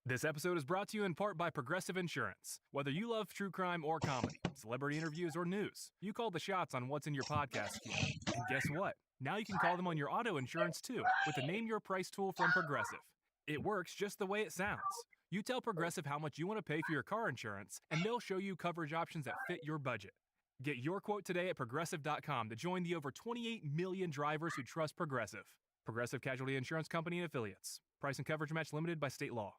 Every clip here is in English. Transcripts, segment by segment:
This episode is brought to you in part by Progressive Insurance. Whether you love true crime or comedy, celebrity interviews or news, you call the shots on what's in your podcast queue. And guess what? Now you can call them on your auto insurance too with the Name Your Price tool from Progressive. It works just the way it sounds. You tell Progressive how much you want to pay for your car insurance, and they'll show you coverage options that fit your budget. Get your quote today at Progressive.com to join the over 28 million drivers who trust Progressive. Progressive Casualty Insurance Company and Affiliates. Price and coverage match limited by state law.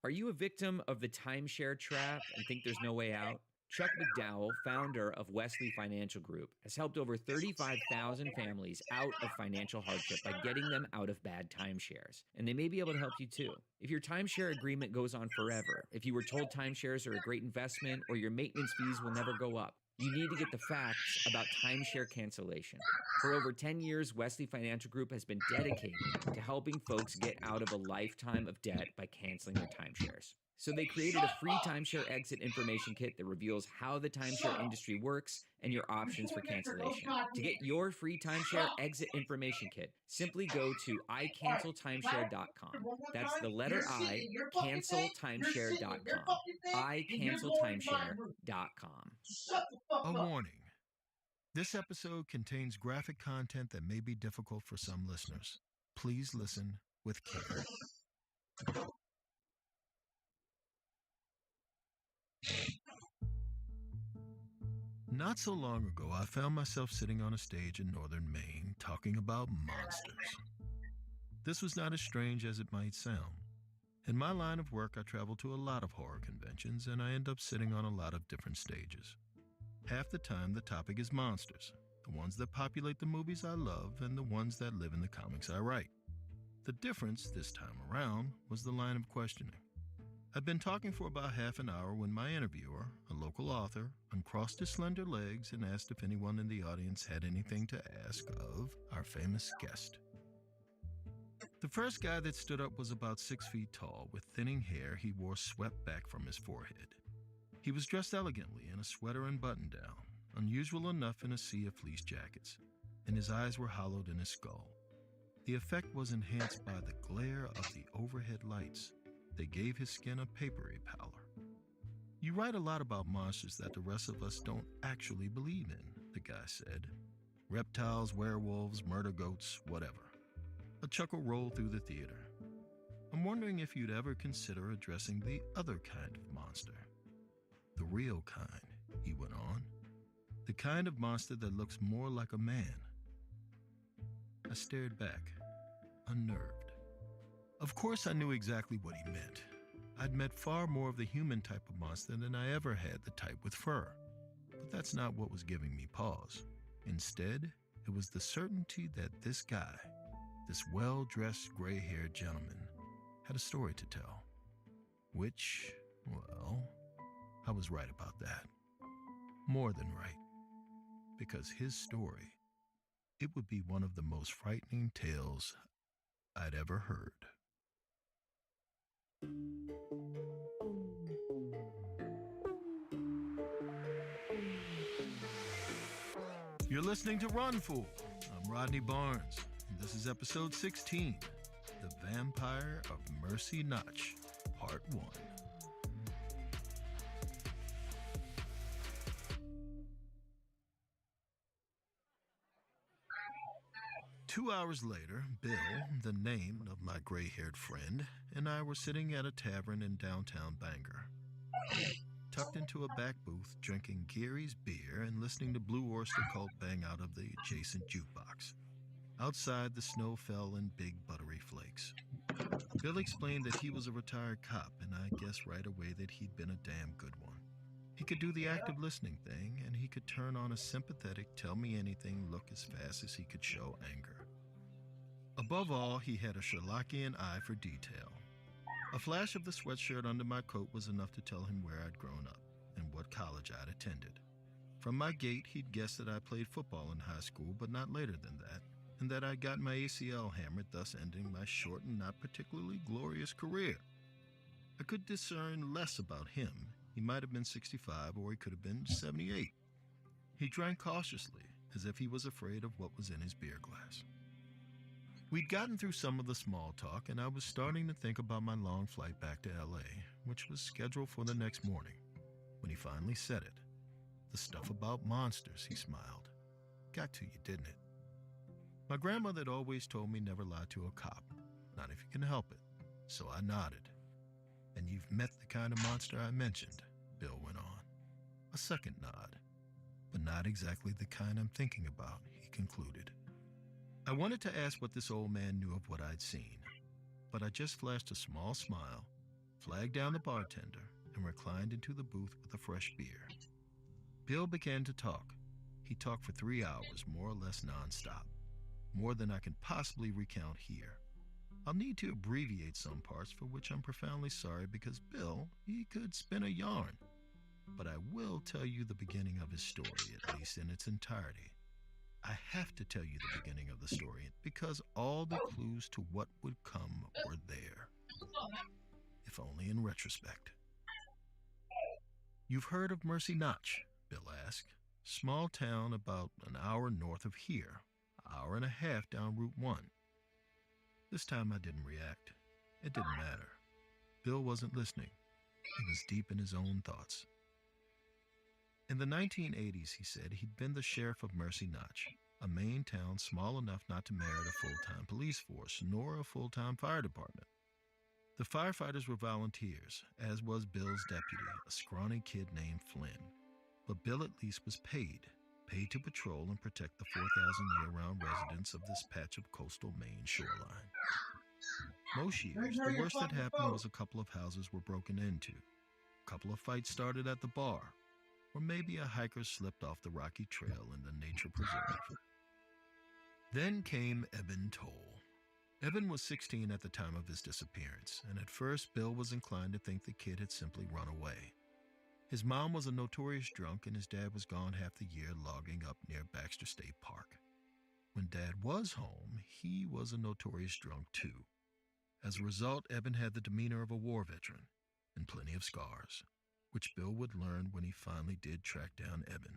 Are you a victim of the timeshare trap and think there's no way out? Chuck McDowell, founder of Wesley Financial Group, has helped over 35,000 families out of financial hardship by getting them out of bad timeshares. And they may be able to help you too. If your timeshare agreement goes on forever, if you were told timeshares are a great investment, or your maintenance fees will never go up, you need to get the facts about timeshare cancellation. For over 10 years, Wesley Financial Group has been dedicated to helping folks get out of a lifetime of debt by canceling their timeshares. So they created a free timeshare exit information kit that reveals how the timeshare industry works and your options for cancellation. To get your free timeshare exit information kit, simply go to icanceltimeshare.com. That's the letter I, canceltimeshare.com. icanceltimeshare.com. A warning. This episode contains graphic content that may be difficult for some listeners. Please listen with care. Not so long ago, I found myself sitting on a stage in northern Maine talking about monsters. This was not as strange as it might sound. In my line of work, I travel to a lot of horror conventions, and I end up sitting on a lot of different stages. Half the time, the topic is monsters, the ones that populate the movies I love and the ones that live in the comics I write. The difference this time around was the line of questioning. I'd been talking for about half an hour when my interviewer, a local author, uncrossed his slender legs and asked if anyone in the audience had anything to ask of our famous guest. The first guy that stood up was about 6 feet tall, with thinning hair he wore swept back from his forehead. He was dressed elegantly in a sweater and button-down, unusual enough in a sea of fleece jackets, and his eyes were hollowed in his skull. The effect was enhanced by the glare of the overhead lights. They gave his skin a papery pallor. You write a lot about monsters that the rest of us don't actually believe in, the guy said. Reptiles, werewolves, murder goats, whatever. A chuckle rolled through the theater. I'm wondering if you'd ever consider addressing the other kind of monster. The real kind, he went on. The kind of monster that looks more like a man. I stared back, unnerved. Of course I knew exactly what he meant. I'd met far more of the human type of monster than I ever had the type with fur. But that's not what was giving me pause. Instead, it was the certainty that this guy, this well-dressed, gray-haired gentleman, had a story to tell. Which, well, I was right about that. More than right. Because his story, it would be one of the most frightening tales I'd ever heard. You're listening to Run Fool. I'm Rodney Barnes, and this is episode 16, The Vampire of Mercy Notch, Part 1. Two hours later, Bill, the name of my gray-haired friend, and I were sitting at a tavern in downtown Bangor, tucked into a back booth, drinking Gary's beer and listening to Blue Oyster Cult bang out of the adjacent jukebox. Outside, the snow fell in big buttery flakes. Bill explained that he was a retired cop, and I guessed right away that he'd been a damn good one. He could do the active listening thing, and he could turn on a sympathetic tell-me-anything look as fast as he could show anger. Above all, he had a Sherlockian eye for detail. A flash of the sweatshirt under my coat was enough to tell him where I'd grown up and what college I'd attended. From my gait, he'd guessed that I played football in high school, but not later than that, and that I'd gotten my ACL hammered, thus ending my short and not particularly glorious career. I could discern less about him. He might have been 65, or he could have been 78. He drank cautiously, as if he was afraid of what was in his beer glass. We'd gotten through some of the small talk, and I was starting to think about my long flight back to LA, which was scheduled for the next morning, when he finally said it. The stuff about monsters, he smiled. Got to you, didn't it? My grandmother had always told me never lie to a cop, not if you can help it, so I nodded. And you've met the kind of monster I mentioned, Bill went on. A second nod, but not exactly the kind I'm thinking about, he concluded. I wanted to ask what this old man knew of what I'd seen, but I just flashed a small smile, flagged down the bartender, and reclined into the booth with a fresh beer. Bill began to talk. He talked for 3 hours, more or less nonstop, more than I can possibly recount here. I'll need to abbreviate some parts, for which I'm profoundly sorry, because Bill, he could spin a yarn. But I will tell you the beginning of his story, at least in its entirety. I have to tell you the beginning of the story because all the clues to what would come were there, if only in retrospect. You've heard of Mercy Notch? Bill asked. Small town about an hour north of here, an hour and a half down Route 1. This time I didn't react. It didn't matter. Bill wasn't listening. He was deep in his own thoughts. In the 1980s, he said, he'd been the sheriff of Mercy Notch, a Maine town small enough not to merit a full-time police force, nor a full-time fire department. The firefighters were volunteers, as was Bill's deputy, a scrawny kid named Flynn. But Bill at least was paid to patrol and protect the 4,000 year-round residents of this patch of coastal Maine shoreline. Most years, the worst that happened was a couple of houses were broken into, a couple of fights started at the bar, or maybe a hiker slipped off the rocky trail in the nature preserve. Then came Eben Toll. Eben was 16 at the time of his disappearance, and at first Bill was inclined to think the kid had simply run away. His mom was a notorious drunk, and his dad was gone half the year logging up near Baxter State Park. When Dad was home, he was a notorious drunk too. As a result, Eben had the demeanor of a war veteran and plenty of scars, which Bill would learn when he finally did track down Eben,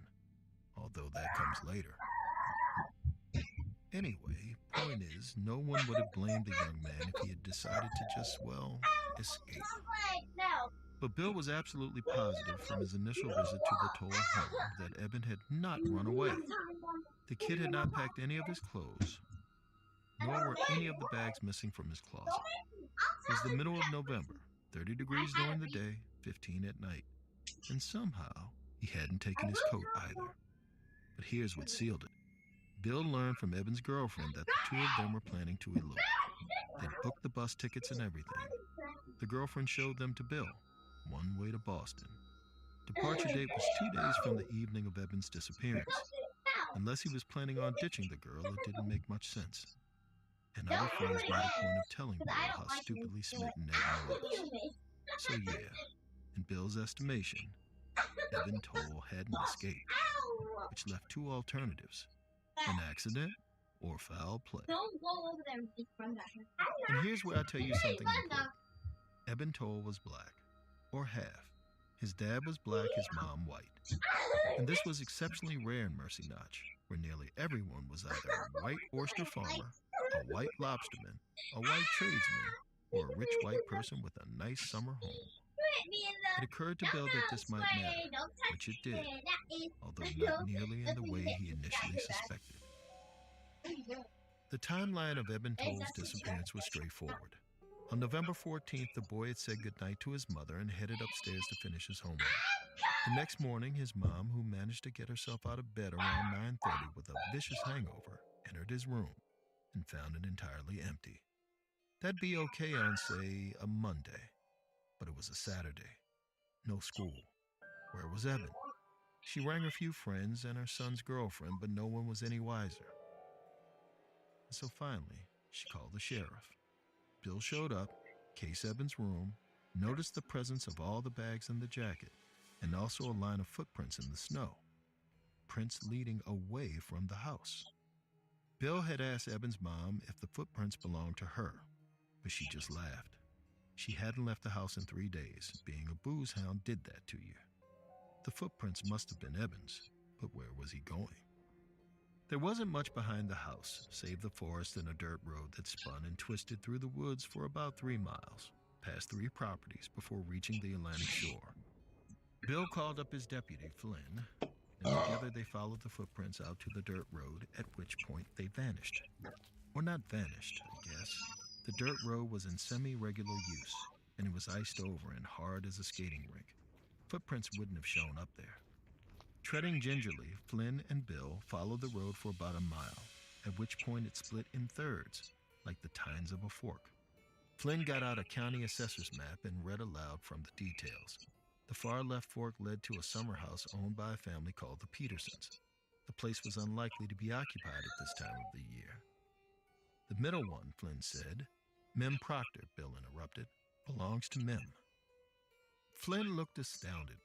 although that comes later. Anyway, point is, no one would have blamed the young man if he had decided to just, escape. But Bill was absolutely positive from his initial visit to the Toll home that Eben had not run away. The kid had not packed any of his clothes, nor were any of the bags missing from his closet. It was the middle of November, 30 degrees during the day, 15 at night, and somehow he hadn't taken his coat either. But here's what sealed it. Bill learned from Eben's girlfriend that the two of them were planning to elope. They'd booked the bus tickets and everything. The girlfriend showed them to Bill, one way to Boston. Departure date was 2 days from the evening of Eben's disappearance. Unless he was planning on ditching the girl, it didn't make much sense. And other friends made a point of telling Bill how stupidly smitten Eben was. So yeah, in Bill's estimation, Eben Toll hadn't escaped, which left two alternatives: an accident or foul play. And here's where I tell you something important. Eben Toll was black, or half. His dad was black, his mom white. And this was exceptionally rare in Mercy Notch, where nearly everyone was either a white oyster farmer, a white lobsterman, a white tradesman, or a rich white person with a nice summer home. It occurred to Bill that this might matter, which it did, although not nearly in the way he initially suspected. The timeline of Eben Toll's disappearance was straightforward. On November 14th, the boy had said goodnight to his mother and headed upstairs to finish his homework. The next morning, his mom, who managed to get herself out of bed around 9:30 with a vicious hangover, entered his room and found it entirely empty. That'd be okay on, say, a Monday, but it was a Saturday. No school. Where was Eben? She rang a few friends and her son's girlfriend, but no one was any wiser. And so finally, she called the sheriff. Bill showed up, cased Eben's room, noticed the presence of all the bags in the jacket, and also a line of footprints in the snow, prints leading away from the house. Bill had asked Eben's mom if the footprints belonged to her, but she just laughed. She hadn't left the house in 3 days. Being a booze hound did that to you. The footprints must have been Eben's, but where was he going? There wasn't much behind the house, save the forest and a dirt road that spun and twisted through the woods for about 3 miles, past 3 properties before reaching the Atlantic shore. Bill called up his deputy, Flynn, and together they followed the footprints out to the dirt road, at which point they vanished. Or not vanished, I guess. The dirt road was in semi-regular use, and it was iced over and hard as a skating rink. Footprints wouldn't have shown up there. Treading gingerly, Flynn and Bill followed the road for about a mile, at which point it split in thirds, like the tines of a fork. Flynn got out a county assessor's map and read aloud from the details. The far left fork led to a summer house owned by a family called the Petersons. The place was unlikely to be occupied at this time of the year. The middle one, Flynn said. Mem Proctor, Bill interrupted, belongs to Mem. Flynn looked astounded,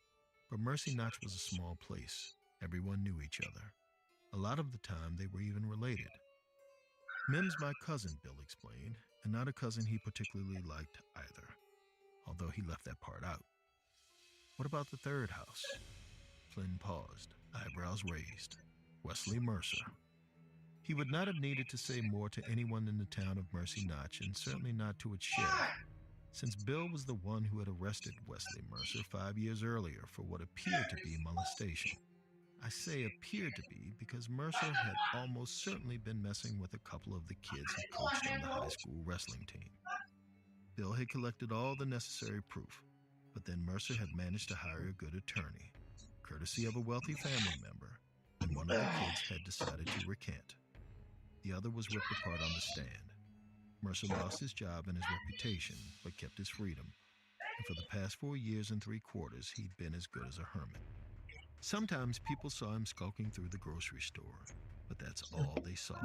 but Mercy Notch was a small place. Everyone knew each other. A lot of the time, they were even related. Mem's my cousin, Bill explained, and not a cousin he particularly liked either, although he left that part out. What about the third house? Flynn paused, eyebrows raised. Wesley Mercer. He would not have needed to say more to anyone in the town of Mercy Notch, and certainly not to its sheriff, since Bill was the one who had arrested Wesley Mercer 5 years earlier for what appeared to be molestation. I say appeared to be because Mercer had almost certainly been messing with a couple of the kids he coached on the high school wrestling team. Bill had collected all the necessary proof, but then Mercer had managed to hire a good attorney, courtesy of a wealthy family member, and one of the kids had decided to recant. The other was ripped apart on the stand. Mercer lost his job and his reputation, but kept his freedom. And for the past 4 years and 3/4, he'd been as good as a hermit. Sometimes people saw him skulking through the grocery store, but that's all they saw.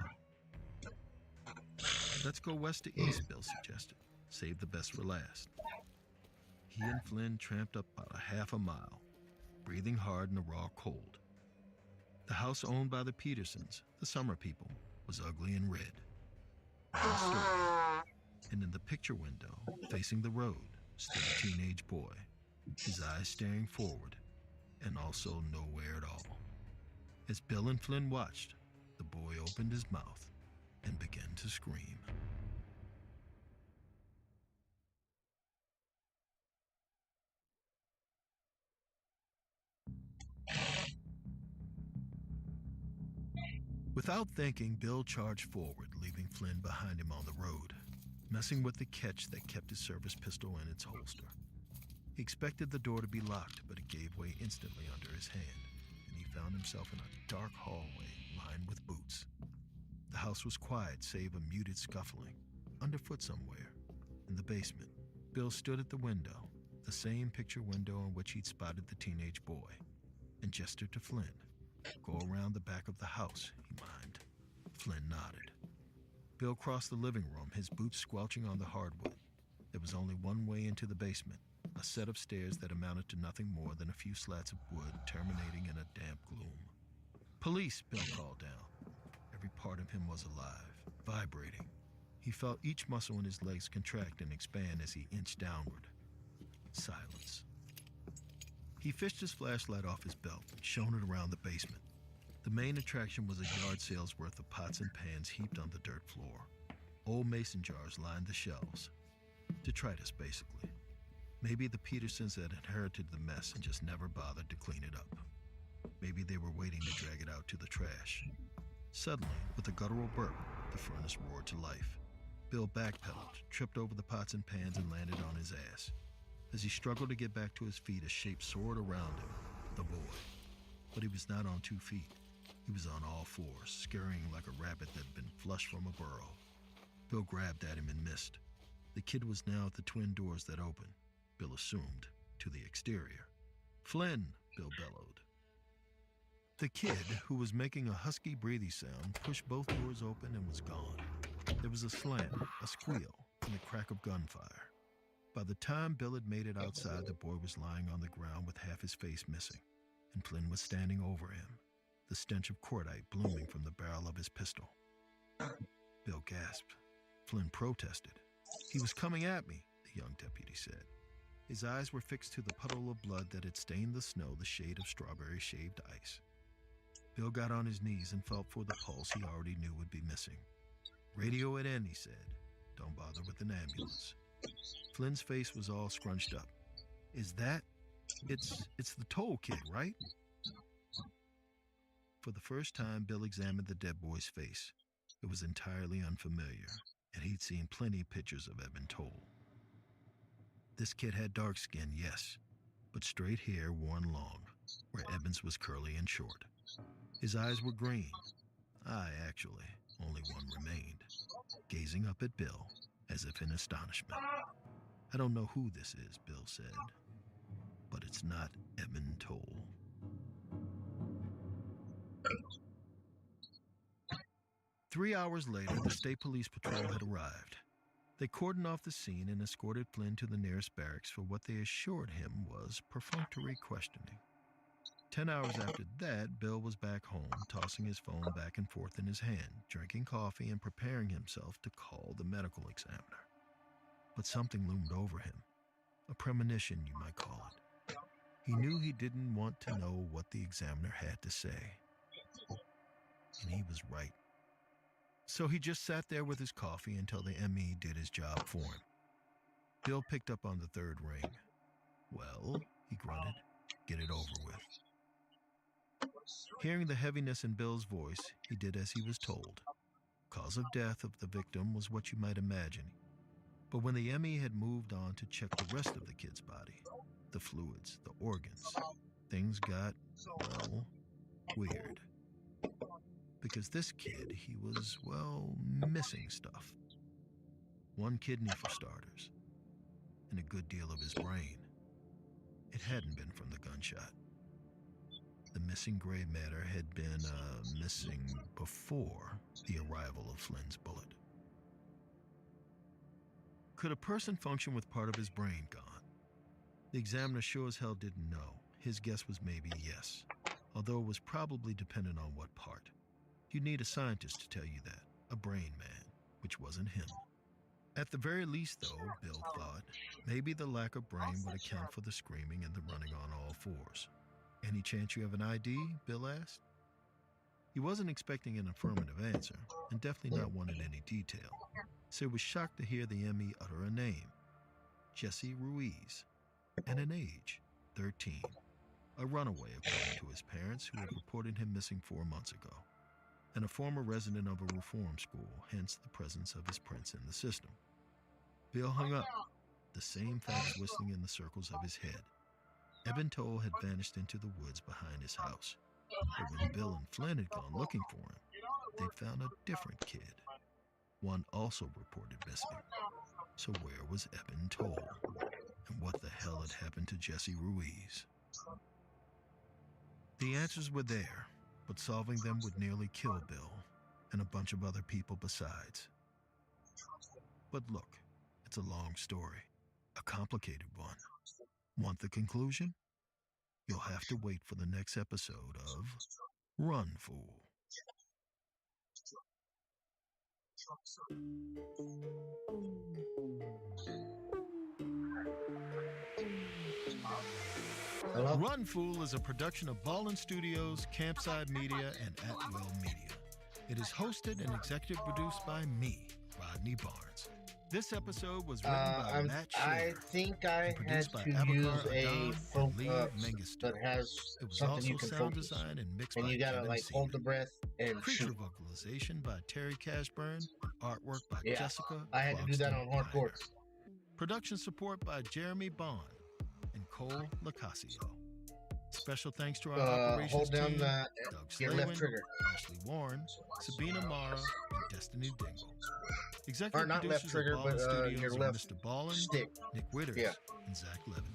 Let's go west to east, Bill suggested. Save the best for last. He and Flynn tramped up about a half a mile, breathing hard in the raw cold. The house owned by the Petersons, the summer people, was ugly and red. And in the picture window, facing the road, stood a teenage boy, his eyes staring forward, and also nowhere at all. As Bill and Flynn watched, the boy opened his mouth and began to scream. Without thinking, Bill charged forward, leaving Flynn behind him on the road, messing with the catch that kept his service pistol in its holster. He expected the door to be locked, but it gave way instantly under his hand, and he found himself in a dark hallway lined with boots. The house was quiet, save a muted scuffling, underfoot somewhere. In the basement, Bill stood at the window, the same picture window in which he'd spotted the teenage boy, and gestured to Flynn. Go around the back of the house, he mimed. Flynn nodded. Bill crossed the living room, his boots squelching on the hardwood. There was only one way into the basement, a set of stairs that amounted to nothing more than a few slats of wood terminating in a damp gloom. Police, Bill called down. Every part of him was alive, vibrating. He felt each muscle in his legs contract and expand as he inched downward. Silence. He fished his flashlight off his belt and shone it around the basement. The main attraction was a yard sale's worth of pots and pans heaped on the dirt floor. Old mason jars lined the shelves. Detritus, basically. Maybe the Petersons had inherited the mess and just never bothered to clean it up. Maybe they were waiting to drag it out to the trash. Suddenly, with a guttural burp, the furnace roared to life. Bill backpedaled, tripped over the pots and pans, and landed on his ass. As he struggled to get back to his feet, a shape soared around him, the boy. But he was not on 2 feet. He was on all fours, scurrying like a rabbit that had been flushed from a burrow. Bill grabbed at him and missed. The kid was now at the twin doors that opened, Bill assumed, to the exterior. Flynn, Bill bellowed. The kid, who was making a husky breathy sound, pushed both doors open and was gone. There was a slam, a squeal, and the crack of gunfire. By the time Bill had made it outside, the boy was lying on the ground with half his face missing, and Flynn was standing over him, the stench of cordite blooming from the barrel of his pistol. Bill gasped. Flynn protested. He was coming at me, the young deputy said. His eyes were fixed to the puddle of blood that had stained the snow the shade of strawberry shaved ice. Bill got on his knees and felt for the pulse he already knew would be missing. Radio it in, he said. Don't bother with an ambulance. Flynn's face was all scrunched up. Is that? It's the Toll kid, right? For the first time, Bill examined the dead boy's face. It was entirely unfamiliar, and he'd seen plenty of pictures of Evan Toll. This kid had dark skin, yes, but straight hair worn long, where Evan's was curly and short. His eyes were green. Actually, only one remained, gazing up at Bill as if in astonishment. I don't know who this is, Bill said, but it's not Evan Toll. Three hours later, the state police patrol had arrived. They cordoned off the scene and escorted Flynn to the nearest barracks for what they assured him was perfunctory questioning. 10 hours after that, Bill was back home, tossing his phone back and forth in his hand, drinking coffee and preparing himself to call the medical examiner. But something loomed over him. A premonition, you might call it. He knew he didn't want to know what the examiner had to say. And he was right. So he just sat there with his coffee until the ME did his job for him. Bill picked up on the third ring. Well, he grunted, get it over with. Hearing the heaviness in Bill's voice, he did as he was told. Cause of death of the victim was what you might imagine. But when the ME had moved on to check the rest of the kid's body, the fluids, the organs, things got, well, weird. Because this kid, he was, well, missing stuff. One kidney for starters, and a good deal of his brain. It hadn't been from the gunshot. The missing gray matter had been missing before the arrival of Flynn's bullet. Could a person function with part of his brain gone? The examiner sure as hell didn't know. His guess was maybe yes, although it was probably dependent on what part. You'd need a scientist to tell you that, a brain man, which wasn't him. At the very least, though, Bill thought, maybe the lack of brain would account for the screaming and the running on all fours. Any chance you have an ID? Bill asked. He wasn't expecting an affirmative answer, and definitely not one in any detail, so he was shocked to hear the ME utter a name, Jesse Ruiz, and an age, 13, a runaway according to his parents who had reported him missing 4 months ago, and a former resident of a reform school, hence the presence of his prints in the system. Bill hung up, the same facts whistling in the circles of his head. Evan Toll had vanished into the woods behind his house, but when Bill and Flynn had gone looking for him, they'd found a different kid, one also reported missing. So where was Evan Toll? And what the hell had happened to Jesse Ruiz? The answers were there, but solving them would nearly kill Bill and a bunch of other people besides. But look, it's a long story, a complicated one. Want the conclusion? You'll have to wait for the next episode of Run, Fool. Hello? Run, Fool is a production of Ballin Studios, Campside Media, and Atwell Media. It is hosted and executive produced by me, Rodney Barnes. This episode was written by Matt Scherer. I think I had to use a phone that has something you can focus. And you gotta like hold the breath and Creature shoot. vocalization by Terry Cashburn, artwork by Jessica. I had to do that on hardcore. Production support by Jeremy Bond and Cole Lacasio. Special thanks to our operations hold down team, Doug your Slaywin, left trigger. Ashley Warren, Sabina Mara, and Destiny Dingle. Or Executive not left producers trigger, of Ballin but Studios your are left Mr. Ballin, stick. Nick Witters, Yeah. and Zach Levin.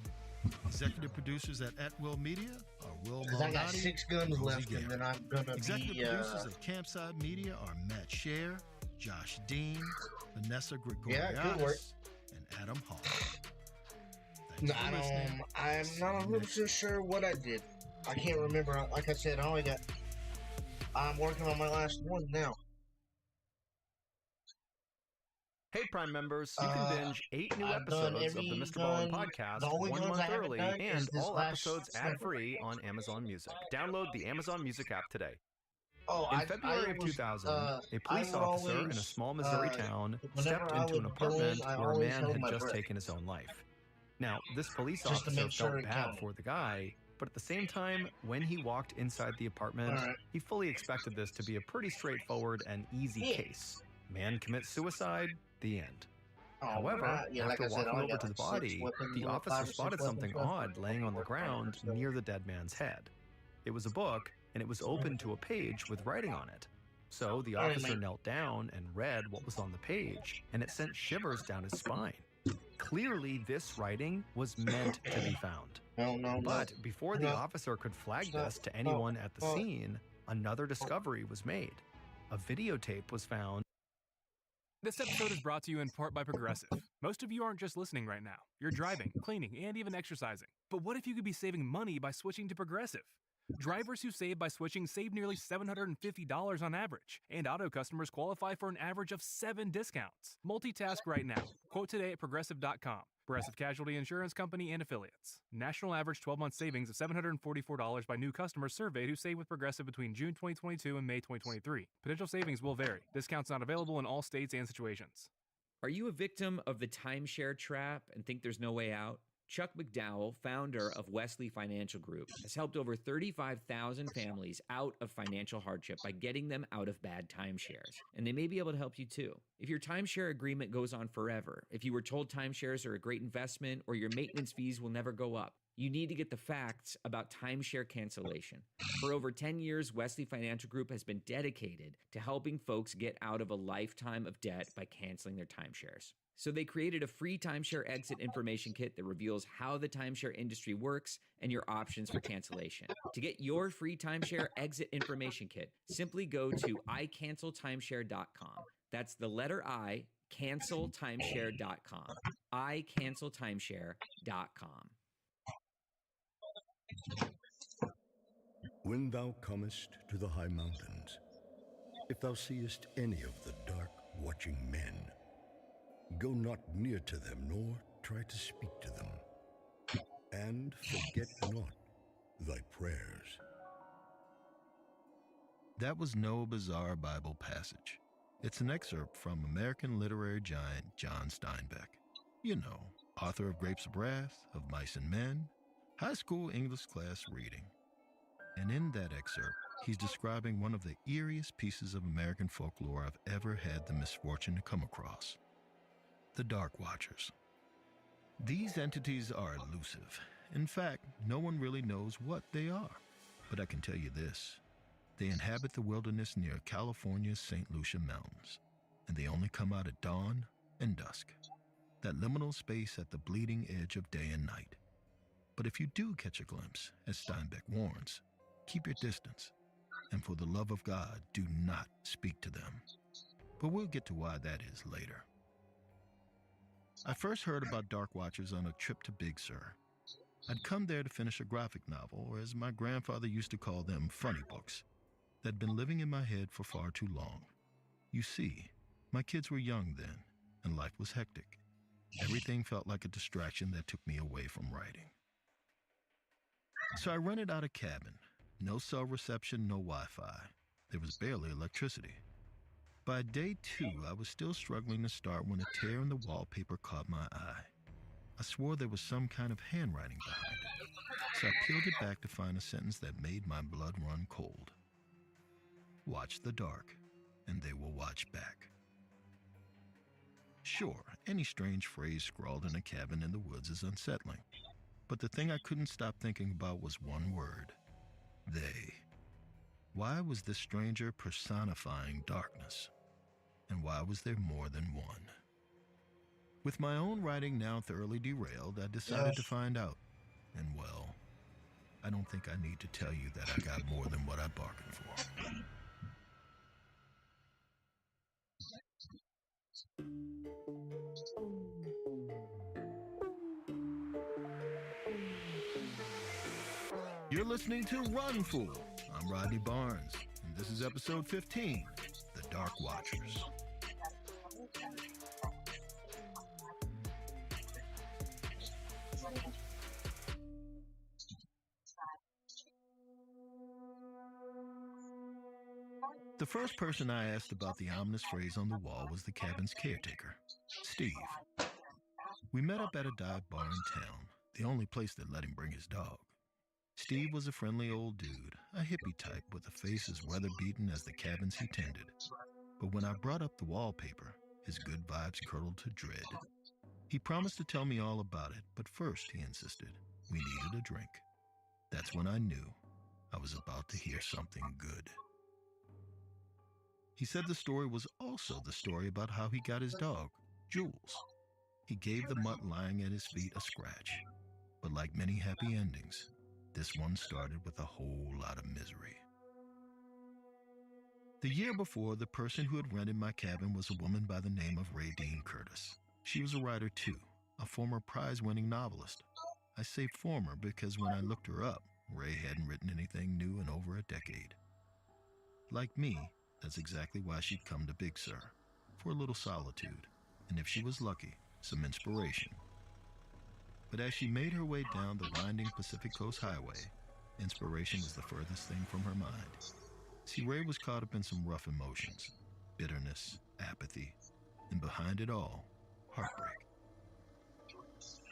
Executive producers at Atwell Media are Will Because I got Malnati 6 guns and Rosie left, Garrett. and then I'm gonna Executive be. producers at Campside Media are Matt Scherer, Josh Dean, Vanessa Yeah, good work. Gregoriadis, and Adam Hall. No, Thanks for listening. I'm not 100% sure what I did. I can't remember. Like I said, I'm working on my last one now. Hey, Prime members, you can binge 8 new I've done episodes of the every Mr. Ballin gun. podcast The only 1 guns I month haven't early done is and this all last episodes sniper. ad-free on Amazon Music. Download the Amazon Music app today. In February of 2000, a police officer in a small Missouri town stepped into an apartment where a man had just taken his own life. Now, this police officer felt bad for the guy, but at the same time, when he walked inside the apartment, he fully expected this to be a pretty straightforward and easy case. Man commits suicide, the end. However, after walking over to the body, the officer spotted something odd laying on the ground near the dead man's head. It was a book, and it was open to a page with writing on it. So the officer knelt down and read what was on the page, and it sent shivers down his spine. Clearly, this writing was meant to be found. But before the officer could flag this to anyone at the scene, another discovery was made. A videotape was found. This episode is brought to you in part by Progressive. Most of you aren't just listening right now. You're driving, cleaning, and even exercising. But what if you could be saving money by switching to Progressive? Drivers who save by switching save nearly $750 on average, and auto customers qualify for an average of 7 discounts. Multitask right now. Quote today at Progressive.com. Progressive Casualty Insurance Company and Affiliates. National average 12-month savings of $744 by new customers surveyed who save with Progressive between June 2022 and May 2023. Potential savings will vary. Discounts not available in all states and situations. Are you a victim of the timeshare trap and think there's no way out? Chuck McDowell, founder of Wesley Financial Group, has helped over 35,000 families out of financial hardship by getting them out of bad timeshares. And they may be able to help you too. If your timeshare agreement goes on forever, if you were told timeshares are a great investment or your maintenance fees will never go up, you need to get the facts about timeshare cancellation. For over 10 years, Wesley Financial Group has been dedicated to helping folks get out of a lifetime of debt by canceling their timeshares. So they created a free timeshare exit information kit that reveals how the timeshare industry works and your options for cancellation. To get your free timeshare exit information kit, simply go to icanceltimeshare.com. That's the letter I, canceltimeshare.com. icanceltimeshare.com. When thou comest to the high mountains, if thou seest any of the dark watching men, go not near to them, nor try to speak to them. And forget not thy prayers. That was no bizarre Bible passage. It's an excerpt from American literary giant John Steinbeck. You know, author of Grapes of Wrath, of Mice and Men, high school English class reading. And in that excerpt, he's describing one of the eeriest pieces of American folklore I've ever had the misfortune to come across. The Dark Watchers. These entities are elusive. In fact, no one really knows what they are. But I can tell you this. They inhabit the wilderness near California's St. Lucia Mountains, and they only come out at dawn and dusk, that liminal space at the bleeding edge of day and night. But if you do catch a glimpse, as Steinbeck warns, keep your distance, and for the love of God, do not speak to them. But we'll get to why that is later. I first heard about Dark Watchers on a trip to Big Sur. I'd come there to finish a graphic novel, or as my grandfather used to call them, funny books, that'd been living in my head for far too long. You see, my kids were young then, and life was hectic. Everything felt like a distraction that took me away from writing. So I rented out a cabin. No cell reception, no Wi-Fi. There was barely electricity. By day 2, I was still struggling to start when a tear in the wallpaper caught my eye. I swore there was some kind of handwriting behind it, so I peeled it back to find a sentence that made my blood run cold. Watch the dark, and they will watch back. Sure, any strange phrase scrawled in a cabin in the woods is unsettling, but the thing I couldn't stop thinking about was one word: they. Why was this stranger personifying darkness? And why was there more than one? With my own writing now thoroughly derailed, I decided to find out. And well, I don't think I need to tell you that I got more than what I bargained for. You're listening to Run Fool. I'm Rodney Barnes, and this is episode 15, The Dark Watchers. The first person I asked about the ominous phrase on the wall was the cabin's caretaker, Steve. We met up at a dive bar in town, the only place that let him bring his dog. Steve was a friendly old dude, a hippie type with a face as weather-beaten as the cabins he tended. But when I brought up the wallpaper, his good vibes curdled to dread. He promised to tell me all about it, but first, he insisted, we needed a drink. That's when I knew I was about to hear something good. He said the story was also the story about how he got his dog, Jules. He gave the mutt lying at his feet a scratch. But like many happy endings, this one started with a whole lot of misery. The year before, the person who had rented my cabin was a woman by the name of Radine Curtis. She was a writer too, a former prize-winning novelist. I say former because when I looked her up, Ray hadn't written anything new in over a decade. Like me, that's exactly why she'd come to Big Sur, for a little solitude, and if she was lucky, some inspiration. But as she made her way down the winding Pacific Coast Highway, inspiration was the furthest thing from her mind. See, Ray was caught up in some rough emotions, bitterness, apathy, and behind it all, heartbreak.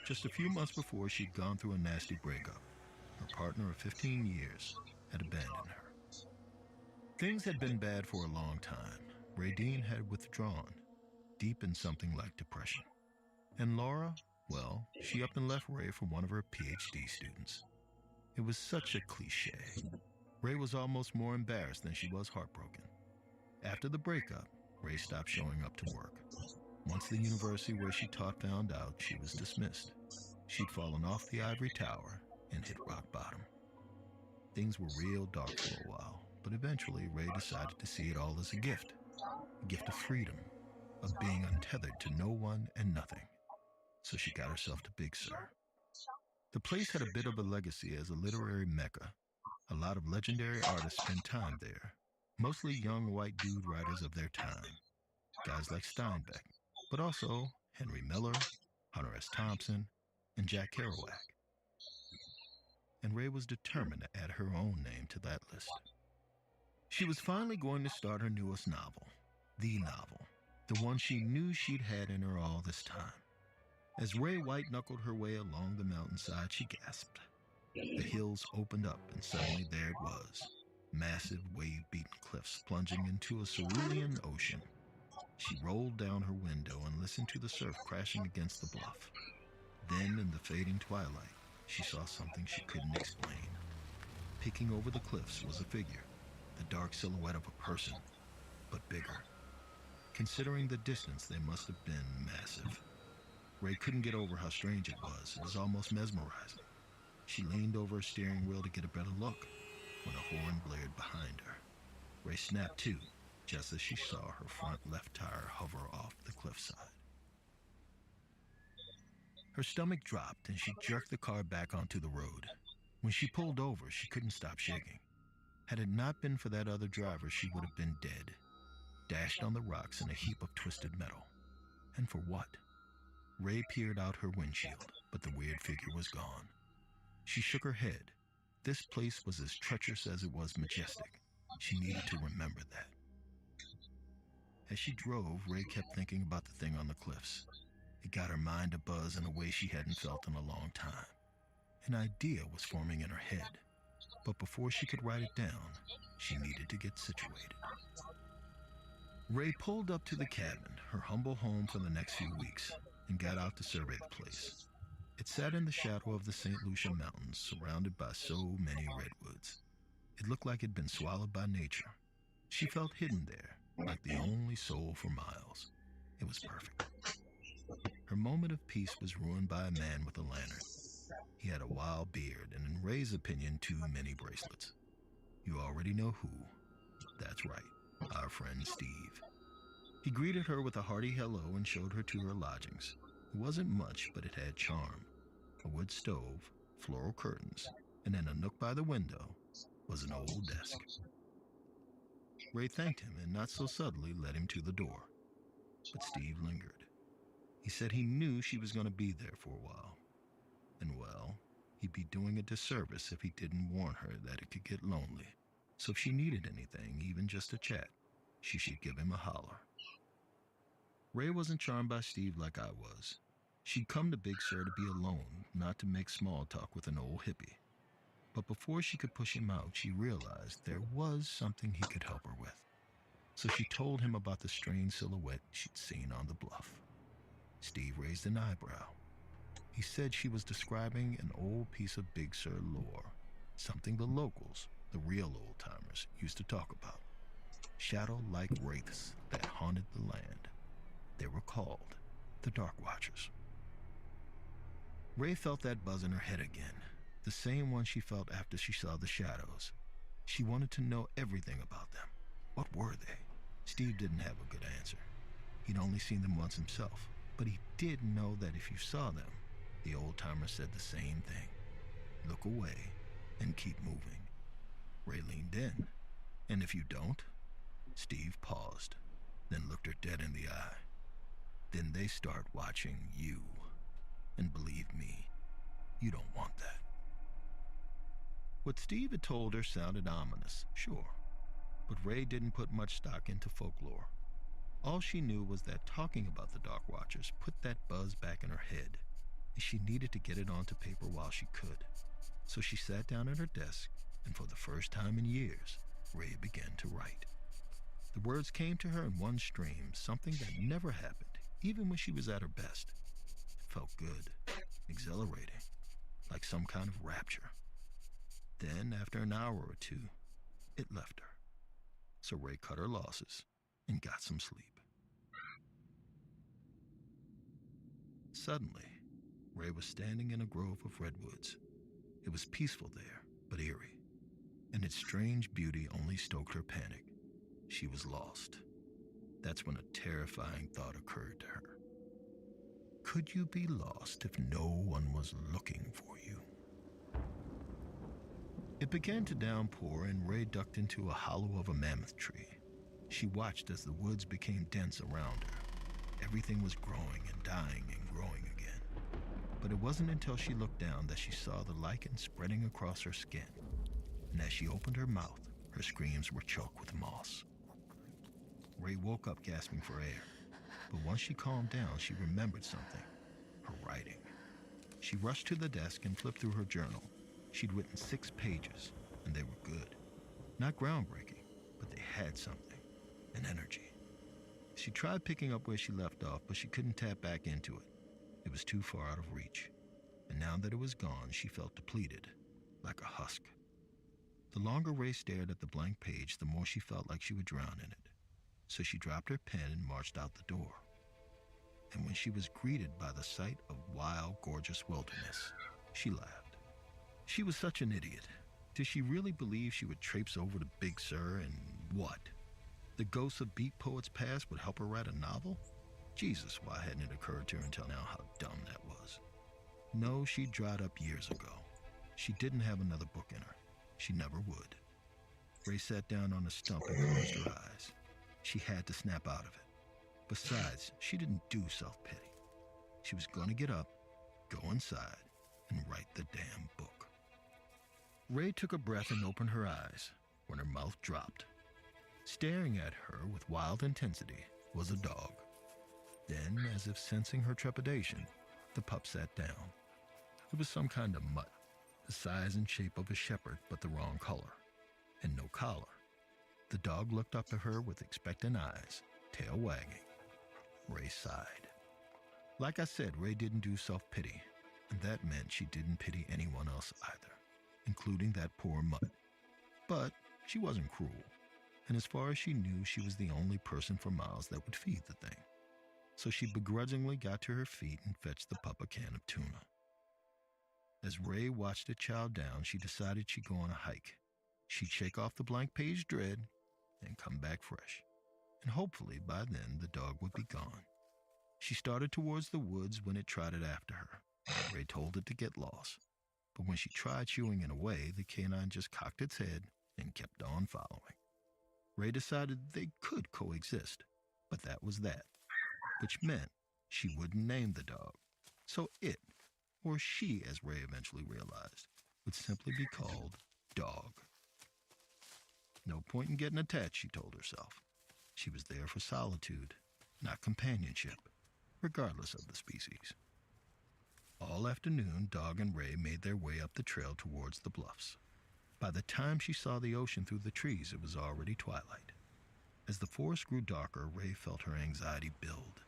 Just a few months before, she'd gone through a nasty breakup. Her partner of 15 years had abandoned her. Things had been bad for a long time. Radine had withdrawn, deep in something like depression. And Laura, well, she up and left Ray for one of her PhD students. It was such a cliche. Ray was almost more embarrassed than she was heartbroken. After the breakup, Ray stopped showing up to work. Once the university where she taught found out, she was dismissed. She'd fallen off the ivory tower and hit rock bottom. Things were real dark for a while, but eventually Ray decided to see it all as a gift of freedom, of being untethered to no one and nothing. So she got herself to Big Sur. The place had a bit of a legacy as a literary mecca. A lot of legendary artists spent time there, mostly young white dude writers of their time, guys like Steinbeck, but also Henry Miller, Hunter S. Thompson, and Jack Kerouac. And Ray was determined to add her own name to that list. She was finally going to start her newest novel, the one she knew she'd had in her all this time. As Ray white-knuckled her way along the mountainside, she gasped. The hills opened up, and suddenly there it was, massive wave-beaten cliffs plunging into a cerulean ocean. She rolled down her window and listened to the surf crashing against the bluff. Then, in the fading twilight, she saw something she couldn't explain. Peeking over the cliffs was a figure, the dark silhouette of a person, but bigger. Considering the distance, they must have been massive. Ray couldn't get over how strange it was almost mesmerizing. She leaned over her steering wheel to get a better look when a horn blared behind her. Ray snapped to, just as she saw her front left tire hover off the cliffside. Her stomach dropped and she jerked the car back onto the road. When she pulled over, she couldn't stop shaking. Had it not been for that other driver, she would have been dead, dashed on the rocks in a heap of twisted metal. And for what? Ray peered out her windshield, but the weird figure was gone. She shook her head. This place was as treacherous as it was majestic. She needed to remember that. As she drove, Ray kept thinking about the thing on the cliffs. It got her mind abuzz in a way she hadn't felt in a long time. An idea was forming in her head, but before she could write it down, she needed to get situated. Ray pulled up to the cabin, her humble home for the next few weeks, and got out to survey the place. It sat in the shadow of the St. Lucia Mountains, surrounded by so many redwoods. It looked like it'd been swallowed by nature. She felt hidden there, like the only soul for miles. It was perfect. Her moment of peace was ruined by a man with a lantern. He had a wild beard and, in Ray's opinion, too many bracelets. You already know who. That's right, our friend Steve. He greeted her with a hearty hello and showed her to her lodgings. It wasn't much, but it had charm. A wood stove, floral curtains, and in a nook by the window was an old desk. Ray thanked him and not so subtly led him to the door. But Steve lingered. He said he knew she was going to be there for a while. And well, he'd be doing a disservice if he didn't warn her that it could get lonely. So if she needed anything, even just a chat, she should give him a holler. Ray wasn't charmed by Steve like I was. She'd come to Big Sur to be alone, not to make small talk with an old hippie. But before she could push him out, she realized there was something he could help her with. So she told him about the strange silhouette she'd seen on the bluff. Steve raised an eyebrow. He said she was describing an old piece of Big Sur lore, something the locals, the real old-timers, used to talk about. Shadow-like wraiths that haunted the land. They were called the Dark Watchers. Ray felt that buzz in her head again, the same one she felt after she saw the shadows. She wanted to know everything about them. What were they? Steve didn't have a good answer. He'd only seen them once himself, but he did know that if you saw them, the old-timer said the same thing. Look away and keep moving. Ray leaned in, and if you don't, Steve paused, then looked her dead in the eye. Then they start watching you. And believe me, you don't want that. What Steve had told her sounded ominous, sure, but Ray didn't put much stock into folklore. All she knew was that talking about the Dark Watchers put that buzz back in her head, and she needed to get it onto paper while she could. So she sat down at her desk, and for the first time in years, Ray began to write. The words came to her in one stream, something that never happened, even when she was at her best. It felt good, exhilarating, like some kind of rapture. Then, after an hour or two, it left her. So Ray cut her losses and got some sleep. Suddenly, Ray was standing in a grove of redwoods. It was peaceful there, but eerie, and its strange beauty only stoked her panic. She was lost. That's when a terrifying thought occurred to her. Could you be lost if no one was looking for you? It began to downpour, and Ray ducked into a hollow of a mammoth tree. She watched as the woods became dense around her. Everything was growing and dying and growing again. But it wasn't until she looked down that she saw the lichen spreading across her skin. And as she opened her mouth, her screams were choked with moss. Ray woke up gasping for air. But once she calmed down, she remembered something. Her writing. She rushed to the desk and flipped through her journal. She'd written 6 pages, and they were good. Not groundbreaking, but they had something, an energy. She tried picking up where she left off, but she couldn't tap back into it. It was too far out of reach. And now that it was gone, she felt depleted, like a husk. The longer Ray stared at the blank page, the more she felt like she would drown in it. So she dropped her pen and marched out the door. And when she was greeted by the sight of wild, gorgeous wilderness, she laughed. She was such an idiot. Did she really believe she would traipse over to Big Sur and what? The ghosts of beat poets past would help her write a novel? Jesus, why hadn't it occurred to her until now how dumb that was? No, she dried up years ago. She didn't have another book in her. She never would. Ray sat down on a stump and closed her eyes. She had to snap out of it. Besides, she didn't do self-pity. She was going to get up, go inside, and write the damn book. Ray took a breath and opened her eyes when her mouth dropped. Staring at her with wild intensity was a dog. Then, as if sensing her trepidation, the pup sat down. It was some kind of mutt, the size and shape of a shepherd but the wrong color, and no collar. The dog looked up at her with expectant eyes, tail wagging. Ray sighed. Like I said, Ray didn't do self-pity, and that meant she didn't pity anyone else either, including that poor mutt. But she wasn't cruel, and as far as she knew, she was the only person for miles that would feed the thing. So she begrudgingly got to her feet and fetched the pup a can of tuna. As Ray watched it chow down, she decided she'd go on a hike. She'd shake off the blank page dread and come back fresh. And hopefully by then the dog would be gone. She started towards the woods when it trotted after her. Ray told it to get lost. But when she tried shooing it away, the canine just cocked its head and kept on following. Ray decided they could coexist, but that was that, which meant she wouldn't name the dog. So it, or she as Ray eventually realized, would simply be called Dog. No point in getting attached, she told herself. She was there for solitude, not companionship, regardless of the species. All afternoon, Dog and Ray made their way up the trail towards the bluffs. By the time she saw the ocean through the trees, it was already twilight. As the forest grew darker, Ray felt her anxiety build.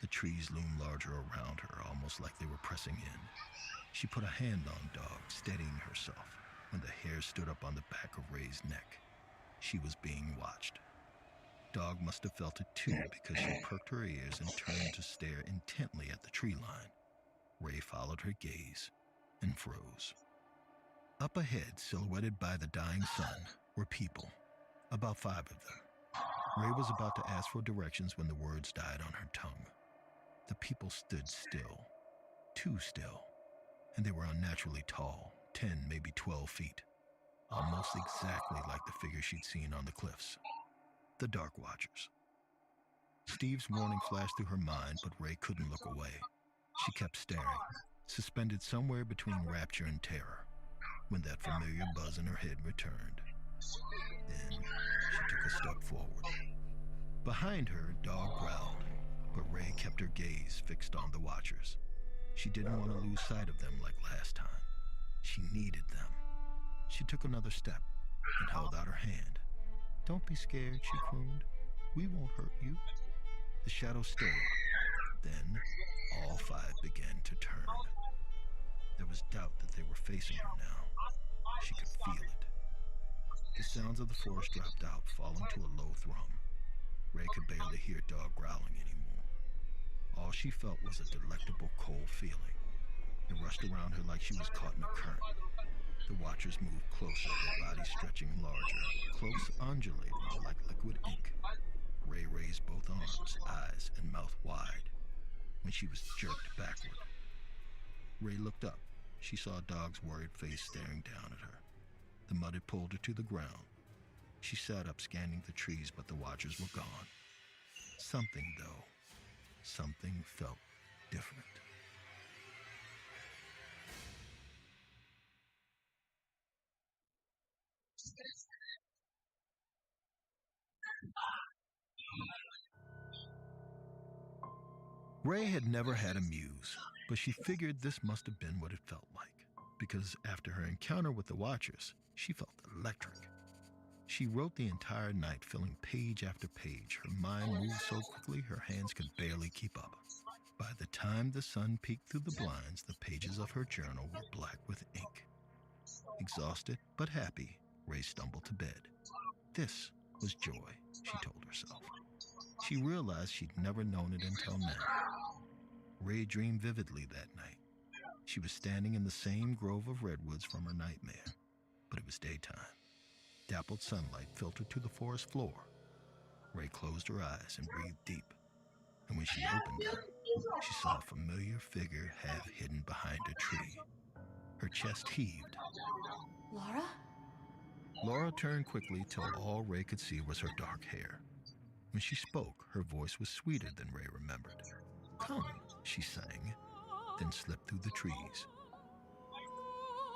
The trees loomed larger around her, almost like they were pressing in. She put a hand on Dog, steadying herself, when the hair stood up on the back of Ray's neck. She was being watched. Dog must have felt it too, because she perked her ears and turned to stare intently at the tree line. Ray followed her gaze and froze. Up ahead, silhouetted by the dying sun, were people, about 5 of them. Ray was about to ask for directions when the words died on her tongue. The people stood still, too still, and they were unnaturally tall, 10, maybe 12 feet, almost exactly like the figure she'd seen on the cliffs. The Dark Watchers. Steve's warning flashed through her mind, but Ray couldn't look away. She kept staring, suspended somewhere between rapture and terror, when that familiar buzz in her head returned. Then she took a step forward. Behind her, Dog growled, but Ray kept her gaze fixed on the Watchers. She didn't want to lose sight of them like last time. She needed them. She took another step and held out her hand. "Don't be scared," she crooned. "We won't hurt you." The shadow stirred. Then all 5 began to turn. There was doubt that they were facing her now. She could feel it. The sounds of the forest dropped out, falling to a low thrum. Ray could barely hear Dog growling anymore. All she felt was a delectable cold feeling. It rushed around her like she was caught in a current. The Watchers moved closer, their bodies stretching larger, close, undulating like liquid ink. Ray raised both arms, eyes, and mouth wide, when she was jerked backward. Ray looked up. She saw Dog's worried face staring down at her. The mud had pulled her to the ground. She sat up, scanning the trees, but the Watchers were gone. Something, though, something felt different. Ray had never had a muse, but she figured this must have been what it felt like, because after her encounter with the Watchers, she felt electric. She wrote the entire night, filling page after page. Her mind moved so quickly her hands could barely keep up. By the time the sun peeked through the blinds, the pages of her journal were black with ink. Exhausted but happy, Ray stumbled to bed. This was joy, she told herself. She realized she'd never known it until now. Ray dreamed vividly that night. She was standing in the same grove of redwoods from her nightmare, but it was daytime. Dappled sunlight filtered to the forest floor. Ray closed her eyes and breathed deep, and when she opened them, she saw a familiar figure half hidden behind a tree. Her chest heaved. Laura? Laura turned quickly till all Ray could see was her dark hair. When she spoke, her voice was sweeter than Ray remembered. "Come," she sang, then slipped through the trees.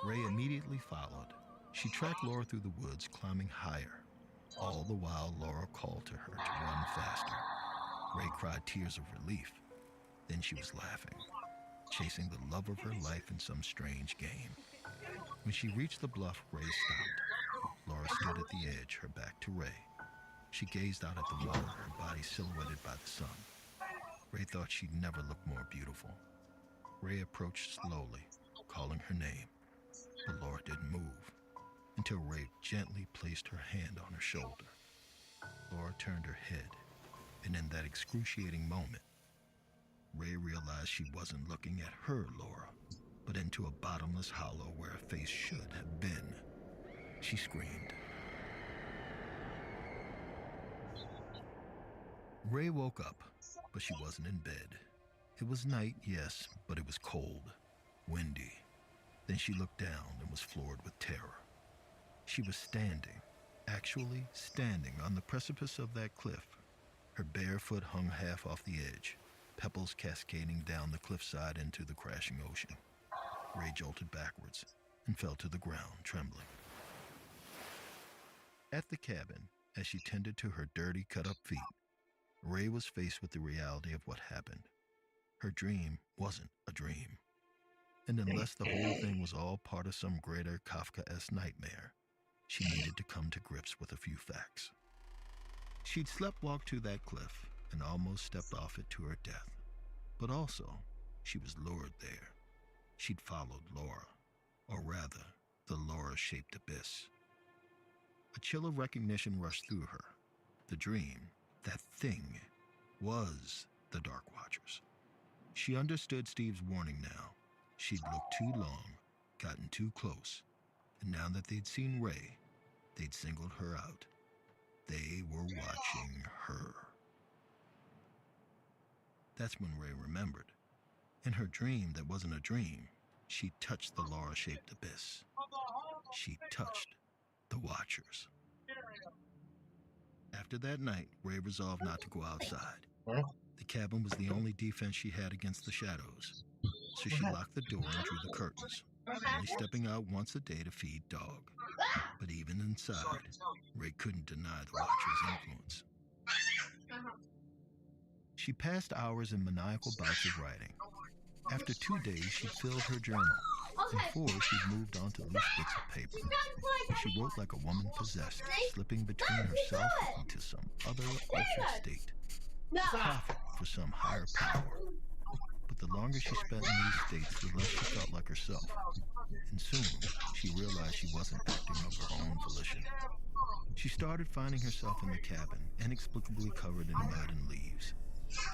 Ray immediately followed. She tracked Laura through the woods, climbing higher. All the while, Laura called to her to run faster. Ray cried tears of relief. Then she was laughing, chasing the love of her life in some strange game. When she reached the bluff, Ray stopped. Laura stood at the edge, her back to Ray. She gazed out at the water, her body silhouetted by the sun. Ray thought she'd never looked more beautiful. Ray approached slowly, calling her name, but Laura didn't move, until Ray gently placed her hand on her shoulder. Laura turned her head, and in that excruciating moment, Ray realized she wasn't looking at her Laura, but into a bottomless hollow where a face should have been. She screamed. Ray woke up, but she wasn't in bed. It was night, yes, but it was cold, windy. Then she looked down and was floored with terror. She was standing, actually standing on the precipice of that cliff. Her bare foot hung half off the edge, pebbles cascading down the cliffside into the crashing ocean. Ray jolted backwards and fell to the ground, trembling. At the cabin, as she tended to her dirty, cut-up feet, Ray was faced with the reality of what happened. Her dream wasn't a dream. And unless the whole thing was all part of some greater Kafkaesque nightmare, she needed to come to grips with a few facts. She'd sleptwalked to that cliff and almost stepped off it to her death. But also, she was lured there. She'd followed Laura, or rather, the Laura-shaped abyss. A chill of recognition rushed through her. The dream, that thing, was the Dark Watchers. She understood Steve's warning now. She'd looked too long, gotten too close, and now that they'd seen Ray, they'd singled her out. They were watching her. That's when Ray remembered. In her dream that wasn't a dream, she touched the Laura-shaped abyss. She touched the Watchers. After that night, Ray resolved not to go outside. The cabin was the only defense she had against the shadows, so she locked the door and drew the curtains, only stepping out once a day to feed Dog. But even inside, Ray couldn't deny the Watcher's influence. She passed hours in maniacal bouts of writing. After 2 days, she'd filled her journal. In 4, she'd moved on to loose bits of paper. She wrote like a woman possessed, slipping between herself into some other altered state. Profit for some higher power. But the longer she spent in these states, the less she felt like herself. And soon, she realized she wasn't acting of her own volition. She started finding herself in the cabin, inexplicably covered in mud and leaves.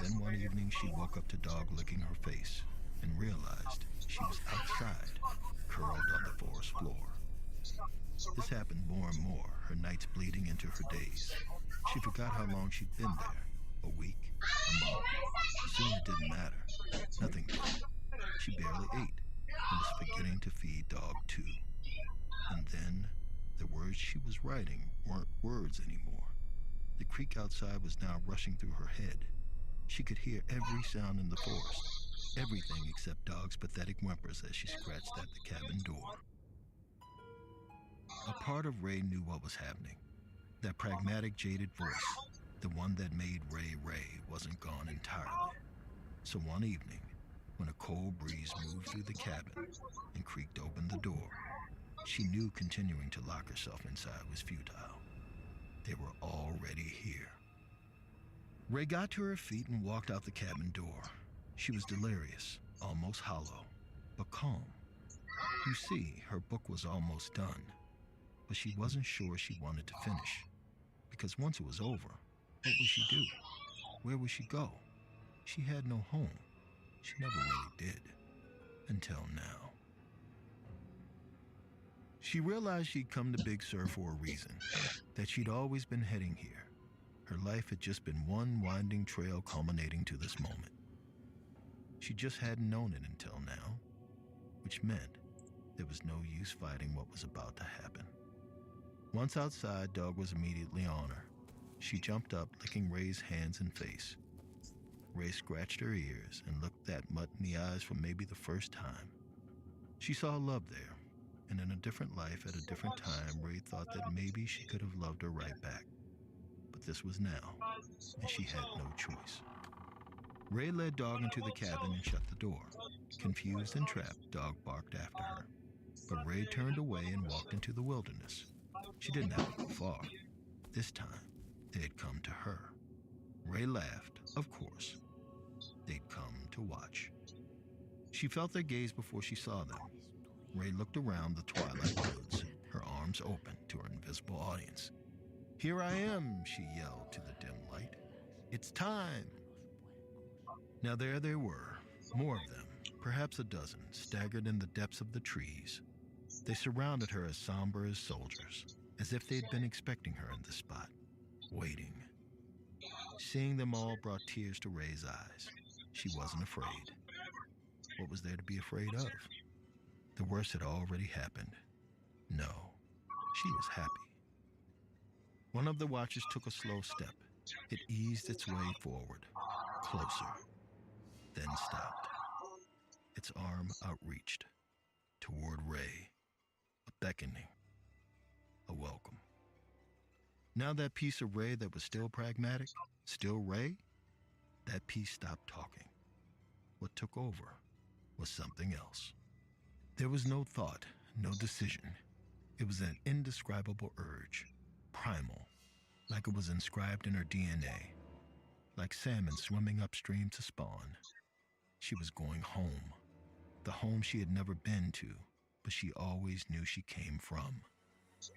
Then one evening, she woke up to Dog licking her face and realized she was outside, curled on the forest floor. This happened more and more, her nights bleeding into her days. She forgot how long she'd been there. A week, a month. Soon it didn't matter. Nothing did. She barely ate and was beginning to feed Dog too. And then the words she was writing weren't words anymore. The creek outside was now rushing through her head. She could hear every sound in the forest, everything except Dog's pathetic whimpers as she scratched at the cabin door. A part of Ray knew what was happening. That pragmatic, jaded voice, the one that made Ray Ray, wasn't gone entirely. So one evening, when a cold breeze moved through the cabin and creaked open the door, she knew continuing to lock herself inside was futile. They were already here. Ray got to her feet and walked out the cabin door. She was delirious, almost hollow, but calm. You see, her book was almost done, but she wasn't sure she wanted to finish. Because once it was over, what would she do? Where would she go? She had no home. She never really did. Until now. She realized she'd come to Big Sur for a reason, that she'd always been heading here. Her life had just been one winding trail culminating to this moment. She just hadn't known it until now, which meant there was no use fighting what was about to happen. Once outside, Dog was immediately on her. She jumped up, licking Ray's hands and face. Ray scratched her ears and looked that mutt in the eyes for maybe the first time. She saw love there, and in a different life at a different time, Ray thought that maybe she could have loved her right back. But this was now, and she had no choice. Ray led Dog into the cabin and shut the door. Confused and trapped, Dog barked after her. But Ray turned away and walked into the wilderness. She didn't have to go far. This time, they had come to her. Ray laughed, of course. They'd come to watch. She felt their gaze before she saw them. Ray looked around the twilight woods, her arms open to her invisible audience. "Here I am," she yelled to the dim light. "It's time." Now there they were, more of them, perhaps a dozen, staggered in the depths of the trees. They surrounded her as somber as soldiers, as if they'd been expecting her in this spot, waiting. Seeing them all brought tears to Ray's eyes. She wasn't afraid. What was there to be afraid of? The worst had already happened. No, she was happy. One of the watchers took a slow step. It eased its way forward, closer, then stopped. Its arm outreached, toward Ray, a beckoning, a welcome. Now that piece of Ray that was still pragmatic, still Ray, that piece stopped talking. What took over was something else. There was no thought, no decision. It was an indescribable urge, primal, like it was inscribed in her DNA, like salmon swimming upstream to spawn. She was going home, the home she had never been to, but she always knew she came from.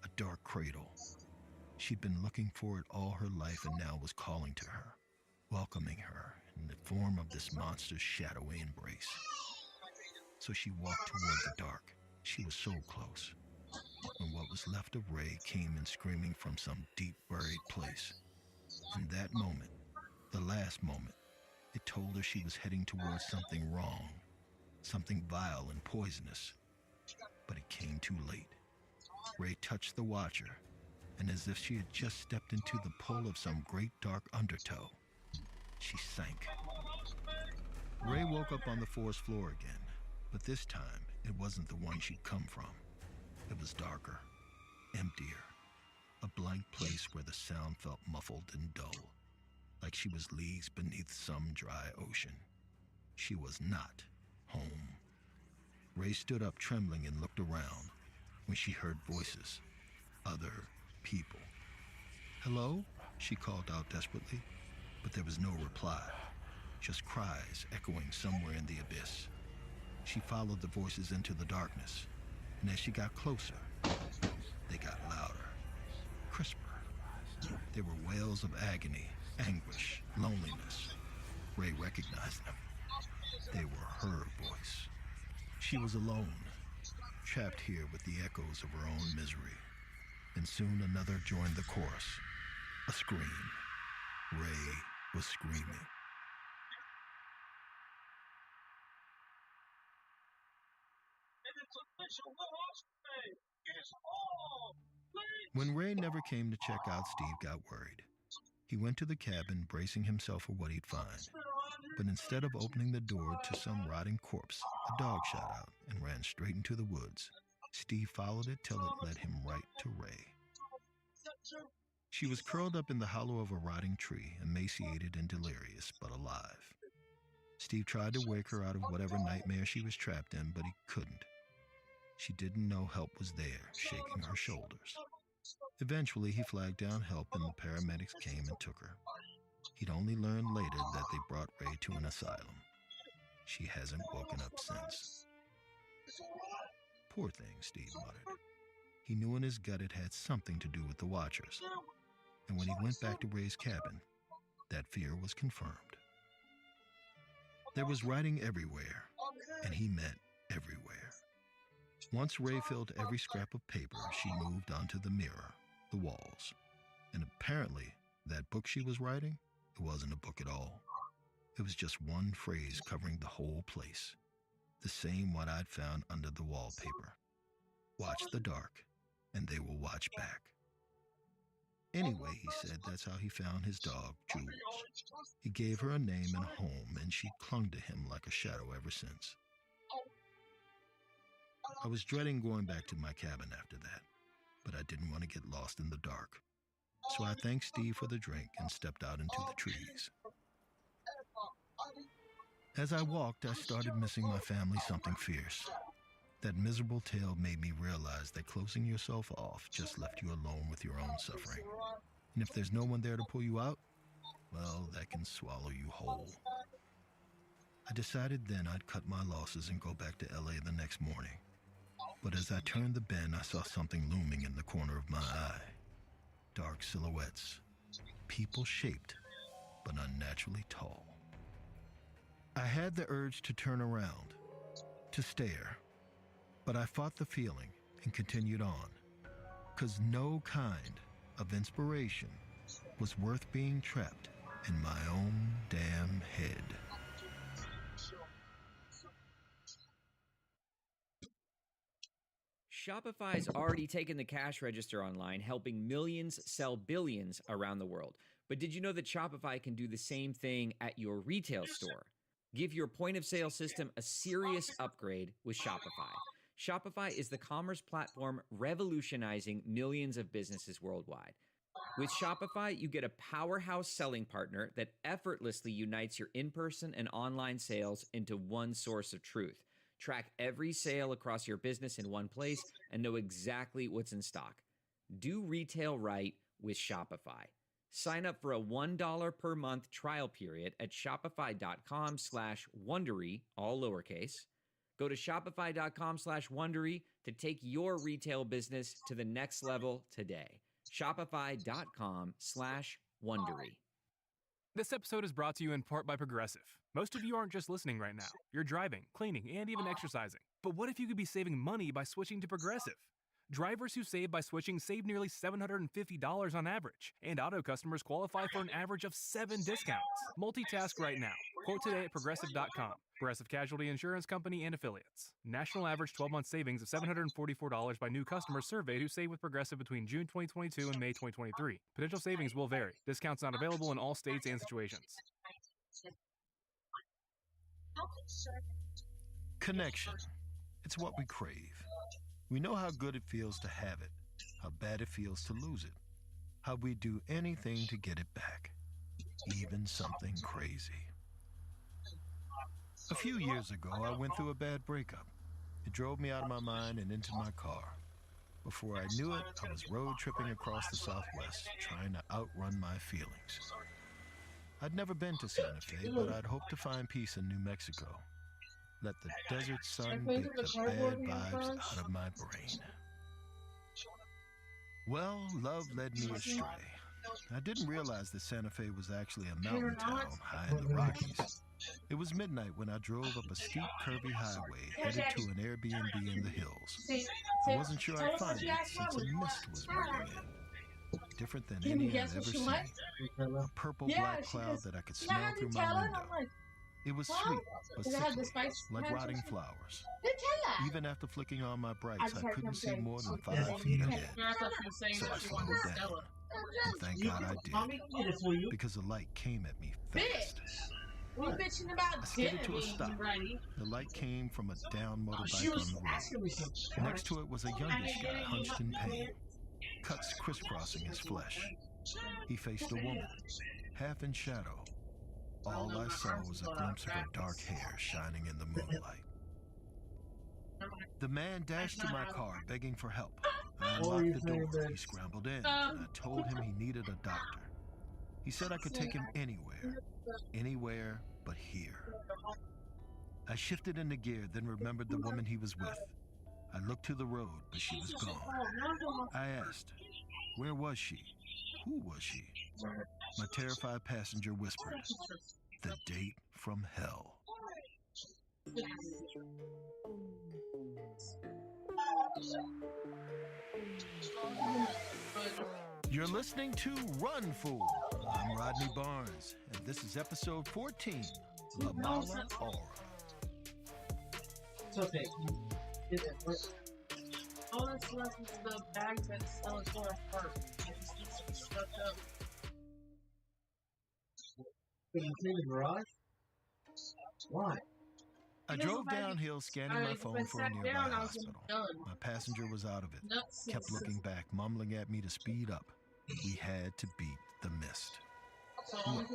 A dark cradle. She'd been looking for it all her life and now was calling to her, welcoming her in the form of this monster's shadowy embrace. So she walked toward the dark. She was so close. When what was left of Ray came in screaming from some deep buried place. In that moment, the last moment, it told her she was heading towards something wrong, something vile and poisonous. But it came too late. Ray touched the Watcher, and as if she had just stepped into the pull of some great dark undertow, she sank. Ray woke up on the forest floor again, but this time it wasn't the one she'd come from. It was darker, emptier, a blank place where the sound felt muffled and dull, like she was leagues beneath some dry ocean. She was not home. Ray stood up trembling and looked around when she heard voices, other people. "Hello?" she called out desperately, but there was no reply, just cries echoing somewhere in the abyss. She followed the voices into the darkness, and as she got closer, they got louder, crisper. They were wails of agony, anguish, loneliness. Ray recognized them. They were her voice. She was alone, trapped here with the echoes of her own misery. And soon another joined the chorus, a scream. Ray was screaming. When Ray never came to check out, Steve got worried. He went to the cabin, bracing himself for what he'd find. But instead of opening the door to some rotting corpse, a dog shot out and ran straight into the woods. Steve followed it till it led him right to Ray. She was curled up in the hollow of a rotting tree, emaciated and delirious, but alive. Steve tried to wake her out of whatever nightmare she was trapped in, but he couldn't. She didn't know help was there, shaking her shoulders. Eventually, he flagged down help and the paramedics came and took her. He'd only learned later that they brought Ray to an asylum. She hasn't woken up since. Poor thing, Steve muttered. He knew in his gut it had something to do with the Watchers. And when he went back to Ray's cabin, that fear was confirmed. There was writing everywhere, and he meant everywhere. Once Ray filled every scrap of paper, she moved onto the mirror, the walls. And apparently, that book she was writing, it wasn't a book at all. It was just one phrase covering the whole place. The same one I'd found under the wallpaper. Watch the dark, and they will watch back. Anyway, he said that's how he found his dog, Jules. He gave her a name and a home, and she clung to him like a shadow ever since. I was dreading going back to my cabin after that, but I didn't want to get lost in the dark. So I thanked Steve for the drink and stepped out into the trees. As I walked, I started missing my family something fierce. That miserable tale made me realize that closing yourself off just left you alone with your own suffering. And if there's no one there to pull you out, well, that can swallow you whole. I decided then I'd cut my losses and go back to LA the next morning. But as I turned the bend, I saw something looming in the corner of my eye. Dark silhouettes, people shaped, but unnaturally tall. I had the urge to turn around, to stare, but I fought the feeling and continued on, 'cause no kind of inspiration was worth being trapped in my own damn head. Shopify's already taken the cash register online, helping millions sell billions around the world. But did you know that Shopify can do the same thing at your retail store? Give your point of sale system a serious upgrade with Shopify. Shopify is the commerce platform revolutionizing millions of businesses worldwide. With Shopify, you get a powerhouse selling partner that effortlessly unites your in-person and online sales into one source of truth. Track every sale across your business in one place and know exactly what's in stock. Do retail right with Shopify. Sign up for a $1 per month trial period at shopify.com/Wondery, all lowercase. Go to shopify.com/Wondery to take your retail business to the next level today. Shopify.com/Wondery. This episode is brought to you in part by Progressive. Most of you aren't just listening right now. You're driving, cleaning, and even exercising. But what if you could be saving money by switching to Progressive? Drivers who save by switching save nearly $750 on average, and auto customers qualify for an average of 7 discounts. Multitask right now. Quote today at Progressive.com. Progressive Casualty Insurance Company and Affiliates. National average 12-month savings of $744 by new customers surveyed who save with Progressive between June 2022 and May 2023. Potential savings will vary. Discounts not available in all states and situations. Connection. It's what we crave. We know how good it feels to have it, how bad it feels to lose it, how we do anything to get it back, even something crazy. A few years ago, I went through a bad breakup. It drove me out of my mind and into my car. Before I knew it, I was road tripping across the Southwest, trying to outrun my feelings. I'd never been to Santa Fe, but I'd hoped to find peace in New Mexico. Let the desert sun beat the bad vibes out of my brain. Well, love led me astray. I didn't realize that Santa Fe was actually a mountain town high in the Rockies. It was midnight when I drove up a steep, curvy highway headed to an Airbnb in the hills. I wasn't sure I'd find it since a mist was rolling in. Different than any I'd ever seen. A purple-black cloud that I could smell through my window. It was sweet, but sickly, like rotting flowers. Even after flicking on my brights, I couldn't see more than 5 feet ahead. So I slowed down. And thank God I did, because the light came at me fast. I skidded to a stop. The light came from a down motorbike on the road. Next to it was a youngish guy hunched in pain, cuts crisscrossing his flesh. He faced a woman, half in shadow. All I saw was a glimpse of her dark hair shining in the moonlight. The man dashed to my car, begging for help. I unlocked the door. He scrambled in, and I told him he needed a doctor. He said I could take him anywhere but here. I shifted into gear, then remembered the woman he was with. I looked to the road, but she was gone. I asked, where was she? Who was she? My terrified passenger whispered, the date from hell. You're listening to Run Fool. I'm Rodney Barnes, and this is episode 14, La Mala Aura. It's okay. All that's left is the bags that sell it for apart. It just needs to be stuck up. Can you clean the garage? Why? I drove downhill scanning my phone for a nearby hospital. My passenger was out of it, kept looking back, mumbling at me to speed up. We had to beat the mist. Look,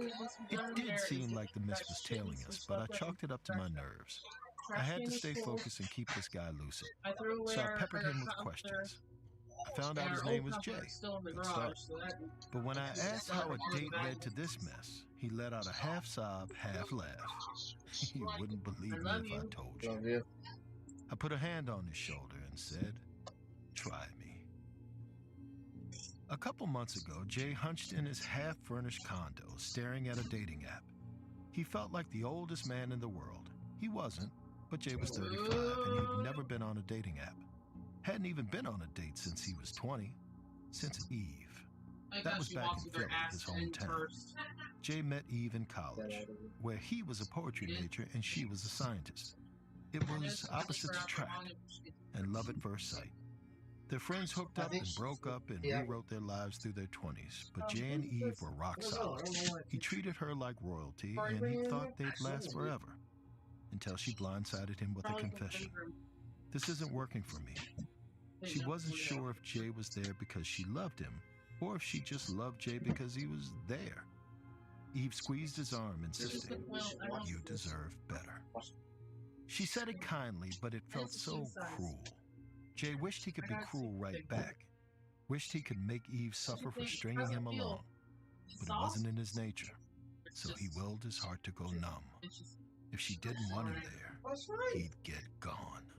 it did seem like the mist was tailing us, but I chalked it up to my nerves. I had to stay focused and keep this guy lucid. So I peppered him with questions. I found out his name was Jay. Good start. But when I asked how a date led to this mess, he let out a half sob, half laugh. You wouldn't believe me if I told you. I put a hand on his shoulder and said, try me. A couple months ago, Jay hunched in his half-furnished condo, staring at a dating app. He felt like the oldest man in the world. He wasn't, but Jay was 35 and he'd never been on a dating app. Hadn't even been on a date since he was 20, since Eve. That was back in Philly, his hometown. Jay met Eve in college, where he was a poetry major and she was a scientist. It was opposites attract and love at first sight. Their friends hooked up and broke up and rewrote their lives through their 20s, but Jay and Eve were rock solid. He treated her like royalty and he thought they'd last forever, until she blindsided him with a confession. This isn't working for me. She wasn't sure if Jay was there because she loved him or if she just loved Jay because he was there. Eve squeezed his arm, insisting, "You deserve better." She said it kindly, but it felt so cruel. Jay wished he could be cruel right back. Wished he could make Eve suffer for stringing him along. But it wasn't in his nature, so he willed his heart to go numb. If she didn't want him there, he'd get gone.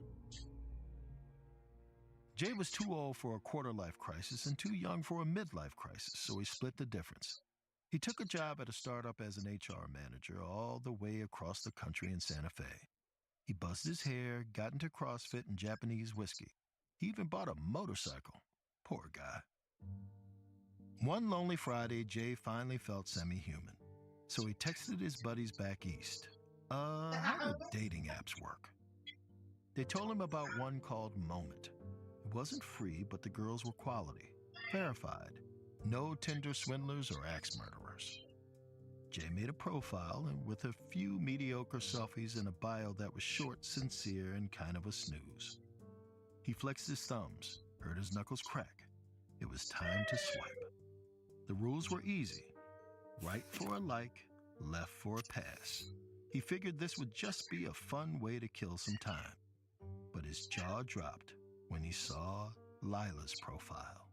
Jay was too old for a quarter-life crisis and too young for a midlife crisis, so he split the difference. He took a job at a startup as an HR manager all the way across the country in Santa Fe. He buzzed his hair, got into CrossFit and Japanese whiskey. He even bought a motorcycle. Poor guy. One lonely Friday, Jay finally felt semi-human. So he texted his buddies back east. How do dating apps work? They told him about one called Moment. It wasn't free, but the girls were quality. Verified. No Tinder swindlers or axe murderers. Jay made a profile and with a few mediocre selfies and a bio that was short, sincere, and kind of a snooze. He flexed his thumbs, heard his knuckles crack. It was time to swipe. The rules were easy. Right for a like, left for a pass. He figured this would just be a fun way to kill some time. But his jaw dropped when he saw Lila's profile.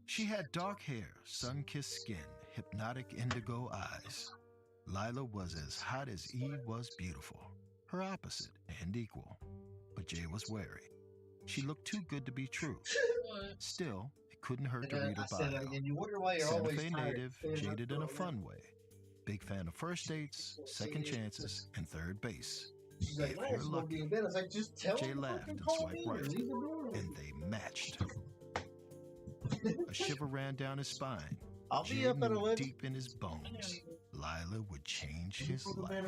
She had dark hair, sun-kissed skin, hypnotic indigo eyes. Lila was as hot as Eve was beautiful, her opposite and equal. But Jay was wary. She looked too good to be true. Still, it couldn't hurt to read her bio. Santa Fe native, jaded in a fun way. Big fan of first dates, second chances, and third base. If you're lucky. Jay laughed and swiped right, and they matched. A shiver ran down his spine. Jay knew deep in his bones, Lila would change his life.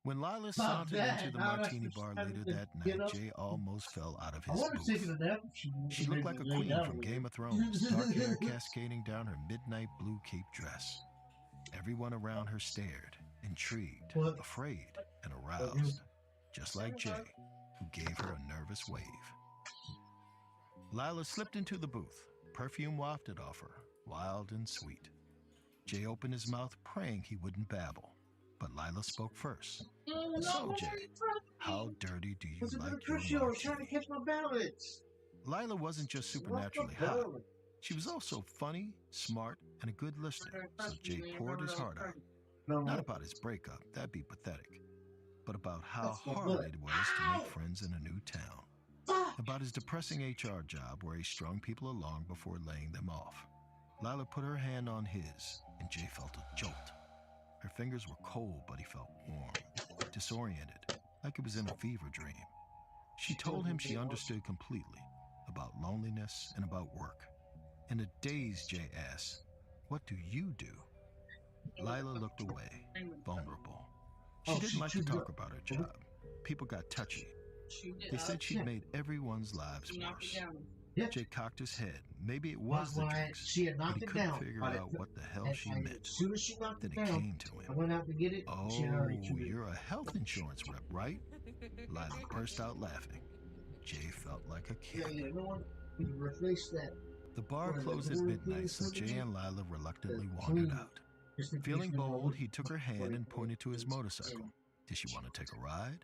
When Lila sauntered into the martini bar later that night, Jay almost fell out of his booth. She looked like a queen from Game of Thrones, dark hair cascading down her midnight blue cape dress. Everyone around her stared, intrigued, afraid, and aroused, just like Jay, who gave her a nervous wave. Lila slipped into the booth, perfume wafted off her, wild and sweet. Jay opened his mouth, praying he wouldn't babble. But Lila spoke first. So, Jay, how dirty do you like your martini? Lila wasn't just supernaturally hot. She was also funny, smart, and a good listener, so Jay poured his heart out. Not about his breakup, that'd be pathetic, but about how hard it was to make friends in a new town. About his depressing HR job where he strung people along before laying them off. Lila put her hand on his, and Jay felt a jolt. Her fingers were cold, but he felt warm, disoriented, like it was in a fever dream. She told him she understood completely about loneliness and about work. In a daze, Jay asked, "What do you do?" Lila looked away, vulnerable. She didn't like to talk about her job. People got touchy. They said she'd made everyone's lives worse. Jay cocked his head. Maybe it was the drinks, but he couldn't figure out what the hell she meant. Then it came to him. "Oh, you're a health insurance rep, right?" Lila burst out laughing. Jay felt like a kid. The bar closed at midnight, so Jay and Lila reluctantly wandered out. Feeling bold, he took her hand and pointed to his motorcycle. Did she want to take a ride?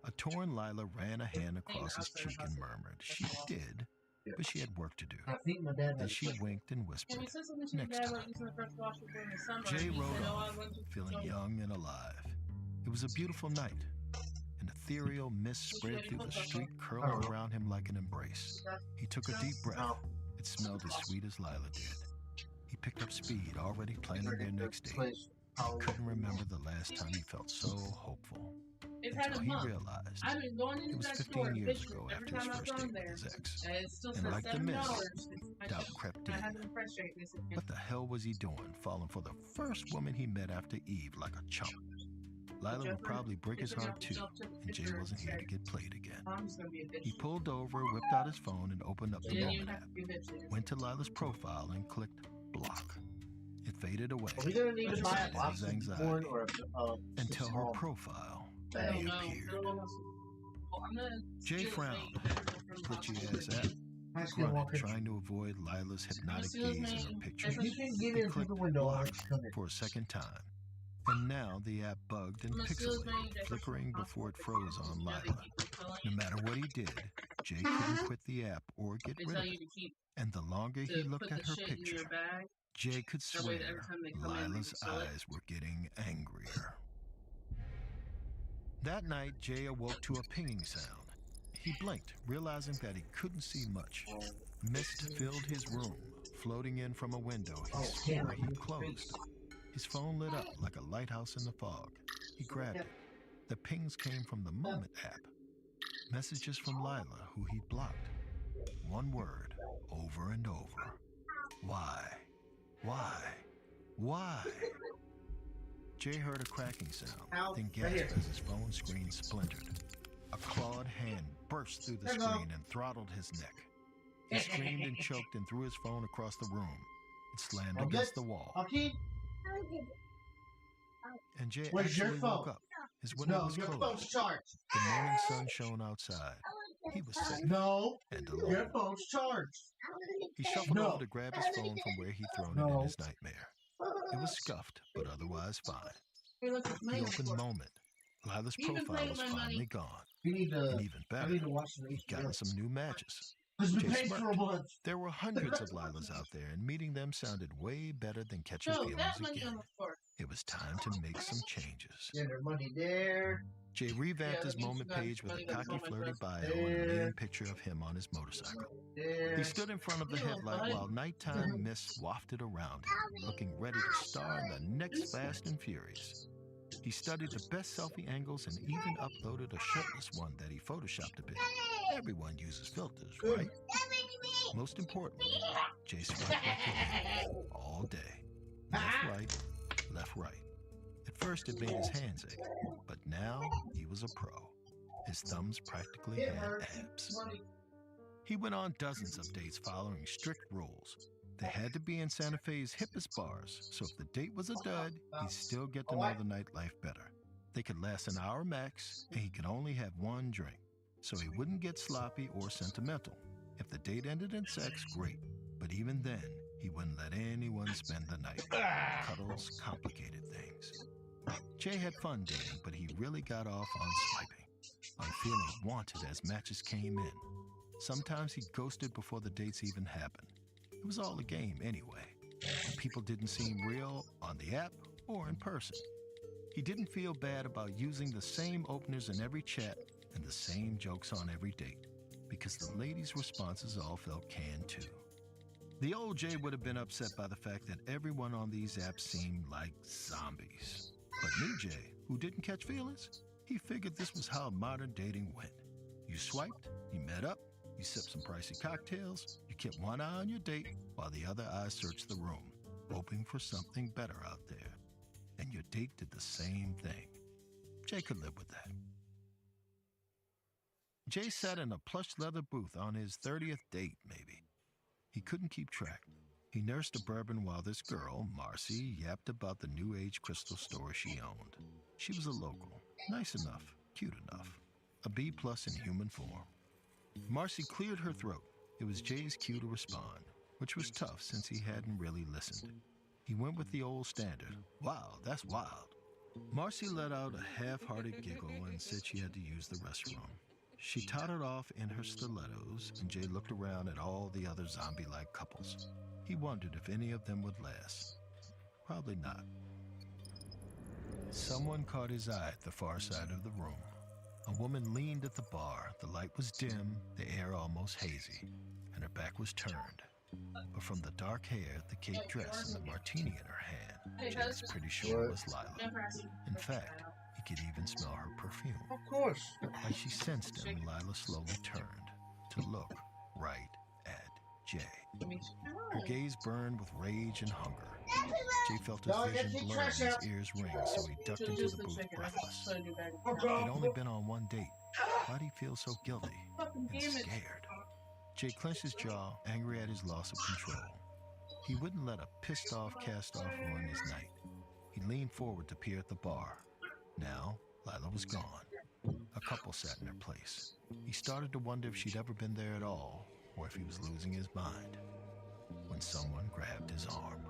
A torn Lila ran a hand across his cheek and murmured she did, but she had work to do. Then she winked and whispered, "Next time." Jay rode off, feeling young and alive. It was a beautiful night. An ethereal mist spread through the street, curling around him like an embrace. He took a deep breath. It smelled as sweet as Lila did. He picked up speed, already planning their next date. He couldn't remember the last time he felt so hopeful. Until he realized it was 15 years ago after his first date with his ex. And like the mist, doubt crept in. What the hell was he doing, falling for the first woman he met after Eve like a chump? Lila would probably break his heart too, and Jay wasn't here to get played again. He pulled over, whipped out his phone, and opened up the Moment app. Went to Lila's profile and clicked block. It faded away, but his anxiety, until her profile reappeared. Jay frowned. Glitchy-ass app. Grunted, trying to avoid Lila's hypnotic gaze in her picture. He clicked block for a second time. And now the app bugged and pixelated, flickering before it froze on Lila. No matter what he did, Jay couldn't quit the app or get rid of it. And the longer he looked at her picture, Jay could swear Lila's eyes were getting angrier. That night, Jay awoke to a pinging sound. He blinked, realizing that he couldn't see much. Mist filled his room, floating in from a window he swore he'd closed. His phone lit up like a lighthouse in the fog. He grabbed it. The pings came from the Moment app. Messages from Lila, who he'd blocked. One word, over and over. Why? Why? Why? Jay heard a cracking sound, then gasped as his phone screen splintered. A clawed hand burst through the screen and throttled his neck. He screamed and choked and threw his phone across the room. It slammed against the wall. And Jay actually woke up. His window was closed. The morning sun shone outside. He was safe and alone. Your phone's charged. He shuffled over to grab his phone from where he'd thrown it in his nightmare. It was scuffed, but otherwise fine. He opened Moment. Lila's profile was finally gone. And even better, he'd gotten some new matches. Jay smirked. There were hundreds of Lilas out there, and meeting them sounded way better than catching feelings again. It was time to make some changes. Jay revamped his Moment page with a cocky, flirty bio and a leading picture of him on his motorcycle. He stood in front of the headlight while nighttime mists wafted around him, looking ready to star in the next Fast and Furious. He studied the best selfie angles and even uploaded a shirtless one that he photoshopped a bit. Everyone uses filters, right? Most importantly, Jay swiped like a hand all day. Left, right. At first it made his hands ache, but now he was a pro. His thumbs practically had abs. He went on dozens of dates following strict rules. They had to be in Santa Fe's hippest bars, so if the date was a dud, he'd still get to know the nightlife better. They could last an hour max, and he could only have one drink, so he wouldn't get sloppy or sentimental. If the date ended in sex, great, but even then, he wouldn't let anyone spend the night. Cuddles complicated things. Jay had fun dating, but he really got off on swiping, on feeling wanted as matches came in. Sometimes he ghosted before the dates even happened. It was all a game anyway, and people didn't seem real on the app or in person. He didn't feel bad about using the same openers in every chat and the same jokes on every date, because the ladies' responses all felt canned too. The old Jay would have been upset by the fact that everyone on these apps seemed like zombies. But new Jay, who didn't catch feelings, he figured this was how modern dating went. You swiped, you met up, you sipped some pricey cocktails, you kept one eye on your date while the other eye searched the room, hoping for something better out there. And your date did the same thing. Jay could live with that. Jay sat in a plush leather booth on his 30th date, maybe. He couldn't keep track. He nursed a bourbon while this girl, Marcy, yapped about the new age crystal store she owned. She was a local, nice enough, cute enough, a B+ in human form. Marcy cleared her throat. It was Jay's cue to respond, which was tough since he hadn't really listened. He went with the old standard. Wow, that's wild. Marcy let out a half-hearted giggle and said she had to use the restroom. She tottered off in her stilettos, and Jay looked around at all the other zombie-like couples. He wondered if any of them would last. Probably not. Someone caught his eye at the far side of the room. A woman leaned at the bar. The light was dim, the air almost hazy, and her back was turned. But from the dark hair, the cape dress, and the martini in her hand, Jay was pretty sure it was Lila. In fact, he could even smell her perfume. Of course. Like she sensed him, Lila slowly turned to look right at Jay. Her gaze burned with rage and hunger. Jay felt his vision blur and his ears ring, so he ducked into the booth breathless. They'd only been on one date. Why'd he feel so guilty and scared? Jay clenched his jaw, angry at his loss of control. He wouldn't let a pissed-off cast-off ruin his night. He leaned forward to peer at the bar. Now, Lila was gone. A couple sat in their place. He started to wonder if she'd ever been there at all, or if he was losing his mind, when someone grabbed his arm.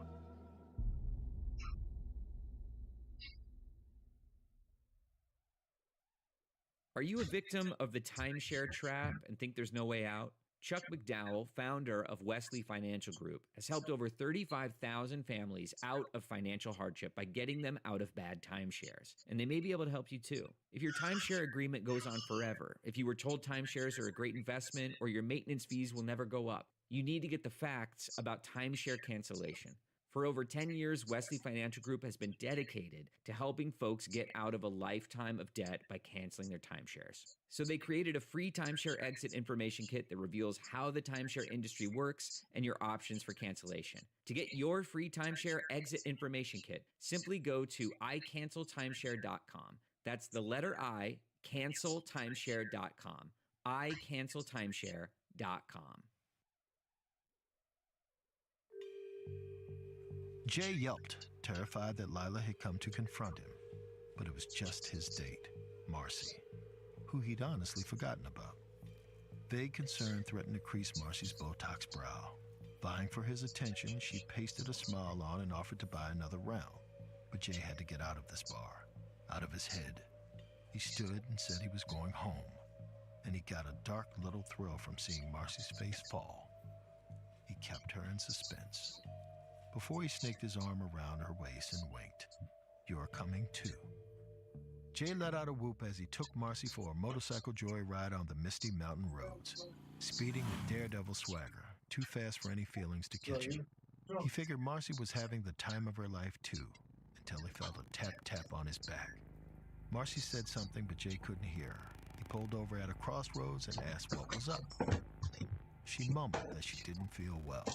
Are you a victim of the timeshare trap and think there's no way out? Chuck McDowell, founder of Wesley Financial Group, has helped over 35,000 families out of financial hardship by getting them out of bad timeshares. And they may be able to help you too. If your timeshare agreement goes on forever, if you were told timeshares are a great investment or your maintenance fees will never go up, you need to get the facts about timeshare cancellation. For over 10 years, Wesley Financial Group has been dedicated to helping folks get out of a lifetime of debt by canceling their timeshares. So they created a free timeshare exit information kit that reveals how the timeshare industry works and your options for cancellation. To get your free timeshare exit information kit, simply go to icanceltimeshare.com. That's the letter I, canceltimeshare.com. icanceltimeshare.com. Jay yelped, terrified that Lila had come to confront him. But it was just his date, Marcy, who he'd honestly forgotten about. Vague concern threatened to crease Marcy's Botox brow. Vying for his attention, she pasted a smile on and offered to buy another round. But Jay had to get out of this bar, out of his head. He stood and said he was going home, and he got a dark little thrill from seeing Marcy's face fall. He kept her in suspense. Before he snaked his arm around her waist and winked, "You're coming too." Jay let out a whoop as he took Marcy for a motorcycle joyride on the misty mountain roads, speeding with daredevil swagger, too fast for any feelings to catch him. He figured Marcy was having the time of her life too, until he felt a tap-tap on his back. Marcy said something, but Jay couldn't hear her. He pulled over at a crossroads and asked what was up. She mumbled that she didn't feel well.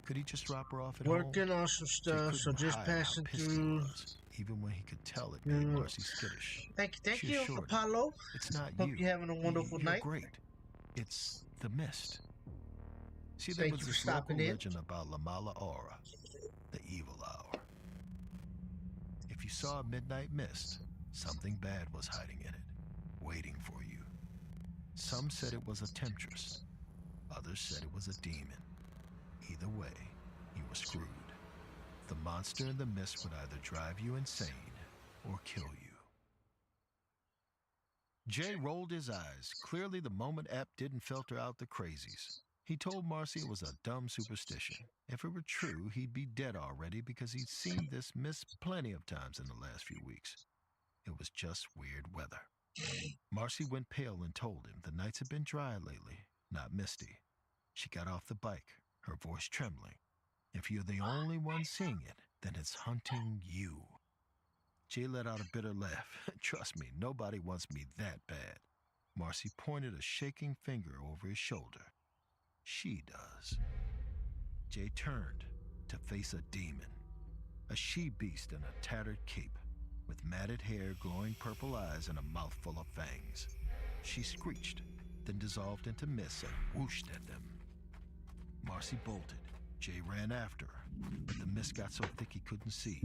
Could he just drop her off at home? Working on some stuff, so just passing through. Even when he could tell it made Marcy skittish. Thank you, Apollo. It's not Hope you. you're having a wonderful You're night. Great. It's the mist. See, there Thank was you for this local stopping in. legend about La Mala Aura, the evil hour. If you saw a midnight mist, something bad was hiding in it, waiting for you. Some said it was a temptress. Others said it was a demon. Either way, you were screwed. The monster in the mist would either drive you insane or kill you. Jay rolled his eyes. Clearly, the moment app didn't filter out the crazies. He told Marcy it was a dumb superstition. If it were true, he'd be dead already because he'd seen this mist plenty of times in the last few weeks. It was just weird weather. Marcy went pale and told him the nights had been dry lately, not misty. She got off the bike, her voice trembling. If you're the only one seeing it, then it's hunting you. Jay let out a bitter laugh. Trust me, nobody wants me that bad. Marcy pointed a shaking finger over his shoulder. She does. Jay turned to face a demon, a she-beast in a tattered cape, with matted hair, glowing purple eyes, and a mouth full of fangs. She screeched, then dissolved into mist and whooshed at them. Marcy bolted. Jay ran after her, but the mist got so thick he couldn't see.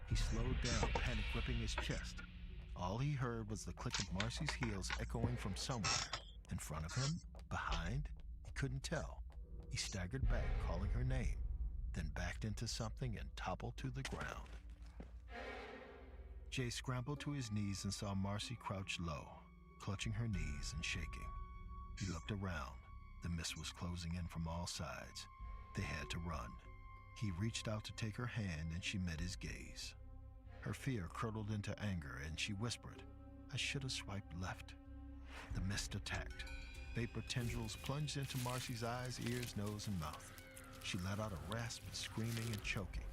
He slowed down, panic gripping his chest. All he heard was the click of Marcy's heels echoing from somewhere. In front of him? Behind? He couldn't tell. He staggered back, calling her name, then backed into something and toppled to the ground. Jay scrambled to his knees and saw Marcy crouched low, clutching her knees and shaking. He looked around. The mist was closing in from all sides. They had to run. He reached out to take her hand and she met his gaze. Her fear curdled into anger and she whispered, "I should have swiped left." The mist attacked. Vapor tendrils plunged into Marcy's eyes, ears, nose, and mouth. She let out a rasp, screaming and choking.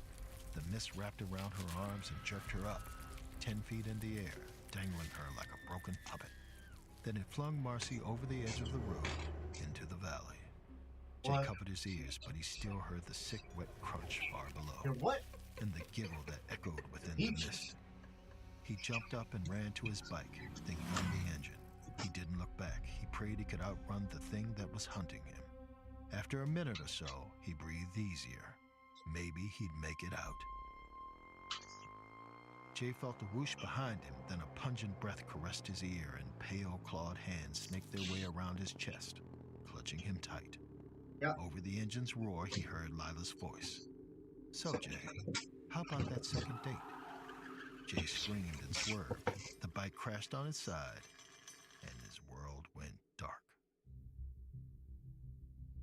The mist wrapped around her arms and jerked her up, 10 feet in the air, dangling her like a broken puppet. Then it flung Marcy over the edge of the road into the valley. Jay covered his ears, but he still heard the sick, wet crunch far below. What? And the giggle that echoed within the mist. He jumped up and ran to his bike, then gunned the engine. He didn't look back. He prayed he could outrun the thing that was hunting him. After a minute or so, he breathed easier. Maybe he'd make it out. Jay felt a whoosh behind him, then a pungent breath caressed his ear and pale, clawed hands snaked their way around his chest, clutching him tight. Yep. Over the engine's roar, he heard Lila's voice. So, Jay, how about that second date? Jay screamed and swerved. The bike crashed on its side, and his world went dark.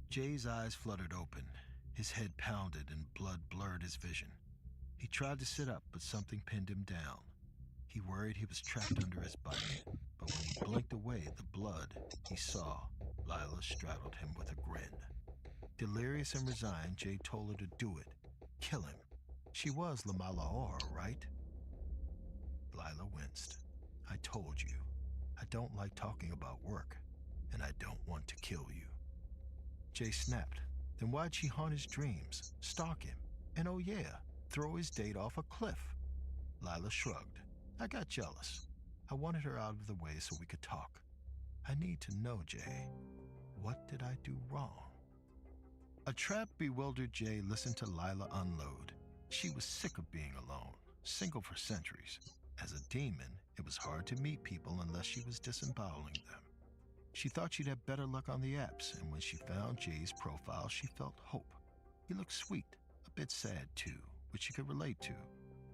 Jay's eyes fluttered open. His head pounded and blood blurred his vision. He tried to sit up, but something pinned him down. He worried he was trapped under his bike, but when he blinked away the blood, he saw Lila straddled him with a grin. Delirious and resigned, Jay told her to do it. Kill him. She was Lamalaor, right? Lila winced. I told you, I don't like talking about work, and I don't want to kill you. Jay snapped. Then why'd she haunt his dreams, stalk him, and oh yeah, throw his date off a cliff? Lila shrugged. I got jealous. I wanted her out of the way so we could talk. I need to know, Jay. What did I do wrong? A trapped, bewildered Jay listened to Lila unload. She was sick of being alone, single for centuries. As a demon, it was hard to meet people unless she was disemboweling them. She thought she'd have better luck on the apps, and when she found Jay's profile, she felt hope. He looked sweet, a bit sad too, which she could relate to.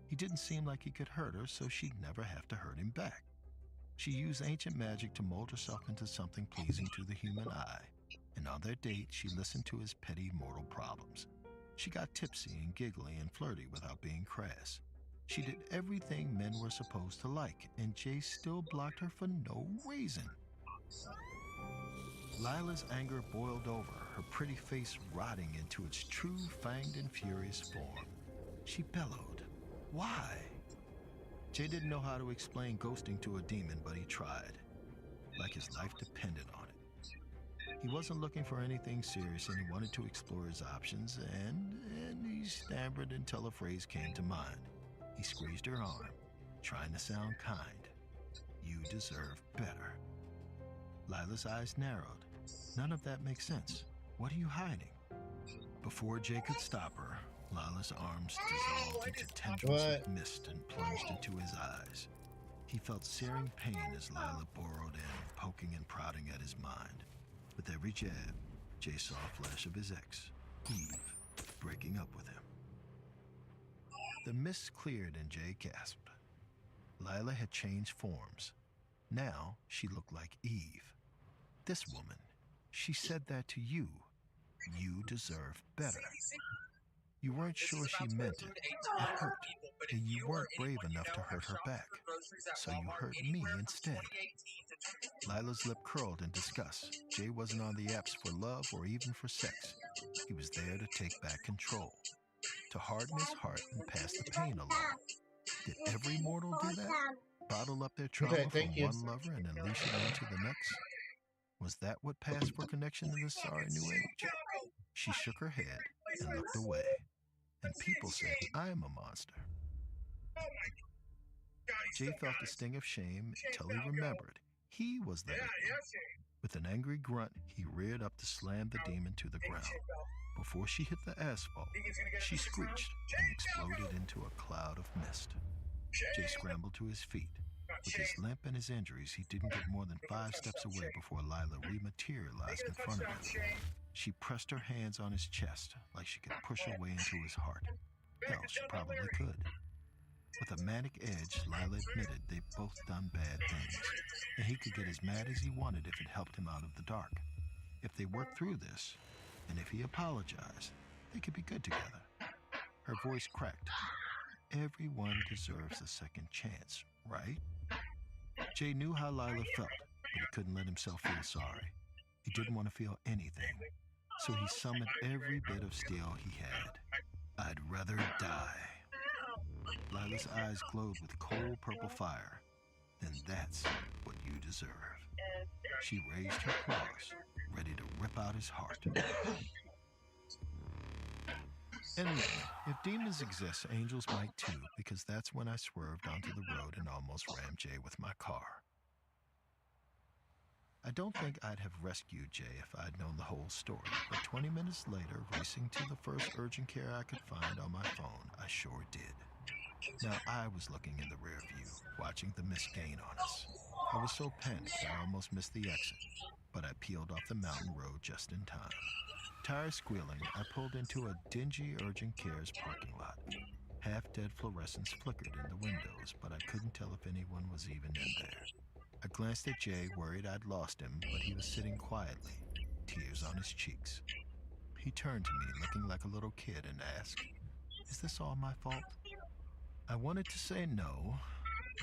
He didn't seem like he could hurt her, so she'd never have to hurt him back. She used ancient magic to mold herself into something pleasing to the human eye, and on their date, she listened to his petty mortal problems. She got tipsy and giggly and flirty without being crass. She did everything men were supposed to like, and Jay still blocked her for no reason. Lila's anger boiled over, her pretty face rotting into its true fanged and furious form. She bellowed, "Why?" Jay didn't know how to explain ghosting to a demon, but he tried, like his life depended on it. He wasn't looking for anything serious, and he wanted to explore his options, and he stammered until a phrase came to mind. He squeezed her arm, trying to sound kind. You deserve better. Lila's eyes narrowed. None of that makes sense. What are you hiding? Before Jay could stop her, Lila's arms dissolved into tendrils of mist and plunged into his eyes. He felt searing pain as Lila burrowed in, poking and prodding at his mind. With every jab, Jay saw a flash of his ex, Eve, breaking up with him. The mist cleared and Jay gasped. Lila had changed forms. Now she looked like Eve. This woman, she said that to you. You deserve better. You weren't sure she meant it. It hurt, and you weren't brave enough to hurt her back. So you hurt me instead. Lila's lip curled in disgust. Jay wasn't on the apps for love or even for sex. He was there to take back control, to harden his heart and pass the pain along. Did every mortal do that? Bottle up their trauma from one lover and unleash it onto the next? Was that what passed for connection in this sorry new age? She shook her head and looked away. And people said, I'm a monster. Jay felt a sting of shame until he remembered he was the victim. With an angry grunt, he reared up to slam the demon to the ground. Before she hit the asphalt, she screeched and exploded into a cloud of mist. Jay scrambled to his feet. With his limp and his injuries, he didn't get more than 5 steps away before Lila rematerialized in front of him. She pressed her hands on his chest like she could push her way into his heart. Hell, she probably could. With a manic edge, Lila admitted they'd both done bad things, and he could get as mad as he wanted if it helped him out of the dark. If they worked through this, and if he apologized, they could be good together. Her voice cracked. Everyone deserves a second chance, right? Jay knew how Lila felt, but he couldn't let himself feel sorry. He didn't want to feel anything, so he summoned every bit of steel he had. I'd rather die. Lila's eyes glowed with cold purple fire. Then that's what you deserve. She raised her claws, ready to rip out his heart. And look, if demons exist, angels might too, because that's when I swerved onto the road and almost rammed Jay with my car. I don't think I'd have rescued Jay if I'd known the whole story, but 20 minutes later, racing to the first urgent care I could find on my phone, I sure did. Now I was looking in the rear view, watching the mist gain on us. I was so panicked I almost missed the exit, but I peeled off the mountain road just in time. Tires squealing, I pulled into a dingy urgent care's parking lot. Half-dead fluorescents flickered in the windows, but I couldn't tell if anyone was even in there. I glanced at Jay, worried I'd lost him, but he was sitting quietly, tears on his cheeks. He turned to me, looking like a little kid, and asked, "Is this all my fault?" I wanted to say no,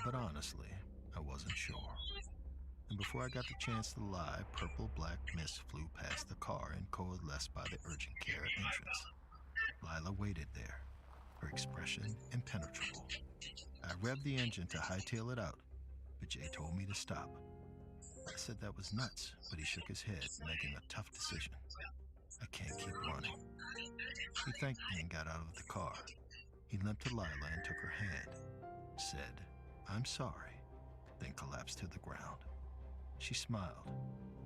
but honestly, I wasn't sure. And before I got the chance to lie, purple-black mist flew past the car and coalesced by the urgent care entrance. Lila waited there, her expression impenetrable. I revved the engine to hightail it out, but Jay told me to stop. I said that was nuts, but he shook his head, making a tough decision. I can't keep running. He thanked me and got out of the car. He limped to Lila and took her hand, said, "I'm sorry," then collapsed to the ground. She smiled.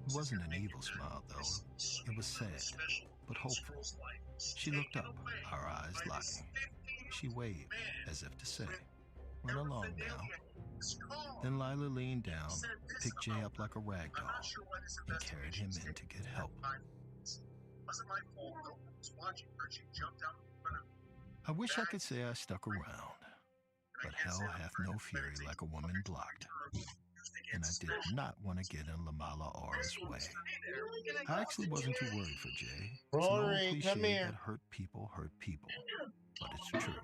It wasn't an evil smile, though. It was sad, but hopeful. She looked up, our eyes locking. She waved, as if to say, "Run along now." Then Lila leaned down, picked Jay up like a rag doll, and carried him in to get help. I wish I could say I stuck around, but hell hath no fury like a woman blocked. And I did not want to get in Lamala Aura's way. I actually wasn't too worried for Jay. It's an old cliche that hurt people, but it's true.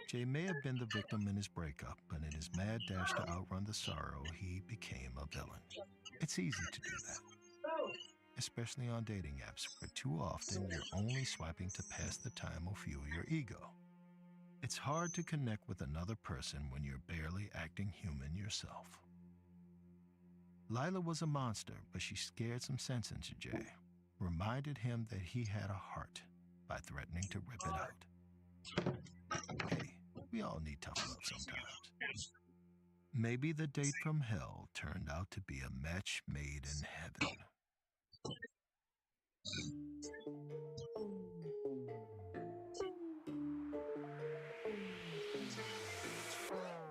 Jay may have been the victim in his breakup, but in his mad dash to outrun the sorrow, he became a villain. It's easy to do that, especially on dating apps, where too often you're only swiping to pass the time or fuel your ego. It's hard to connect with another person when you're barely acting human yourself. Lila was a monster, but she scared some sense into Jay, reminded him that he had a heart by threatening to rip it out. Hey, we all need tough love sometimes. Maybe the date from hell turned out to be a match made in heaven.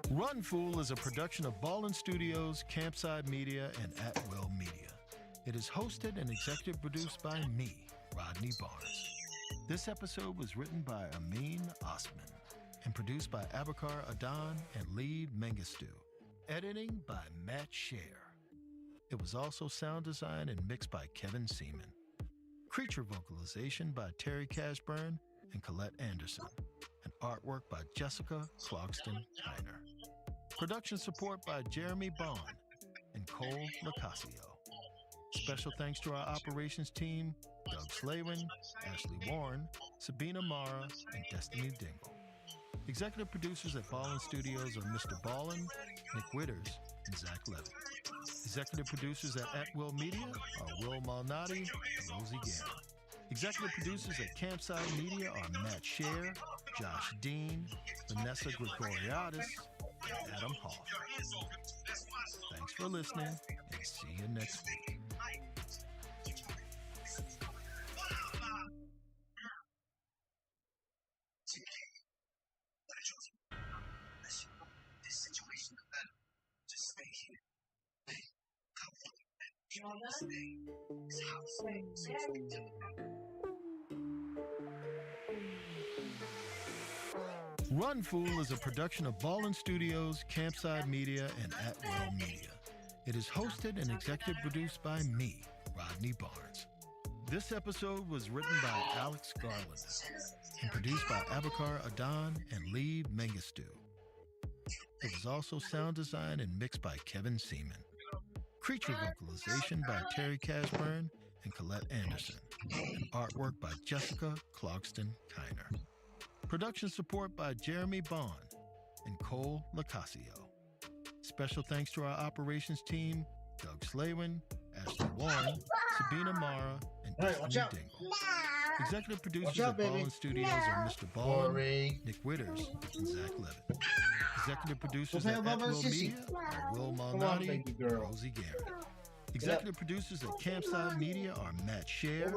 Run Fool is a production of Ballin Studios, Campside Media, and At Will Media. It is hosted and executive produced by me, Rodney Barnes. This episode was written by Amin Osman and produced by Abakar Adan and Lead Mengistu. Editing by Matt Scher. It was also sound designed and mixed by Kevin Seaman. Creature vocalization by Terry Cashburn and Colette Anderson. And artwork by Jessica Clogston-Kiner. Production support by Jeremy Bond and Cole Lacasio. Special thanks to our operations team, Doug Slaywin, Ashley Warren, Sabina Mara, and Destiny Dingle. Executive producers at Ballin Studios are Mr. Ballin, Nick Witters, and Zach Levin. Executive producers at Will Media are Will Malnati and Rosie Gannon. Executive producers at Campside Media are Matt Scher, Josh Dean, Vanessa Gregoriadis, and Adam Hoff. Thanks for listening, and see you next week. Run Fool is a production of Ballin Studios, Campside Media, and At Will Media. It is hosted and executive produced by me, Rodney Barnes. This episode was written by Alex Garland and produced by Abakar Adan and Lead Mengistu. It was also sound designed and mixed by Kevin Seaman. Creature vocalization by Terry Cashburn and Colette Anderson. And artwork by Jessica Clogston-Kiner. Production support by Jeremy Bond and Cole Lacasio. Special thanks to our operations team, Doug Slaywin, Ashley Warren, Sabina Mara, and Destiny Dingle. Executive producers at Ballin Studios are Mr. Ballin, Nick Witters, and Zach Levin. Executive producers at Will Media are Will Malnati and Rosie Gannon. Executive producers at Campside Media are Matt Scher,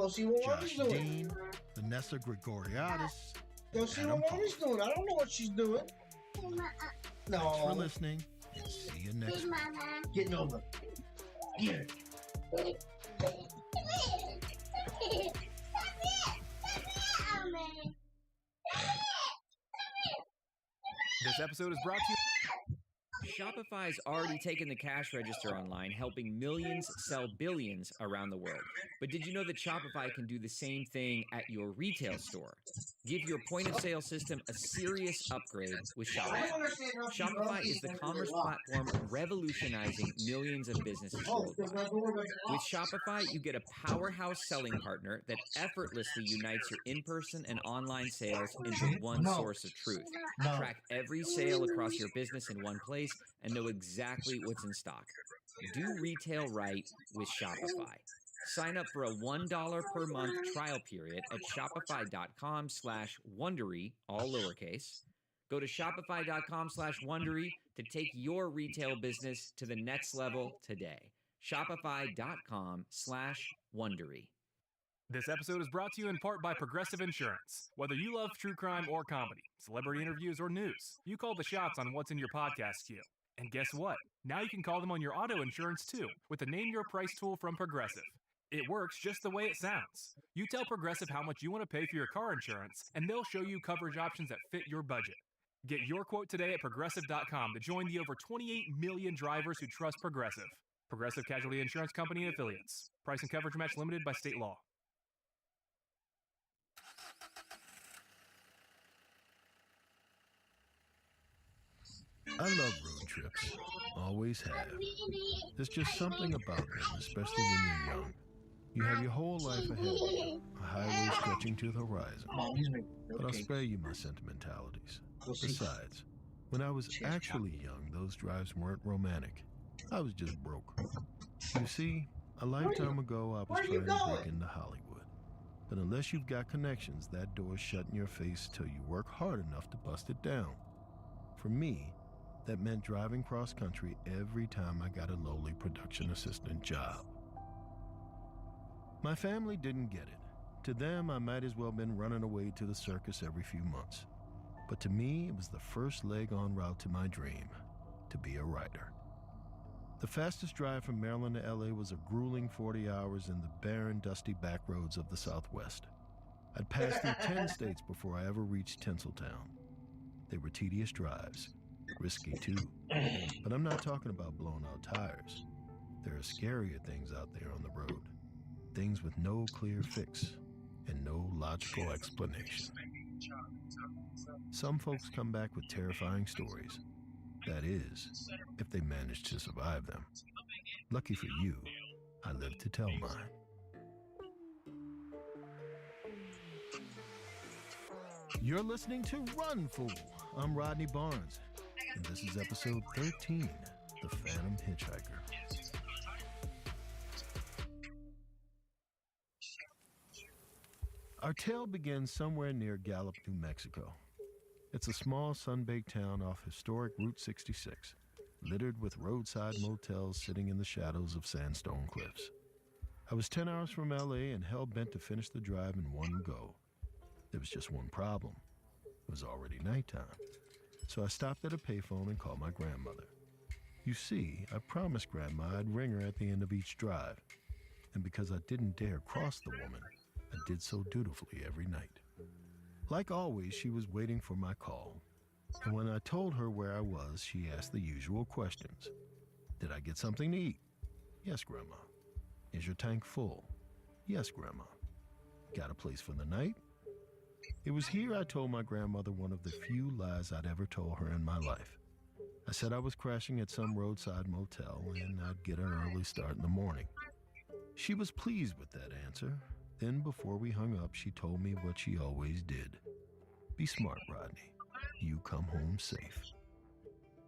Josh Dean, Vanessa Gregoriadis, Go see what Mommy's doing. I don't know what she's doing. No. Thanks for listening, and see you next week. Getting over. Get it. This episode is brought to you. Shopify's already taken the cash register online, helping millions sell billions around the world. But did you know that Shopify can do the same thing at your retail store? Give your point-of-sale system a serious upgrade with Shopify. Shopify is the commerce platform revolutionizing millions of businesses worldwide. With Shopify, you get a powerhouse selling partner that effortlessly unites your in-person and online sales into one source of truth. Track every sale across your business in one place and know exactly what's in stock. Do retail right with Shopify. Sign up for a $1 per month trial period at shopify.com/Wondery, all lowercase. Go to shopify.com/Wondery to take your retail business to the next level today. Shopify.com/Wondery. This episode is brought to you in part by Progressive Insurance. Whether you love true crime or comedy, celebrity interviews or news, you call the shots on what's in your podcast queue. And guess what? Now you can call them on your auto insurance too with the Name Your Price tool from Progressive. It works just the way it sounds. You tell Progressive how much you want to pay for your car insurance, and they'll show you coverage options that fit your budget. Get your quote today at Progressive.com to join the over 28 million drivers who trust Progressive. Progressive Casualty Insurance Company and Affiliates. Price and coverage match limited by state law. I love road trips. Always have. There's just something about them, especially when you're young. You have your whole life ahead of you, a highway stretching to the horizon. But I'll spare you my sentimentalities. Besides, when I was actually young, those drives weren't romantic. I was just broke. You see, a lifetime ago, I was trying to break into Hollywood. But unless you've got connections, that door's shut in your face till you work hard enough to bust it down. For me, that meant driving cross-country every time I got a lowly production assistant job. My family didn't get it. To them, I might as well have been running away to the circus every few months. But to me, it was the first leg en route to my dream, to be a writer. The fastest drive from Maryland to LA was a grueling 40 hours in the barren, dusty back roads of the Southwest. I'd passed through 10 states before I ever reached Tinseltown. They were tedious drives. Risky too. But I'm not talking about blown out tires. There are scarier things out there on the road. Things with no clear fix and no logical explanation. Some folks come back with terrifying stories. That is, if they manage to survive them. Lucky for you, I live to tell mine. You're listening to Run, Fool. I'm Rodney Barnes. And this is episode 13, The Phantom Hitchhiker. Our tale begins somewhere near Gallup, New Mexico. It's a small sun-baked town off historic Route 66, littered with roadside motels sitting in the shadows of sandstone cliffs. I was 10 hours from LA and hell-bent to finish the drive in one go. There was just one problem. It was already nighttime. So I stopped at a payphone and called my grandmother. You see, I promised Grandma I'd ring her at the end of each drive. And because I didn't dare cross the woman, I did so dutifully every night. Like always, she was waiting for my call. And when I told her where I was, she asked the usual questions. Did I get something to eat? Yes, Grandma. Is your tank full? Yes, Grandma. Got a place for the night? It was here I told my grandmother one of the few lies I'd ever told her in my life. I said I was crashing at some roadside motel and I'd get an early start in the morning. She was pleased with that answer. Then before we hung up, she told me what she always did. Be smart, Rodney. You come home safe.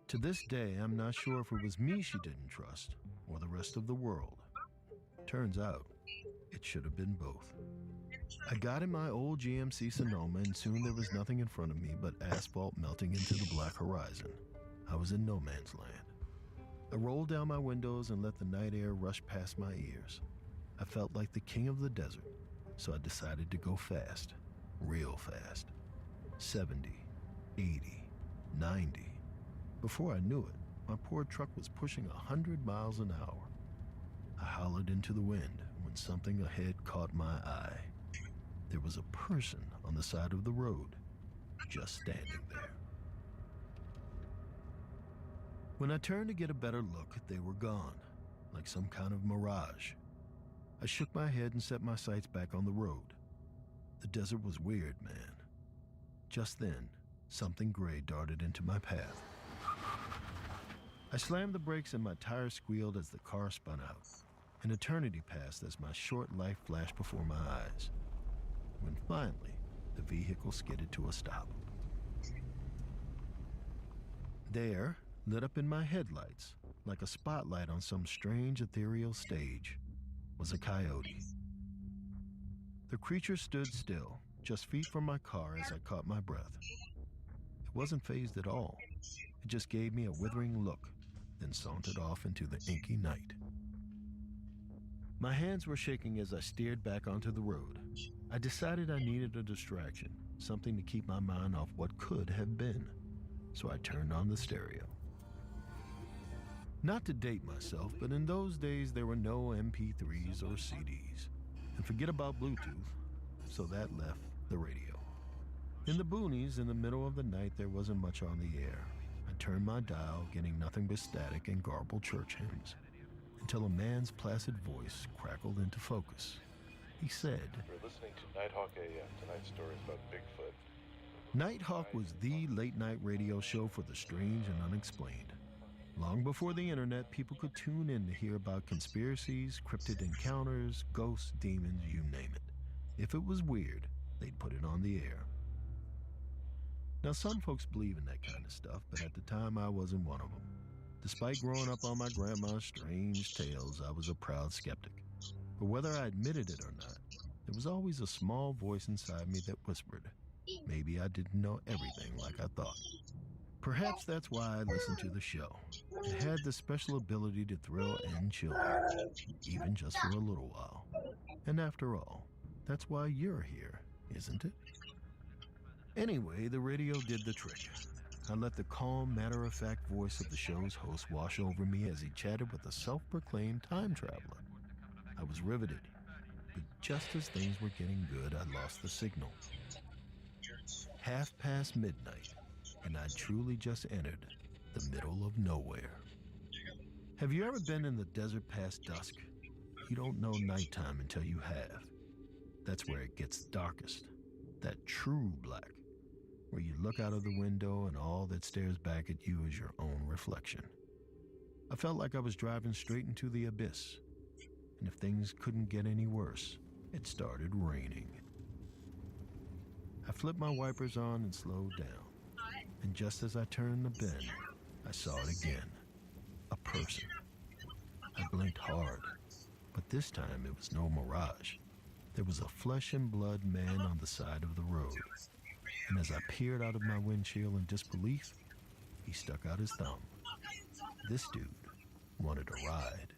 To this day, I'm not sure if it was me she didn't trust or the rest of the world. Turns out, it should have been both. I got in my old GMC Sonoma and soon there was nothing in front of me but asphalt melting into the black horizon. I was in no man's land. I rolled down my windows and let the night air rush past my ears. I felt like the king of the desert, so I decided to go fast, real fast. 70, 80, 90. Before I knew it, my poor truck was pushing 100 miles an hour. I hollered into the wind when something ahead caught my eye. There was a person on the side of the road, just standing there. When I turned to get a better look, they were gone, like some kind of mirage. I shook my head and set my sights back on the road. The desert was weird, man. Just then, something gray darted into my path. I slammed the brakes and my tires squealed as the car spun out. An eternity passed as my short life flashed before my eyes. When finally, the vehicle skidded to a stop. There, lit up in my headlights, like a spotlight on some strange ethereal stage, was a coyote. The creature stood still, just feet from my car as I caught my breath. It wasn't fazed at all. It just gave me a withering look, then sauntered off into the inky night. My hands were shaking as I steered back onto the road. I decided I needed a distraction, something to keep my mind off what could have been. So I turned on the stereo. Not to date myself, but in those days there were no MP3s or CDs. And forget about Bluetooth, so that left the radio. In the boonies, in the middle of the night, there wasn't much on the air. I turned my dial, getting nothing but static and garbled church hymns, until a man's placid voice crackled into focus. He said, "You're listening to Nighthawk AM. Tonight's story is about Bigfoot." Nighthawk was the late-night radio show for the strange and unexplained. Long before the internet, people could tune in to hear about conspiracies, cryptid encounters, ghosts, demons, you name it. If it was weird, they'd put it on the air. Now, some folks believe in that kind of stuff, but at the time I wasn't one of them. Despite growing up on my grandma's strange tales, I was a proud skeptic. But whether I admitted it or not, there was always a small voice inside me that whispered, maybe I didn't know everything like I thought. Perhaps that's why I listened to the show. It had the special ability to thrill and chill you, even just for a little while. And after all, that's why you're here, isn't it? Anyway, the radio did the trick. I let the calm, matter-of-fact voice of the show's host wash over me as he chatted with a self-proclaimed time traveler. I was riveted, but just as things were getting good, I lost the signal. midnight, and I'd truly just entered the middle of nowhere. Have you ever been in the desert past dusk? You don't know nighttime until you have. That's where it gets darkest. That true black, where you look out of the window and all that stares back at you is your own reflection. I felt like I was driving straight into the abyss. And if things couldn't get any worse, it started raining. I flipped my wipers on and slowed down. And just as I turned the bend, I saw it again. A person. I blinked hard, but this time it was no mirage. There was a flesh and blood man on the side of the road. And as I peered out of my windshield in disbelief, he stuck out his thumb. This dude wanted a ride.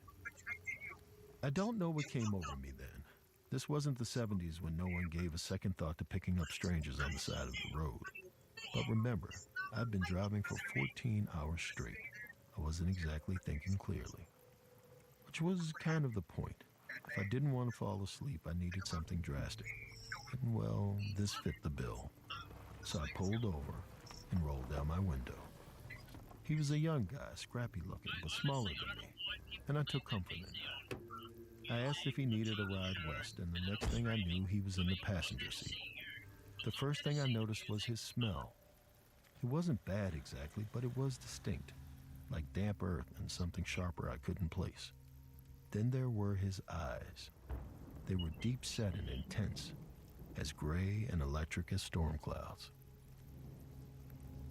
I don't know what came over me then. This wasn't the 70s when no one gave a second thought to picking up strangers on the side of the road. But remember, I'd been driving for 14 hours straight. I wasn't exactly thinking clearly. Which was kind of the point. If I didn't want to fall asleep, I needed something drastic. And well, this fit the bill. So I pulled over and rolled down my window. He was a young guy, scrappy looking, but smaller than me, and I took comfort in that. I asked if he needed a ride west, and the next thing I knew, he was in the passenger seat. The first thing I noticed was his smell. It wasn't bad exactly, but it was distinct, like damp earth and something sharper I couldn't place. Then there were his eyes. They were deep-set and intense, as gray and electric as storm clouds.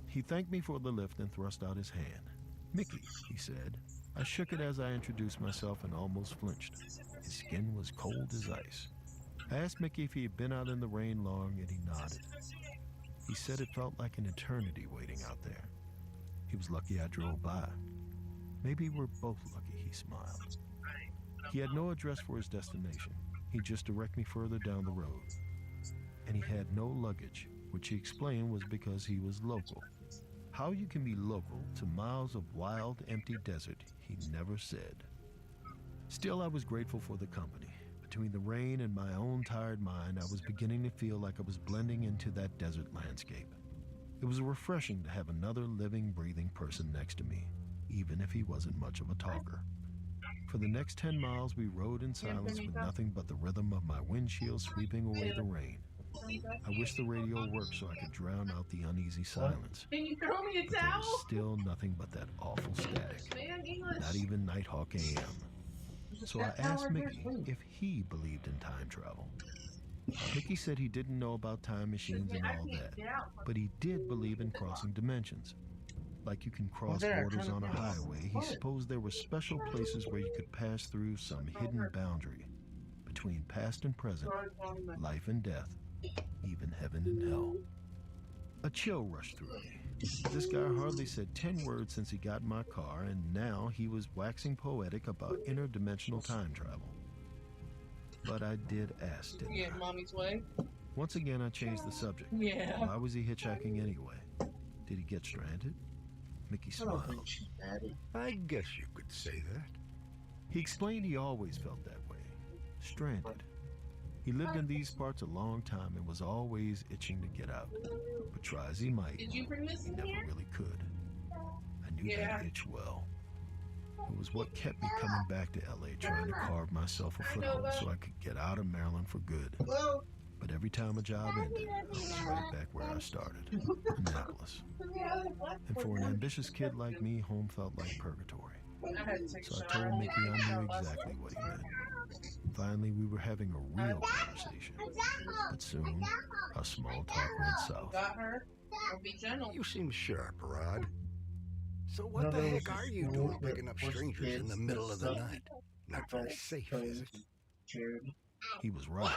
He thanked me for the lift and thrust out his hand. "Mickey," he said. I shook it as I introduced myself and almost flinched. His skin was cold as ice. I asked Mickey if he had been out in the rain long, and he nodded. He said it felt like an eternity waiting out there. He was lucky I drove by. Maybe we're both lucky, he smiled. He had no address for his destination. He'd just direct me further down the road. And he had no luggage, which he explained was because he was local. How you can be local to miles of wild, empty desert, he never said. Still, I was grateful for the company. Between the rain and my own tired mind, I was beginning to feel like I was blending into that desert landscape. It was refreshing to have another living, breathing person next to me, even if he wasn't much of a talker. For the next 10 miles, we rode in silence with nothing but the rhythm of my windshield sweeping away the rain. I wish the radio worked so I could drown out the uneasy silence. Can you throw me a But there towel? was still nothing but that awful static. Not even Nighthawk AM. So I asked Mickey if he believed in time travel. Mickey said he didn't know about time machines and all that, but he did believe in crossing dimensions. Like you can cross borders on a highway, he supposed there were special places where you could pass through some hidden boundary between past and present, life and death, even heaven and hell. A chill rushed through me. This guy hardly said 10 words since he got in my car, and now he was waxing poetic about interdimensional time travel. But I did ask, didn't I? Mommy's way. Once again, I changed the subject. Yeah. Why was he hitchhiking anyway? Did he get stranded? Mickey smiled. I guess you could say that. He explained he always felt that way. Stranded. He lived in these parts a long time and was always itching to get out. But try as he might, Did you bring this he in never here? really could. I knew Yeah. that itch well. It was what kept me coming back to LA, trying to carve myself a foothold so I could get out of Maryland for good. But every time a job ended, I was right back where I started, Annapolis. And for an ambitious kid like me, home felt like purgatory. So I told Mickey I knew exactly what he meant. Finally, we were having a real conversation. But soon, our small talk went south. Got her? Don't be gentle. You seem sharp, Rod. So what the heck are you doing picking up strangers in the middle of the night? Not very safe, is it? He was right.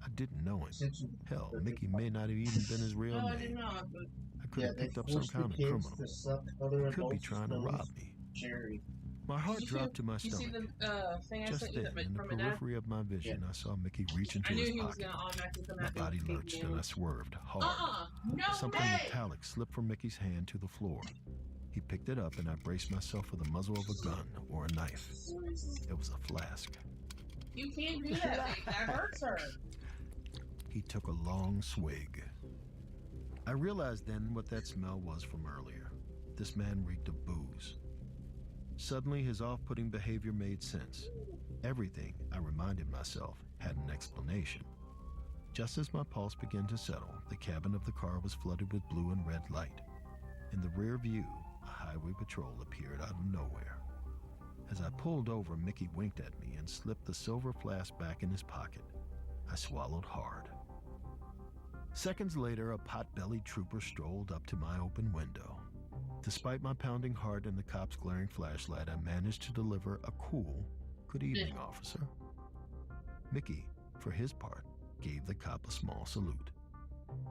I didn't know him. Hell, Mickey may not have even been his real No, I did name. not. I could have picked up some kind of criminal. He could be trying to rob me. My heart dropped to my You see stomach. the thing I Just sent you then, that in the from my dad? periphery of my vision, I saw Mickey reach into I knew his he was pocket. gonna automatically come My after body me. lurched and I swerved hard. No Something way! metallic slipped from Mickey's hand to the floor. He picked it up and I braced myself for the muzzle of a gun or a knife. It was a flask. You can't do that, babe. That hurts her. He took a long swig. I realized then what that smell was from earlier. This man reeked of booze. Suddenly, his off-putting behavior made sense. Everything, I reminded myself, had an explanation. Just as my pulse began to settle, the cabin of the car was flooded with blue and red light. In the rear view, a highway patrol appeared out of nowhere. As I pulled over, Mickey winked at me and slipped the silver flask back in his pocket. I swallowed hard. Seconds later, a pot-bellied trooper strolled up to my open window. Despite my pounding heart and the cop's glaring flashlight, I managed to deliver a cool, "Good evening, officer." Mickey, for his part, gave the cop a small salute.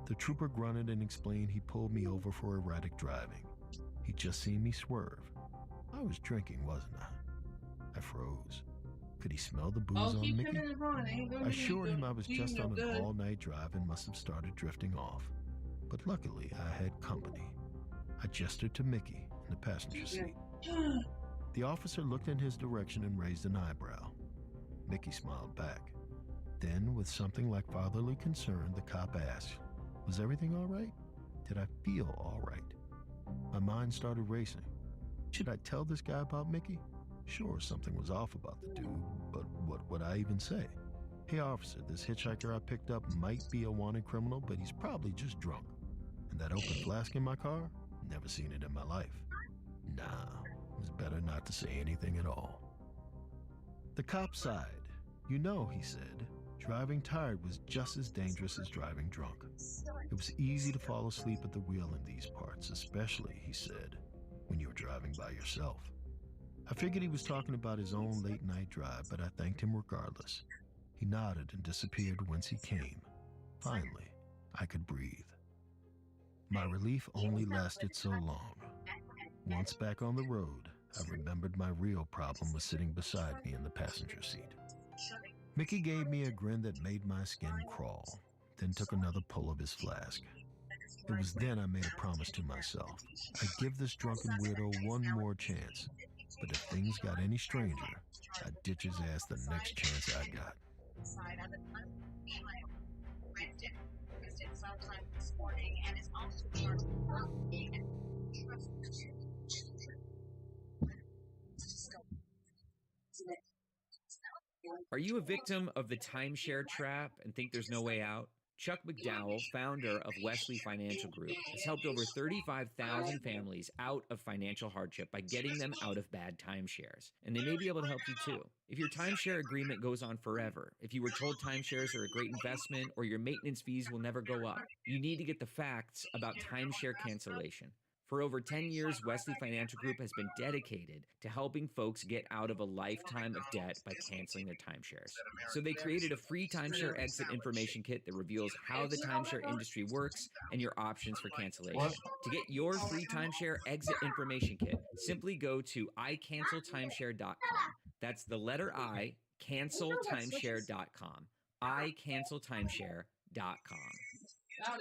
The trooper grunted and explained he pulled me over for erratic driving. He'd just seen me swerve. I was drinking, wasn't I? I froze. Could he smell the booze on keep Mickey? turning it on. I assured him I was just on an good. all-night drive and must have started drifting off. But luckily, I had company. I gestured to Mickey in the passenger seat. The officer looked in his direction and raised an eyebrow. Mickey smiled back. Then, with something like fatherly concern, the cop asked, "Was everything all right? Did I feel all right?" My mind started racing. Should I tell this guy about Mickey? Sure, something was off about the dude, but what would I even say? "Hey officer, this hitchhiker I picked up might be a wanted criminal, but he's probably just drunk. And that open flask in my car? Never seen it in my life." Nah, it was better not to say anything at all. The cop sighed. "You know," he said, "driving tired was just as dangerous as driving drunk. It was easy to fall asleep at the wheel in these parts, especially," he said, "when you were driving by yourself." I figured he was talking about his own late-night drive, but I thanked him regardless. He nodded and disappeared whence he came. Finally, I could breathe. My relief only lasted so long. Once back on the road, I remembered my real problem was sitting beside me in the passenger seat. Mickey gave me a grin that made my skin crawl. then took another pull of his flask. It was then I made a promise to myself. I'd give this drunken weirdo one more chance. But if things got any stranger, I'd ditch his ass the next chance I got. Are you a victim of the timeshare trap and think there's no way out? Chuck McDowell, founder of Wesley Financial Group, has helped over 35,000 families out of financial hardship by getting them out of bad timeshares. And they may be able to help you too. If your timeshare agreement goes on forever, if you were told timeshares are a great investment or your maintenance fees will never go up, you need to get the facts about timeshare cancellation. For over 10 years, Wesley Financial Group has been dedicated to helping folks get out of a lifetime of debt by canceling their timeshares. So they created a free timeshare exit information kit that reveals how the timeshare industry works and your options for cancellation. To get your free timeshare exit information kit, simply go to icanceltimeshare.com. That's the letter I, canceltimeshare.com. icanceltimeshare.com.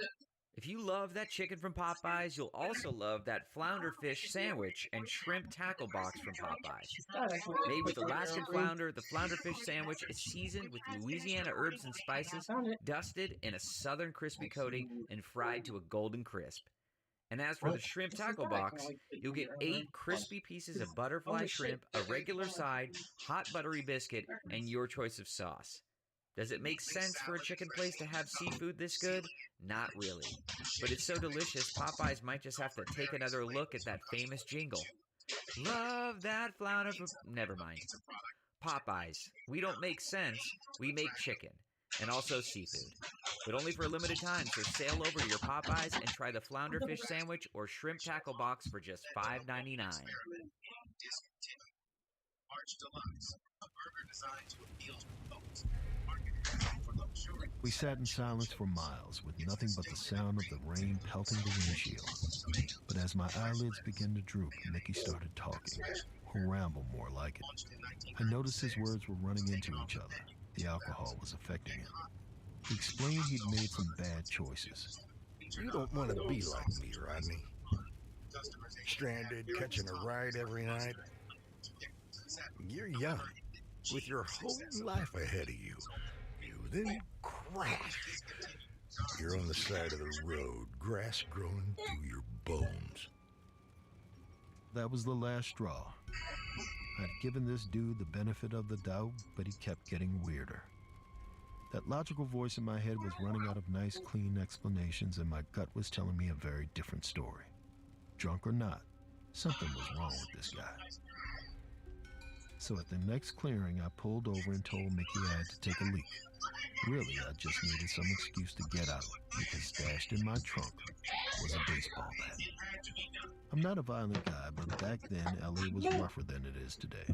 If you love that chicken from Popeyes, you'll also love that flounder fish sandwich and shrimp tackle box from Popeyes. Made with Alaskan flounder, the flounder fish sandwich is seasoned with Louisiana herbs and spices, dusted in a southern crispy coating, and fried to a golden crisp. And as for the shrimp tackle box, you'll get 8 crispy pieces of butterfly shrimp, a regular side, hot buttery biscuit, and your choice of sauce. Does it make sense for a chicken place to have seafood this good? Not really. But it's so delicious, Popeyes might just have to take another look at that famous jingle. Love that flounder. Never mind. Popeyes. We don't make sense. We make chicken. And also seafood. But only for a limited time, so sail over to your Popeyes and try the flounder fish sandwich or shrimp tackle box for just $5.99. We sat in silence for miles with nothing but the sound of the rain pelting the windshield. But as my eyelids began to droop, Mickey started talking, or ramble more like it. I noticed his words were running into each other. The alcohol was affecting him. He explained he'd made some bad choices. You don't want to be like me, Rodney. Stranded, catching a ride every night. You're young, with your whole life ahead of you. You then crash. You're on the side of the road, grass growing through your bones. That was the last straw. I'd given this dude the benefit of the doubt, but he kept getting weirder. That logical voice in my head was running out of nice, clean explanations, and my gut was telling me a very different story. Drunk or not, something was wrong with this guy. So at the next clearing, I pulled over and told Mickey I had to take a leak. Really, I just needed some excuse to get out, because stashed in my trunk was a baseball bat. I'm not a violent guy, but back then, LA was rougher than it is today.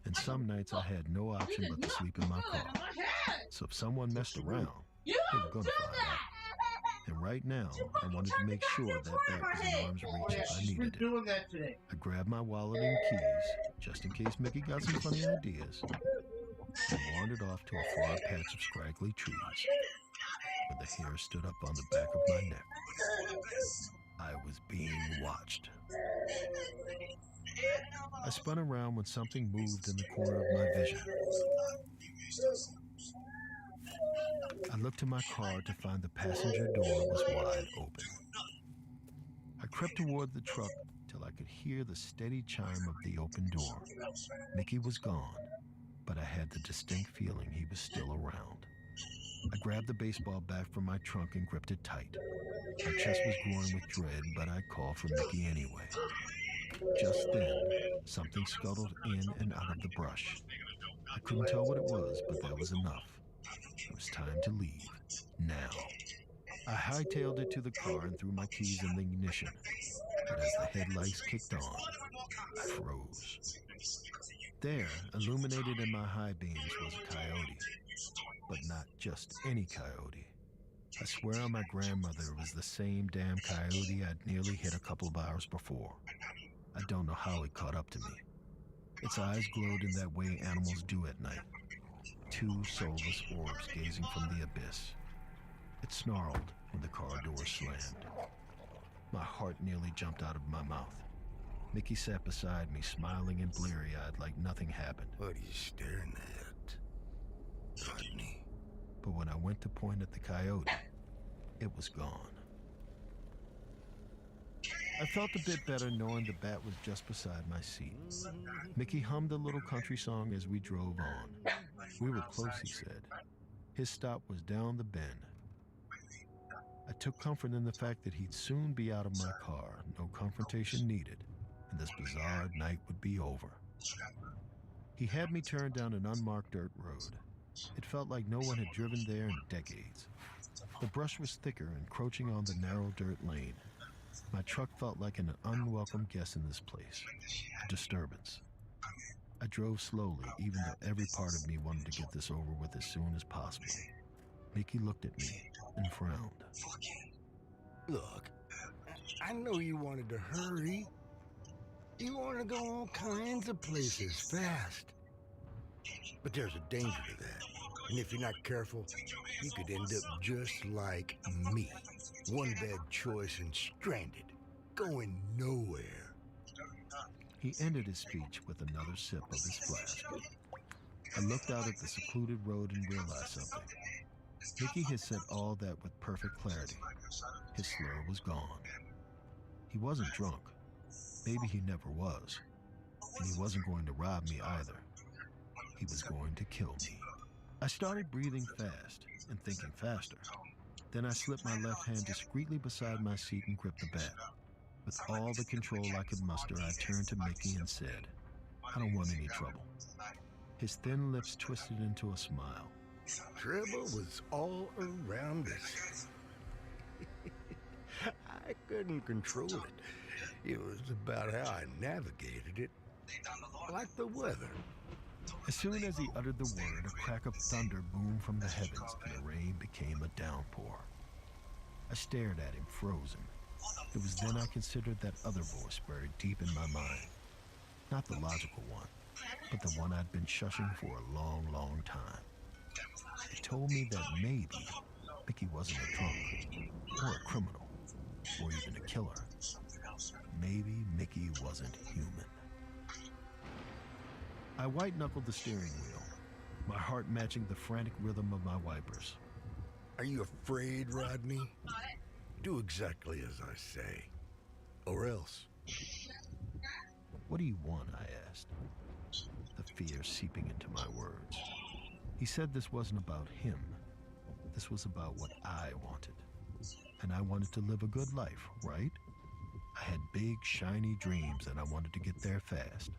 And some nights I had no option but to sleep in my car. So if someone messed around, they were going to find out. And right now, I wanted to make sure that bat was in arm's reach if I needed it. I grabbed my wallet and keys, just in case Mickey got some funny ideas, and wandered off to a far patch of scraggly trees, where the hair stood up on the back of my neck. I was being watched. I spun around when something moved in the corner of my vision. I looked to my car to find the passenger door was wide open. I crept toward the truck till I could hear the steady chime of the open door. Mickey was gone, but I had the distinct feeling he was still around. I grabbed the baseball bat from my trunk and gripped it tight. My chest was growing with dread, but I called for Mickey anyway. Just then, something scuttled in and out of the brush. I couldn't tell what it was, but that was enough. It was time to leave. Now. I hightailed it to the car and threw my keys in the ignition. But as the headlights kicked on, I froze. There, illuminated in my high beams, was a coyote. But not just any coyote. I swear on my grandmother it was the same damn coyote I'd nearly hit a couple of hours before. I don't know how it caught up to me. Its eyes glowed in that way animals do at night. Two soulless orbs gazing from the abyss. It snarled when the car door slammed. My heart nearly jumped out of my mouth. Mickey sat beside me, smiling and bleary-eyed like nothing happened. What are you staring at, Rodney? But when I went to point at the coyote, it was gone. I felt a bit better knowing the bat was just beside my seat. Mickey hummed a little country song as we drove on. We were close, he said. His stop was down the bend. I took comfort in the fact that he'd soon be out of my car, no confrontation needed, and this bizarre night would be over. He had me turn down an unmarked dirt road. It felt like no one had driven there in decades. The brush was thicker, encroaching on the narrow dirt lane. My truck felt like an unwelcome guest in this place, a disturbance. I drove slowly, even though every part of me wanted to get this over with as soon as possible. Mickey looked at me and frowned. Look, I know you wanted to hurry. You want to go all kinds of places fast. But there's a danger to that. And if you're not careful, you could end up just like me. One bad choice and stranded, going nowhere. He ended his speech with another sip of his flask. I looked out at the secluded road and realized something. Mickey had said all that with perfect clarity. His slur was gone. He wasn't drunk. Maybe he never was. And he wasn't going to rob me either. He was going to kill me. I started breathing fast and thinking faster. Then I slipped my left hand discreetly beside my seat and gripped the bat. With all the control I could muster, I turned to Mickey and said, "I don't want any trouble." His thin lips twisted into a smile. Trouble was all around us. I couldn't control it. It was about how I navigated it, like the weather. As soon as he uttered the word, a crack of thunder boomed from the heavens, and the rain became a downpour. I stared at him, frozen. It was then I considered that other voice buried deep in my mind. Not the logical one, but the one I'd been shushing for a long, long time. It told me that maybe Mickey wasn't a drunk, or a criminal, or even a killer. Maybe Mickey wasn't human. I white-knuckled the steering wheel, my heart matching the frantic rhythm of my wipers. Are you afraid, Rodney? Do exactly as I say, or else. What do you want? I asked, the fear seeping into my words. He said this wasn't about him. This was about what I wanted. And I wanted to live a good life, right? I had big, shiny dreams, and I wanted to get there fast.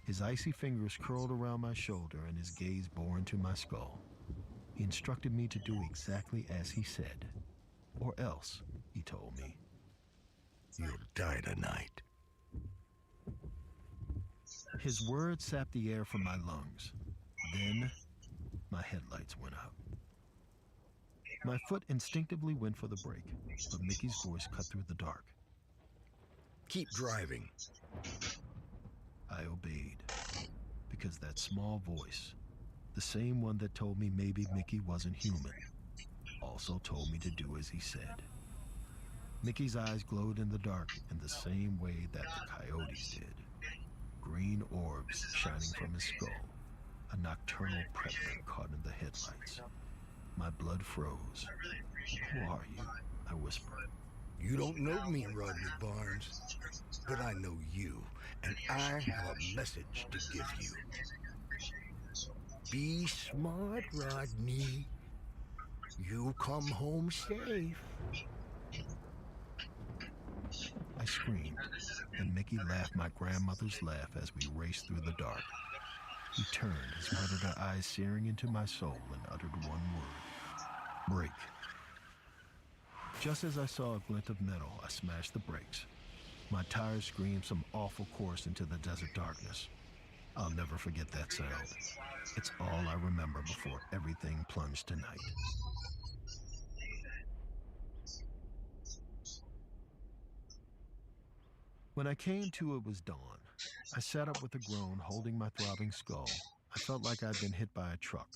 His icy fingers curled around my shoulder, and his gaze bore into my skull. He instructed me to do exactly as he said. Or else, he told me, you'll die tonight. His words sapped the air from my lungs. Then, my headlights went out. My foot instinctively went for the brake, but Mickey's voice cut through the dark. Keep driving. I obeyed, because that small voice, the same one that told me maybe Mickey wasn't human, also told me to do as he said. Mickey's eyes glowed in the dark in the same way that the coyotes did. Green orbs shining from his skull, a nocturnal predator caught in the headlights. My blood froze. Who are you? I whispered. You don't know me, Rodney Barnes, but I know you, and I have a message to give you. Be smart, Rodney. You come home safe. I screamed, and Mickey laughed my grandmother's laugh as we raced through the dark. He turned, his predator eyes searing into my soul, and uttered one word: brake. Just as I saw a glint of metal, I smashed the brakes. My tires screamed some awful chorus into the desert darkness. I'll never forget that sound. It's all I remember before everything plunged to night. When I came to, it was dawn. I sat up with a groan, holding my throbbing skull. I felt like I'd been hit by a truck.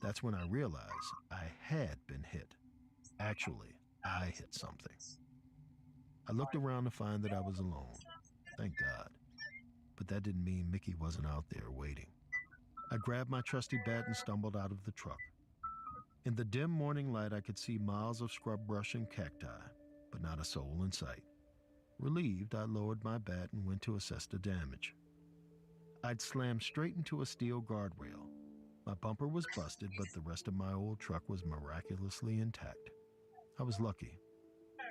That's when I realized I had been hit. Actually, I hit something. I looked around to find that I was alone. Thank God. But that didn't mean Mickey wasn't out there waiting. I grabbed my trusty bat and stumbled out of the truck. In the dim morning light, I could see miles of scrub brush and cacti, but not a soul in sight. Relieved, I lowered my bat and went to assess the damage. I'd slammed straight into a steel guardrail. My bumper was busted, but the rest of my old truck was miraculously intact. I was lucky.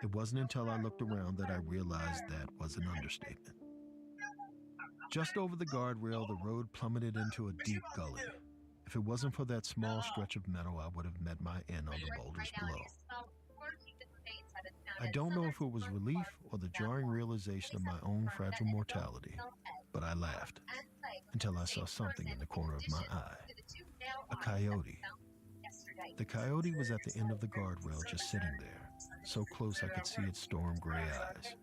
It wasn't until I looked around that I realized that was an understatement. Just over the guardrail, the road plummeted into a deep gully. If it wasn't for that small stretch of metal, I would have met my end on the boulders below. I don't know if it was relief or the jarring realization of my own fragile mortality, but I laughed until I saw something in the corner of my eye. A coyote. The coyote was at the end of the guardrail, just sitting there, so close I could see its storm gray eyes.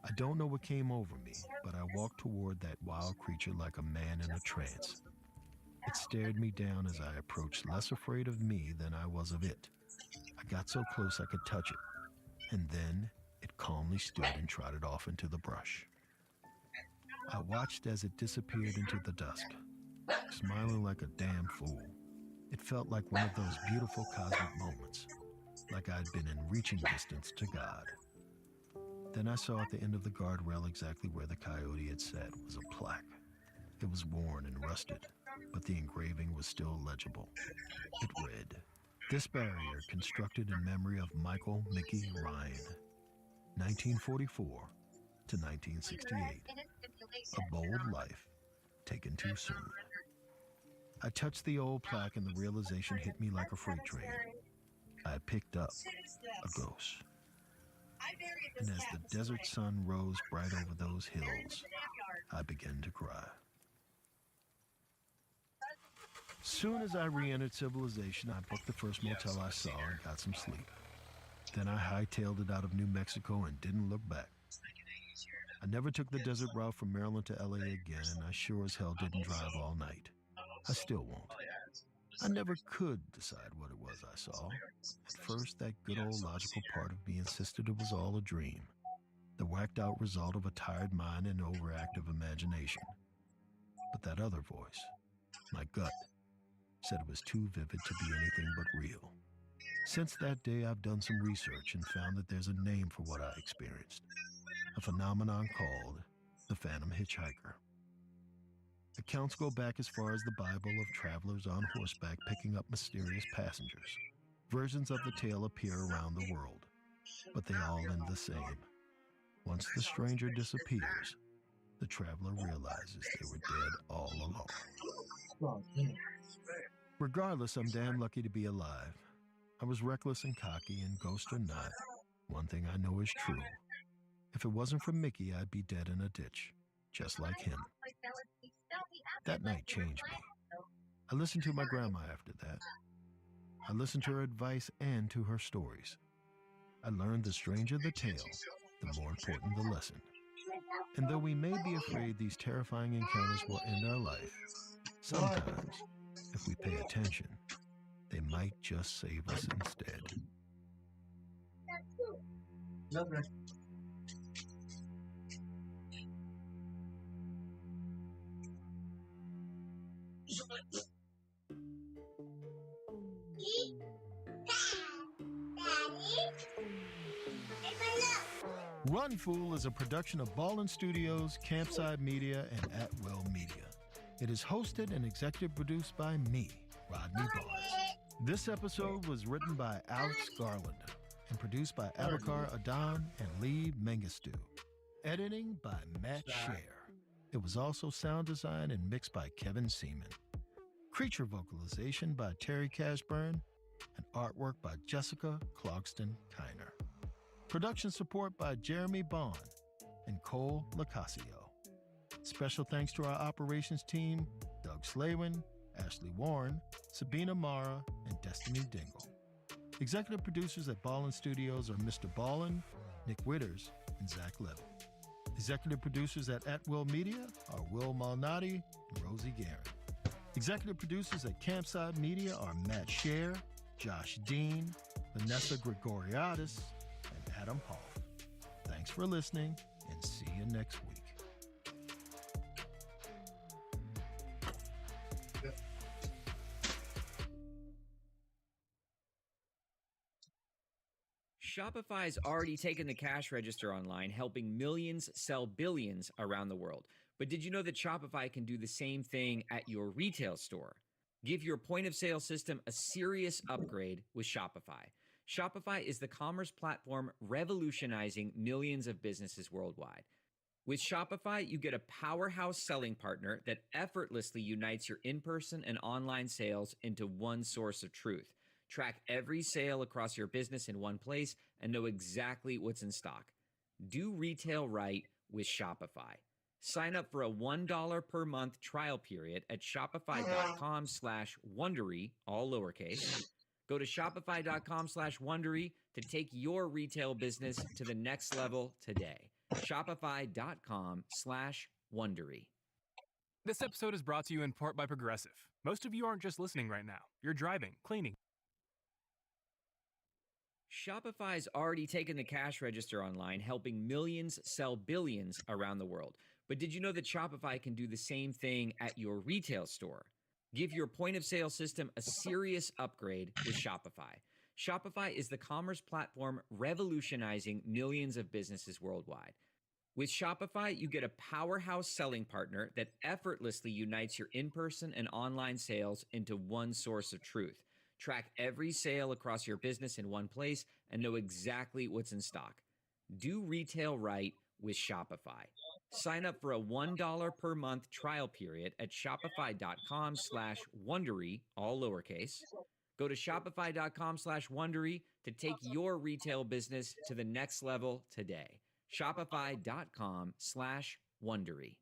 I don't know what came over me, but I walked toward that wild creature like a man in a trance. It stared me down as I approached, less afraid of me than I was of it. I got so close I could touch it, and then it calmly stood and trotted off into the brush. I watched as it disappeared into the dusk, smiling like a damn fool. It felt like one of those beautiful cosmic moments, like I'd been in reaching distance to God. Then I saw at the end of the guardrail exactly where the coyote had sat was a plaque. It was worn and rusted, but the engraving was still legible. It read, "This barrier constructed in memory of Michael Mickey Ryan, 1944 to 1968. A bold life taken too soon." I touched the old plaque and the realization hit me like a freight train. I had picked up a ghost. And as the desert sun rose bright over those hills, I began to cry. Soon as I re-entered civilization, I booked the first motel I saw and got some sleep. Then I hightailed it out of New Mexico and didn't look back. I never took the desert route from Maryland to LA again, and I sure as hell didn't drive all night. I still won't. I never could decide what it was I saw. At first, that good old logical part of me insisted it was all a dream, the whacked out result of a tired mind and overactive imagination. But that other voice, my gut, said it was too vivid to be anything but real. Since that day, I've done some research and found that there's a name for what I experienced, a phenomenon called the Phantom Hitchhiker. Accounts go back as far as the Bible of travelers on horseback picking up mysterious passengers. Versions of the tale appear around the world, but they all end the same. Once the stranger disappears, the traveler realizes they were dead all along. Regardless, I'm damn lucky to be alive. I was reckless and cocky, and ghost or not, one thing I know is true. If it wasn't for Mickey, I'd be dead in a ditch, just like him. That night changed me. I listened to my grandma after that. I listened to her advice and to her stories. I learned the stranger the tale, the more important the lesson. And though we may be afraid these terrifying encounters will end our life, sometimes, if we pay attention, they might just save us instead. Okay. Run Fool is a production of Ballin Studios, Campside Media, and At Will Media. It is hosted and executive produced by me, Rodney Barnes. This episode was written by Alex Garland and produced by Abakar Adan and Lee Mengistu. Editing by Matt Scher. It was also sound designed and mixed by Kevin Seaman. Creature vocalization by Terry Cashburn and artwork by Jessica Clogston Kiner. Production support by Jeremy Bond and Cole Lacasio. Special thanks to our operations team, Doug Slaywin, Ashley Warren, Sabina Mara, and Destiny Dingle. Executive producers at Ballin Studios are Mr. Ballin, Nick Witters, and Zach Levin. Executive producers at Will Media are Will Malnati and Rosie Guerin. Executive producers at Campside Media are Matt Scher, Josh Dean, Vanessa Gregoriadis, and Adam Hoff. Thanks for listening, and see you next week. Shopify's already taken the cash register online, helping millions sell billions around the world. But did you know that Shopify can do the same thing at your retail store? Give your point of sale system a serious upgrade with Shopify. Shopify is the commerce platform revolutionizing millions of businesses worldwide. With Shopify, you get a powerhouse selling partner that effortlessly unites your in-person and online sales into one source of truth. Track every sale across your business in one place and know exactly what's in stock. Do retail right with Shopify. Sign up for a $1 per month trial period at shopify.com/Wondery, all lowercase. Go to shopify.com/Wondery to take your retail business to the next level today. Shopify.com/Wondery. This episode is brought to you in part by Progressive. Most of you aren't just listening right now. You're driving, cleaning. Shopify's already taken the cash register online, helping millions sell billions around the world. But did you know that Shopify can do the same thing at your retail store? Give your point of sale system a serious upgrade with Shopify. Shopify is the commerce platform revolutionizing millions of businesses worldwide. With Shopify, you get a powerhouse selling partner that effortlessly unites your in-person and online sales into one source of truth. Track every sale across your business in one place and know exactly what's in stock. Do retail right with Shopify. Sign up for a $1 per month trial period at shopify.com/Wondery, all lowercase. Go to shopify.com/Wondery to take your retail business to the next level today. Shopify.com/Wondery.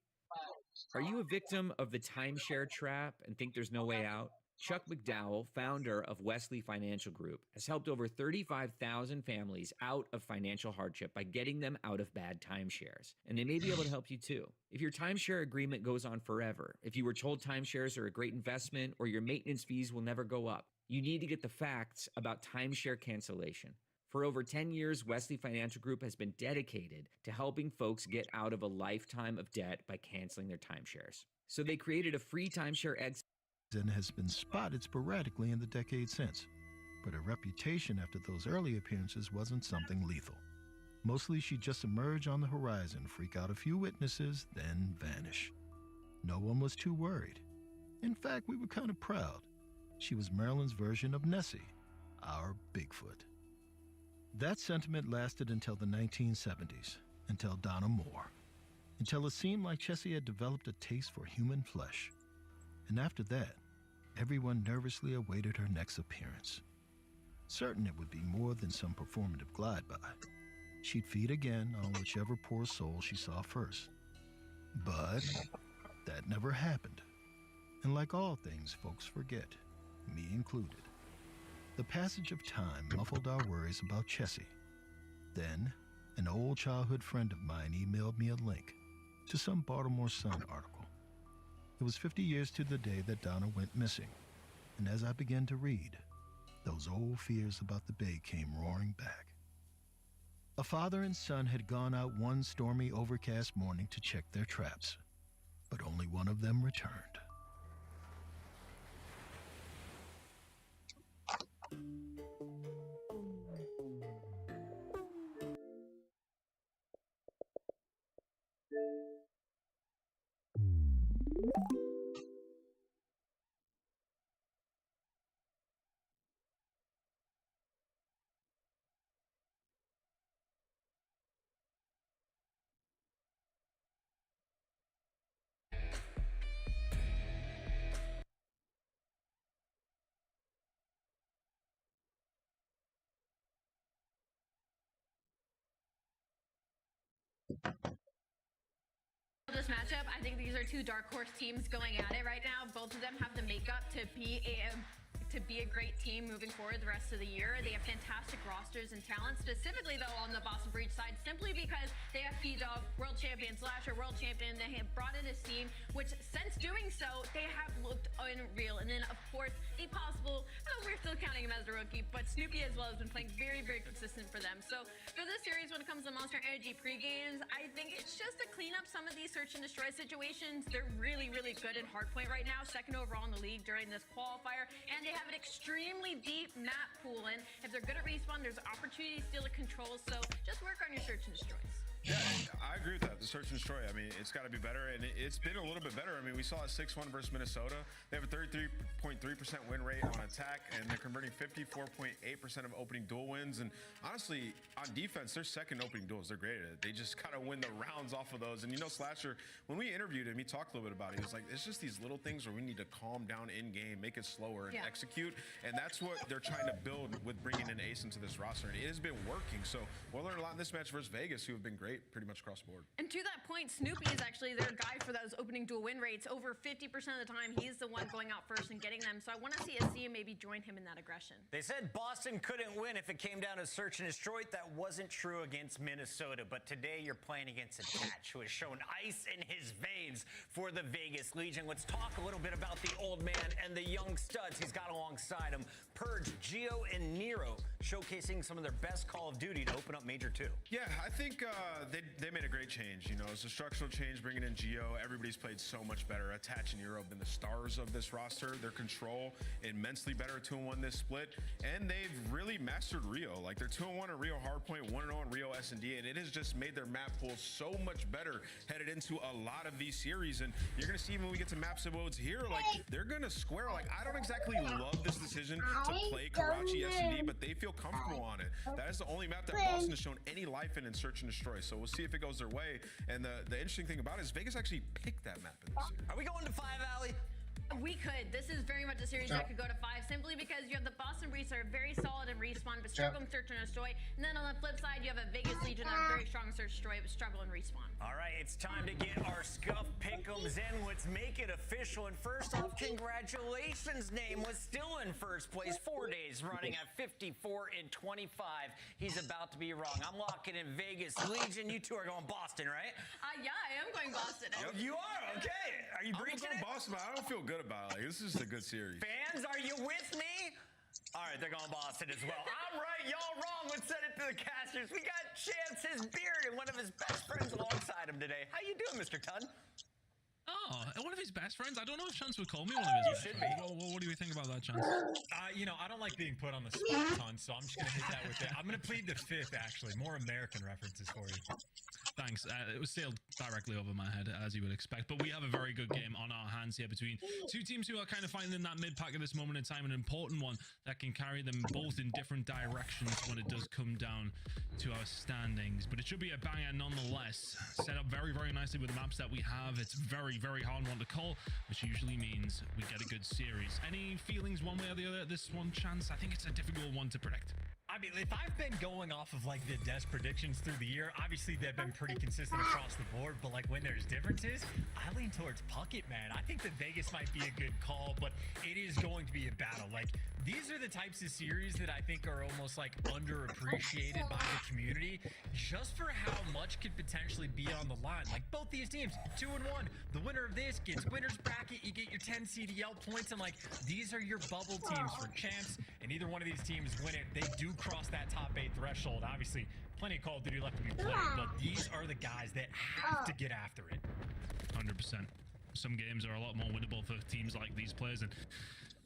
Are you a victim of the timeshare trap and think there's no way out? Chuck McDowell, founder of Wesley Financial Group, has helped over 35,000 families out of financial hardship by getting them out of bad timeshares. And they may be able to help you too. If your timeshare agreement goes on forever, if you were told timeshares are a great investment or your maintenance fees will never go up, you need to get the facts about timeshare cancellation. For over 10 years, Wesley Financial Group has been dedicated to helping folks get out of a lifetime of debt by canceling their timeshares. So they created a free timeshare exit and has been spotted sporadically in the decades since. But her reputation after those early appearances wasn't something lethal. Mostly she'd just emerge on the horizon, freak out a few witnesses, then vanish. No one was too worried. In fact, we were kind of proud. She was Maryland's version of Nessie, our Bigfoot. That sentiment lasted until the 1970s, until Donna Moore, until it seemed like Chessie had developed a taste for human flesh. And after that, everyone nervously awaited her next appearance. Certain it would be more than some performative glide-by. She'd feed again on whichever poor soul she saw first. But that never happened. And like all things, folks forget, me included. The passage of time muffled our worries about Chessie. Then, an old childhood friend of mine emailed me a link to some Baltimore Sun article. It was 50 years to the day that Donna went missing, and as I began to read, those old fears about the bay came roaring back. A father and son had gone out one stormy, overcast morning to check their traps, but only one of them returned. This matchup, I think these are two dark horse teams going at it right now. Both of them have the makeup to be a great team moving forward the rest of the year. They have fantastic rosters and talent, specifically though on the Boston Breach side, simply because they have P-Dog, world champion, Slasher, world champion. They have brought in a team, which since doing so, they have looked unreal. And then of course, the possible, we're still counting him as as a rookie, but Snoopy as well has been playing very, very consistent for them. So for this series, when it comes to Monster Energy pre-games, I think it's just to clean up some of these search and destroy situations. They're really, really good in hardpoint right now, second overall in the league during this qualifier, and they have an extremely deep map pool. And if they're good at respawn, there's opportunity still to control. So just work on your search and destroys. Yeah, I agree with that. The search and destroy, I mean, it's got to be better, and it's been a little bit better. I mean, we saw a 6-1 versus Minnesota. They have a 33.3% win rate on attack, and they're converting 54.8% of opening duel wins. And honestly, on defense, their second opening duels, they're great at it. They just kind of win the rounds off of those. And you know, Slasher, when we interviewed him, he talked a little bit about it. He was like, it's just these little things where we need to calm down in game, make it slower, and execute. And that's what they're trying to build with bringing in Ace into this roster. And it has been working. So we'll learn a lot in this match versus Vegas, who have been great pretty much across the board. And to that point, Snoopy is actually their guy for those opening duel win rates. Over 50% of the time, he's the one going out first and getting them. So I want to see Asia maybe join him in that aggression. They said Boston couldn't win if it came down to search and destroy. That wasn't true against Minnesota. But today you're playing against Attach, who has shown ice in his veins for the Vegas Legion. Let's talk a little bit about the old man and the young studs he's got alongside him. Purge, Geo, and Nero showcasing some of their best Call of Duty to open up Major 2. Yeah, I think they made a great change. You know, it's a structural change bringing in Geo. Everybody's played so much better. Attach and Nero have been the stars of this roster. Their control immensely better 2-1 this split, and they've really mastered Rio. Like, they're 2-1 in Rio Hardpoint, 1-0 in Rio S&D, and it has just made their map pool so much better headed into a lot of these series. And you're gonna see when we get to maps and modes here, like, they're gonna square. Like, I don't exactly love this decision to play Karachi S&D, but they feel comfortable on it. That is the only map that Boston has shown any life in search and destroy. So we'll see if it goes their way. And the interesting thing about it is Vegas actually picked that map in this series. Are we going to 5, Allie? We could. This is very much a series that could go to 5 simply because you have the Boston Breeze that are very solid in respawn but struggle in search and destroy. And then on the flip side, you have a Vegas Legion that are very strong in search and destroy but struggle in respawn. All right, it's time to get our scuff pick'ems in. Let's make it official. And first off, congratulations. Name was still in first place 4 days running at 54 and 25. He's about to be wrong. I'm locking in Vegas Legion. You two are going Boston, right? Yeah, I am going Boston. You are? Okay. Are you breaching it? Boston, but I don't feel good about it. Like, this is a good series. Fans, are you with me? All right, they're going Boston as well. I'm right, y'all wrong. Let's send it to the casters. We got Chance, his beard, and one of his best friends alongside him today. How you doing, Mr. Tunn? Oh, one of his best friends? I don't know if Chance would call me one of his best friends. What do you think about that, Chance? You know, I don't like being put on the spot, Ton, so I'm just going to hit that with it. I'm going to plead the fifth, actually. More American references for you. Thanks. It was sailed directly over my head, as you would expect. But we have a very good game on our hands here between two teams who are kind of fighting in that mid-pack at this moment in time, an important one that can carry them both in different directions when it does come down to our standings. But it should be a banger nonetheless. Set up very, very nicely with the maps that we have. It's very, very hard one to call, which usually means we get a good series. Any feelings one way or the other at this one, Chance? I think it's a difficult one to predict. I mean, if I've been going off of like the Des predictions through the year, obviously they've been pretty consistent across the board, but like when there's differences, I lean towards Puckett, man. I think that Vegas might be a good call, but it is going to be a battle. Like, these are the types of series that I think are almost like underappreciated by the community just for how much could potentially be on the line. Like, both these teams, 2-1. The winner of this gets winner's bracket. You get your 10 CDL points, and like, these are your bubble teams for champs, and either one of these teams win it. They do cross that top 8 threshold. Obviously, plenty of Call of Duty left to be played, but these are the guys that have to get after it. 100%. Some games are a lot more winnable for teams like these players, and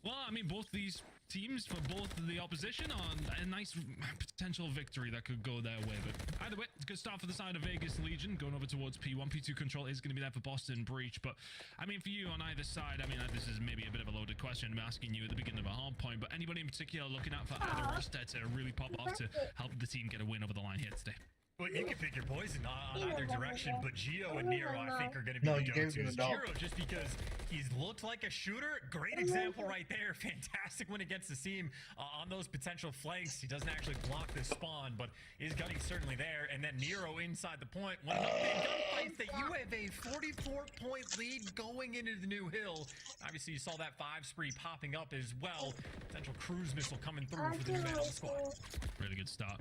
well, I mean, both these teams for both the opposition are a nice potential victory that could go their way. But either way, good start for the side of Vegas Legion, going over towards P1. P2 control is going to be there for Boston Breach. But I mean, for you on either side, I mean, this is maybe a bit of a loaded question I'm asking you at the beginning of a hard point, but anybody in particular looking out for either roster to really pop off to help the team get a win over the line here today? Well, you can pick your poison on either direction, but Geo and Nero, I think, are going to be the go-tos. Geo, just because he's looked like a shooter. Great example right there. Fantastic when it gets the seam on those potential flanks. He doesn't actually block the spawn, but his gunning certainly there. And then Nero inside the point. One of the big gunfights that you have a 44-point lead going into the new hill. Obviously, you saw that 5 spree popping up as well. Potential cruise missile coming through for the new man on the squad. Really good start.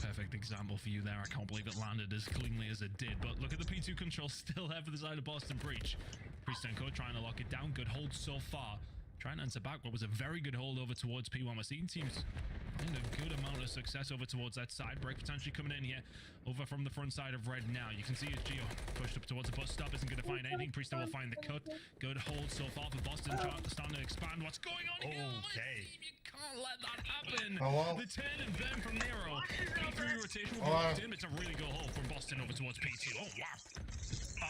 Perfect example for you there. I can't believe it landed as cleanly as it did. But look at the P2 control still there for the side of Boston Breach. Priest and Co trying to lock it down. Good hold so far. Trying to answer back, what was a very good hold over towards P1. We're seeing teams find a good amount of success over towards that side. Break potentially coming in here over from the front side of red now. You can see as Geo pushed up towards the bus stop. Isn't going to find anything. Priester will find the cut. Good hold so far for Boston. Starting to expand. What's going on here? Okay. You can't let that happen. Oh, well. The 10 and then from Nero. P3 rotation will be locked in. It's a really good hold from Boston over towards P2. Oh, wow.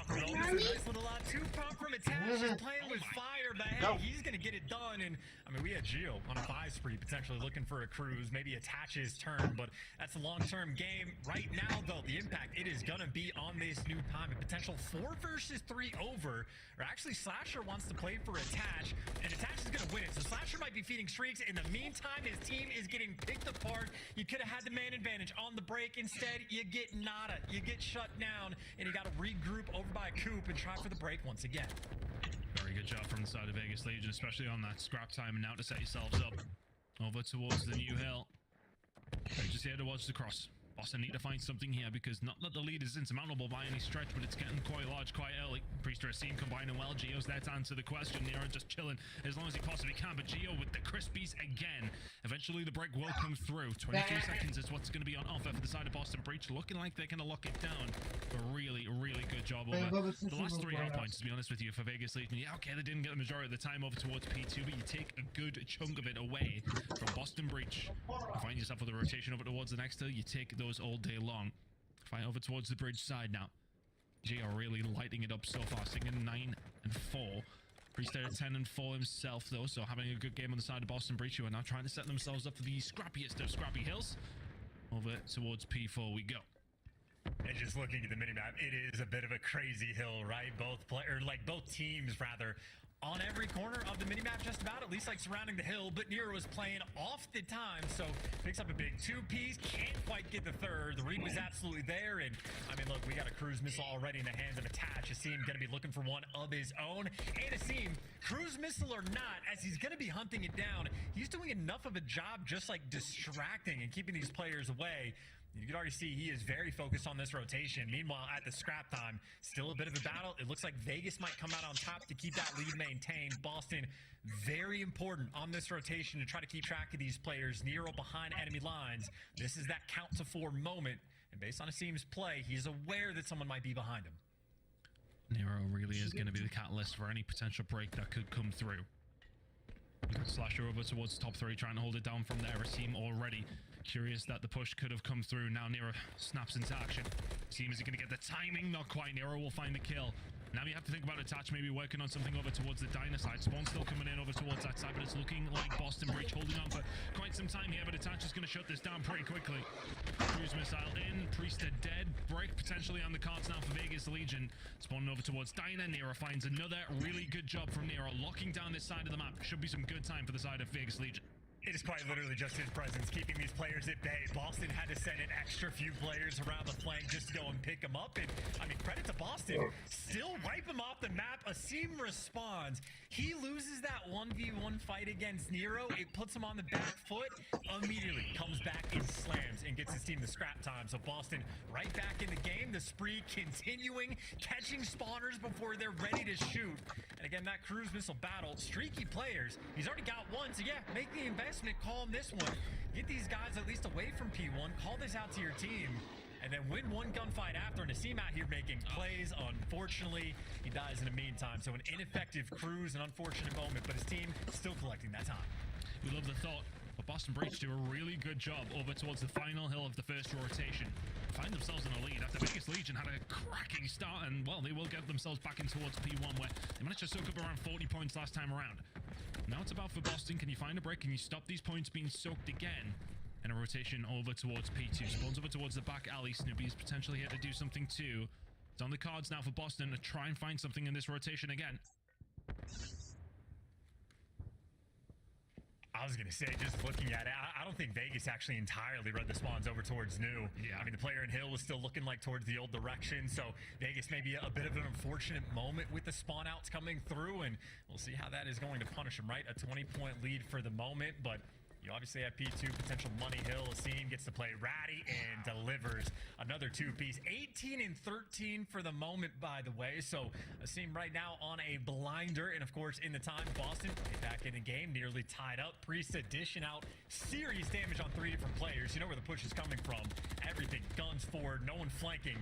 Nice little two-pump from Attach. He's playing with fire, but hey, he's going to get it done. And I mean, we had Geo on a 5 spree, potentially looking for a cruise, maybe Attach's turn, but that's a long-term game. Right now, though, the impact, it is going to be on this new time. A potential 4 versus 3 over, or actually Slasher wants to play for Attach, and Attach is going to win it. So Slasher might be feeding streaks. In the meantime, his team is getting picked apart. You could have had the man advantage on the break. Instead, you get nada. You get shut down, and you got to regroup over by a Coop and try for the break once again. Very good job from the side of Vegas Legion, especially on that scrap time, and now to set yourselves up over towards the new hill. Just here to watch the cross. Boston need to find something here, because not that the lead is insurmountable by any stretch, but it's getting quite large quite early. Priester has seen combining well. Geo's there to answer the question. Nero just chilling as long as he possibly can, but Geo with the crispies again. Eventually the break will come through. 23 seconds is what's going to be on offer for the side of Boston Breach, looking like they're going to lock it down. A really good job over the last 3 health points, to be honest with you, for Vegas Legion. Yeah, okay, they didn't get the majority of the time over towards P2, but you take a good chunk of it away from Boston Breach. You find yourself with a rotation over towards the next hill. You take those all day long. Fight over towards the bridge side now. Geo really lighting it up so far, singing 9 and 4. Priester at 10 and 4 himself, though, so having a good game on the side of Boston Breach, who are now trying to set themselves up for the scrappiest of scrappy hills. Over towards P4 we go. And just looking at the minimap, it is a bit of a crazy hill, right? Both teams rather on every corner of the minimap, just about, at least like surrounding the hill, but Nero was playing off the time, so picks up a big 2-piece, can't quite get the third. The read was absolutely there, and I mean, look, we got a cruise missile already in the hands of Attach. Asim gonna be looking for one of his own, and Asim, cruise missile or not, as he's gonna be hunting it down, he's doing enough of a job just like distracting and keeping these players away. You can already see he is very focused on this rotation. Meanwhile, at the scrap time, still a bit of a battle. It looks like Vegas might come out on top to keep that lead maintained. Boston, very important on this rotation to try to keep track of these players. Nero behind enemy lines. This is that count to 4 moment. And based on Asim's play, he's aware that someone might be behind him. Nero really is going to be the catalyst for any potential break that could come through. You got Slasher over towards top 3, trying to hold it down from there. Asim already curious that the push could have come through. Now Nero snaps into action. Asim, is he going to get the timing? Not quite. Nero will find the kill. Now you have to think about Attach maybe working on something over towards the Diner side. Spawn still coming in over towards that side, but it's looking like Boston Breach holding on for quite some time here, but Attach is going to shut this down pretty quickly. Cruise missile in, Priester dead. Break potentially on the cards now for Vegas Legion. Spawning over towards Diner. Nero finds another really good job from Nero, locking down this side of the map. Should be some good time for the side of Vegas Legion. It is quite literally just his presence keeping these players at bay. Boston had to send an extra few players around the flank just to go and pick him up. And, I mean, credit to Boston. Still wipe him off the map. Asim responds. He loses that 1v1 fight against Nero. It puts him on the back foot. Immediately comes back and slams and gets his team the scrap time. So Boston right back in the game. The spree continuing, catching spawners before they're ready to shoot. And again, that cruise missile battle, streaky players. He's already got one, so yeah, make the investment, call him this one. Get these guys at least away from P1, call this out to your team, and then win one gunfight after. And Asim out here making plays. Unfortunately, he dies in the meantime. So an ineffective cruise, an unfortunate moment, but his team still collecting that time. We love the thought, but Boston Breach do a really good job over towards the final hill of the first rotation. Find themselves in a lead after Vegas Legion had a cracking start, and well, they will get themselves back in towards P1, where they managed to soak up around 40 points last time around. Now it's about for Boston. Can you find a break? Can you stop these points being soaked again? And a rotation over towards P2. Spawns over towards the back alley. Snoopy is potentially here to do something too. It's on the cards now for Boston to try and find something in this rotation again. I was going to say, just looking at it, I don't think Vegas actually entirely read the spawns over towards new. Yeah. I mean, the player in Hill was still looking like towards the old direction, so Vegas may be a bit of an unfortunate moment with the spawn outs coming through, and we'll see how that is going to punish him, right? A 20-point lead for the moment, but You obviously have P2, potential Money Hill. Asim gets to play Ratty and delivers another 2-piece. 18 and 13 for the moment, by the way. So Asim right now on a blinder. And of course, in the time, Boston right back in the game, nearly tied up. Priest dishing out serious damage on 3 different players. You know where the push is coming from. Everything, guns forward, no one flanking.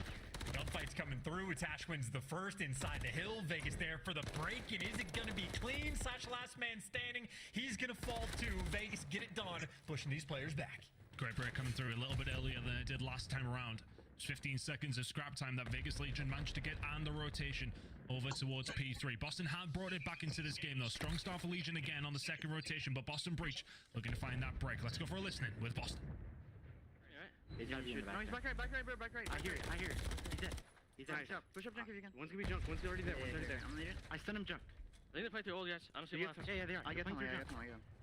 Gunfight's coming through. Attach wins the first inside the hill. Vegas there for the break. And is it going to be clean? Slash last man standing. He's going to fall too. Vegas get it done. Pushing these players back. Great break coming through a little bit earlier than it did last time around. It's 15 seconds of scrap time that Vegas Legion managed to get and the rotation over towards P3. Boston had brought it back into this game though. Strong start for Legion again on the second rotation, but Boston Breach looking to find that break. Let's go for a listening with Boston. He's back right, back right. I hear it. He's dead. He's dead. Nice. Push up junk if you can. One's gonna be junk, one's already there, one's already there. I'm gonna I stun him junk. I think they fight through all guys. I don't see left. Yeah, they are. I get them. I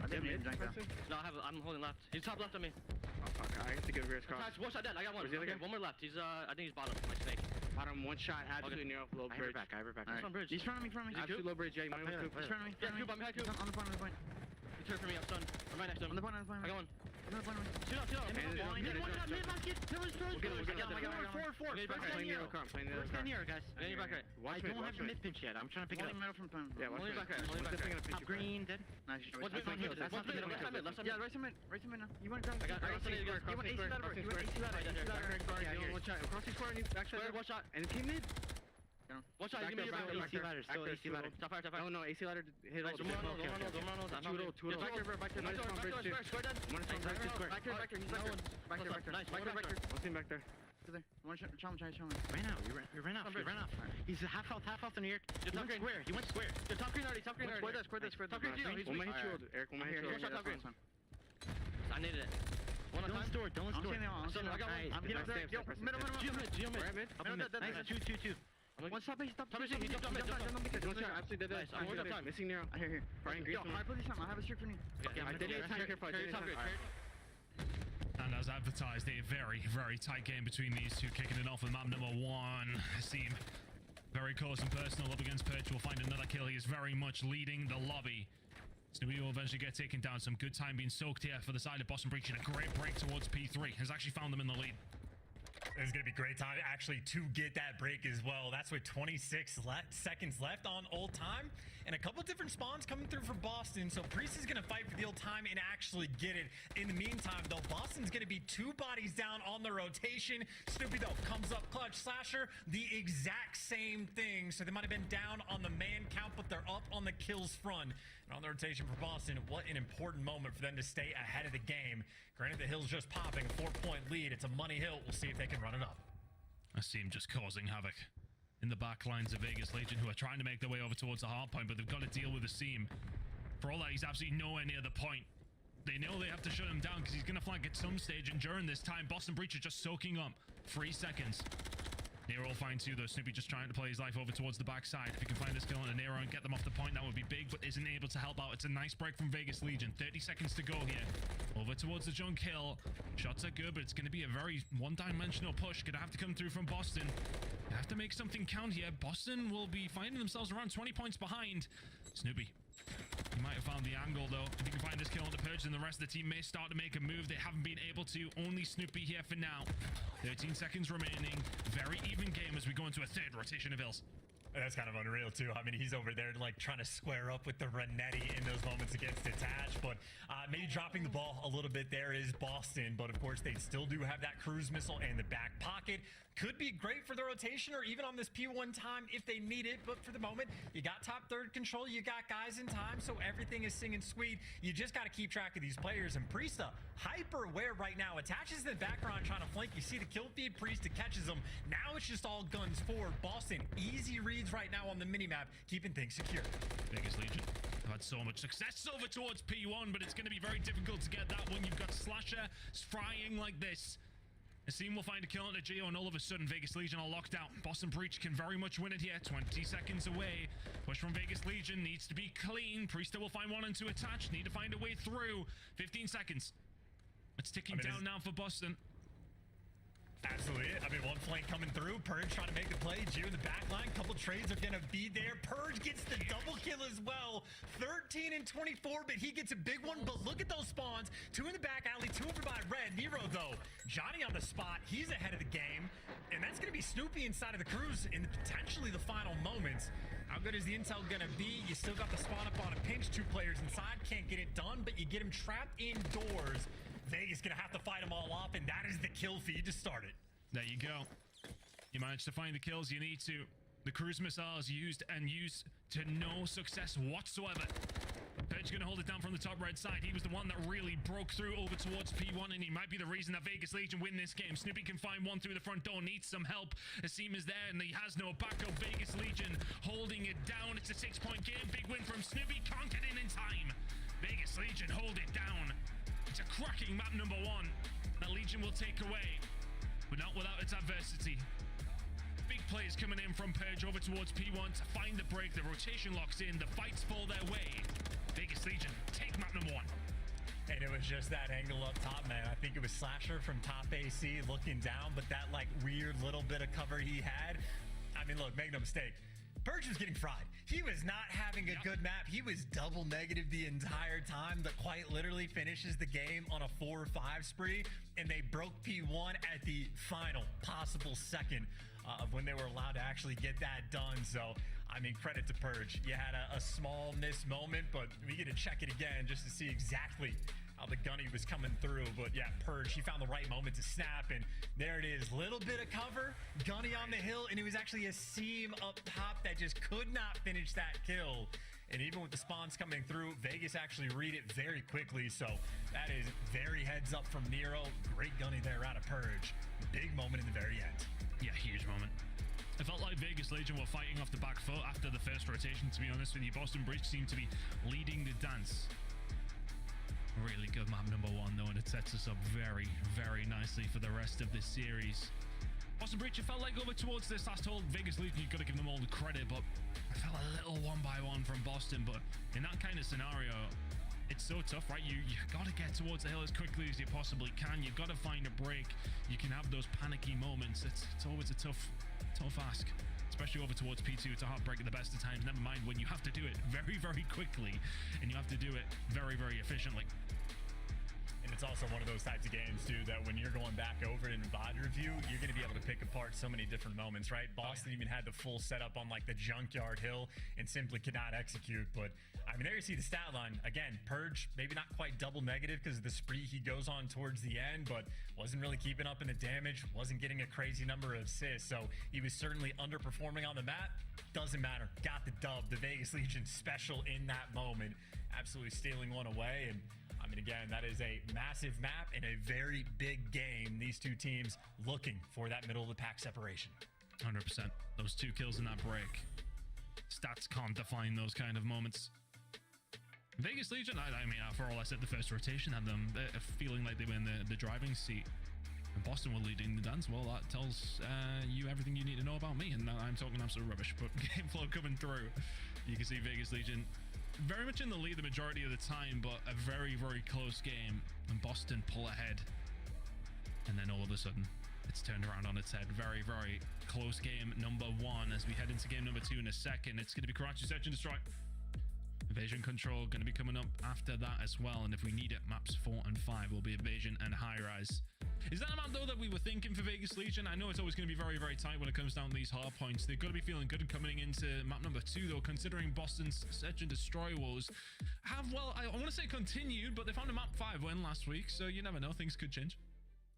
didn't junk though. No, I'm holding left. He's top left on me. Oh fuck, I have to get reverse cross. One shot dead. I got one. Okay, one more left. He's I think he's bottom. My snake. Bottom, one shot, absolutely near off low bridge. I have her back. He's on bridge. He's front of me. Absolutely low bridge, yeah, he's front of me. Yeah, cube on me, high cube. On the point. He turned for me, I'm stunned. I'm right next to him. On the point. I got one. Shoot up. One shot, mid basket. Pillars. I got one. Four. Stand here, guys. Then you're back right. I don't have the mid pinch yet. I'm trying to pick it up. Yeah, only back right. Top green, dead. Nice. What's mid? That's not the mid. Yeah, right some mid now. You want to grab? I got You want AC ladder. One shot. Cross the square and he's back square. One shot. And the team mid. One shot. Give me your back. AC ladder. Still AC ladder. Top fire. No, AC ladder hit all. Don't run. Back there. Nice on bridge too. One is on bridge to square. Back there. He's back there. Nice. Back there. One team back there. One shot. Challenge. Ran out. You ran off. He's half health in the air. He went square. The top green already. Square this. Top green. One might hit you, Eric. One might hit you. I needed it. Don't store. I got one. I'm getting up there. Yo, middle. Geo mid. Nice. 2. One stop. He jumped. One shot. Absolutely dead. I'm missing Nero. Here. Yo, hard position. I have a strip for me. I did it. And as advertised, a very, very tight game between these two, kicking it off with map number 1. Hasim, very close and personal up against Perch. Will find another kill. He is very much leading the lobby. Snoopy will eventually get taken down. Some good time being soaked here for the side of Boston Breach, and a great break towards P3. Has actually found them in the lead. It's going to be great time actually to get that break as well. That's with 26 seconds left on old time. And a couple different spawns coming through for Boston. So Priest is going to fight for the old time and actually get it. In the meantime, though, Boston's going to be 2 bodies down on the rotation. Snoopy, though, comes up clutch. Slasher, the exact same thing. So they might have been down on the man count, but they're up on the kills front. And on the rotation for Boston, what an important moment for them to stay ahead of the game. Granted, the Hill's just popping a 4-point lead. It's a money hill. We'll see if they can run it up. Asim just causing havoc in the back lines of Vegas Legion, who are trying to make their way over towards the hard point, but they've got to deal with Asim. For all that, he's absolutely nowhere near the point. They know they have to shut him down because he's going to flank at some stage, and during this time, Boston Breach is just soaking up. 3 seconds. Nero will find 2, though. Snoopy just trying to play his life over towards the backside. If he can find this kill on Nero and get them off the point, that would be big, but isn't able to help out. It's a nice break from Vegas Legion. 30 seconds to go here. Over towards the junk hill. Shots are good, but it's going to be a very one-dimensional push. Going to have to come through from Boston. They have to make something count here. Boston will be finding themselves around 20 points behind. Snoopy, he might have found the angle, though. If he can find this kill on the Purge, then the rest of the team may start to make a move. They haven't been able to. Only Snoopy here for now. 13 seconds remaining. Very even game as we go into a 3rd rotation of Hills. That's kind of unreal, too. I mean, he's over there, like, trying to square up with the Renetti in those moments against Detach. But maybe dropping the ball a little bit there is Boston. But, of course, they still do have that cruise missile in the back pocket. Could be great for the rotation or even on this P1 time if they need it. But for the moment, you got top 3rd control. You got guys in time, so everything is singing sweet. You just got to keep track of these players. And Priesta, hyper aware right now, attaches in the background trying to flank. You see the kill feed, Priesta catches them. Now it's just all guns forward. Boston, easy reads right now on the minimap, keeping things secure. Vegas Legion have had so much success over towards P1, but it's going to be very difficult to get that when you've got Slasher frying like this. Asim will find a kill into Geo, and all of a sudden, Vegas Legion are locked out. Boston Breach can very much win it here. 20 seconds away. Push from Vegas Legion needs to be clean. Priesta will find 1 and 2 attached. Need to find a way through. 15 seconds. It's ticking down now for Boston. Absolutely. I mean, one flank coming through. Purge trying to make the play. Geo in the back line. Couple trades are going to be there. Purge gets the double kill as well. 13 and 24, but he gets a big one. But look at those spawns. 2 in the back alley, 2 over by Red. Nero, though. Johnny on the spot. He's ahead of the game. And that's going to be Snoopy inside of the cruise in potentially the final moments. How good is the intel going to be? You still got the spawn up on a pinch. 2 players inside. Can't get it done, but you get him trapped indoors. Vegas gonna have to fight them all off, and that is the kill feed to start it. There you go. You managed to find the kills you need to. The cruise missiles used to no success whatsoever. Purge gonna hold it down from the top red side. He was the one that really broke through over towards P1, and he might be the reason that Vegas Legion win this game. Snoopy can find one through the front door, needs some help. Asim is there, and he has no backup. Vegas Legion holding it down. It's a 6-point game. Big win from Snoopy. Can't get in time. Vegas Legion hold it down. It's a cracking map number 1 that Legion will take away, but not without its adversity. Big plays coming in from Purge over towards P1 to find the break. The rotation locks in. The fights fall their way. Vegas Legion take map number 1. And it was just that angle up top, man. I think it was Slasher from top AC looking down, but that like weird little bit of cover he had. I mean, look, make no mistake. Purge was getting fried. He was not having a good map. He was double negative the entire time, but quite literally finishes the game on a 4 or 5 spree, and they broke P1 at the final possible second of when they were allowed to actually get that done. So, I mean, credit to Purge. You had a small miss moment, but we get to check it again just to see exactly how the gunny was coming through. But yeah, Purge, he found the right moment to snap, and there it is. Little bit of cover, gunny on the hill, and it was actually a seam up top that just could not finish that kill. And even with the spawns coming through, Vegas actually read it very quickly. So that is very heads up from Nero. Great gunny there out of Purge. Big moment in the very end. Yeah, huge moment. It felt like Vegas Legion were fighting off the back foot after the first rotation, to be honest with you. Boston Breach seemed to be leading the dance. Really good map number 1, though, and it sets us up very, very nicely for the rest of this series. Boston Breach, it felt like over towards this last hole, Vegas Legion, you've got to give them all the credit, but I felt a little 1-by-1 from Boston. But in that kind of scenario, it's so tough, right? You got to get towards the hill as quickly as you possibly can. You've got to find a break. You can have those panicky moments. It's always a tough ask, especially over towards P2. It's a heartbreak at the best of times. Never mind when you have to do it very, very quickly, and you have to do it very, very efficiently. And it's also one of those types of games, too, that when you're going back over it in VOD review, you're going to be able to pick apart so many different moments, right? Boston even had the full setup on like the junkyard hill and simply could not execute. But I mean, there you see the stat line. Again, Purge, maybe not quite double negative because of the spree he goes on towards the end, but wasn't really keeping up in the damage, wasn't getting a crazy number of assists. So he was certainly underperforming on the map. Doesn't matter. Got the dub. The Vegas Legion special in that moment. Absolutely stealing one away. And I mean, again, that is a massive map and a very big game. These two teams looking for that middle of the pack separation. 100%. Those 2 kills in that break. Stats can't define those kind of moments. Vegas Legion, I mean, for all I said, the first rotation had them feeling like they were in the driving seat. And Boston were leading the dance. Well, that tells you everything you need to know about me. And I'm talking absolute rubbish. But game flow coming through. You can see Vegas Legion very much in the lead the majority of the time, but a very, very close game, and Boston pull ahead, and then all of a sudden it's turned around on its head. Very, very close game number 1 as we head into game number 2 in a second. It's going to be Karachi Search and Destroy. Evasion Control going to be coming up after that as well, and if we need it, maps 4 and 5 will be Evasion and High Rise. Is that a map, though, that we were thinking for Vegas Legion? I know it's always going to be very, very tight when it comes down to these hard points. They've got to be feeling good coming into map number 2, though, considering Boston's Search and Destroy woes have, well, I want to say continued, but they found a map 5 win last week, so you never know. Things could change.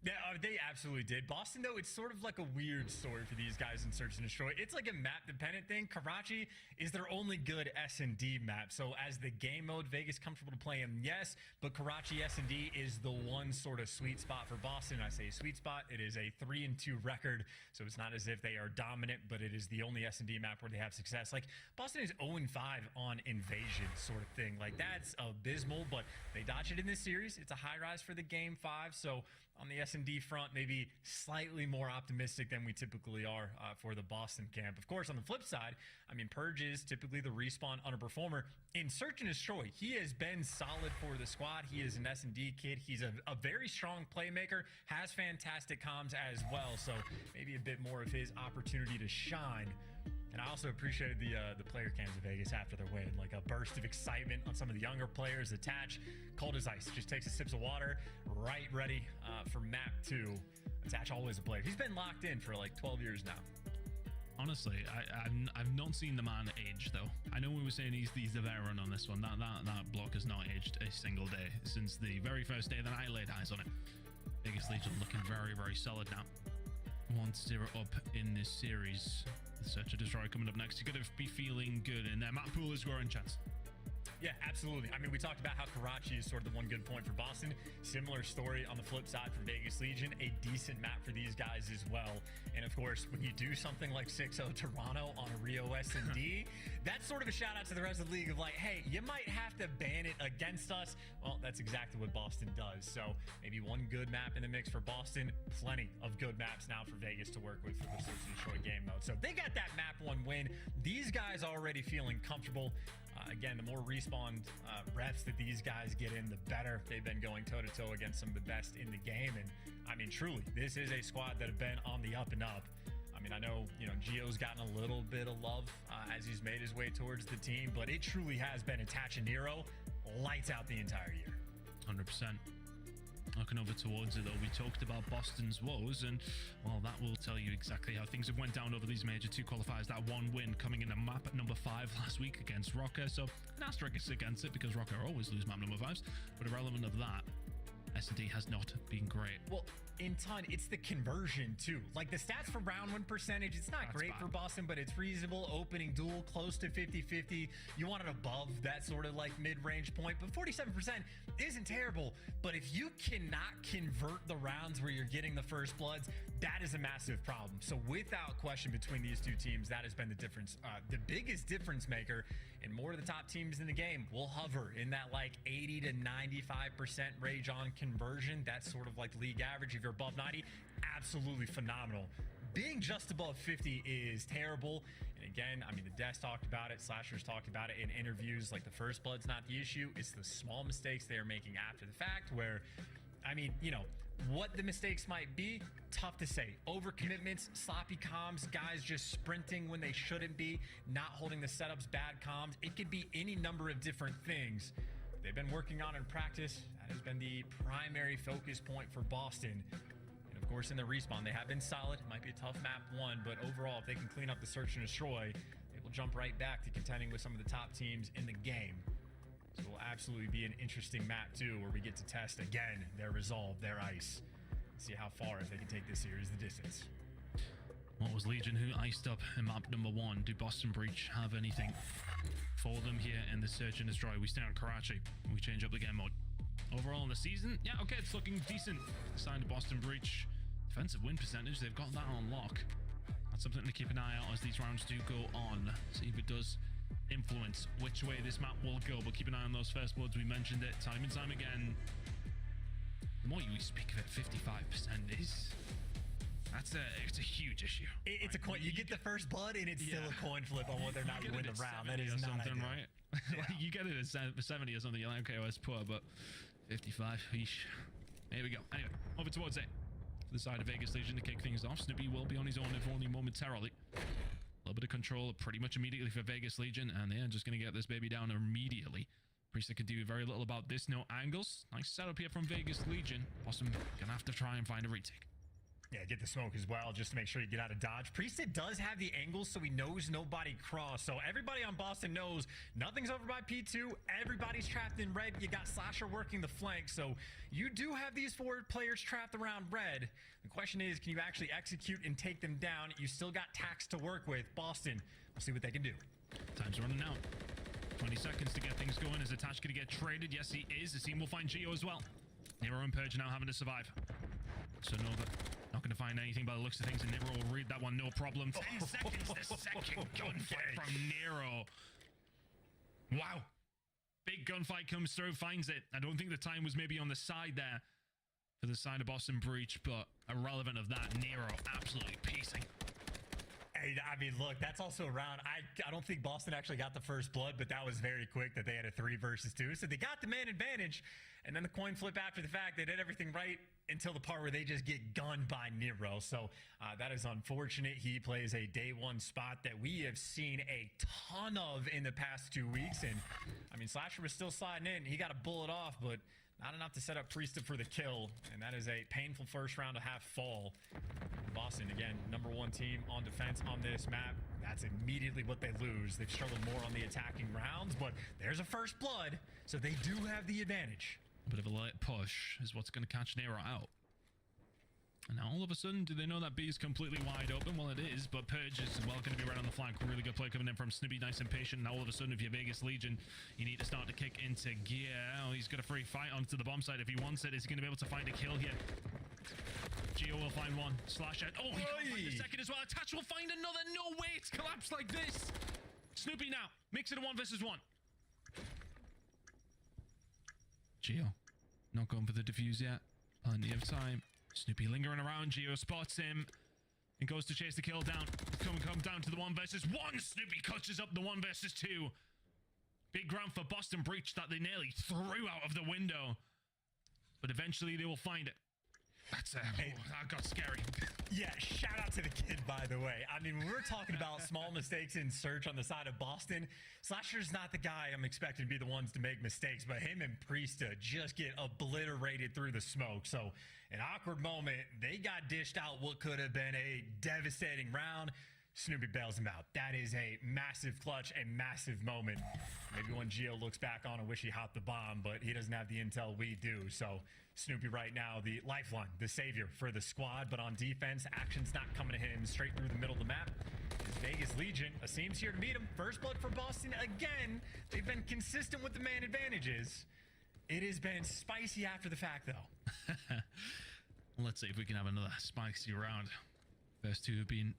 Yeah, they absolutely did. Boston, though, it's sort of like a weird story for these guys in Search and Destroy. It's like a map-dependent thing. Karachi is their only good S&D map. So as the game mode, Vegas comfortable to play him, yes, but Karachi S&D is the one sort of sweet spot for Boston. I say sweet spot. It is a 3-2 record, so it's not as if they are dominant, but it is the only S&D map where they have success. Like, Boston is 0-5 on Invasion sort of thing. Like, that's abysmal, but they dodged it in this series. It's a high rise for the game 5, so on the S&D front, maybe slightly more optimistic than we typically are for the Boston camp. Of course, on the flip side, I mean, Purge is typically the respawn underperformer. In Search and Destroy, he has been solid for the squad. He is an S&D kid. He's a very strong playmaker, has fantastic comms as well, so maybe a bit more of his opportunity to shine. And I also appreciated the player cams of Vegas after their win, like a burst of excitement on some of the younger players. Attach, cold as ice, just takes a sips of water, right ready for map 2. Attach, always a player. He's been locked in for like 12 years now. Honestly, I've not seen the man age though. I know we were saying he's the veteran on this one. That block has not aged a single day since the very first day that I laid eyes on it. Vegas Legion looking very, very solid now. 1-0 up in this series. The Search and Destroy coming up next. You're going to be feeling good, and their map pool is growing, chance. Yeah, absolutely. I mean, we talked about how Karachi is sort of the one good point for Boston. Similar story on the flip side for Vegas Legion. A decent map for these guys as well. And of course, when you do something like 6-0 Toronto on a Rio S&D, that's sort of a shout out to the rest of the league of like, hey, you might have to ban it against us. Well, that's exactly what Boston does. So maybe one good map in the mix for Boston. Plenty of good maps now for Vegas to work with for the Search and Destroy game mode. So they got that map 1 win. These guys already feeling comfortable. Again, the more respawned reps that these guys get in, the better. They've been going toe-to-toe against some of the best in the game. And, I mean, truly, this is a squad that have been on the up and up. I mean, I know, Gio's gotten a little bit of love as he's made his way towards the team, but it truly has been Attach and Nero lights out the entire year. 100%. Looking over towards it, though, we talked about Boston's woes, and, well, that will tell you exactly how things have went down over these major 2 qualifiers. That 1 win coming in at map number 5 last week against Rocker, so an asterisk against it because Rocker always lose map number 5s, but irrelevant of that, S&D has not been great. Well, in ton, it's the conversion too. Like the stats for round win percentage, it's not great for Boston, but it's reasonable. Opening duel close to 50-50. You want it above that sort of like mid-range point, but 47% isn't terrible. But if you cannot convert the rounds where you're getting the first bloods, that is a massive problem. So without question, between these two teams, that has been the difference, the biggest difference maker. And more of the top teams in the game will hover in that like 80 to 95% range on conversion. That's sort of like league average. If you're above 90, absolutely phenomenal. Being just above 50 is terrible. And again, I mean, the devs talked about it, Slashers talked about it in interviews. Like the first blood's not the issue. It's the small mistakes they are making after the fact where, I mean, what the mistakes might be, tough to say. Overcommitments, sloppy comms, guys just sprinting when they shouldn't be, not holding the setups, bad comms. It could be any number of different things. They've been working on in practice. That has been the primary focus point for Boston. And of course, in the respawn, they have been solid. It might be a tough map 1, but overall, if they can clean up the Search and Destroy, they will jump right back to contending with some of the top teams in the game. So it will absolutely be an interesting map too, where we get to test again their resolve, their ice, see how far, if they can take this series the distance. What was Legion who iced up in map number 1? Do Boston Breach have anything for them here in the Search and Destroy? We stay on Karachi. We change up the game mode. Overall in the season, yeah, okay, it's looking decent. Signed to Boston Breach. Defensive win percentage, they've got that on lock. That's something to keep an eye out as these rounds do go on. See if it does influence which way this map will go, but keep an eye on those first bloods. We mentioned it time and time again. The more you speak of it, 55% is it's a huge issue. It's a coin. You get the first blood, and it's still a coin flip on whether or not you win the round. That is not ideal. Right? Yeah. You get it at 70 or something. You're like, okay, well, it's poor, but 55. Eesh. Here we go. Anyway, over towards it. For the side of Vegas Legion to kick things off. Snoopy will be on his own, if only momentarily. A little bit of control pretty much immediately for Vegas Legion, and they're just going to get this baby down immediately. Priest can do very little about this. No angles. Nice setup here from Vegas Legion. Boston gonna have to try and find a retake. Yeah, get the smoke as well, just to make sure you get out of dodge. Priesthood does have the angles, so he knows nobody cross. So everybody on Boston knows nothing's over by P2. Everybody's trapped in red. You got Slasher working the flank, so you do have these 4 players trapped around red. The question is, can you actually execute and take them down? You still got Tax to work with. Boston, we'll see what they can do. Time's running out. 20 seconds to get things going. Is Attach going to get traded? Yes, he is. The team will find Gio as well. Nero and Purge now having to survive. So Nova not going to find anything by the looks of things, and Nero will read that one, no problem. 10 seconds, the second gunfight from Nero. Wow. Big gunfight comes through, finds it. I don't think the time was maybe on the side there for the side of Boston Breach, but irrelevant of that, Nero absolutely piecing. Hey, I mean, look, that's also around. I don't think Boston actually got the first blood, but that was very quick that they had a 3 versus 2. So they got the man advantage. And then the coin flip after the fact, they did everything right until the part where they just get gunned by Nero. So that is unfortunate. He plays a day 1 spot that we have seen a ton of in the past 2 weeks. And I mean, Slasher was still sliding in. He got a bullet off, but not enough to set up Priesthood for the kill. And that is a painful first round to have fall. Boston, again, number 1 team on defense on this map. That's immediately what they lose. They've struggled more on the attacking rounds, but there's a first blood, so they do have the advantage. A bit of a light push is what's going to catch Nero out. And now all of a sudden, do they know that B is completely wide open? Well, it is, but Purge is well going to be right on the flank. Really good play coming in from Snoopy, nice and patient. Now all of a sudden, if you're Vegas Legion, you need to start to kick into gear. Oh, he's got a free fight onto the bomb site if he wants it. Is he going to be able to find a kill here? Geo will find one. Slash out. Oh, he can't find a second as well. Attach will find another. No way it's collapsed like this. Snoopy now. Makes it a 1 versus 1. Geo. Not going for the defuse yet. Plenty of time. Snoopy lingering around. Geo spots him and goes to chase the kill down. Come down to the 1 versus 1. Snoopy clutches up the 1 versus 2. Big ground for Boston Breach that they nearly threw out of the window. But eventually they will find it. That's that got scary. Yeah, shout out to the kid, by the way. I mean, we're talking about small mistakes in search on the side of Boston. Slasher's not the guy I'm expecting to be the ones to make mistakes, but him and Priesta just get obliterated through the smoke. So, an awkward moment. They got dished out what could have been a devastating round. Snoopy bails him out. That is a massive clutch, a massive moment. Maybe when Geo looks back on and wish he hopped the bomb, but he doesn't have the intel we do. So Snoopy right now, the lifeline, the savior for the squad. But on defense, action's not coming to him straight through the middle of the map. Vegas Legion, Asim's here to meet him. First blood for Boston again. They've been consistent with the man advantages. It has been spicy after the fact, though. Let's see if we can have another spicy round. First 2 have been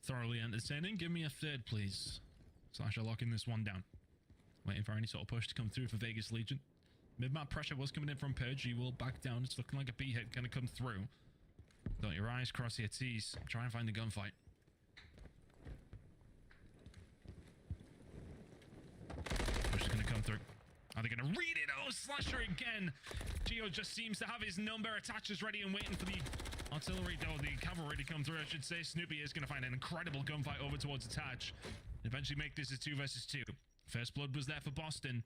thoroughly entertaining. Give me a 3rd, please. Slasher locking this one down. Waiting for any sort of push to come through for Vegas Legion. Mid-map pressure was coming in from Purge. He will back down. It's looking like a B hit going to come through. Dot your eyes, cross your T's. Try and find the gunfight. Push is going to come through. Are they going to read it? Oh, Slasher again. Geo just seems to have his number. Attaches ready and waiting for the artillery, or the cavalry to come through, I should say. Snoopy is going to find an incredible gunfight over towards Attach. Eventually make this a 2 versus 2. First blood was there for Boston.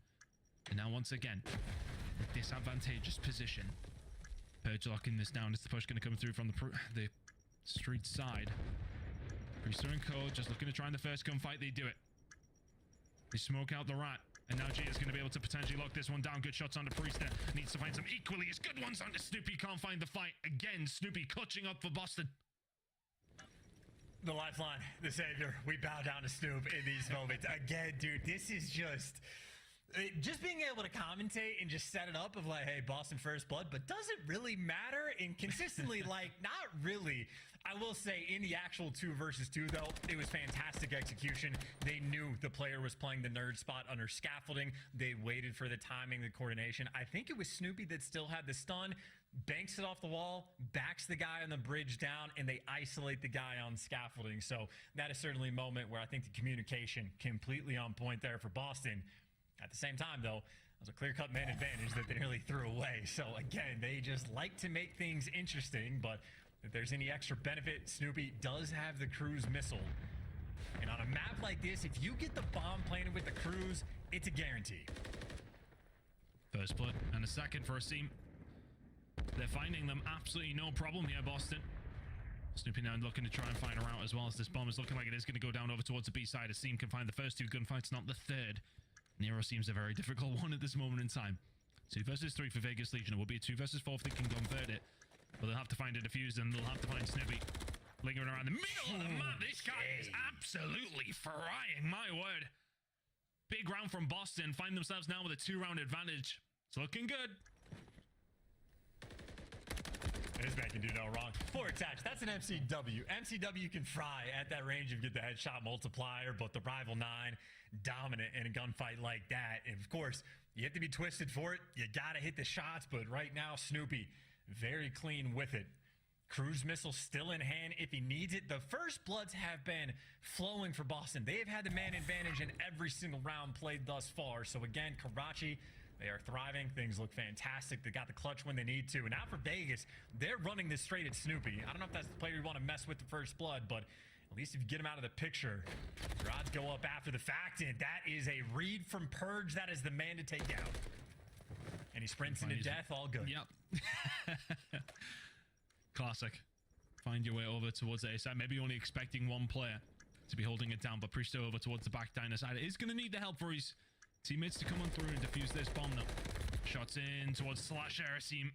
And now once again, a disadvantageous position. Purge locking this down. Is the push going to come through from the street side? Priester and Co. just looking to try in the first gunfight. They do it. They smoke out the rat. And now Jay is going to be able to potentially lock this one down. Good shots on the Priester. Needs to find some equally as good ones onto Snoopy. Can't find the fight. Again, Snoopy clutching up for Boston. The lifeline, the savior. We bow down to Snoop in these moments. Again, dude, this is just being able to commentate and just set it up of like, hey, Boston first blood, but does it really matter? And consistently, like, not really. I will say in the actual 2 versus 2, though, it was fantastic execution. They knew the player was playing the nerd spot under scaffolding. They waited for the timing, the coordination. I think it was Snoopy that still had the stun, banks it off the wall, backs the guy on the bridge down, and they isolate the guy on scaffolding. So that is certainly a moment where I think the communication completely on point there for Boston. At the same time, though, it was a clear-cut man advantage that they nearly threw away. So, again, they just like to make things interesting, but if there's any extra benefit, Snoopy does have the cruise missile. And on a map like this, if you get the bomb planted with the cruise, it's a guarantee. First blood and a second for Asim. They're finding them absolutely no problem here, Boston. Snoopy now looking to try and find her out as well, as this bomb is looking like it is going to go down over towards the B side. Asim can find the first 2 gunfights, not the 3rd. Nero seems a very difficult one at this moment in time. 2 versus 3 for Vegas Legion. It will be a 2 versus 4 if they can convert it. But they'll have to find a defuse and they'll have to find Snoopy. Lingering around the middle of the map. This guy is absolutely frying, my word. Big round from Boston. Find themselves now with a 2-round advantage. It's looking good. This man can do no wrong. For Attach, that's an MCW. MCW can fry at that range and get the headshot multiplier, but the Rival 9, dominant in a gunfight like that. And of course, you have to be twisted for it. You got to hit the shots, but right now, Snoopy, very clean with it. Cruise missile still in hand if he needs it. The first bloods have been flowing for Boston. They have had the man advantage in every single round played thus far. So again, Karachi, they are thriving. Things look fantastic. They got the clutch when they need to. And now for Vegas, they're running this straight at Snoopy. I don't know if that's the player you want to mess with the first blood, but at least if you get him out of the picture, your odds go up after the fact. And that is a read from Purge. That is the man to take out. And he sprints into death, all good. Yep. Classic. Find your way over towards the A side. Maybe only expecting one player to be holding it down, but Pristo over towards the back diner side. He's going to need the help for his teammates to come on through and defuse this bomb though. Shots in towards Slash Arasim.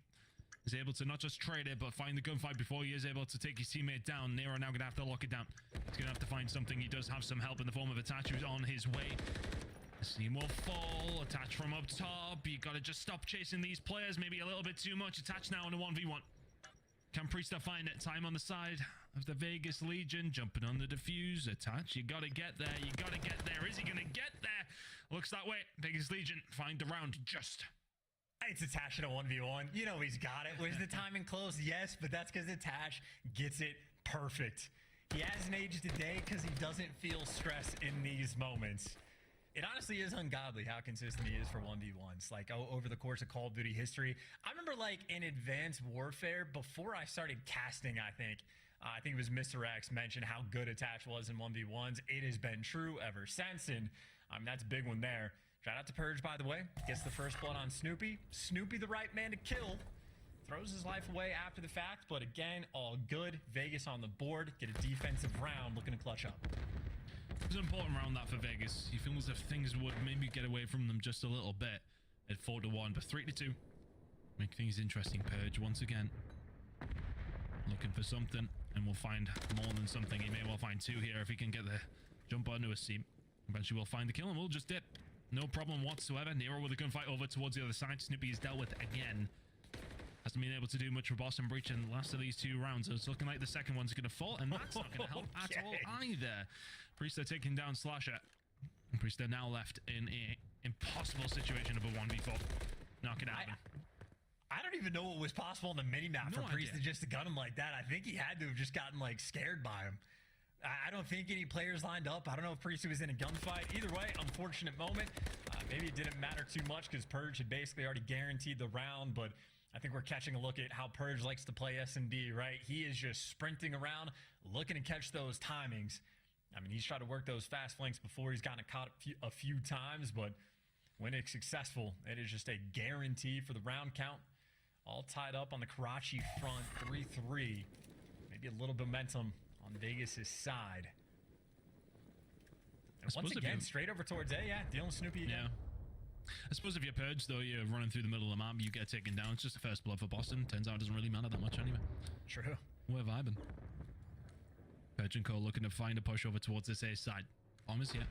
Is able to not just trade it, but find the gunfight before he is able to take his teammate down. Nero now going to have to lock it down. He's going to have to find something. He does have some help in the form of Attach, who's on his way. Seam will fall. Attach from up top. You got to just stop chasing these players. Maybe a little bit too much. Attach now in a 1v1. Can Priesta find it? Time on the side of the Vegas Legion. Jumping on the defuse. Attach. You got to get there. You got to get there. Is he going to get there? Looks that way. Vegas Legion find the round just. It's Attach in a 1v1. You know he's got it. Was the timing close? Yes, but that's because Attach gets it perfect. He hasn't aged a day because he doesn't feel stress in these moments. It honestly is ungodly how consistent he is for 1v1s. Like, over the course of Call of Duty history. I remember, like, in Advanced Warfare, before I started casting, I think it was Mr. X mentioned how good Attach was in 1v1s. It has been true ever since, and that's a big one there. Shout out to Purge, by the way. Gets the first blood on Snoopy. Snoopy, the right man to kill. Throws his life away after the fact, but again, all good. Vegas on the board. Get a defensive round, looking to clutch up. It was an important round that for Vegas. You feel as if things would maybe get away from them just a little bit at 4-1, but 3-2. Make things interesting. Purge once again. Looking for something, and we'll find more than something. He may well find two here if he can get the jump onto a seam. Eventually we'll find the kill, and we'll just dip. No problem whatsoever. Nero with a gunfight over towards the other side. Snoopy is dealt with again. Hasn't been able to do much for Boston Breach in the last of these two rounds. So it's looking like the second one's going to fall, and that's not going to help at all either. Priesta taking down Slasher. Priesta now left in an impossible situation of a 1v4. Not going to happen. I don't even know what was possible on the mini-map for Priesta just to gun him like that. I think he had to have just gotten, like, scared by him. I don't think any players lined up. I don't know if Priesta was in a gunfight. Either way, unfortunate moment. Maybe it didn't matter too much because Purge had basically already guaranteed the round, but I think we're catching a look at how Purge likes to play S&D, right? He is just sprinting around, looking to catch those timings. I mean, he's tried to work those fast flanks before. He's gotten caught a few times, but when it's successful, it is just a guarantee for the round count. All tied up on the Karachi front, 3-3. Maybe a little momentum on Vegas' side. And once again, straight over towards A, dealing with Snoopy again. Yeah. I suppose if you're Purge, though, you're running through the middle of the map, you get taken down. It's just the first blood for Boston. Turns out it doesn't really matter that much anyway. True. We're vibing. Purge and Co looking to find a push over towards this A side. Bomb is here.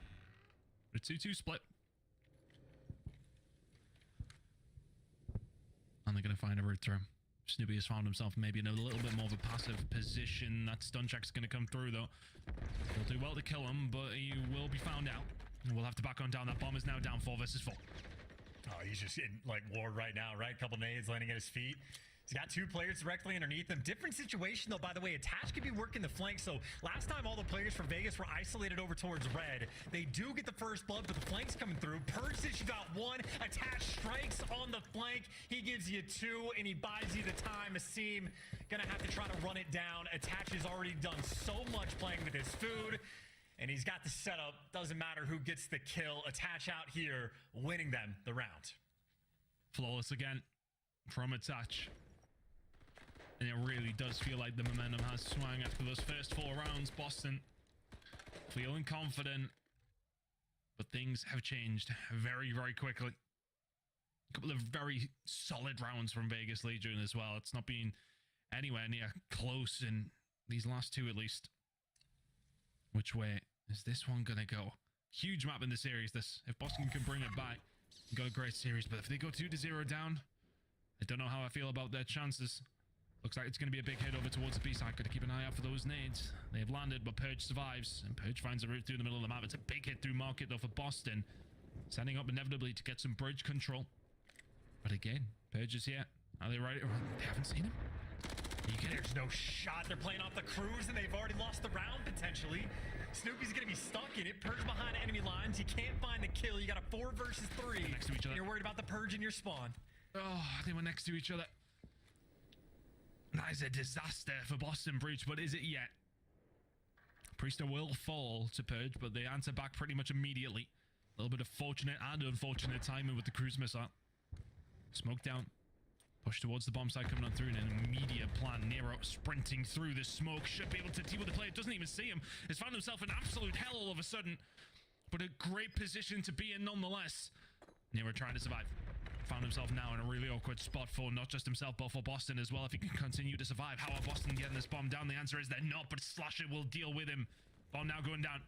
A 2-2 split. And they're going to find a route through. Snoopy has found himself maybe in a little bit more of a passive position. That stun check's going to come through, though. He'll do well to kill him, but he will be found out. And we'll have to back on down. That bomb is now down 4 versus 4. Oh, he's just in, like, war right now, right? Couple nades landing at his feet. He's got 2 players directly underneath him. Different situation, though, by the way. Attach could be working the flank. So last time all the players for Vegas were isolated over towards red. They do get the first blood, but the flank's coming through. Purge says you got 1. Attach strikes on the flank. He gives you 2, and he buys you the time. Asim gonna have to try to run it down. Attach has already done so much playing with his food, and he's got the setup. Doesn't matter who gets the kill. Attach out here, winning them the round. Flawless again from Attach. And it really does feel like the momentum has swung after those first 4 rounds. Boston feeling confident, but things have changed very, very quickly. A couple of very solid rounds from Vegas Legion as well. It's not been anywhere near close in these last 2 at least. Which way is this one going to go? Huge map in the series, this. If Boston can bring it back, got a great series. But if they go 2-0 down, I don't know how I feel about their chances. Looks like it's going to be a big hit over towards the B side. Got to keep an eye out for those nades. They have landed, but Purge survives. And Purge finds a route through the middle of the map. It's a big hit through market, though, for Boston. Setting up inevitably to get some bridge control. But again, Purge is here. Are they right? They haven't seen him? There's no shot. They're playing off the cruise, and they've already lost the round, potentially. Snoopy's going to be stuck in it. Purge behind enemy lines. You can't find the kill. You got a 4 versus 3. Next to each other. You're worried about the purge in your spawn. Oh, they were next to each other. That is a disaster for Boston Breach, but is it yet? Priester will fall to purge, but they answer back pretty much immediately. A little bit of fortunate and unfortunate timing with the cruise missile. Smoke down. Push towards the bomb site coming on through, and an immediate plan. Nero sprinting through the smoke. Should be able to deal with the player. Doesn't even see him. Has found himself in absolute hell all of a sudden. But a great position to be in nonetheless. Nero trying to survive. Found himself now in a really awkward spot for not just himself, but for Boston as well. If he can continue to survive, how are Boston getting this bomb down? The answer is they're not, but Slasher will deal with him. Bomb now going down.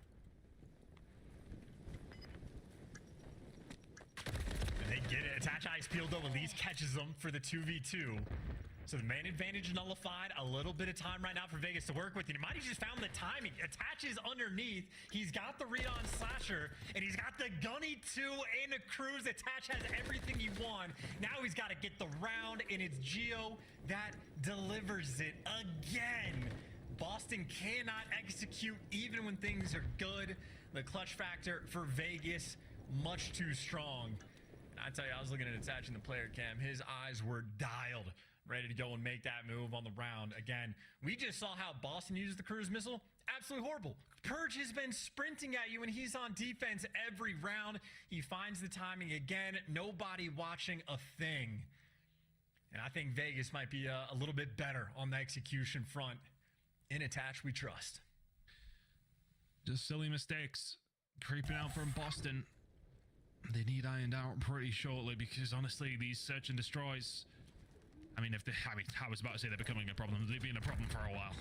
They get it. Attach Ice Peel, though, at least catches them for the 2v2. So the main advantage nullified. A little bit of time right now for Vegas to work with. And he might have just found the timing. Attach is underneath. He's got the read on Slasher. And he's got the Gunny 2 and a cruise. Attach has everything he wants. Now he's got to get the round. And it's Geo that delivers it again. Boston cannot execute even when things are good. The clutch factor for Vegas, much too strong. I tell you, I was looking at attaching the player cam. His eyes were dialed, ready to go and make that move on the round. Again, we just saw how Boston uses the cruise missile. Absolutely horrible. Purge has been sprinting at you, and he's on defense every round. He finds the timing again. Nobody watching a thing. And I think Vegas might be a little bit better on the execution front. In attach, we trust. Just silly mistakes creeping out from Boston. They need ironed out pretty shortly because honestly, these search and destroys. I was about to say they're becoming a problem. They've been a problem for a while.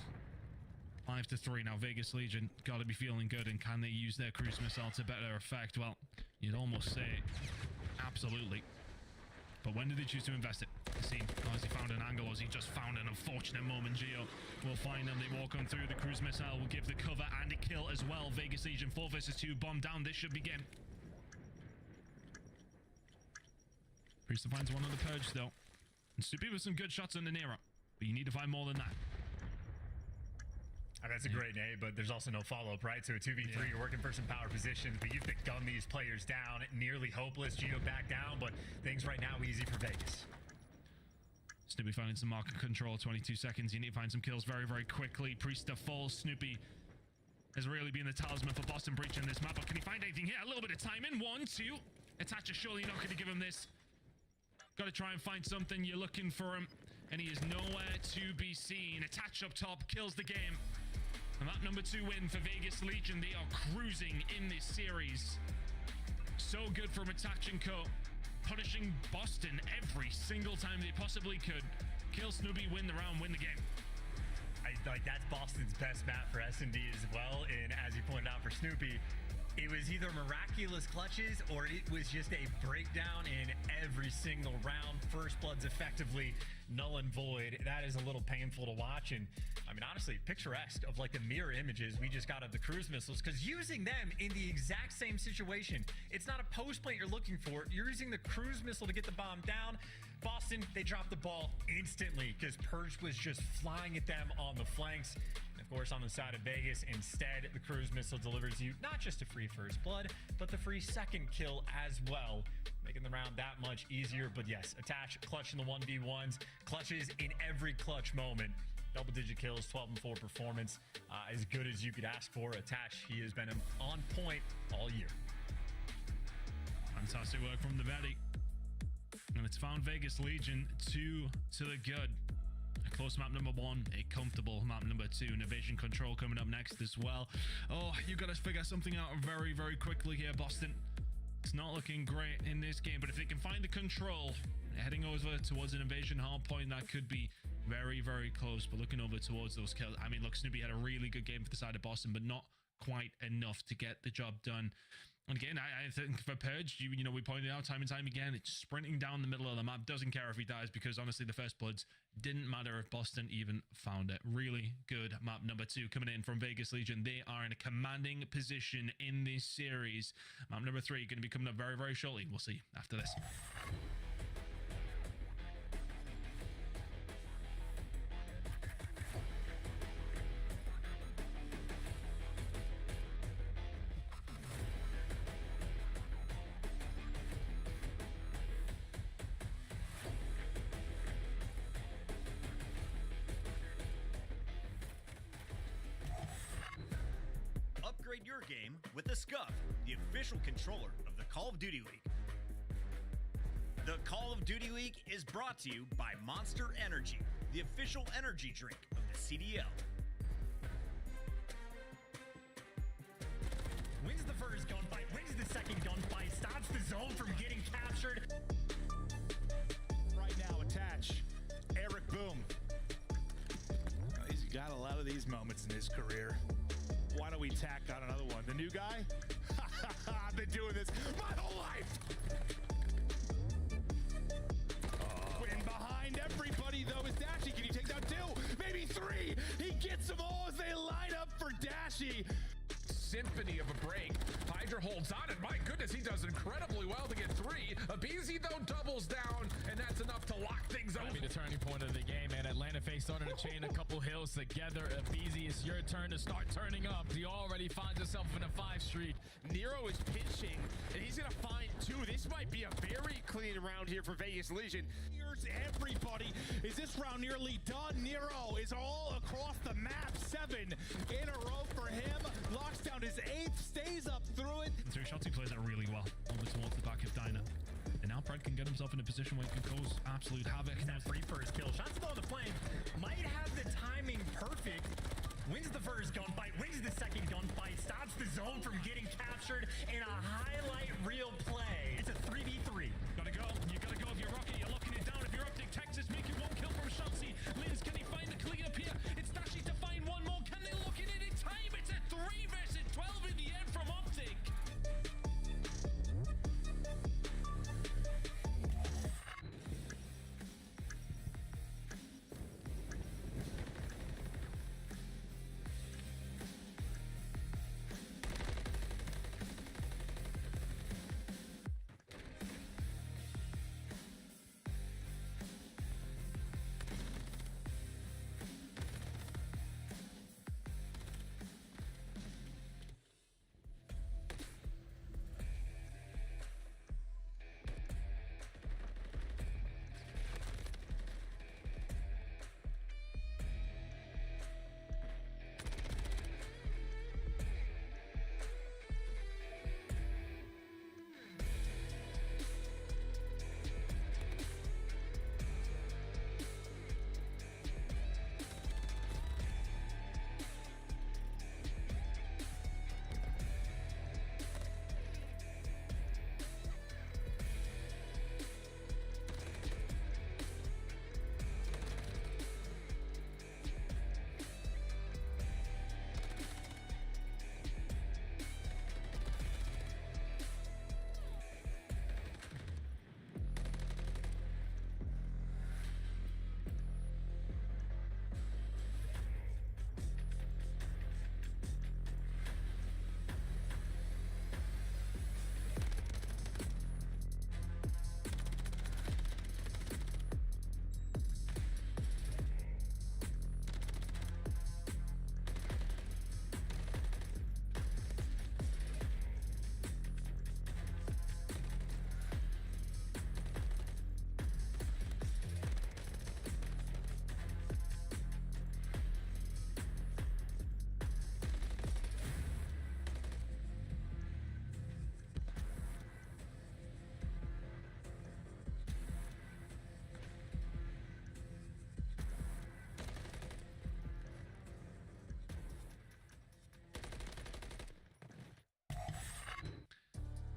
5-3 now. Vegas Legion got to be feeling good, and can they use their cruise missile to better effect? Well, you'd almost say absolutely. But when did they choose to invest it? See, has he found an angle, or has he just found an unfortunate moment? Geo will find them. They walk on through. The cruise missile will give the cover and a kill as well. Vegas Legion 4 versus 2. Bomb down. This should begin. Priester finds one on the purge though. And Soupy with some good shots on the Nero. But you need to find more than that. And that's a great nade, but there's also no follow-up, right? So a 2v3, you're working for some power positions, but you've to gun these players down. Nearly hopeless. Geo back down, but things right now easy for Vegas. Snoopy finding some market control. 22 seconds. You need to find some kills very, very quickly. Priester falls. Snoopy has really been the talisman for Boston Breach in this map. But can he find anything here? A little bit of time in. 1, 2. Attach is surely not going to give him this. Got to try and find something. You're looking for him, and he is nowhere to be seen. Attach up top kills the game. And that number 2 win for Vegas Legion. They are cruising in this series. So good from Attach and Co. Punishing Boston every single time they possibly could. Kill Snoopy, win the round, win the game. That's Boston's best map for S&D as well. And as you pointed out for Snoopy, it was either miraculous clutches or it was just a breakdown in every single round. First Blood's effectively null and void. That is a little painful to watch. And I mean, honestly, picturesque of like the mirror images we just got of the cruise missiles, because using them in the exact same situation, it's not a post plant you're looking for. You're using the cruise missile to get the bomb down. Boston, they dropped the ball instantly because Purge was just flying at them on the flanks. Of course, on the side of Vegas, instead, the cruise missile delivers you not just a free first blood, but the free second kill as well, making the round that much easier. But yes, Attach clutch in the 1v1s, clutches in every clutch moment. Double-digit kills, 12-4 performance, as good as you could ask for. Attach, he has been on point all year. Fantastic work from the Betty. And it's found Vegas Legion 2 to the good. A close map number 1, a comfortable map number 2, and evasion control coming up next as well. Oh, you got to figure something out very, very quickly here, Boston. It's not looking great in this game, but if they can find the control, heading over towards an invasion hard point, that could be very, very close. But looking over towards those kills, I mean, look, Snoopy had a really good game for the side of Boston, but not quite enough to get the job done. And again, I think for Purge, you know, we pointed out time and time again, it's sprinting down the middle of the map. Doesn't care if he dies, because honestly, the first bloods didn't matter if Boston even found it. Really good map number 2 coming in from Vegas Legion. They are in a commanding position in this series. Map number 3 going to be coming up very, very shortly. We'll see after this. your game with the Scuff, the official controller of the Call of Duty League. The Call of Duty League is brought to you by Monster Energy, the official energy drink of the CDL. Wins the first gunfight, wins the second gunfight, stops the zone from getting captured. Right now, attach Eric Boom. He's got a lot of these moments in his career. Why don't we tack on another one? The new guy? I've been doing this my whole life. And behind everybody, though, is Dashy. Can you take down 2? Maybe 3. He gets them all as they line up for Dashy. Symphony of a break. Hydra holds on, and my goodness, he does incredibly well to get 3. Abizi, though, doubles down, and that's enough to lock things up. That'll be the turning point of the game, and Atlanta face starting to chain a couple hills together. Abizi, it's your turn to start turning up. He already finds himself in a 5 streak. Nero is pitching, and he's going to find 2. This might be a very clean round here for Vegas Legion. Here's everybody. Is this round nearly done? Nero is all across the map. 7 in a row for him. Locks down his 8th, stays up through it. So Shotzi plays that really well over towards the back of Dyna. And now Pred can get himself in a position where he can cause absolute havoc. Now free first kill. Shots still on the flame. Might have the timing perfect. Wins the first gunfight, wins the second gunfight, stops the zone from getting captured in a highlight reel play. It's a 3v3. Gotta go. You gotta go. If you're Rocket, you're locking it down. If you're Optic Texas, make it 1 kill from Shotzi. Liz, can he find the clean up here? It's Dashy to find 1 more. Can they lock it in time? It's a 3 versus 12 in the end from Optic.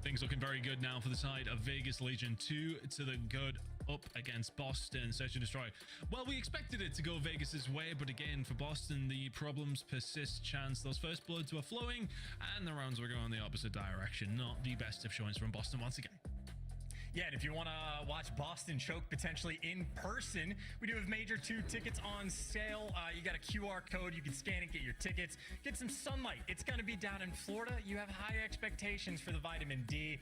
Things looking very good now for the side of Vegas Legion. 2 to the good up against Boston. Search and destroy. Well, we expected it to go Vegas's way, but again, for Boston, the problems persist. Chance those first bloods were flowing, and the rounds were going the opposite direction. Not the best of showings from Boston once again. Yeah, and if you want to watch Boston choke potentially in person, we do have Major 2 tickets on sale. You got a QR code. You can scan it, get your tickets, get some sunlight. It's going to be down in Florida. You have high expectations for the vitamin D.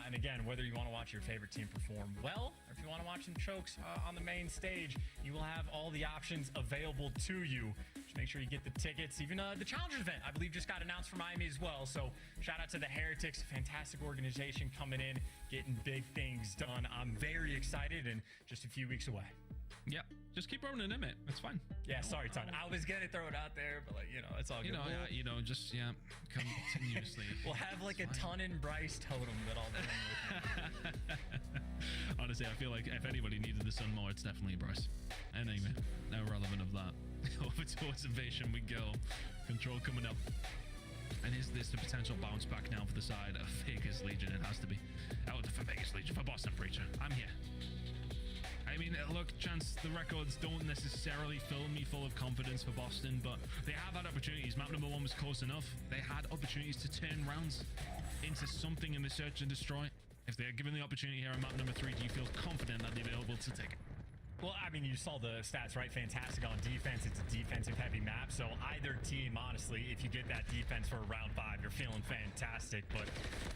And again, whether you want to watch your favorite team perform well, or if you want to watch them chokes on the main stage, you will have all the options available to you. Just make sure you get the tickets. Even the Challengers event, I believe, just got announced for Miami as well. So shout out to the Heretics, fantastic organization coming in, getting big things done. I'm very excited and just a few weeks away. Yep. Just keep running him, it. It's fine. Yeah, sorry, Ton. I was gonna throw it out there, but like, it's all good. Just continuously. We'll have like a Ton and Bryce totem that I'll bring with me. Honestly, I feel like if anybody needed the sun more, it's definitely Bryce. Anyway, irrelevant of that. Over towards Invasion we go. Control coming up. And is this the potential bounce back now for the side of Vegas Legion? It has to be. Out for Vegas Legion, for Boston Preacher. I'm here. I mean, look, Chance, the records don't necessarily fill me full of confidence for Boston, but they have had opportunities. Map number 1 was close enough. They had opportunities to turn rounds into something in the search and destroy. If they're given the opportunity here on map number 3, do you feel confident that they'll be able to take it? Well, I mean, you saw the stats, right? Fantastic on defense. It's a defensive-heavy map, so either team, honestly, if you get that defense for round 5, you're feeling fantastic. But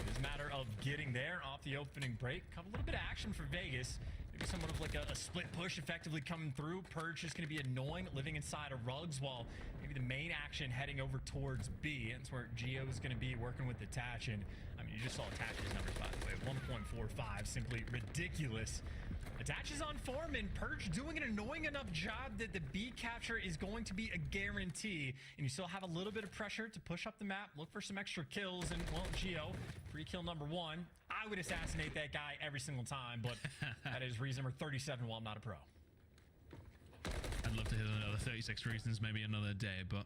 it's a matter of getting there off the opening break. A little bit of action for Vegas. Maybe somewhat of like a split push effectively coming through. Purge is going to be annoying, living inside of Rugs, while maybe the main action heading over towards B. That's where Geo is going to be working with Attach. And, I mean, you just saw Attach's numbers, by the way. 1.45, simply ridiculous. Attach is on form, and Purge doing an annoying enough job that the B capture is going to be a guarantee. And you still have a little bit of pressure to push up the map, look for some extra kills, and, well, Geo, free kill number 1. I would assassinate that guy every single time, but that is reason number 37 while I'm not a pro. I'd love to hit another 36 reasons, maybe another day, but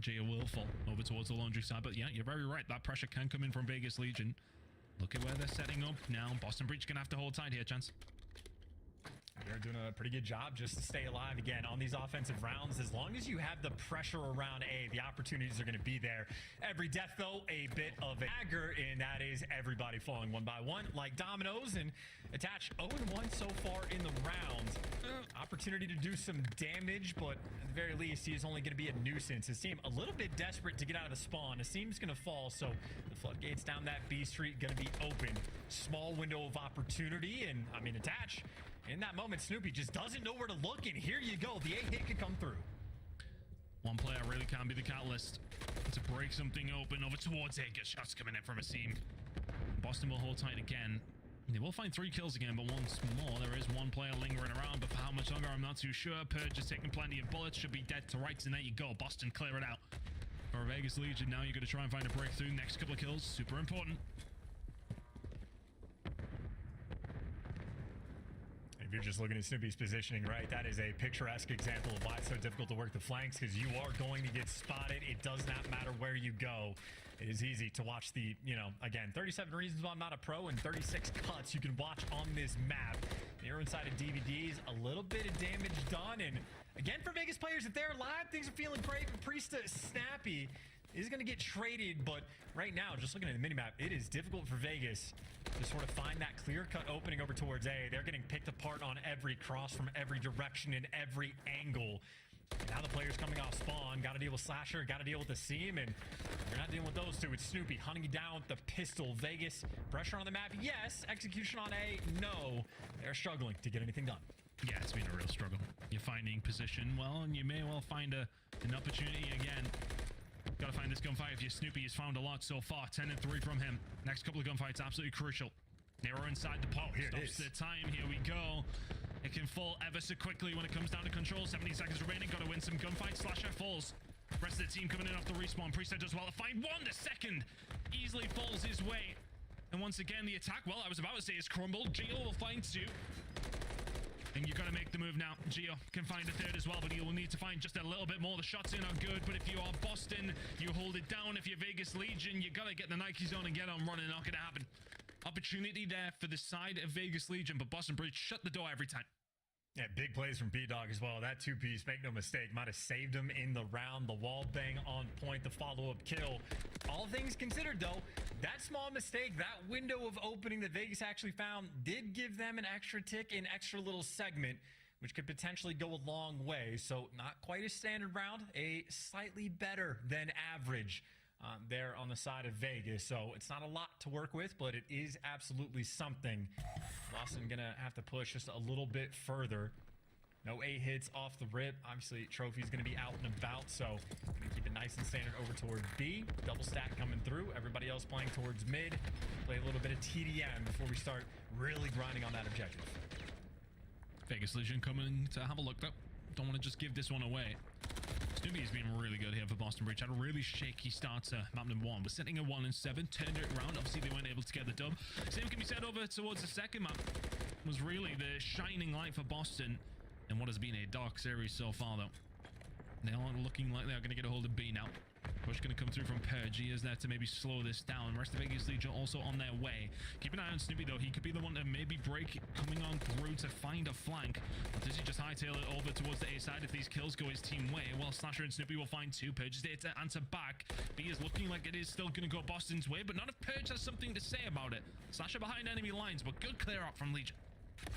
Geo will fall over towards the laundry side. But yeah, you're very right. That pressure can come in from Vegas Legion. Look at where they're setting up now. Boston Breach gonna have to hold tight here, Chance. They're doing a pretty good job just to stay alive again on these offensive rounds. As long as you have the pressure around A, the opportunities are going to be there. Every death, though, a bit of a dagger, and that is everybody falling one by one like dominoes. And Attach 0-1 so far in the round. Opportunity to do some damage, but at the very least, he is only going to be a nuisance. His team a little bit desperate to get out of the spawn. His team's going to fall, so the floodgates down that B street going to be open. Small window of opportunity, and I mean, Attach. In that moment, Snoopy just doesn't know where to look, and here you go. The A hit could come through. One player really can be the catalyst to break something open over towards A. Good shots coming in from a seam. Boston will hold tight again. They will find 3 kills again, but once more, there is one player lingering around, but for how much longer, I'm not too sure. Purge is taking plenty of bullets, should be dead to rights, and there you go. Boston clear it out. For Vegas Legion, now you're going to try and find a breakthrough. Next couple of kills, super important. If you're just looking at Snoopy's positioning, right, that is a picturesque example of why it's so difficult to work the flanks, because you are going to get spotted. It does not matter where you go. It is easy to watch the, again, 37 reasons why I'm not a pro and 36 cuts you can watch on this map. You're inside of DVDs, a little bit of damage done. And again, for Vegas players, if they're alive, things are feeling great. Priesta Snappy is going to get traded, but right now, just looking at the minimap, it is difficult for Vegas to sort of find that clear-cut opening over towards A. They're getting picked apart on every cross from every direction and every angle. Now the players coming off spawn, got to deal with Slasher, got to deal with the seam, and you're not dealing with those two. It's Snoopy hunting you down with the pistol. Vegas, pressure on the map, yes. Execution on A, no. They're struggling to get anything done. Yeah, it's been a real struggle. You're finding position well, and you may well find an opportunity again. Gotta find this gunfight. If you're Snoopy, he's found a lot so far. 10 and 3 from him. Next couple of gunfights, absolutely crucial. Nero inside the pot. Here Stops the time. Here we go. It can fall ever so quickly when it comes down to control. 17 seconds remaining. Gotta win some gunfights. Slasher falls. Rest of the team coming in off the respawn. Preset does well to find 1. The second easily falls his way. And once again, the attack, well, I was about to say, is crumbled. Geo will find 2. And you got to make the move now. Geo can find a 3rd as well, but he will need to find just a little bit more. The shots in are good, but if you are Boston, you hold it down. If you're Vegas Legion, you got to get the Nikes on and get on running. Not going to happen. Opportunity there for the side of Vegas Legion, but Boston Breach shut the door every time. Yeah, big plays from B-Dog as well. That 2-piece, make no mistake, might have saved him in the round. The wall bang on point, the follow-up kill. All things considered, though, that small mistake, that window of opening that Vegas actually found did give them an extra tick, an extra little segment, which could potentially go a long way. So not quite a standard round, a slightly better than average there on the side of Vegas. So it's not a lot to work with, but it is absolutely something. Boston gonna have to push just a little bit further. No A hits off the rip. Obviously, Trophy's gonna be out and about, so gonna keep it nice and standard over towards B. Double stack coming through. Everybody else playing towards mid. Play a little bit of TDM before we start really grinding on that objective. Vegas Legion coming to have a look, though. don't want to just give this one away. Snoopy's been really good here for Boston Breach. Had a really shaky start to map number 1. Was sitting at 1-7, turned it around. Obviously, they weren't able to get the dub. Same can be said over towards the second map. Was really the shining light for Boston in what has been a dark series so far, though. They are looking like they are going to get a hold of B now. Push going to come through from Purge. He is there to maybe slow this down. Rest of Vegas Legion also on their way. Keep an eye on Snoopy, though. He could be the one to maybe break coming on through to find a flank. Or does he just hightail it over towards the A side if these kills go his team way? Well, Slasher and Snoopy will find 2. Purge is there to answer back. B is looking like it is still going to go Boston's way, but not if Purge has something to say about it. Slasher behind enemy lines, but good clear up from Legion.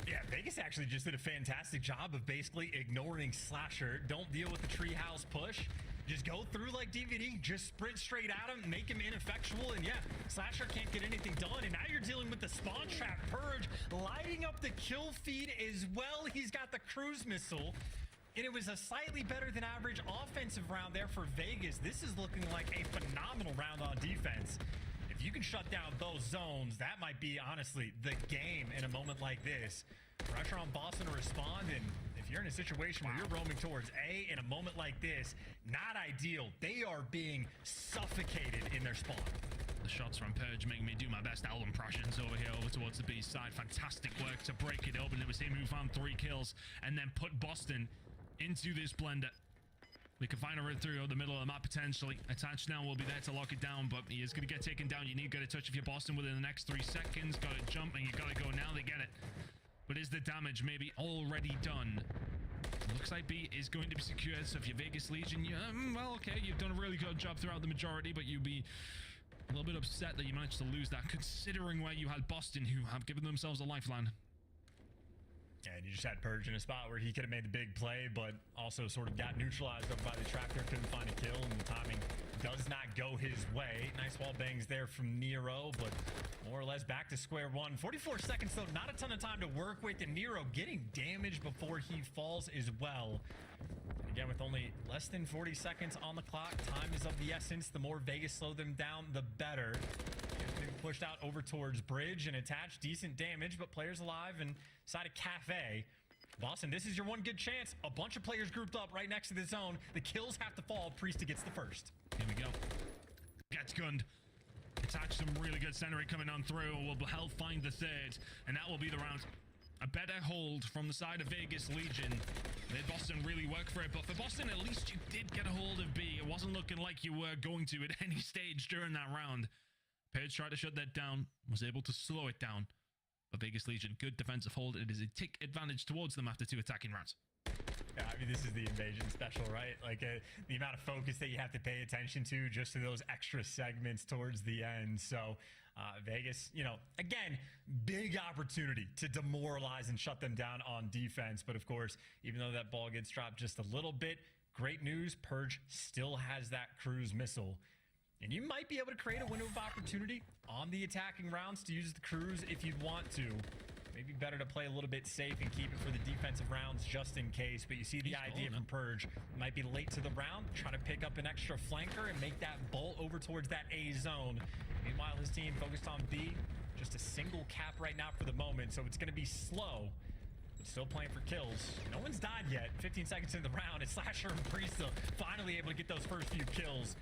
Yeah, Vegas actually just did a fantastic job of basically ignoring Slasher. Don't deal with the treehouse push. Just go through like DVD, just sprint straight at him, make him ineffectual, and yeah, Slasher can't get anything done. And now you're dealing with the spawn trap. Purge lighting up the kill feed as well. He's got the cruise missile. And it was a slightly better than average offensive round there for Vegas. This is looking like a phenomenal round on defense. If you can shut down those zones, that might be, honestly, the game in a moment like this. Pressure on Boston to respond, and if you're in a situation where you're roaming towards A in a moment like this, not ideal. They are being suffocated in their spawn. The shots from Purge making me do my best Owl impressions over here over towards the B side. Fantastic work to break it open. It was him who found 3 kills and then put Boston into this blender. We can find a route through the middle of the map potentially. Attached now will be there to lock it down, but he is going to get taken down. You need to get a touch of your Boston within the next 3 seconds. Got to jump and you got to go now. They get it. But is the damage maybe already done? Looks like B is going to be secured. So if you're Vegas Legion, well, okay, you've done a really good job throughout the majority, but you'll be a little bit upset that you managed to lose that, considering where you had Boston, who have given themselves a lifeline. Yeah, and you just had Purge in a spot where he could have made the big play, but also sort of got neutralized up by the tractor, couldn't find a kill, and the timing does not go his way. Nice wall bangs there from Nero, but more or less back to square one. 44 seconds, though, not a ton of time to work with, and Nero getting damaged before he falls as well. And again, with only less than 40 seconds on the clock, time is of the essence. The more Vegas slow them down, the better. Pushed out over towards Bridge and attached, decent damage, but players alive inside a cafe. Boston, this is your one good chance. A bunch of players grouped up right next to the zone. The kills have to fall. Priesta gets the first. Here we go. Gets gunned. Attached, some really good centering coming on through. Will help find the third, and that will be the round. A better hold from the side of Vegas Legion. Made Boston really work for it, but for Boston, at least you did get a hold of B. It wasn't looking like you were going to at any stage during that round. Page tried to shut that down, was able to slow it down. But Vegas Legion, good defensive hold. It is a tick advantage towards them after 2 attacking rounds. Yeah, I mean, this is the invasion special, right? Like the amount of focus that you have to pay attention to just to those extra segments towards the end. So Vegas, you know, again, big opportunity to demoralize and shut them down on defense. But of course, even though that ball gets dropped just a little bit, great news, Purge still has that cruise missile. And you might be able to create a window of opportunity on the attacking rounds to use the cruise if you'd want to. Maybe better to play a little bit safe and keep it for the defensive rounds just in case. But you see the idea from Purge. Might be late to the round, trying to pick up an extra flanker and make that bolt over towards that A zone. Meanwhile, his team focused on B. Just a single cap right now for the moment, so it's going to be slow. But still playing for kills. No one's died yet. 15 seconds in the round, and Slasher and Priesta finally able to get those first few kills.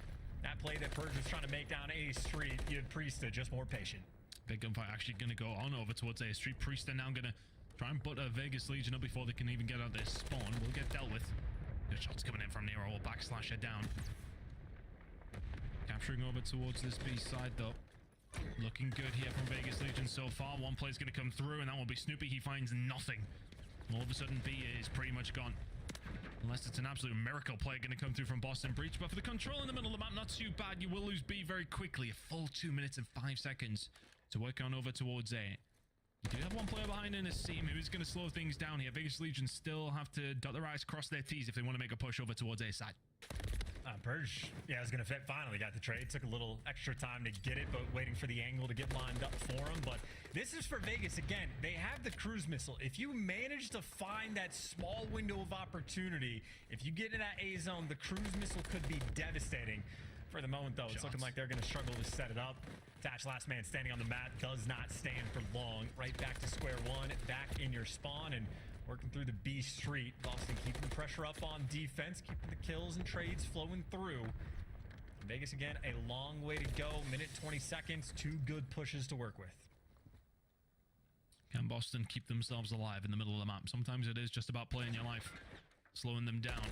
That play that Purge was trying to make down A Street, you had Priesta just more patient. Big gunfight actually going to go on over towards A Street. Priesta now going to try and butter Vegas Legion up before they can even get out their spawn. Will get dealt with. Good shots coming in from Nero. Will backslasher down. Capturing over towards this B side though. Looking good here from Vegas Legion so far. One play's going to come through and that will be Snoopy. He finds nothing. All of a sudden B is pretty much gone. Unless it's an absolute miracle play going to come through from Boston Breach. But for the control in the middle of the map, not too bad. You will lose B very quickly. A full 2 minutes and 5 seconds to work on over towards A. You do have one player behind in his team who is going to slow things down here. Vegas Legion still have to dot their I's, cross their T's if they want to make a push over towards A side. Purge, yeah, is going to fit. Finally got the trade. Took a little extra time to get it, but waiting for the angle to get lined up for him. But this is for Vegas. Again, they have the cruise missile. If you manage to find that small window of opportunity, if you get in that A zone, the cruise missile could be devastating. For the moment, though, it's looking like they're going to struggle to set it up. Attached last man standing on the mat does not stand for long. Right back to square one, back in your spawn, and working through the B Street. Boston keeping the pressure up on defense, keeping the kills and trades flowing through. Vegas again, a long way to go. Minute 20 seconds, 2 good pushes to work with. Can Boston keep themselves alive in the middle of the map? Sometimes it is just about playing your life, slowing them down.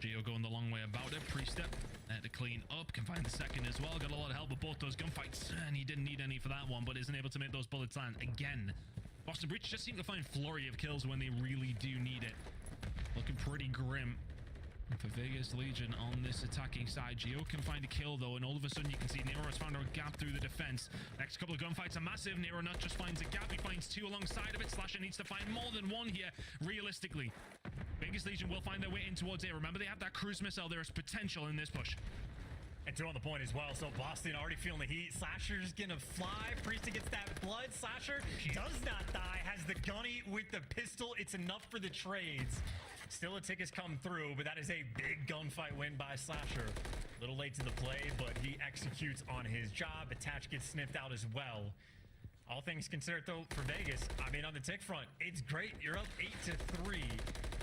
Gio going the long way about it. Pre-step there to clean up. Can find the second as well. Got a lot of help with both those gunfights. And he didn't need any for that one, but isn't able to make those bullets land again. Boston Breach just seem to find flurry of kills when they really do need it. Looking pretty grim. And for Vegas Legion on this attacking side, Gio can find a kill though, and all of a sudden you can see Nero has found a gap through the defense. Next couple of gunfights are massive. Nero not just finds a gap, he finds 2 alongside of it. Slasher needs to find more than 1 here, realistically. Vegas Legion will find their way in towards A. Remember, they have that cruise missile. There is potential in this push. And 2 on the point as well, so Boston already feeling the heat. Slasher's gonna fly. Priesty gets that blood. Slasher does not die, has the gunny with the pistol. It's enough for the trades. Still a tick has come through, but that is a big gunfight win by Slasher. A little late to the play, but he executes on his job. Attach gets sniffed out as well. All things considered, though, for Vegas, I mean, on the tick front, it's great. You're up 8-3.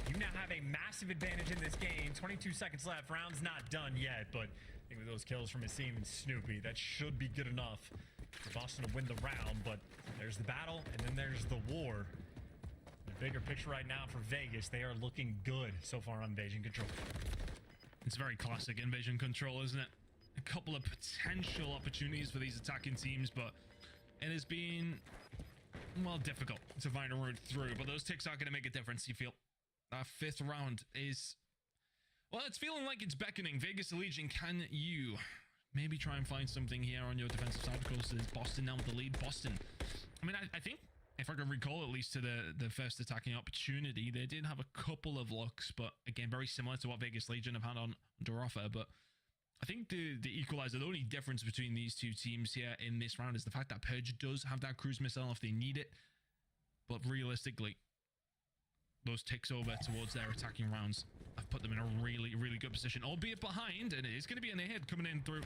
You now have a massive advantage in this game. 22 seconds left. Round's not done yet, but I think with those kills from Asim and Snoopy, that should be good enough for Boston to win the round. But there's the battle, and then there's the war. The bigger picture right now for Vegas, they are looking good so far on Invasion Control. It's very classic Invasion Control, isn't it? A couple of potential opportunities for these attacking teams, but it has been, well, difficult to find a route through. But those ticks aren't going to make a difference, you feel. Our 5th round is, well, it's feeling like it's beckoning. Vegas Legion, can you maybe try and find something here on your defensive side? Of course, there's Boston now with the lead. Boston, I mean, I think, if I can recall at least to the first attacking opportunity, they did have a couple of looks, but again, very similar to what Vegas Legion have had on under offer. But I think the equalizer, the only difference between these 2 teams here in this round is the fact that Purge does have that cruise missile if they need it. But realistically, those ticks over towards their attacking rounds have put them in a really, really good position, albeit behind, and it is going to be an hit coming in through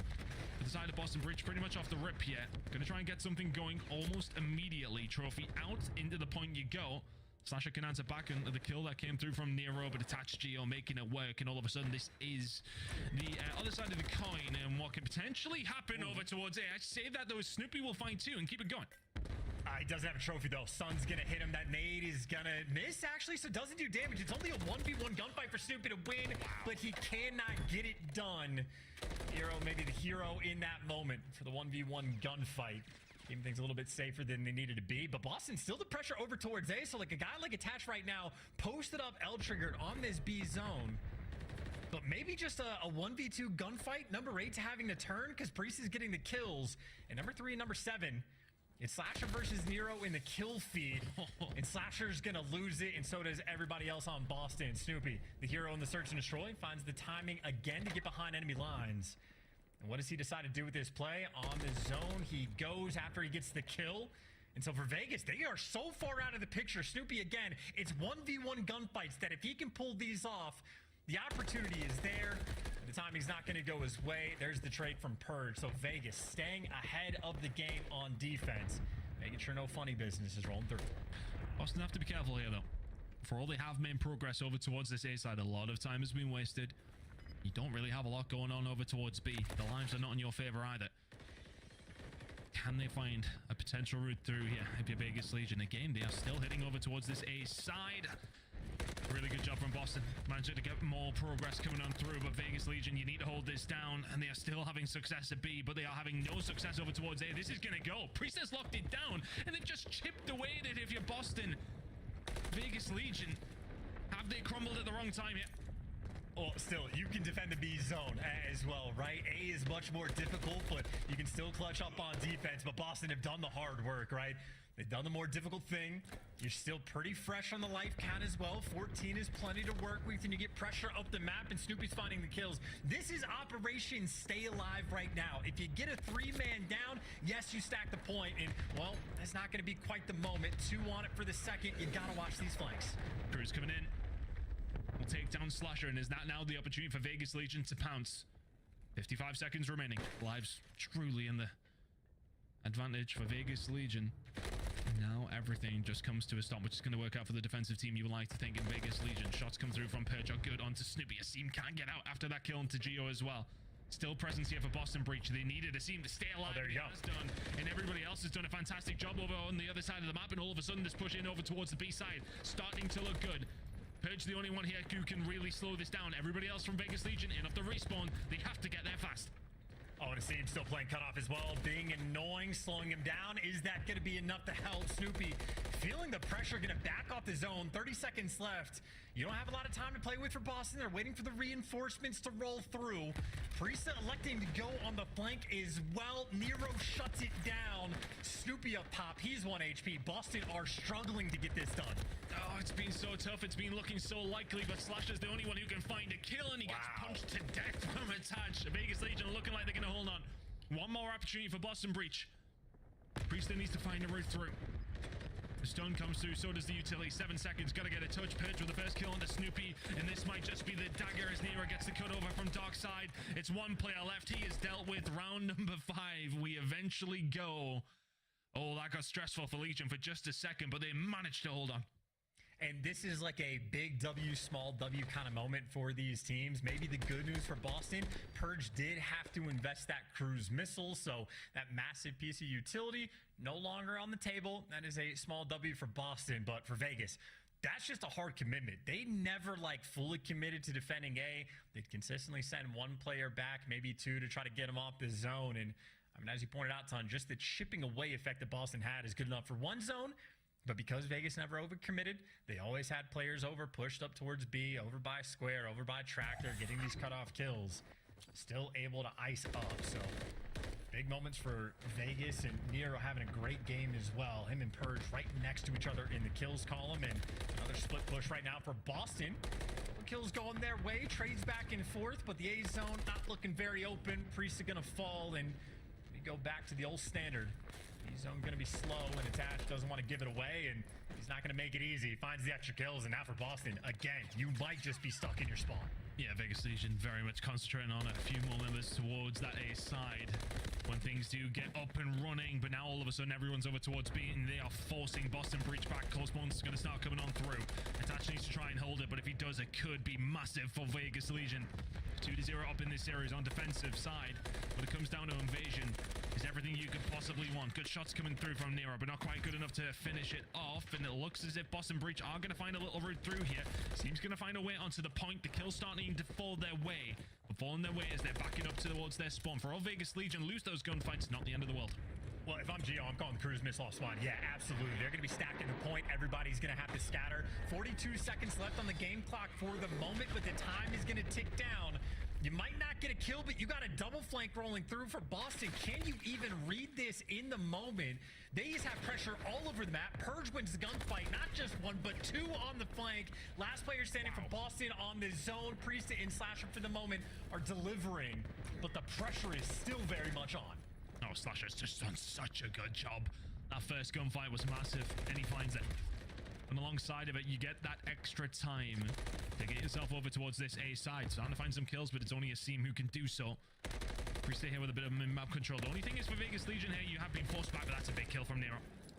the side of Boston Breach pretty much off the rip here. Going to try and get something going almost immediately. Trophy out, into the point you go. Slasher can answer back into the kill that came through from Nero, but attached Geo making it work, and all of a sudden this is the other side of the coin, and what can potentially happen over towards A. I say that though, Snoopy will find 2 and keep it going. He doesn't have a trophy though. Sun's gonna hit him. That nade is gonna miss actually, so doesn't do damage. It's only a 1v1 gunfight for Snoopy to win, but he cannot get it done. Hero, maybe the hero in that moment for the 1v1 gunfight. Keeping things a little bit safer than they needed to be, but Boston still the pressure over towards A, so like a guy like Attach right now posted up L-triggered on this B zone. But maybe just a 1v2 gunfight. Number 8's having to turn because Priest is getting the kills, and number 3 and number 7, it's Slasher versus Nero in the kill feed, and Slasher's gonna lose it, and so does everybody else on Boston. Snoopy, the hero in the search and destroy, finds the timing again to get behind enemy lines. And what does he decide to do with this play? On the zone, he goes after he gets the kill. And so for Vegas, they are so far out of the picture. Snoopy, again, it's 1v1 gunfights that if he can pull these off, the opportunity is there. The timing's not going to go his way. There's the trade from Purge. So Vegas staying ahead of the game on defense, making sure no funny business is rolling through. Boston have to be careful here, though. For all they have made progress over towards this A side, a lot of time has been wasted. You don't really have a lot going on over towards B. The lives are not in your favor either. Can they find a potential route through here if you're Vegas Legion? Again, they are still hitting over towards this A side. Really good job from Boston. Managing to get more progress coming on through, but Vegas Legion, you need to hold this down, and they are still having success at B, but they are having no success over towards A. This is going to go. Priestess locked it down, and they've just chipped away at it if you're Boston. Vegas Legion, have they crumbled at the wrong time here? Well, still, you can defend the B zone as well, right? A is much more difficult, but you can still clutch up on defense. But Boston have done the hard work, right? They've done the more difficult thing. You're still pretty fresh on the life count as well. 14 is plenty to work with, and you get pressure up the map, and Snoopy's finding the kills. This is Operation Stay Alive right now. If you get a 3-man down, yes, you stack the point, and, well, that's not going to be quite the moment. 2 on it for the second. You got to watch these flanks. Crew's coming in. Will take down Slasher, and is that now the opportunity for Vegas Legion to pounce? 55 seconds remaining. Lives truly in the advantage for Vegas Legion. Now everything just comes to a stop, which is going to work out for the defensive team, you would like to think, in Vegas Legion. Shots come through from Purge are good onto Snoopy. Asim can't get out after that kill onto Geo as well. Still presence here for Boston Breach. They needed Asim to stay alive. There you go. Has done, and everybody else has done a fantastic job over on the other side of the map, and all of a sudden this push in over towards the B side starting to look good. Purge the only one here who can really slow this down. Everybody else from Vegas Legion in off the respawn. They have to get there fast. Oh, and Asim still playing cutoff as well. Being annoying, slowing him down. Is that going to be enough to help Snoopy? Feeling the pressure, going to back off the zone. 30 seconds left. You don't have a lot of time to play with for Boston. They're waiting for the reinforcements to roll through. Priesta electing to go on the flank as well. Nero shuts it down. Snoopy up top. He's 1 HP. Boston are struggling to get this done. Oh, it's been so tough. It's been looking so likely, but Slasher's the only one who can find a kill, and he gets punched to death from a touch. Vegas Legion looking like they're going to hold on. One more opportunity for Boston Breach. Priesta needs to find a route through. The stun comes through, so does the utility. 7 seconds, gotta get a touch. Purge with the first kill onto Snoopy, and this might just be the dagger as Nero gets the cut over from Dark Side. It's one player left. He is dealt with. Round number 5. We eventually go. Oh, that got stressful for Legion for just a second, but they managed to hold on. And this is like a big W, small W kind of moment for these teams. Maybe the good news for Boston, Purge did have to invest that cruise missile, so that massive piece of utility no longer on the table. That is a small W for Boston, but for Vegas, that's just a hard commitment. They never like fully committed to defending A. They'd consistently send one player back, maybe 2, to try to get him off the zone. And I mean, as you pointed out, Ton, just the chipping away effect that Boston had is good enough for one zone. But because Vegas never overcommitted, they always had players over, pushed up towards B, over by Square, over by Tractor, getting these cutoff kills. Still able to ice up, so big moments for Vegas, and Nero having a great game as well. Him and Purge right next to each other in the kills column, and another split push right now for Boston. Kills going their way, trades back and forth, but the A zone not looking very open. Priest is gonna fall, and we go back to the old standard. Zone going to be slow and attached, doesn't want to give it away, and he's not going to make it easy. He finds the extra kills, and now for Boston, again, you might just be stuck in your spawn. Yeah, Vegas Legion very much concentrating on a few more members towards that A side when things do get up and running, but now all of a sudden everyone's over towards B, and they are forcing Boston Breach back. Close points going to start coming on through. Attach needs to try and hold it, but if he does, it could be massive for Vegas Legion. 2-0 up in this series on defensive side. When it comes down to invasion, is everything you could possibly want. Good shots coming through from Nero, but not quite good enough to finish it off. And it looks as if Boston Breach are going to find a little route through here. Seems going to find a way onto the point. The kills starting to fall their way. But falling their way as they're backing up towards their spawn. For all Vegas Legion, lose those gunfights, not the end of the world. Well, if I'm Geo, I'm calling cruise missile off spawn. Yeah, absolutely. They're going to be stacking the point. Everybody's going to have to scatter. 42 seconds left on the game clock for the moment, but the time is going to tick down. You might not get a kill, but you got a double flank rolling through for Boston. Can you even read this in the moment? They just have pressure all over the map. Purge wins the gunfight, not just 1, but 2 on the flank. Last player standing for Boston on the zone. Priesta and Slasher for the moment are delivering, but the pressure is still very much on. Oh, Slasher's just done such a good job. That first gunfight was massive, and he finds it. And alongside of it, you get that extra time to get yourself over towards this A side. So trying to find some kills, but it's only Asim who can do so. Priesta here with a bit of map control. The only thing is for Vegas Legion here, you have been forced back, but that's a big kill from Nero.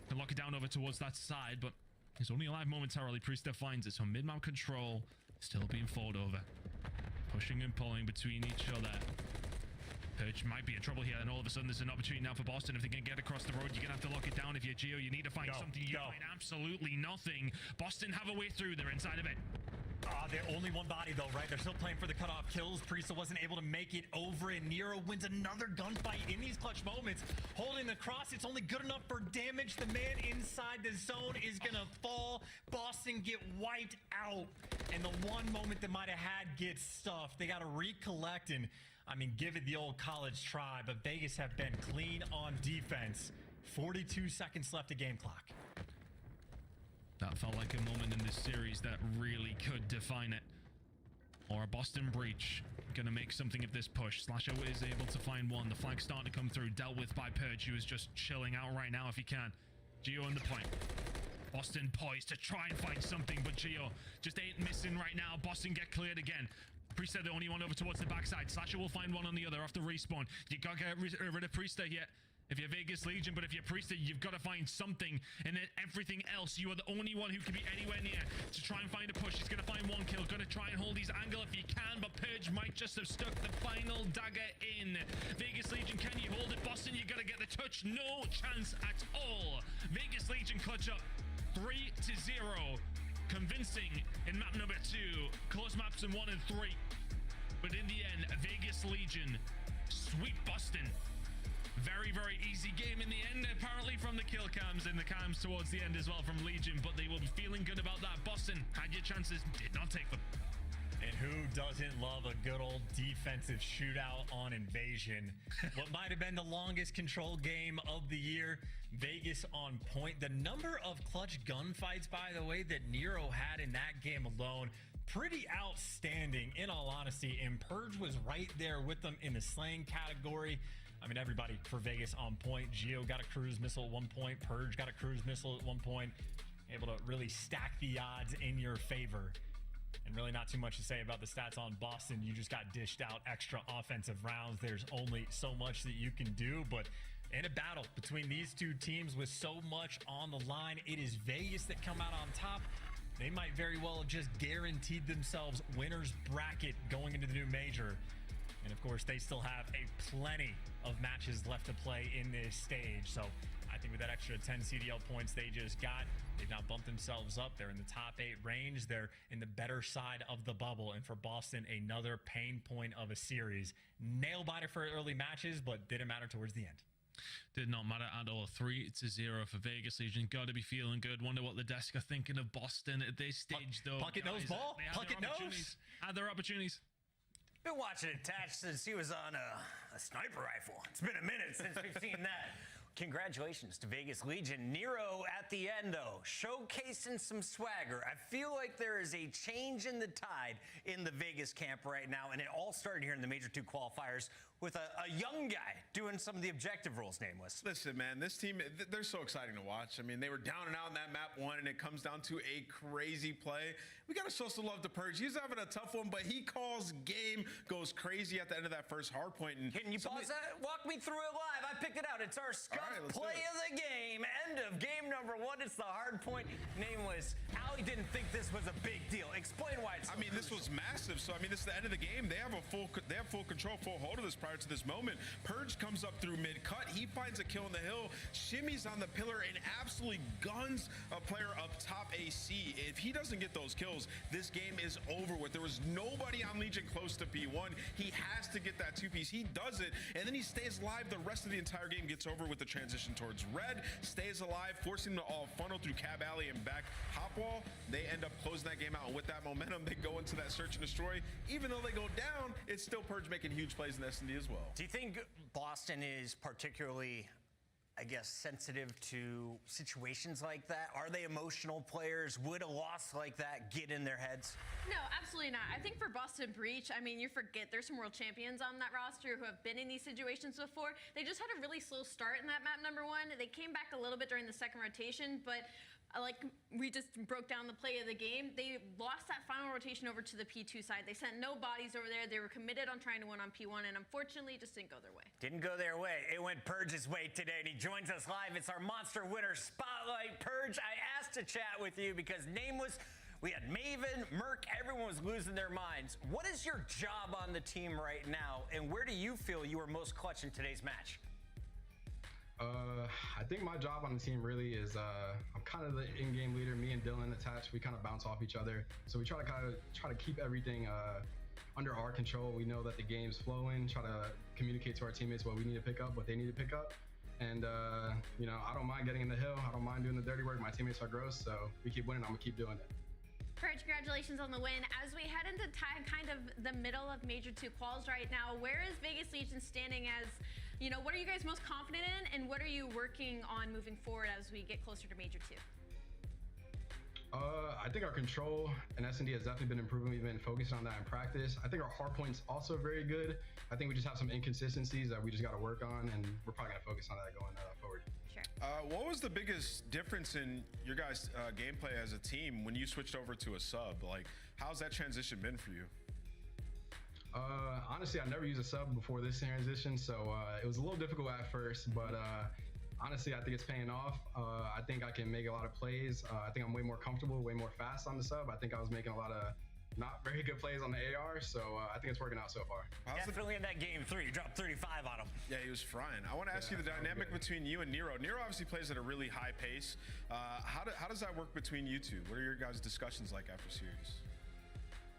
Can lock it down over towards that side, but he's only alive momentarily. Priesta finds it, so mid-map control still being fought over. Pushing and pulling between each other. Purge might be in trouble here, and all of a sudden there's an opportunity now for Boston. If they can get across the road, you're going to have to lock it down. If you're Geo, you need to find something. You find absolutely nothing. Boston have a way through. They're inside of it. They're only one body, though, right? They're still playing for the cutoff kills. Priesta wasn't able to make it over, and Nero wins another gunfight in these clutch moments. Holding the cross, it's only good enough for damage. The man inside the zone is going to fall. Boston get wiped out, and the one moment they might have had gets stuffed. They got to recollect, and I mean, give it the old college try, but Vegas have been clean on defense. 42 seconds left of game clock. That felt like a moment in this series that really could define it. Or a Boston Breach going to make something of this push. Slasher is able to find one. The flag starting to come through. Dealt with by Purge, who is just chilling out right now if he can. Geo on the point. Boston poised to try and find something, but Geo just ain't missing right now. Boston get cleared again. Priesta, the only one over towards the backside. Slasher will find one on the other off the respawn. You gotta get rid of Priesta here. if you're Vegas Legion, but if you're Priesthood, you've got to find something, and then everything else, you are the only one who can be anywhere near to try and find a push. He's going to find one kill, going to try and hold his angle if he can, but Purge might just have stuck the final dagger in. Vegas Legion, can you hold it? Boston, you got to get the touch. No chance at all. Vegas Legion clutch up 3-0. Convincing in map number 2. Close maps in 1 and 3. But in the end, Vegas Legion sweep Boston. Very, very easy game in the end, apparently, from the kill cams and the cams towards the end as well from Legion, but they will be feeling good about that. Boston had your chances, did not take them. And who doesn't love a good old defensive shootout on Invasion? What might have been the longest control game of the year. Vegas on point. The number of clutch gunfights, by the way, that Nero had in that game alone, pretty outstanding, in all honesty. And Purge was right there with them in the slaying category. I mean, everybody for Vegas on point. Geo got a cruise missile at one point. Purge got a cruise missile at one point. Able to really stack the odds in your favor. And really not too much to say about the stats on Boston. You just got dished out extra offensive rounds. There's only so much that you can do. But in a battle between these two teams with so much on the line, it is Vegas that come out on top. They might very well have just guaranteed themselves winner's bracket going into the new major. And of course, they still have a plenty of matches left to play in this stage. So I think with that extra 10 CDL points they just got, they've now bumped themselves up. They're in the top 8 range. They're in the better side of the bubble. And for Boston, another pain point of a series. Nail biter for early matches, but didn't matter towards the end. Did not matter at all. 3-0 for Vegas Legion. Got to be feeling good. Wonder what the desk are thinking of Boston at this stage, though. Puckett knows ball. Puckett knows. Had their opportunities. Been watching Attach since he was on a sniper rifle. It's been a minute since we've seen that. Congratulations to Vegas Legion. Nero at the end, though, showcasing some swagger. I feel like there is a change in the tide in the Vegas camp right now, and it all started here in the Major 2 qualifiers with a young guy doing some of the objective roles, Nameless. Listen, man, this team, they're so exciting to watch. I mean, they were down and out in that map 1, and it comes down to a crazy play. We got to show some love to Purge. He's having a tough one, but he calls game, goes crazy at the end of that first hard point. And can you pause that? Walk me through it live. I picked it out. It's our scuff play of the game. End of game number 1. It's the hard point. Nameless. Ali didn't think this was a big deal. Explain why it's so crucial. This was massive. So, this is the end of the game. They have full control, full hold of this prior to this moment. Purge comes up through mid-cut. He finds a kill on the hill, shimmies on the pillar, and absolutely guns a player up top AC. If he doesn't get those kills, this game is over with. There was nobody on Legion close to P1. He has to get that 2-piece. He does it, and then he stays alive. The rest of the entire game gets over with the transition towards red, stays alive, forcing them to all funnel through Cab Alley and back hop wall. They end up closing that game out, and with that momentum, they go into that search and destroy. Even though they go down, it's still Purge making huge plays in S&D as well. Do you think Boston is particularly, I guess, sensitive to situations like that? Are they emotional players? Would a loss like that get in their heads? No, absolutely not. I think for Boston Breach, you forget there's some world champions on that roster who have been in these situations before. They just had a really slow start in that map number 1. They came back a little bit during the second rotation, but like we just broke down the play of the game, they lost that final rotation over to the P2 side. They sent no bodies over there. They were committed on trying to win on P1, and unfortunately, it just didn't go their way. Didn't go their way. It went Purge's way today, and he joins us live. It's our Monster Winner Spotlight. Purge, I asked to chat with you because Nameless, we had Maven, Merc, everyone was losing their minds. What is your job on the team right now, and where do you feel you were most clutch in today's match? I think my job on the team really is I'm kind of the in-game leader. Me and Dylan attached, we kind of bounce off each other. So we try to keep everything under our control. We know that the game's flowing, try to communicate to our teammates what we need to pick up, what they need to pick up. And, I don't mind getting in the hill. I don't mind doing the dirty work. My teammates are gross, so we keep winning. I'm going to keep doing it. Purge, congratulations on the win. As we head into kind of the middle of Major 2 quals right now, where is Vegas Legion standing as, what are you guys most confident in, and what are you working on moving forward as we get closer to Major 2? I think our control in S&D has definitely been improving. We've been focusing on that in practice. I think our hard point's also very good. I think we just have some inconsistencies that we just got to work on, and we're probably going to focus on that going forward. Sure. What was the biggest difference in your guys' gameplay as a team when you switched over to a sub? Like, how's that transition been for you? Honestly, I never used a sub before this transition, so it was a little difficult at first, but honestly, I think it's paying off. I think I can make a lot of plays. I think I'm way more comfortable, way more fast on the sub. I think I was making a lot of not very good plays on the AR, so I think it's working out so far. Definitely in that game 3, you dropped 35 on him. Yeah, he was frying. I want to ask you the dynamic between you and Nero. Nero obviously plays at a really high pace. How does that work between you two? What are your guys' discussions like after series?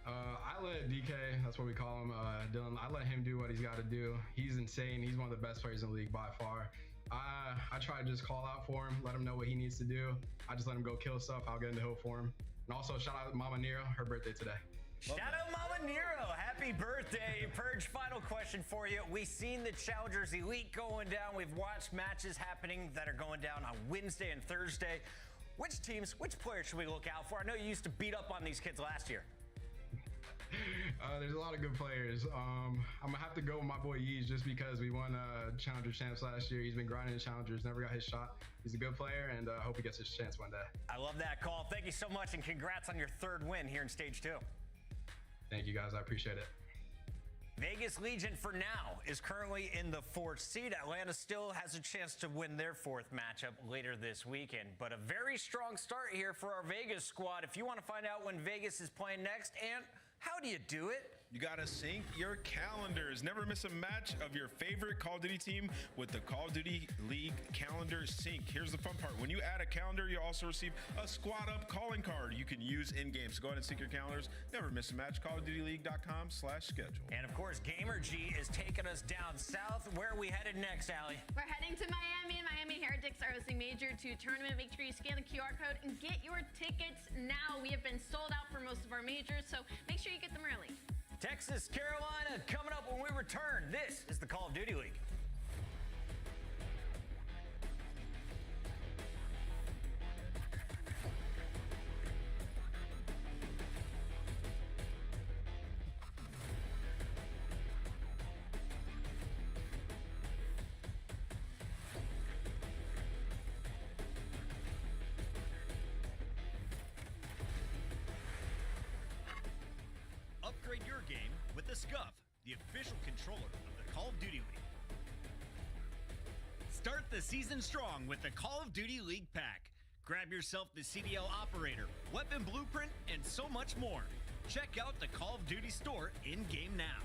I let DK, that's what we call him, Dylan, I let him do what he's got to do. He's insane. He's one of the best players in the league by far. I try to just call out for him, let him know what he needs to do. I just let him go kill stuff. I'll get in the hill for him. And also shout out Mama Nero, her birthday today. Shout out Mama Nero, happy birthday. Purge, final question for you. We've seen the Challengers Elite going down. We've watched matches happening that are going down on Wednesday and Thursday. Which teams, which players should we look out for? I know you used to beat up on these kids last year. There's a lot of good players. I'm gonna have to go with my boy Yeez just because we won Challenger champs last year. He's been grinding the Challengers, never got his shot. He's a good player, and I hope he gets his chance one day. I love that call. Thank you so much, and congrats on your 3rd win here in Stage 2. Thank you, guys. I appreciate it. Vegas Legion, for now, is currently in the 4th seed. Atlanta still has a chance to win their 4th matchup later this weekend. But a very strong start here for our Vegas squad. If you want to find out when Vegas is playing next, and how do you do it? You gotta sync your calendars. Never miss a match of your favorite Call of Duty team with the Call of Duty League calendar sync. Here's the fun part. When you add a calendar, you also receive a squad up calling card you can use in-game. So go ahead and sync your calendars. Never miss a match. CallOfDutyLeague.com/schedule. And of course, Gamer G is taking us down south. Where are we headed next, Allie? We're heading to Miami, and Miami Heretics are hosting Major 2 tournament. Make sure you scan the QR code and get your tickets now. We have been sold out for most of our majors, so make sure you get them early. Texas, Carolina, coming up when we return. This is the Call of Duty League. Upgrade your game with the Scuff, the official controller of the Call of Duty League. Start the season strong with the Call of Duty League pack. Grab yourself the CDL operator, weapon blueprint, and so much more. Check out the Call of Duty store in-game now.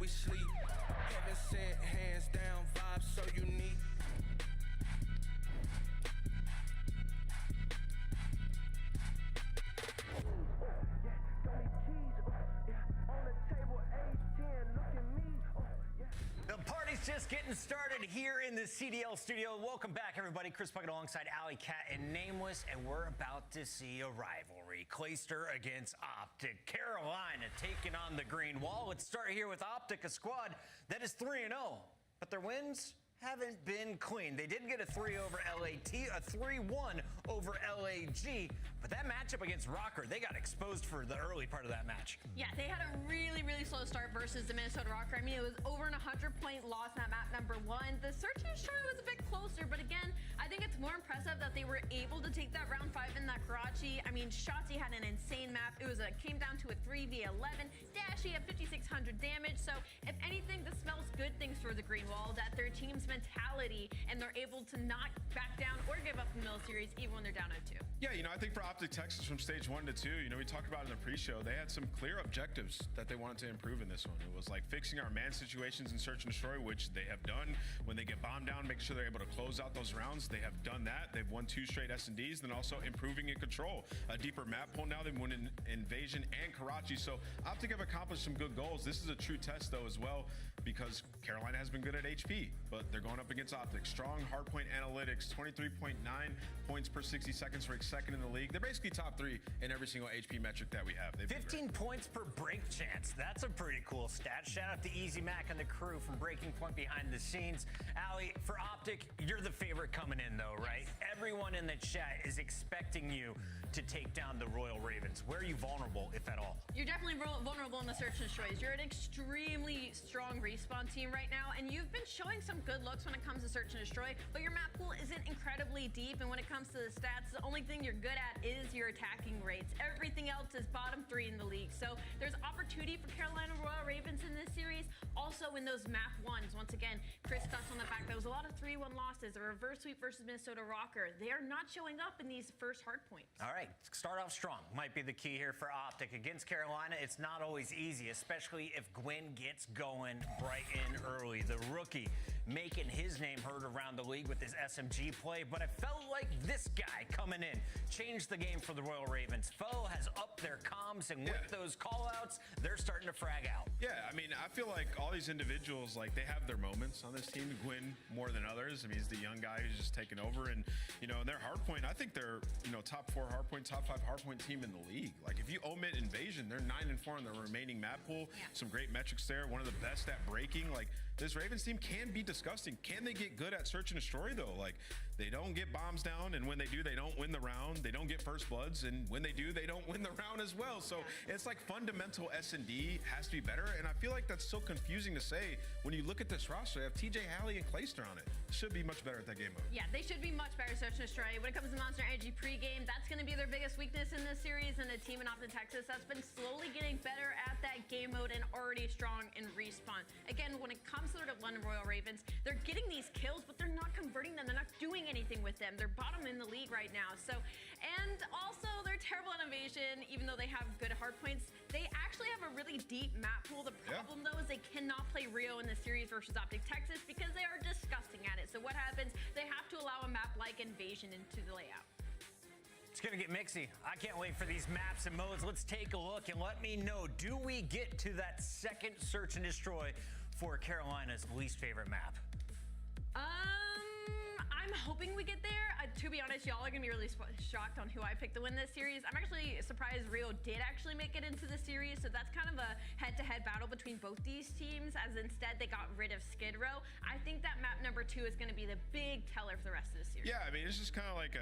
we sleep. Heaven sent, hands down, vibes so unique. The party's just getting started here in the CDL studio. Welcome back, everybody. Chris Puckett alongside Alley Cat and Nameless, and we're about to see a rivalry. Clayster against Optic. Carolina taking on the Green Wall. Let's start here with Optic, a squad that is 3-0, but their wins haven't been clean. They did get a 3 over LAT, a 3-1 over LAG, but that matchup against Rocker, they got exposed for the early part of that match. Yeah, they had a really, really slow start versus the Minnesota Rocker. I mean, it was over an 100-point loss in that map number 1. The search and destroy was a bit closer, but again, I think it's more impressive that they were able to take that round 5 in that Karachi. I mean, Shotzi had an insane map. It was came down to a 3v11. Dashy had 5,600 damage. So if anything, this smells good things for the Green Wall, that their team's mentality and they're able to not back down or give up the middle series even when they're down 0-2. Yeah, I think for Optic Texas from stage 1 to 2, we talked about in the pre-show, they had some clear objectives that they wanted to improve in this one. It was like fixing our man situations in search and destroy, which they have done. When they get bombed down, making sure they're able to close out those rounds, they have done that. They've won 2 straight S&Ds, then also improving in control. A deeper map pool now. They've won in Invasion and Karachi. So Optic have accomplished some good goals. This is a true test, though, as well, because Carolina has been good at HP, but they're going up against Optic. Strong hardpoint analytics, 23.9 points per 60 seconds, ranked second in the league. They're basically top 3 in every single HP metric that we have. 15 points per break chance. That's a pretty cool stat. Shout out to Easy Mac and the crew from Breaking Point behind the scenes. Allie, for Optic, you're the favorite coming in, though, right? Everyone in the chat is expecting you to take down the Royal Ravens. Where are you vulnerable, if at all? You're definitely vulnerable in the search and destroys. You're an extremely strong respawn team right now, and you've been showing some good looks when it comes to search and destroy, but your map pool isn't incredibly deep, and when it comes to the stats, the only thing you're good at is your attacking rates. Everything else is bottom 3 in the league, so there's opportunity for Carolina Royal Ravens in this series. Also in those map 1s, once again, Chris touched on the fact there was a lot of 3-1 losses, a reverse sweep versus Minnesota Rocker. They are not showing up in these first hard points. All right, start off strong might be the key here for Optic. Against Carolina, it's not always easy, especially if Gwyn gets going bright and early. The rookie making his name heard around the league with his SMG play, but I felt like this guy coming in changed the game for the Royal Ravens. Foe has upped their comms, and with those call-outs, they're starting to frag out. Yeah, I mean, I feel like all these individuals, they have their moments on this team. Gwyn more than others. I mean, he's the young guy who's just taken over, and, in their hardpoint, I think they're, top 4 hardpoint, top 5 hardpoint team in the league. Like, if you omit Invasion, they're 9-4 in the remaining map pool. Yeah. Some great metrics there. One of the best at breaking. Like, this Ravens team can be disgusting. Can they get good at search and destroy, though? Like, they don't get bombs down, and when they do, they don't win the round. They don't get first bloods, and when they do, they don't win the round as well. So it's like fundamental S&D has to be better, and I feel like that's so confusing to say when you look at this roster. They have TJ Halley and Clayster on it. Should be much better at that game mode. Yeah, they should be much better search and destroy. When it comes to Monster Energy pregame, that's going to be their biggest weakness in this series, and a team in Optic Texas that's been slowly getting better at that game mode and already strong in respawn. Again, when it comes to the London Royal Ravens, they're getting these kills, but they're not converting them. They're not doing anything with them. They're bottom in the league right now. So, and also they're terrible at Invasion, even though they have good hard points. They actually have a really deep map pool. The problem though is they cannot play Rio in the series versus Optic Texas because they are disgusting at it. So what happens? They have to allow a map like Invasion into the layout. It's gonna get mixy. I can't wait for these maps and modes. Let's take a look and let me know, do we get to that second search and destroy for Carolina's least favorite map? I'm hoping we get there. To be honest, y'all are gonna be really shocked on who I picked to win this series. I'm actually surprised Rio did actually make it into the series, so that's kind of a head-to-head battle between both these teams, as instead they got rid of Skid Row. I think that map number 2 is gonna be the big teller for the rest of the series. Yeah, I mean, it's just kind of like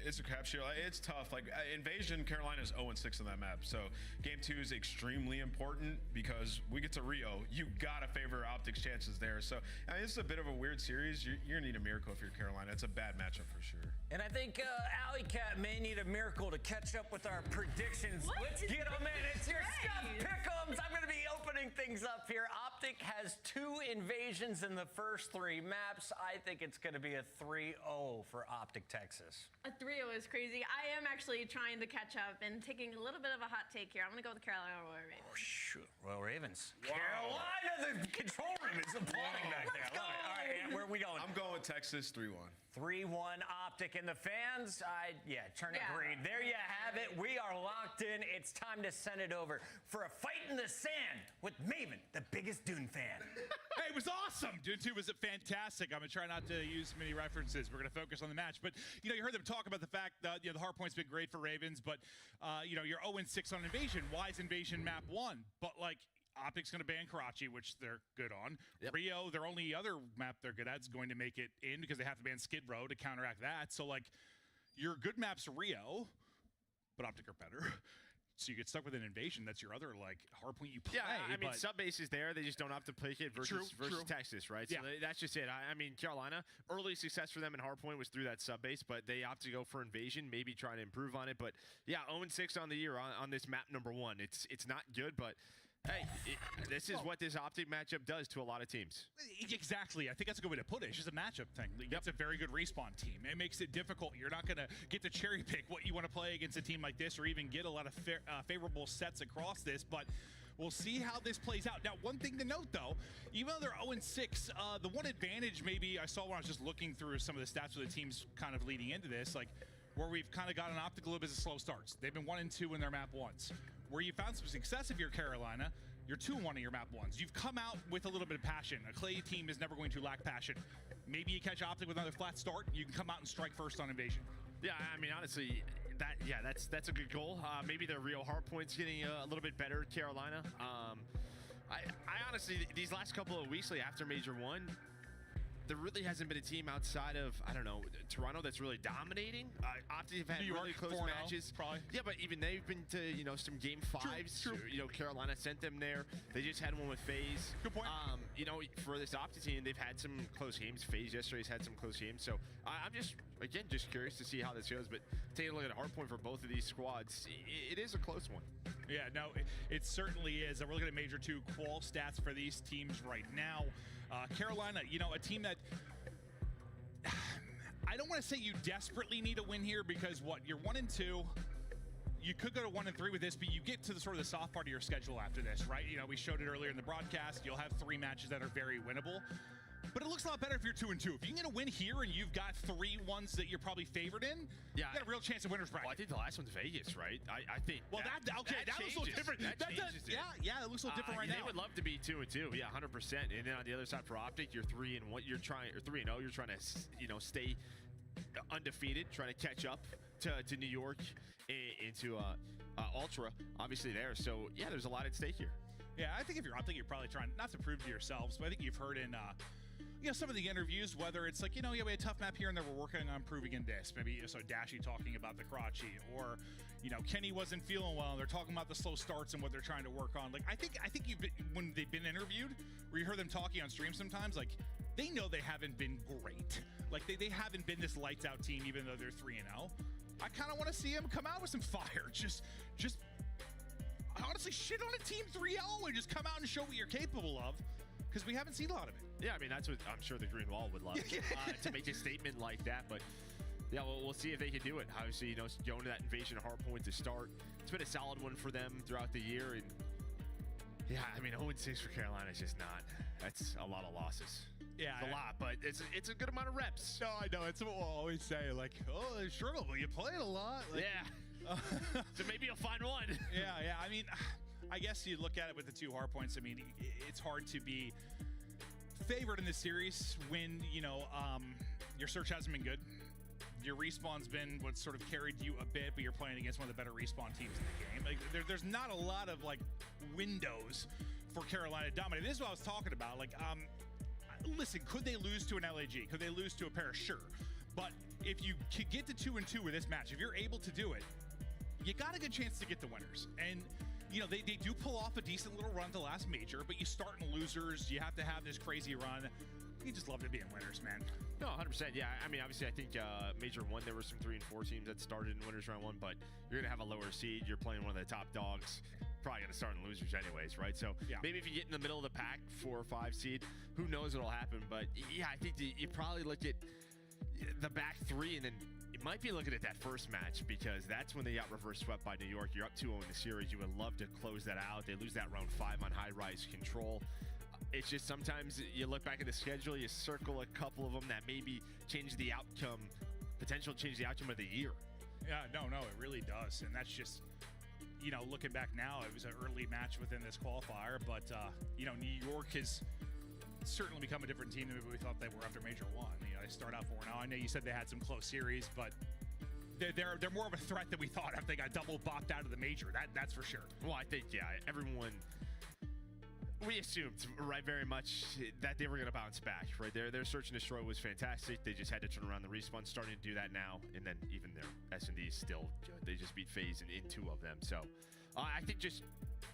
it's a crapshoot. It's tough. Like, Invasion, Carolina's 0-6 on that map, so game 2 is extremely important because we get to Rio. You gotta favor Optic's chances there. So, I mean, this is a bit of a weird series. You're gonna need a miracle if you're Carolina. It's a bad matchup for sure. And I think Alley Cat may need a miracle to catch up with our predictions. Let's get them in. It's your Stuff Pick'ems. I'm going to be opening things up here. Optic has 2 invasions in the first 3 maps. I think it's going to be a 3-0 for Optic Texas. A 3-0 is crazy. I am actually trying to catch up and taking a little bit of a hot take here. I'm going to go with the Carolina Royal Ravens. Oh, sure. Royal Ravens. Carolina, the control room is applauding back there. Love it. All right, yeah, where are we going? I'm going with Texas 3-1. 3-1 Optic and the fans. Turn it green. There you have it. We are locked in. It's time to send it over for a fight in the sand with Maven, the biggest Dune fan. Hey, it was awesome. Dune 2 was fantastic. I'm going to try not to use many references. We're going to focus on the match. But, you heard them talk about the fact that, the hard point's been great for Ravens. But, you're 0-6 on Invasion. Why is Invasion map 1? But, Optic's going to ban Karachi, which they're good on. Yep. Rio, their only other map they're good at is going to make it in because they have to ban Skid Row to counteract that. So, your good map's Rio, but Optic are better. So you get stuck with an Invasion. That's your other, hard point you play. Yeah, I mean, sub-base is there. They just don't have to pick it versus Texas, right? Yeah. So that's just it. I mean, Carolina, early success for them in hard point was through that sub-base, but they opt to go for Invasion, maybe trying to improve on it. But, 0-6 on the year on this map number 1. It's not good, but... Hey, this is what this Optic matchup does to a lot of teams. Exactly. I think that's a good way to put it. It's just a matchup thing. It's a very good respawn team. It makes it difficult. You're not going to get to cherry pick what you want to play against a team like this or even get a lot of favorable sets across this, but we'll see how this plays out. Now, one thing to note, though, even though they're 0-6, the one advantage maybe I saw when I was just looking through some of the stats of the teams kind of leading into this, where we've kind of got an Optic a little bit of slow starts. They've been 1-2 in their map 1s. Where you found some success if you're Carolina, you're 2-1 in your map 1s. You've come out with a little bit of passion. A Clay team is never going to lack passion. Maybe you catch Optic with another flat start. You can come out and strike first on Invasion. Yeah, I mean, honestly, that's a good goal. Maybe the real hard point's getting a little bit better, Carolina. I honestly, these last couple of weeks after Major 1, there really hasn't been a team outside of, Toronto that's really dominating. Optic have had really close matches. Probably. Yeah, but even they've been to, some game 5s. True. Carolina sent them there. They just had one with FaZe. Good point. For this Optic team, they've had some close games. FaZe yesterday's had some close games. So I'm just curious to see how this goes. But taking a look at hard point for both of these squads, it is a close one. Yeah, no, it certainly is. We're looking at Major 2 qual stats for these teams right now. Carolina, a team that I don't want to say you desperately need a win here because you're 1-2. You could go to 1-3 with this, but you get to the sort of the soft part of your schedule after this, right? We showed it earlier in the broadcast. You'll have 3 matches that are very winnable. But it looks a lot better if you're 2-2. If you can get a win here and you've got 3 ones that you're probably favored in, you got a real chance of winner's bracket. Well, I think the last one's Vegas, right? I think. Well, that looks a little different. That changes it. Yeah, that looks a little different right now. They would love to be 2-2. Yeah, 100%. And then on the other side for Optic, you're 3-1. You're trying, or 3-0. You're trying to, stay undefeated, trying to catch up to New York into Ultra, obviously there. So yeah, there's a lot at stake here. Yeah, I think if you're Optic, you're probably trying not to prove to yourselves, but I think you've heard in. Some of the interviews, whether it's we had a tough map here and there, we're working on improving in this. Maybe Dashy talking about the Karachi, or Kenny wasn't feeling well and they're talking about the slow starts and what they're trying to work on. I think when they've been interviewed, where you heard them talking on stream sometimes, they know they haven't been great. They haven't been this lights out team, even though they're 3-0. I kind of want to see them come out with some fire. Just honestly shit on a team 3-0 and just come out and show what you're capable of. Because we haven't seen a lot of it. Yeah, I mean, that's what I'm sure the Green Wall would love to make a statement like that. But yeah, we'll see if they can do it. Obviously, going to that Invasion hard point to start. It's been a solid one for them throughout the year. And yeah, I mean, 0-6 for Carolina is just not. That's a lot of losses. Yeah, it's a lot, but it's a good amount of reps. No, I know. It's what we'll always say. They struggle, but you play it a lot. Yeah. So maybe you'll find one. Yeah. I mean, I guess you look at it with the 2 hard points. I mean, it's hard to be favored in this series when, your search hasn't been good. Your respawn's been what sort of carried you a bit, but you're playing against one of the better respawn teams in the game. There's not a lot of, windows for Carolina to dominate. This is what I was talking about. Listen, could they lose to an LAG? Could they lose to a Paris? Sure. But if you could get to 2-2 with this match, if you're able to do it, you got a good chance to get the winners. And they do pull off a decent little run to last major, but you start in losers. You have to have this crazy run. You just love to be in winners, man. No, 100%. Yeah, I mean, obviously, I think Major 1, there were some 3 and 4 teams that started in winners round 1, but you're going to have a lower seed. You're playing one of the top dogs. Probably going to start in losers anyways, right? So maybe if you get in the middle of the pack, 4 or 5 seed, who knows what'll happen. But yeah, I think you probably look at the back 3 and then you might be looking at that first match because that's when they got reverse swept by New York. You're up 2-0 in the series. You would love to close that out. They lose that round 5 on high-rise control. It's just sometimes you look back at the schedule, you circle a couple of them that maybe change the outcome, potential change the outcome of the year. Yeah, no, it really does. And that's just, you know, looking back now, it was an early match within this qualifier. But, you know, New York has certainly become a different team than we thought they were after Major 1. You know, they start out 4-0. I know you said they had some close series, but they're more of a threat than we thought after they got double bopped out of the Major. That's for sure. Well, I think, yeah, everyone... We assumed, right, very much that they were going to bounce back, right? Their search and destroy was fantastic. They just had to turn around the respawn, starting to do that now, and then even their S&Ds still, they just beat FaZe in 2 of them. So I think just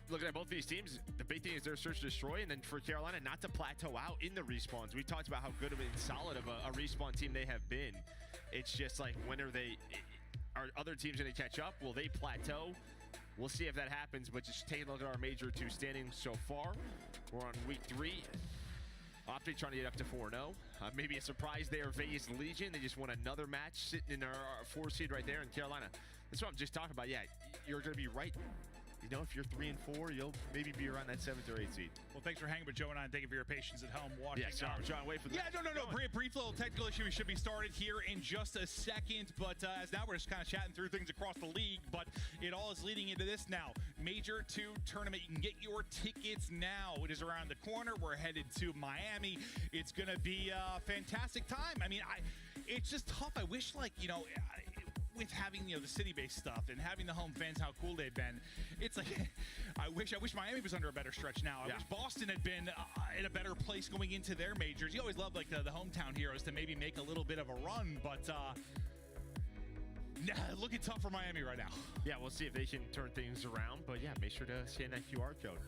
looking at both these teams, the big thing is their search and destroy, and then for Carolina not to plateau out in the respawns. We talked about how good of and solid of a respawn team they have been. It's just like, when are other teams going to catch up? Will they plateau? We'll see if that happens, but just taking a look at our Major 2 standings so far. We're on week 3. Optic trying to get up to 4-0. Maybe a surprise there, Vegas Legion. They just won another match, sitting in our 4 seed right there in Carolina. That's what I'm just talking about. Yeah, you're going to be right. You know, if you're 3 and 4, you'll maybe be around that 7th or 8th seed. Well, thanks for hanging with Joe and I, and thank you for your patience at home watching. Yeah, sorry, John, wait for the... Yeah, no. Brief little technical issue. We should be started here in just a second, but as now we're just kind of chatting through things across the league, but it all is leading into this now. Major 2 tournament. You can get your tickets now. It is around the corner. We're headed to Miami. It's going to be a fantastic time. I mean, it's just tough. I wish, like, you know... with having, you know, the city-based stuff and having the home fans, how cool they've been, it's like, I wish Miami was under a better stretch now. I wish Boston had been in a better place going into their majors. You always love, like, the hometown heroes to maybe make a little bit of a run, but looking tough for Miami right now. Yeah, we'll see if they can turn things around, but yeah, make sure to scan that QR code.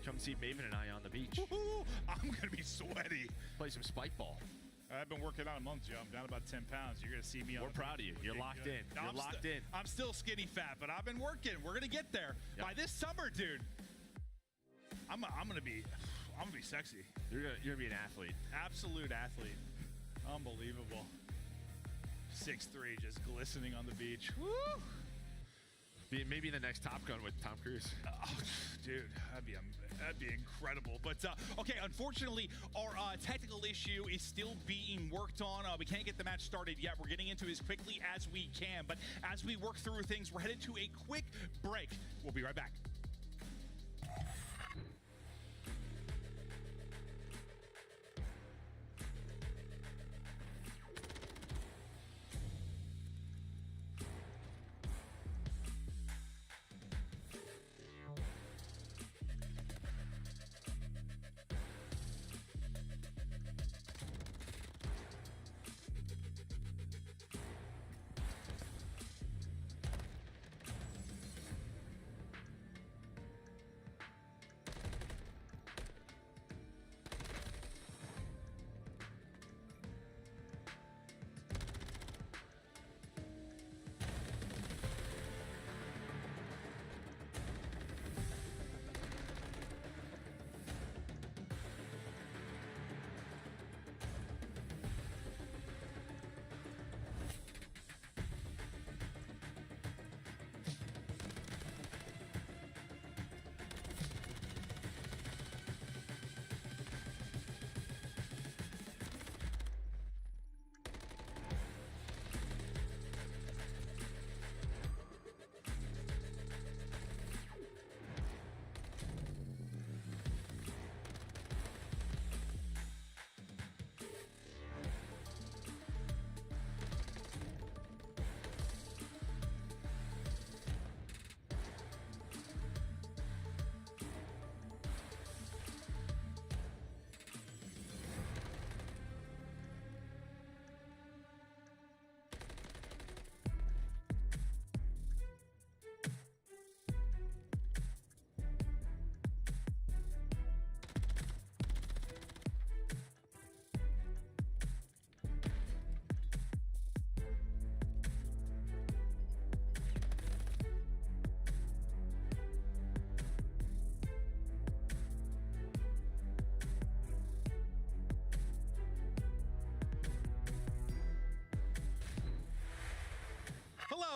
Come see Maven and I on the beach. Woo-hoo! I'm going to be sweaty. Play some spike ball. I've been working out a month, Joe. I'm down about 10 pounds. You're going to see me on. We're proud of you. You're locked in. You're locked in. I'm still skinny fat, but I've been working. We're going to get there. Yep. By this summer, dude, I'm going to be sexy. You're going to be an athlete. Absolute athlete. Unbelievable. 6'3", just glistening on the beach. Woo! Maybe the next Top Gun with Tom Cruise. Oh, dude, that'd be incredible. But, okay, unfortunately, our technical issue is still being worked on. We can't get the match started yet. We're getting into it as quickly as we can. But as we work through things, we're headed to a quick break. We'll be right back.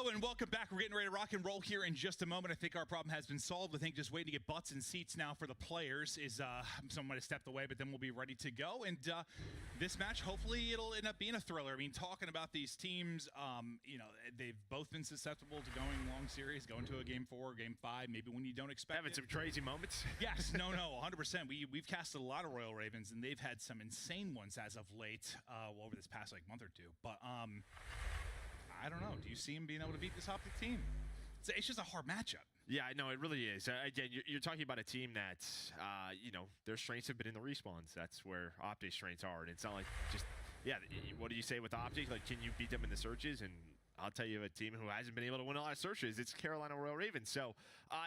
Hello and welcome back. We're getting ready to rock and roll here in just a moment. I think our problem has been solved. I think just waiting to get butts and seats now for the players is someone might have stepped away, but then we'll be ready to go. And this match, hopefully it'll end up being a thriller. I mean, talking about these teams, you know, they've both been susceptible to going long series, going to a game 4, game 5, maybe when you don't expect Having some crazy moments. Yes, no, 100%. We've casted a lot of Royal Ravens, and they've had some insane ones as of late, over this past month or two. But I don't know. Do you see him being able to beat this Optic team? It's just a hard matchup. Yeah, no, it really is. Again, you're talking about a team that, you know, their strengths have been in the respawns. That's where Optic's strengths are. And it's not like just, yeah, what do you say with Optic? Like, can you beat them in the searches? And I'll tell you a team who hasn't been able to win a lot of searches. It's Carolina Royal Ravens. So,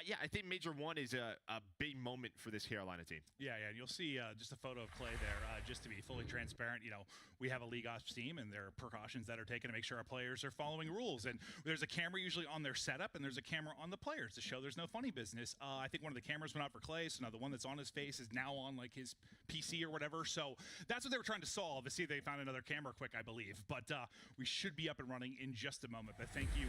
yeah, I think Major 1 is a big moment for this Carolina team. Yeah, and you'll see just a photo of Clay there. Just to be fully transparent, you know, we have a League Ops team, and there are precautions that are taken to make sure our players are following rules. And there's a camera usually on their setup, and there's a camera on the players to show there's no funny business. I think one of the cameras went out for Clay, so now the one that's on his face is now on, like, his PC or whatever. So that's what they were trying to solve. To see if they found another camera quick, I believe. But we should be up and running in just a moment. But thank you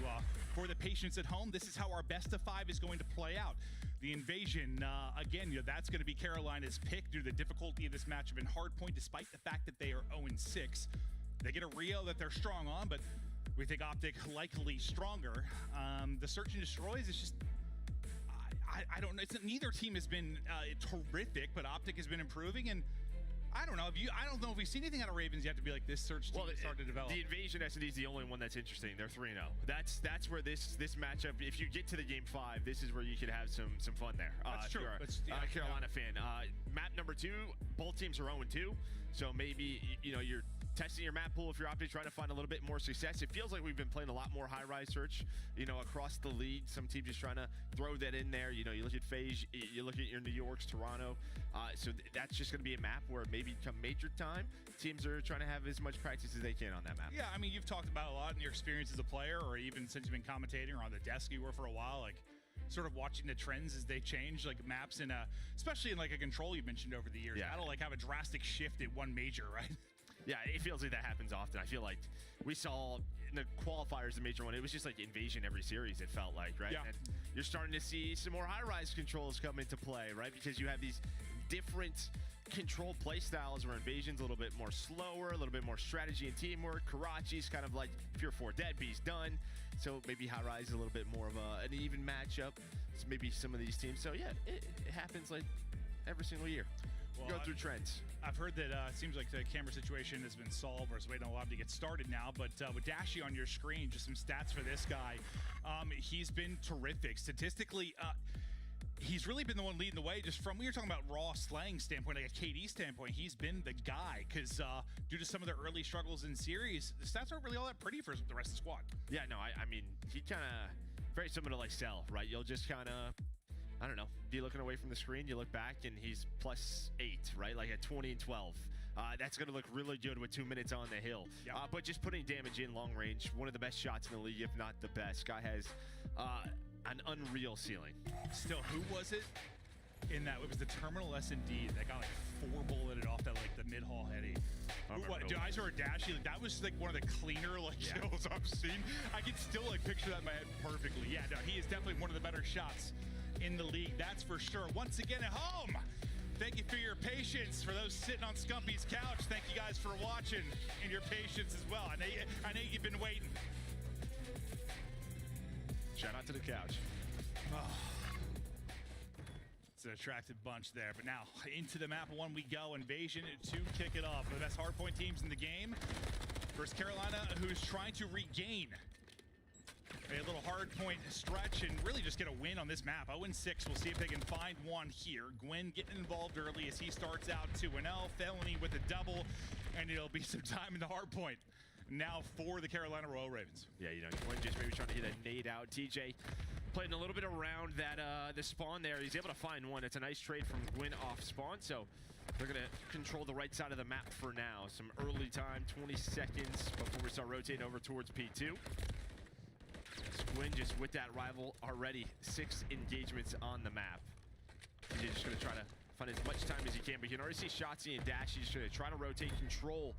for the patience at home. This is how our best of 5 is going to play out. The invasion, again, you know, that's going to be Carolina's pick due to the difficulty of this matchup in hardpoint, despite the fact that they are 0-6. They get a Rio that they're strong on, but we think Optic likely stronger. The search and destroys is just, I don't know. Neither team has been terrific, but Optic has been improving, and I don't know if we've seen anything out of Ravens yet to be like this search team started to develop. The invasion S&D is the only one that's interesting. They're 3-0. That's where this matchup. If you get to the game 5, this is where you could have some fun there. That's true. If you're a Carolina fan. Map number 2, both teams are 0-2. So maybe you're testing your map pool if you're Optic, trying to find a little bit more success. It feels like we've been playing a lot more high-rise search, across the league. Some teams just trying to throw that in there. You look at FaZe, you look at your New York's, Toronto. So that's just going to be a map where maybe come major time, teams are trying to have as much practice as they can on that map. Yeah, I mean, you've talked about a lot in your experience as a player, or even since you've been commentating or on the desk you were for a while, like sort of watching the trends as they change, like maps in especially in like a control you mentioned over the years. Yeah. That'll like have a drastic shift at one major, right? Yeah, it feels like that happens often. I feel like we saw in the qualifiers, the major one, it was just like invasion every series, it felt like, right? Yeah. And you're starting to see some more high-rise controls come into play, right? Because you have these different control play styles where invasion's a little bit more slower, a little bit more strategy and teamwork. Karachi's kind of like Pure 4 Dead, B's done. So maybe high-rise is a little bit more of an even matchup. So maybe some of these teams. So yeah, it happens like every single year. Well, go through trends. I've heard that it seems like the camera situation has been solved, or is waiting a lot to get started now. But with Dashy on your screen, just some stats for this guy. He's been terrific. Statistically, he's really been the one leading the way. Just from, we were talking about raw slang standpoint, like a KD standpoint, he's been the guy. Because due to some of the early struggles in series, the stats aren't really all that pretty for the rest of the squad. Yeah, no, I mean, he kind of very similar to like Cell, right? You'll just kind of, I don't know, be looking away from the screen, you look back, and he's +8, right? Like at 20 and 12. That's going to look really good with 2 minutes on the hill. Yep. But just putting damage in long range, one of the best shots in the league, if not the best. Guy has an unreal ceiling. Still, who was it in that? It was the Terminal S&D that got like 4 bulleted off that like the mid-haul heady. Dude, I saw Dashy, like, that was like one of the cleaner kills I've seen. I can still like picture that in my head perfectly. Yeah, no, he is definitely one of the better shots in the league, that's for sure. Once again at home, thank you for your patience. For those sitting on Scumpy's couch, thank you guys for watching and your patience as well. I know you've been waiting. Shout out to the couch. Oh. It's an attractive bunch there. But now, into the map 1 we go. Invasion to kick it off. The best hardpoint teams in the game. Versus Carolina, who's trying to regain a little hardpoint stretch and really just get a win on this map. 0-6. We'll see if they can find one here. Gwen getting involved early as he starts out 2-0. Felony with a double, and it'll be some time in the hardpoint now for the Carolina Royal Ravens. Yeah, Gwen just maybe trying to hit a nade out. TJ playing a little bit around that the spawn there. He's able to find one. It's a nice trade from Gwen off spawn, so they're going to control the right side of the map for now. Some early time, 20 seconds before we start rotating over towards P2. Squin just with that rival already, 6 engagements on the map. He's just going to try to find as much time as he can, but you can already see Shotzi and Dash. He's going to try to rotate, control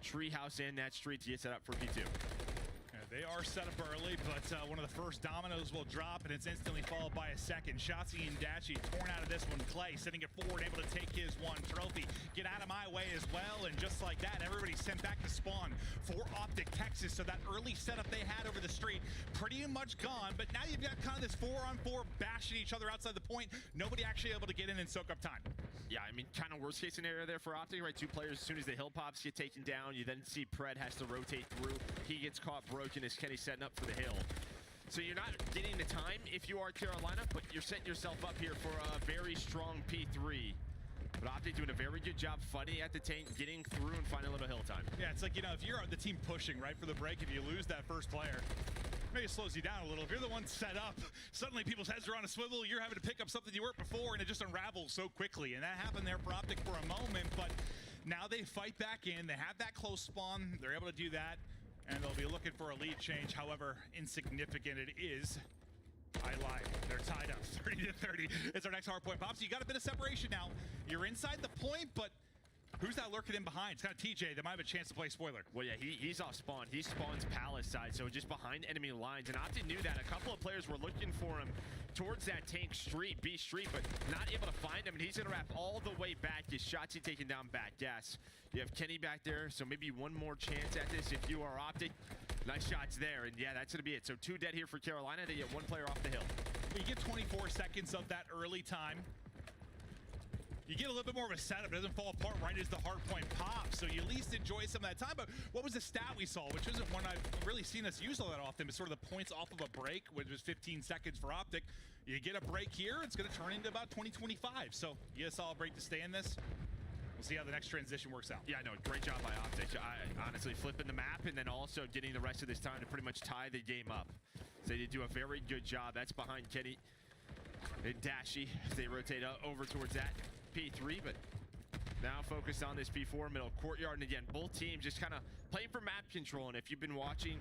Treehouse and that street to get set up for P2. Yeah, They are set up early, but one of the first dominoes will drop, and it's instantly followed by a second. Shotzi and Dachi torn out of this one. Clay sitting at forward, able to take his one trophy. Get out of my way as well, and just like that, everybody's sent back to spawn for Optic Texas. So that early setup they had over the street, pretty much gone, but now you've got kind of this 4-on-4 bashing each other outside the point. Nobody actually able to get in and soak up time. Yeah, I mean, kind of worst case scenario there for Optic, right? Two players, as soon as the hill pops get taken down, you then see Pred has to rotate through. He gets caught broken as Kenny's setting up for the hill. So you're not getting the time if you are Carolina, but you're setting yourself up here for a very strong P3. But Optic doing a very good job fighting at the tank, getting through and finding a little hill time. Yeah, it's like, you know, if you're the team pushing right for the break, if you lose that first player, maybe it slows you down a little. If you're the one set up, suddenly people's heads are on a swivel, you're having to pick up something you weren't before, and it just unravels so quickly. And that happened there for Optic for a moment, but now they fight back in. They have that close spawn. They're able to do that, and they'll be looking for a lead change, however insignificant it is. I lied. They're tied up 30-30. It's our next hard point. Pops, you got a bit of separation now. You're inside the point, but who's that lurking in behind? It's kind of TJ that might have a chance to play spoiler. Well, yeah, he's off spawn. He spawns Palace side, so just behind enemy lines. And Optic knew that. A couple of players were looking for him towards that tank street, B street, but not able to find him. And he's going to wrap all the way back. His Shotzi taken down back. Yes, you have Kenny back there, so maybe one more chance at this if you are Optic. Nice shots there, and yeah, that's going to be it. So 2 dead here for Carolina. They get 1 player off the hill. You get 24 seconds of that early time. You get a little bit more of a setup. It doesn't fall apart right as the hard point pops, so you at least enjoy some of that time. But what was the stat we saw, which isn't one I've really seen us use all that often, but sort of the points off of a break, which was 15 seconds for Optic. You get a break here, it's going to turn into about 20-25. So you get a solid break to stay in this. We'll see how the next transition works out. Yeah, no, great job by Optic. Honestly, flipping the map and then also getting the rest of this time to pretty much tie the game up. So they do a very good job. That's behind Kenny and Dashi. They rotate over towards that P3, but now focused on this P4 middle courtyard. And again, both teams just kind of playing for map control. And if you've been watching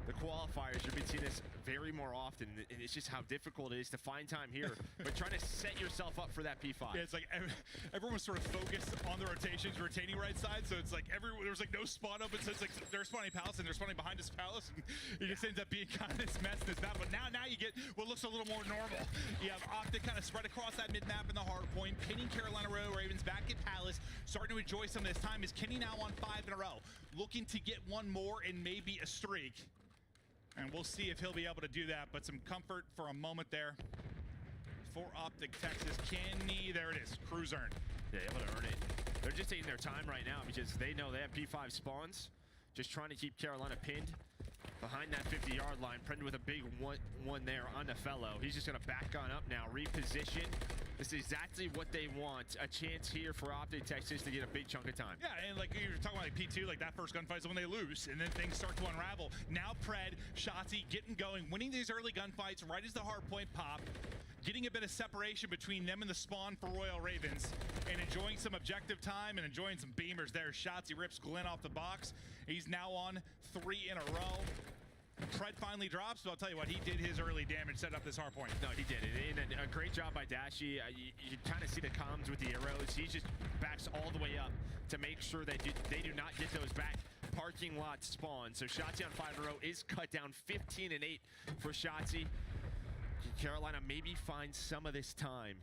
the qualifiers, you've been seeing this very more often, and it's just how difficult it is to find time here, but trying to set yourself up for that P5. Yeah, it's like everyone's sort of focused on the rotations, rotating right side, so it's like there's like no spawn open, so it's like they're spawning Palace, and they're spawning behind this Palace, and it just ends up being kind of this mess, this battle. But now you get what looks a little more normal. You have Optic kind of spread across that mid-map in the hard point, pinning Carolina Royal Ravens back at Palace, starting to enjoy some of this time. Is Kenny now on 5 in a row, looking to get one more and maybe a streak. And we'll see if he'll be able to do that, but some comfort for a moment there for Optic Texas. Kenny, there it is, Cruz earned. Yeah, able to earn it. They're just taking their time right now because they know they have P5 spawns, just trying to keep Carolina pinned behind that 50-yard line. Pred with a big one there on the fellow. He's just gonna back on up now, reposition. This is exactly what they want. A chance here for Optic Texas to get a big chunk of time. Yeah, and like you were talking about like P2, like that first gunfight is when they lose, and then things start to unravel. Now Pred, Shotzi getting going, winning these early gunfights right as the hard point pop, getting a bit of separation between them and the spawn for Royal Ravens, and enjoying some objective time and enjoying some beamers there. Shotzi rips Glenn off the box. He's now on 3 in a row. Pred finally drops, but I'll tell you what, he did his early damage, set up this hard point. No, he did it. And a great job by Dashi. You kind of see the comms with the arrows. He just backs all the way up to make sure that they do not get those back parking lot spawns. So Shotzi on 5 in a row is cut down, 15 and 8 for Shotzi. Carolina maybe finds some of this time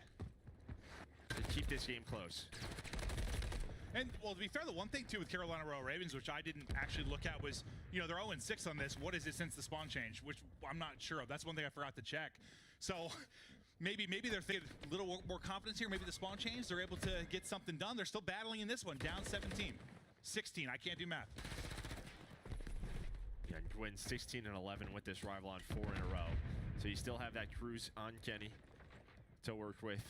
to keep this game close. And, well, to be fair, the one thing, too, with Carolina Royal Ravens, which I didn't actually look at, was, you know, they're 0-6 on this. What is it since the spawn change? Which I'm not sure of. That's one thing I forgot to check. So maybe they're thinking a little more confidence here. Maybe the spawn change, they're able to get something done. They're still battling in this one, down 17. 16, I can't do math. Yeah, wins 16 and 11 with this rival on 4 in a row. So you still have that cruise on Kenny to work with.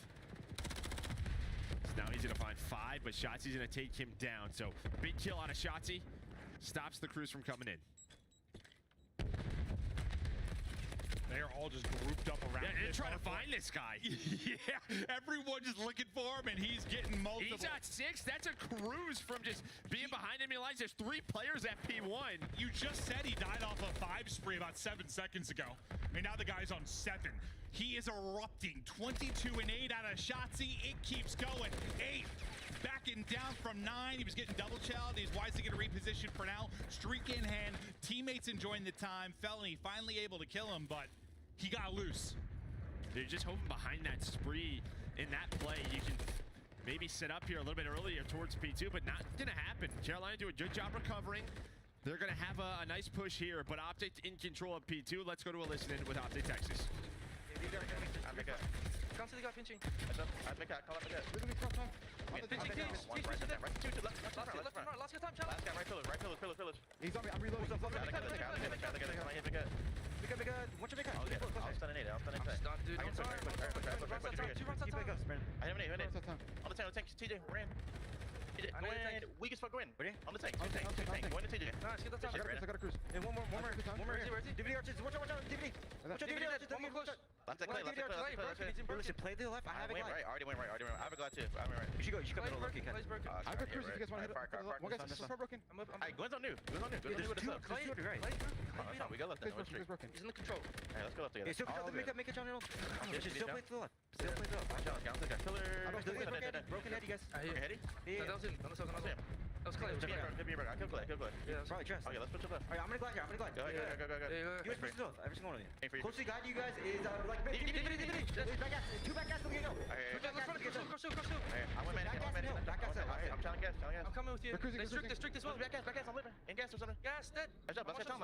Now he's going to find 5, but Shotzi's going to take him down. So big kill out of Shotzi. Stops the Cruise from coming in. They are all just grouped up around. Yeah, they're trying to find this guy. Yeah, everyone just looking for him, and he's getting multiple. He's at 6. That's a Cruise from just being behind enemy lines. There's 3 players at P1. You just said he died off a 5 spree about 7 seconds ago. I mean, now the guy's on 7. He is erupting. 22 and 8 out of Shotzi. It keeps going. 8 back at getting down from 9. He was getting double challenged. He's wisely going to reposition for now. Streak in hand. Teammates enjoying the time. Felony finally able to kill him, but he got loose. They're just hoping behind that spree in that play, you can maybe set up here a little bit earlier towards P2, but not going to happen. Carolina do a good job recovering. They're going to have a nice push here, but Optic in control of P2. Let's go to a listen in with Optic Texas. Come to the guy pinching. I'd make a call up again. We're going to be cross on. Pinching, left and right. Last guy time, challenge. Last guy, right pillars. He's on me, I'm reloading. Big guy. Watch your big guy. I'll stun an 8. I'm stunned, dude. Don't time. Two runs at a time. I have an 8. On the tank, TJ, ran. Go in, weakest fuck, go in. On the tank, tank. Go in to TJ. Nice, get that time. I got a cruise. Hey, one more. Where is he? DVD arches, watch out, DVD. Watch out, DVD arches, one more push. Left that clay. Listen, play the left, I have a glide. I already went right. I have a glide too. I went right. You should go middle, look, you can. I have a cruise if you guys want to hit it. One guy's so broken. Alright, Glenn's on new. Glenn's with us up. We got left then. He's in the control. Hey, let's go left together. Still make it John Hill. Still play to the left. Still play to the left. Killer. Broken head, you guys. Heady? Yeah, that was him. That was Clay. I killed Clay. Yeah, probably chest. Okay, let's push up there. Alright, I'm gonna glide here. Go. You guys push the north. Every single one of you. Closely guide you guys is like back gas. 2 back gas to the go. Cross two. I went man. I'm trying to gas. I'm coming with you. District this one. Back gas. I'm living. In gas or something. Gas, dead. Let's get Tom.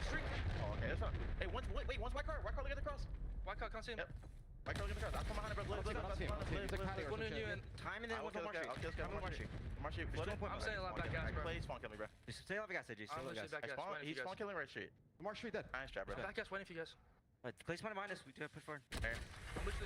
Streak. Oh, okay, that's fine. Hey, wait, one's white car. White car, look at the cross. White car, can't see him. White car, look at the cross. I'll come behind it, bro. Take one on you and time and then one on Marshy. Marshy, I'm saying a lot back gas, bro. Please spawn kill me, bro. Stay alive, gas, AJ. Stay alive, gas. He's spawn killing right street. Marsh street dead. Nice job, bro. Back gas waiting for you guys. Clay spawn behind us. We do push forward.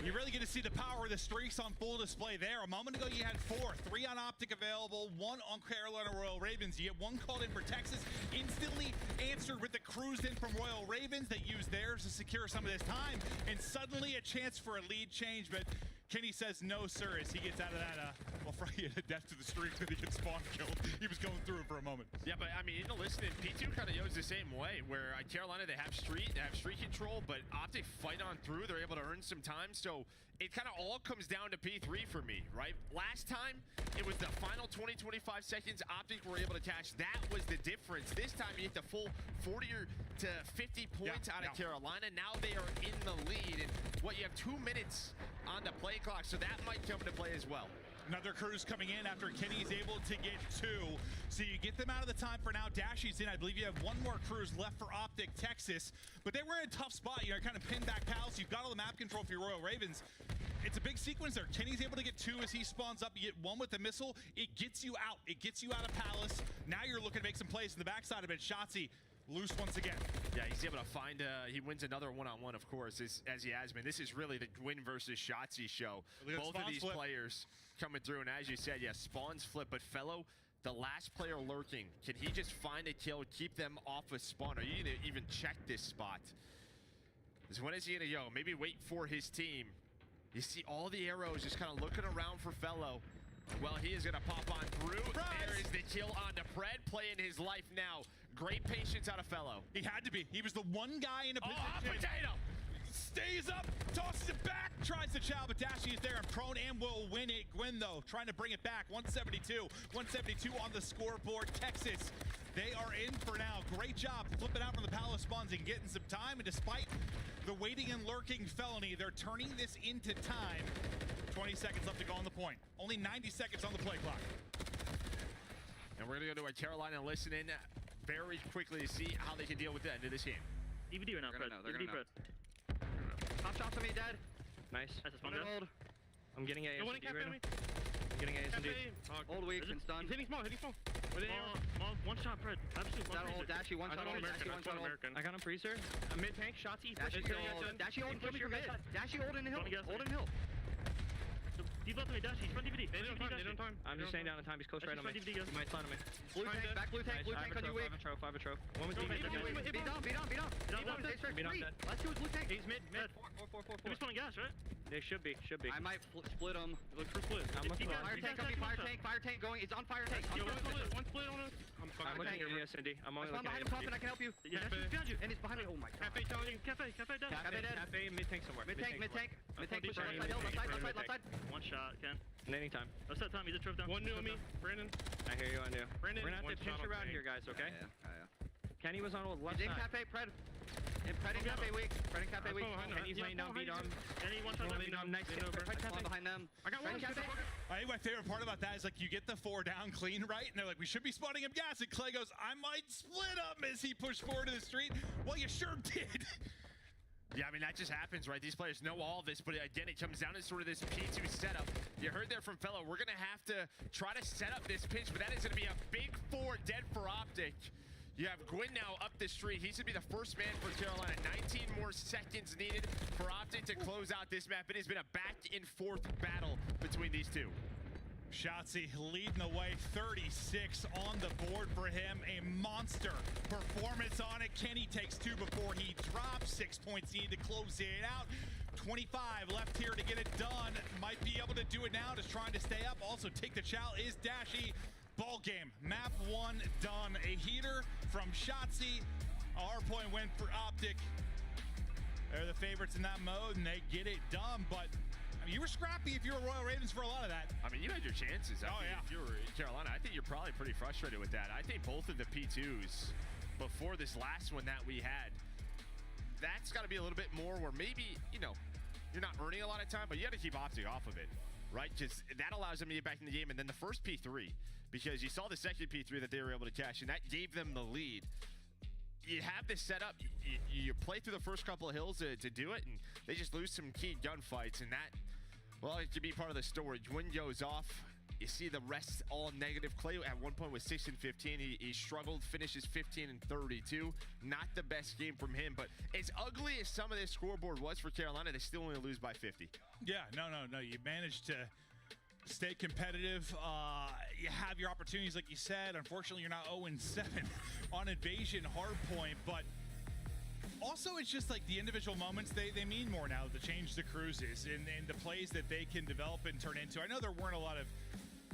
You're really going to see the power of the streaks on full display there. A moment ago, you had 4. 3 on Optic available, 1 on Carolina Royal Ravens. You get 1 called in for Texas, instantly answered with the cruise in from Royal Ravens. They used theirs to secure some of this time, and suddenly a chance for a lead change, but Kenny says no, sir, as he gets out of that, Friday to death to the streak that he gets spawn killed. He was going through it for a moment. Yeah, but I mean, in the listening, P2 kind of goes the same way, where Carolina, they have street control, but Optic fight on through. They're able to earn some time, so it kind of all comes down to P3 for me, right? Last time, it was the final 20-25 seconds Optic were able to catch. That was the difference. This time, you get the full 40 to 50 points out of Carolina. Now they are in the lead, and you have 2 minutes on the play clock, so that might come into play as well. Another cruise coming in after Kenny's able to get 2. So you get them out of the time for now. Dashy's in. I believe you have 1 more cruise left for Optic Texas. But they were in a tough spot. You know, kind of pinned back pals. You've got all the map control for your Royal Ravens. It's a big sequence there. Kenny's able to get 2 as he spawns up. You get 1 with the missile. It gets you out. It gets you out of Palace. Now you're looking to make some plays in the backside of it. Shotzzy loose once again. Yeah, he's able to find, he wins another one-on-one, of course, as he has been. This is really the Gwyn versus Shotzzy show. Both of these players coming through, and as you said, yeah, spawns flip, but Fellow, the last player lurking, can he just find a kill, keep them off a spawn? Are you going to even check this spot? When is he going to go? Maybe wait for his team. You see all the arrows just kind of looking around for Fellow. Well, he is going to pop on through. There is the kill on the Pred, playing his life now. Great patience out of Fellow. He had to be. He was the one guy in a position. Oh, potato! Stays up, tosses it back, tries to chow, but Dashy is there and prone and will win it. Gwyn, though, trying to bring it back. 172 on the scoreboard. Texas, they are in for now. Great job flipping out from the Palace spawns and getting some time. And despite the waiting and lurking felony, they're turning this into time. 20 seconds left to go on the point. Only 90 seconds on the play clock. And we're going to go to a Carolina listen-in very quickly to see how they can deal with the end of this game. DVD right now, Fred. DVD, Fred. Top shots on me, Dad. Nice. That's a small hold. I'm getting a SMD right now. I'm getting a SMD. Old weak and stunned. He's hitting small. One shot, Fred. Absolutely. That old Dashy, one shot. I got him freezer. Mid tank, Shotzzy. Dashy old, push your mid. Dashy old in hill. Old in hill. He's left me, Dash. He's front DVD. They don't time. I'm just staying down in time. He's close right on me. He might stun on me. Blue tank, back blue tank on you weak. I have a trope. One with DB. Beat down. Let's do his blue tank. He's mid. Four. He's spawning gas, right? They should be. I might split them. Look for split. I'm looking at fire tank going. It's on fire tank. One split on us. I'm looking at you, SND. I'm only looking at him. Behind him, I can help you. Yeah, behind you. And he's behind me. Oh my god. Cafe challenging. Cafe dead. Cafe mid tank somewhere. Mid tank. Left side. One shot, Ken. Anytime. Let's set time. He's a trip down. One new on me. Brandon. I hear you on new. Brandon, we're gonna have to pinch around here, guys. Okay. Kenny was on the left side. Cafe, Pred. Pred in Cafe weak. Pred in Cafe weak. Kenny's laying down beat on. Kenny one shot. Nice. Pred behind them. I got one. Cafe. I think my favorite part about that is like you get the 4 down clean, right? And they're like, we should be spotting him gas. And Clay goes, I might split up as he pushed forward to the street. Well, you sure did. Yeah, I mean, that just happens, right? These players know all this, but again, it comes down to sort of this P2 setup. You heard there from Fellow, we're going to have to try to set up this pinch, but that is going to be a big 4 dead for Optic. You have Gwyn now up the street. He's going to be the first man for Carolina. 19 more seconds needed for Optic to close out this map. It has been a back-and-forth battle between these two. Shotzzy leading the way, 36 on the board for him. A monster performance on it. Kenny takes 2 before he drops. 6 points needed to close it out. 25 left here to get it done. Might be able to do it now, just trying to stay up. Also take the chow is Dashy. Ball game, map 1 done. A heater from Shotzzy. A hardpoint win for Optic. They're the favorites in that mode, and they get it done, but you were scrappy if you were Royal Ravens for a lot of that. I mean, you had your chances. If you were in Carolina, I think you're probably pretty frustrated with that. I think both of the P2s before this last one that we had, that's got to be a little bit more where maybe, you know, you're not earning a lot of time, but you got to keep Optic off of it, right? Because that allows them to get back in the game. And then the first P3, because you saw the second P3 that they were able to cash, and that gave them the lead. You have this set up, you play through the first couple of hills to do it, and they just lose some key gunfights, and that, well, it could be part of the story. Wind goes off. You see the rest all negative. Clay at one point was 6 and 15. He struggled, finishes 15 and 32. Not the best game from him, but as ugly as some of this scoreboard was for Carolina, they still only lose by 50. Yeah, no. You managed to stay competitive. You have your opportunities, like you said. Unfortunately, you're not 0-7 on Invasion Hardpoint, but also it's just like the individual moments, they mean more now to change the cruises and the plays that they can develop and turn into. I know there weren't a lot of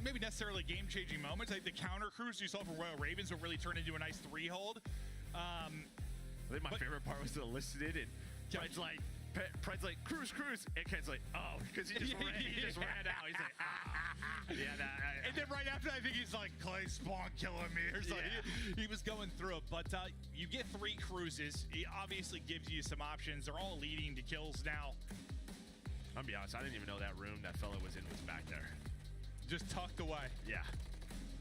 maybe necessarily game-changing moments. Like the counter cruise you saw for Royal Ravens will really turn into a nice 3-hold. I think my favorite part was the listed and Pred's like, cruise, and Ken's like, oh, because he just ran out. He's like, and then right after, I think he's like, Clay spawn killing me. Or something. He was going through it, but you get 3 cruises. He obviously gives you some options. They're all leading to kills now. I'll be honest, I didn't even know that room that fella was in was back there. Just tucked away. Yeah.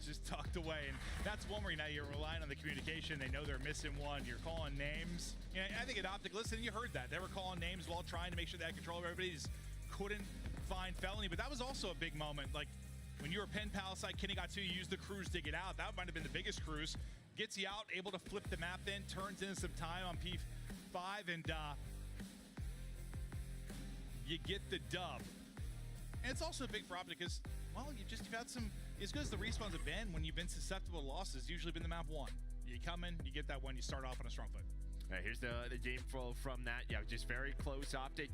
Just tucked away, and that's one where now you're relying on the communication. They know they're missing one. You're calling names. You know, I think at Optic, listen, you heard that. They were calling names while trying to make sure they had control of everybody. Just couldn't find Felony, but that was also a big moment. Like, when you were Penn Palisade, Kenny got 2, you used the cruise to get out. That might have been the biggest cruise. Gets you out, able to flip the map then, turns in some time on P5, and you get the dub. And it's also big for Optic because, well, you've had some, as good as the respawns have been, when you've been susceptible to losses, usually been the map 1. You come in, you get that one, you start off on a strong foot. All right, here's the game flow from that. Yeah, just very close. Optic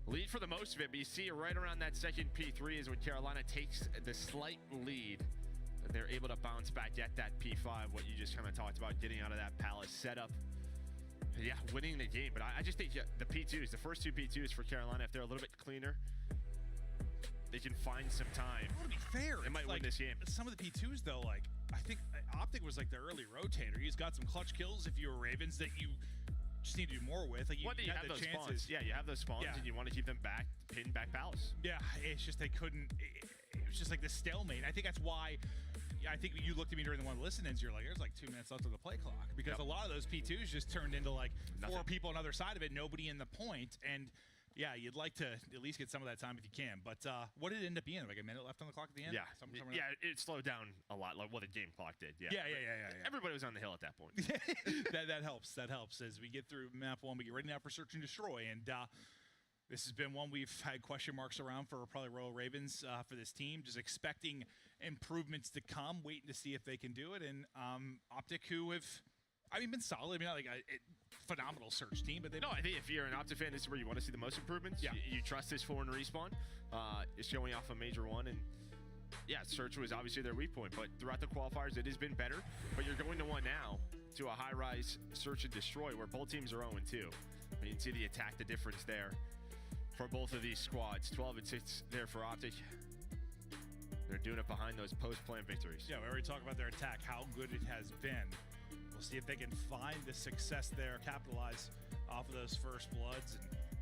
lead for the most of it, but you see right around that second P3 is when Carolina takes the slight lead. And they're able to bounce back at that P5, what you just kind of talked about, getting out of that Palace setup. Yeah, winning the game. But I just think the P2s, the first 2 P2s for Carolina, if they're a little bit cleaner, they can find some time. Well, to be fair, they might win this game. Some of the P2s, though, like, I think Optic was like the early rotator. He's got some clutch kills if you were Ravens that you just need to do more with. Like, you have those spawns. Yeah, you have those spawns, and you want to keep them back, pinned back Palace. Yeah, it's just they couldn't. It was just like this stalemate. I think that's why. I think you looked at me during the one of the listen-ins, you're like, there's like 2 minutes left of the play clock. Because a lot of those P2s just turned into like 4 people on the other side of it, nobody in the point. And yeah, you'd like to at least get some of that time if you can. But what did it end up being? Like a minute left on the clock at the end? Yeah, it slowed down a lot, like what the game clock did. Yeah, Everybody was on the hill at that point. that helps. That helps. As we get through map 1, we get ready now for Search and Destroy. And this has been one we've had question marks around for probably Royal Ravens for this team. Just expecting improvements to come, waiting to see if they can do it. And Optic, who have, been solid. Not like a phenomenal search team, but I think if you're an Optic fan, this is where you want to see the most improvements. Yeah. You trust this foreign respawn. It's showing off a major 1, and yeah, search was obviously their weak point, but throughout the qualifiers, it has been better. But you're going to one now to a high-rise search and destroy where both teams are 0-2. You can see the attack, the difference there for both of these squads. 12 and 6 there for Optic. doing it behind those post-plan victories. Yeah, we already talked about their attack, how good it has been. We'll see if they can find the success there, capitalize off of those first bloods,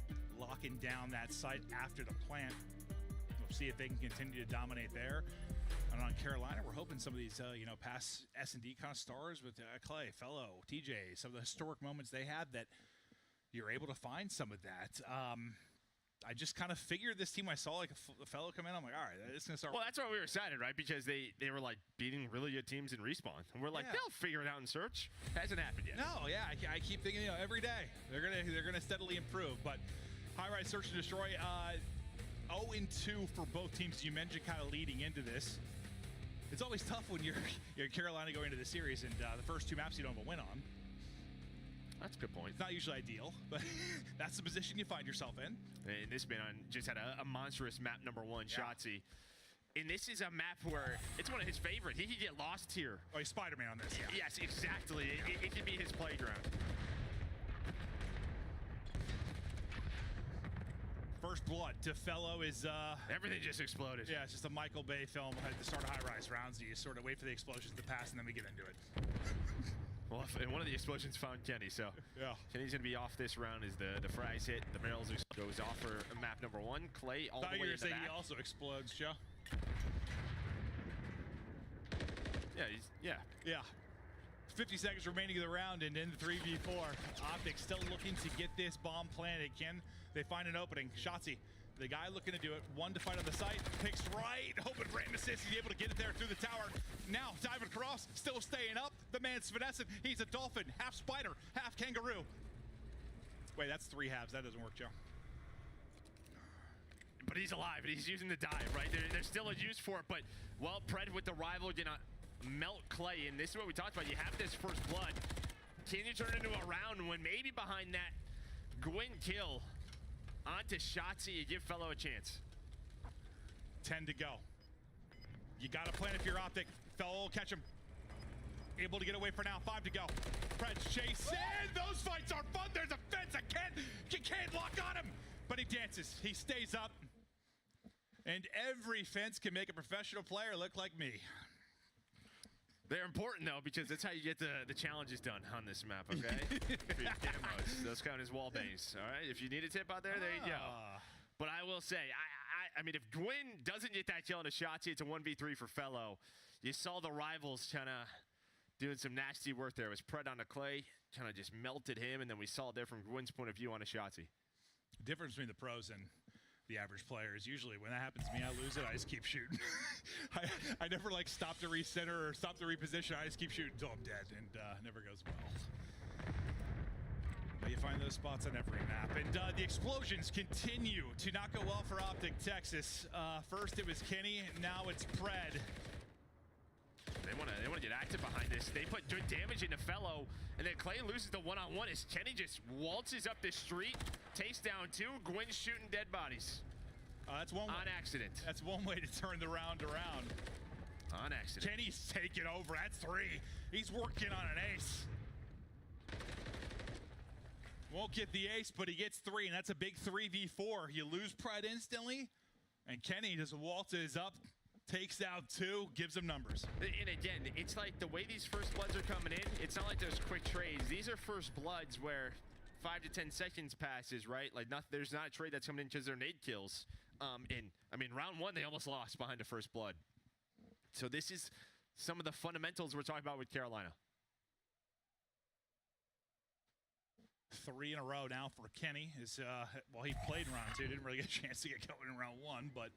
and locking down that site after the plant. We'll see if they can continue to dominate there. And on Carolina, we're hoping some of these, past S&D kind of stars with Clay, Fellow, TJ, some of the historic moments they had, that you're able to find some of that. I just kind of figured this team, I saw like a Fellow come in, I'm like, all right, it's going to start. Well, that's why we were excited, right? Because they were like beating really good teams in Respawn. And we're like, they'll figure it out in Search. Hasn't happened yet. No, yeah, I keep thinking, every day they're gonna steadily improve. But High-Rise Search and Destroy, 0-2 for both teams. You mentioned kind of leading into this. It's always tough when you're Carolina going into the series and the first two maps you don't have a win on. That's a good point. It's not usually ideal, but that's the position you find yourself in. And this man just had a monstrous map number 1, Shotzzy. And this is a map where it's one of his favorite. He could get lost here. Oh, he's Spider-Man on this. Yeah. Yes, exactly. It could be his playground. First blood to Fellow is everything just exploded. Yeah, it's just a Michael Bay film at the start of High-Rise rounds. You sort of wait for the explosions to pass, and then we get into it. Well, and one of the explosions found Kenny, so yeah, Kenny's gonna be off this round as the frags hit. The barrels goes off for map number 1. Clay all the way in the back. He also explodes, Joe. Yeah. 50 seconds remaining of the round, and in the 3v4, Optic still looking to get this bomb planted. Can they find an opening? Shotzzy, the guy looking to do it. One to fight on the site, picks right, hoping for aim assist. He's able to get it there through the tower. Now diving across, still staying up. The man's finessing. He's a dolphin, half spider, half kangaroo. Wait, that's 3 halves. That doesn't work, Joe. But he's alive, and he's using the dive, right? There's still a use for it, but well, Pred with the rival gonna melt Clay, and this is what we talked about. You have this first blood. Can you turn it into a round when maybe behind that Gwyn kill onto Shotzzy, you give Fellow a chance? 10 to go. You gotta plan if you're Optic. Fellow will catch him. Able to get away for now. 5 to go. Pred's chase, and those fights are fun. There's a fence. You can't lock on him, but he dances. He stays up, and every fence can make a professional player look like me. They're important, though, because that's how you get the challenges done on this map, okay? For your camos. Those count as wall bangs, all right? If you need a tip out there, there you go. But I will say, I mean, if Gwyn doesn't get that kill into Shotzzy, it's a 1v3 for Fellow. You saw the rivals kind of doing some nasty work there. It was Pred on the Clay, kind of just melted him, and then we saw it there from Gwyn's point of view on a Shotzzy. The difference between the pros and the average player is usually when that happens to me, I lose it, I just keep shooting. I never like stop to recenter or stop to reposition. I just keep shooting until I'm dead, and never goes well. But you find those spots on every map. And the explosions continue to not go well for Optic Texas. First it was Kenny, now it's Pred. They want to get active behind this. They put good damage into Fellow, and then Clay loses the one-on-one as Kenny just waltzes up the street, takes down 2. Gwyn's shooting dead bodies. That's one on accident. That's one way to turn the round around. On accident. Kenny's taking over. That's 3. He's working on an ace. Won't get the ace, but he gets 3, and that's a big 3v4. You lose Pred instantly, and Kenny just waltzes up, takes out 2, gives them numbers. And again, it's like the way these first bloods are coming in, it's not like there's quick trades. These are first bloods where 5 to 10 seconds passes, right? Like there's not a trade that's coming in because they're nade kills. Round 1, they almost lost behind the first blood. So this is some of the fundamentals we're talking about with Carolina. 3 in a row now for Kenny. He played in round 2, didn't really get a chance to get going in round 1, but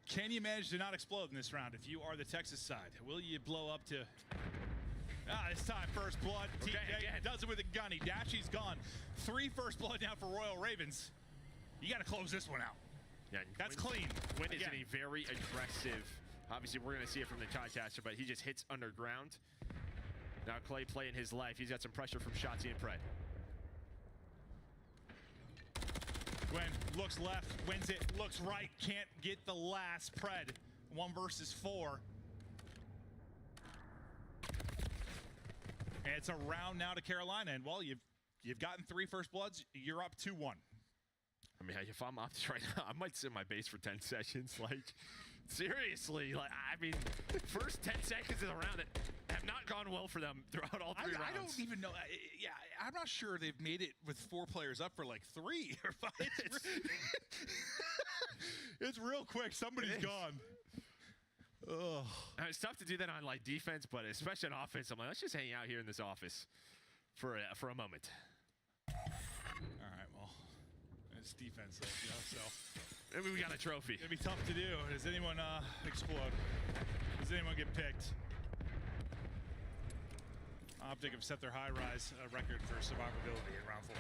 can you manage to not explode in this round if you are the Texas side? Will you blow up to... this time, first blood. Okay, TJ does it with a gunny. Dashy's gone. 3 first blood now for Royal Ravens. You got to close this one out. Yeah, that's clean. Gwyn is in a very aggressive... Obviously, we're going to see it from the podcaster, but he just hits underground. Now Clay playing his life. He's got some pressure from Shotzzy and Pred. Gwyn looks left, wins it, looks right, can't get the last. Pred, 1 versus 4. And it's a round now to Carolina, and well, you've gotten 3 first bloods, you're up 2-1. I mean, if I'm Optic right now, I might sit my base for 10 seconds. Like, Seriously, like, I mean, first 10 seconds of the round have not gone well for them throughout all 3 rounds. I don't even know. Yeah, I'm not sure they've made it with 4 players up for like 3 or 5. It's real quick. Somebody's gone. Ugh. It's tough to do that on like defense, but especially on offense, I'm like, let's just hang out here in this office for a moment. All right, well, it's defense, though, you know, so maybe we got a trophy. It'd be tough to do. Does anyone explode? Does anyone get picked? Optic have set their high-rise record for survivability in round 4.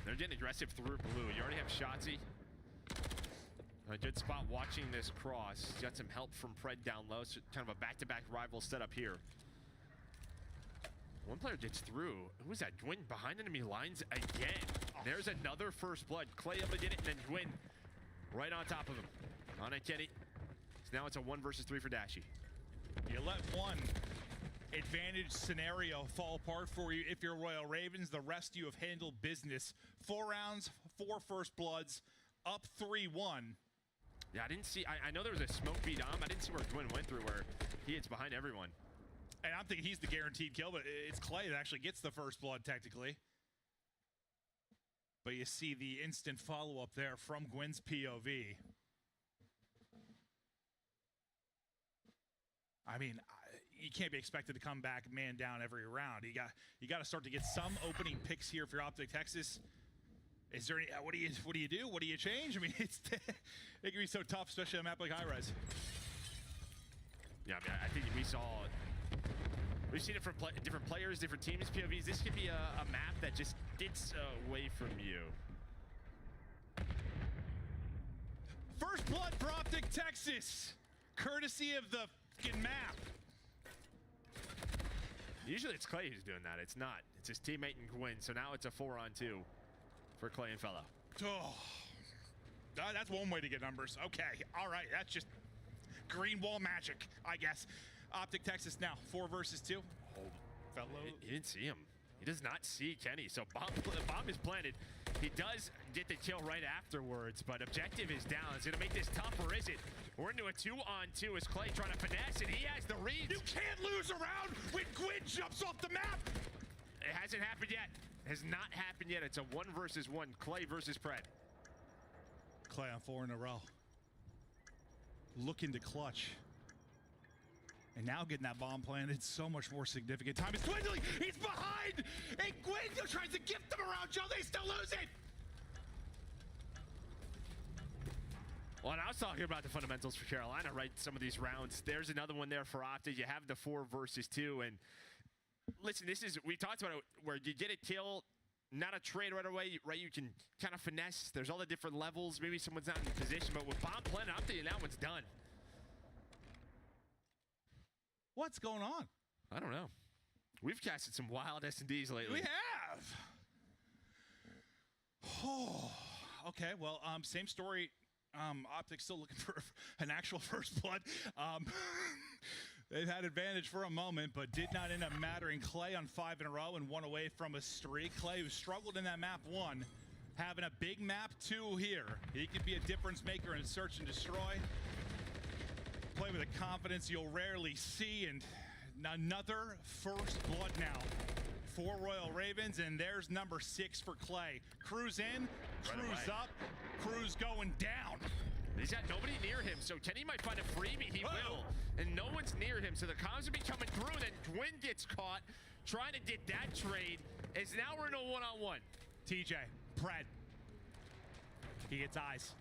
They're getting aggressive through blue. You already have Shotzi. A good spot watching this cross. He's got some help from Pred down low. So kind of a back-to-back rival setup here. One player gets through. Who was that? Gwyn behind enemy lines again. There's another first blood. Clay able to get it, and then Gwyn right on top of him. On it, Kenny. So now it's a 1 versus 3 for Dashy. You let one advantage scenario fall apart for you if you're Royal Ravens. The rest of you have handled business. 4 rounds, 4 first bloods, up 3-1. Yeah, I didn't see. I know there was a smoke beat on. I didn't see where Gwyn went through, where he hits behind everyone. And I'm thinking he's the guaranteed kill, but it's Clay that actually gets the first blood, technically. But you see the instant follow-up there from Gwyn's POV. I mean, you can't be expected to come back man down every round. You got to start to get some opening picks here for your Optic Texas. Is there any? What do you do? What do you change? I mean, it can be so tough, especially on a map like High Rise. Yeah, I mean, I think we've seen it from different players, different teams, POVs. This could be a map that just gets away from you. First blood for Optic Texas, courtesy of the fucking map. Usually it's Clay who's doing that. It's not. It's his teammate and Gwyn. So now it's a 4-on-2 for Clay and Fellow. Oh, that's one way to get numbers. Okay, all right. That's just green wall magic, I guess. Optic Texas now, 4 versus 2. Oh, Fellow. He didn't see him. He does not see Kenny. So bomb is planted. He does get the kill right afterwards, but objective is down. Is it going to make this tough, or is it? We're into a 2-on-2 as Clay trying to finesse, and he has the read. You can't lose a round when Gwyn jumps off the map. It hasn't happened yet. Has not happened yet. It's a 1 versus 1. Clay versus Pred. Clay on 4 in a row. Looking to clutch. And now getting that bomb planted, so much more significant. Time is dwindling. He's behind. And Gwyn tries to gift them around Joe. They still lose it. Well, and I was talking about the fundamentals for Carolina, right? Some of these rounds. There's another one there for Optic. You have the 4 versus 2. And listen, we talked about it where you get a kill, not a trade right away, right? You can kind of finesse. There's all the different levels. Maybe someone's not in position, but with bomb planted, I'm thinking that one's done. What's going on? I don't know. We've casted some wild S&Ds lately. We have. Oh, okay. Well, same story. Optic's still looking for an actual first blood. They've had advantage for a moment, but did not end up mattering. Clay on 5 in a row and 1 away from a streak. Clay, who struggled in that map 1, having a big map 2 here. He could be a difference maker in search and destroy. Play with a confidence you'll rarely see, and another first blood now for Royal Ravens, and there's number 6 for Clay. Cruise in, cruise up, cruise going down. He's got nobody near him, so Kenny might find a freebie. He will, and no one's near him, so the comms will be coming through, and then Gwyn gets caught trying to get that trade, as now we're in a 1-on-1. TJ, Pred. He gets eyes.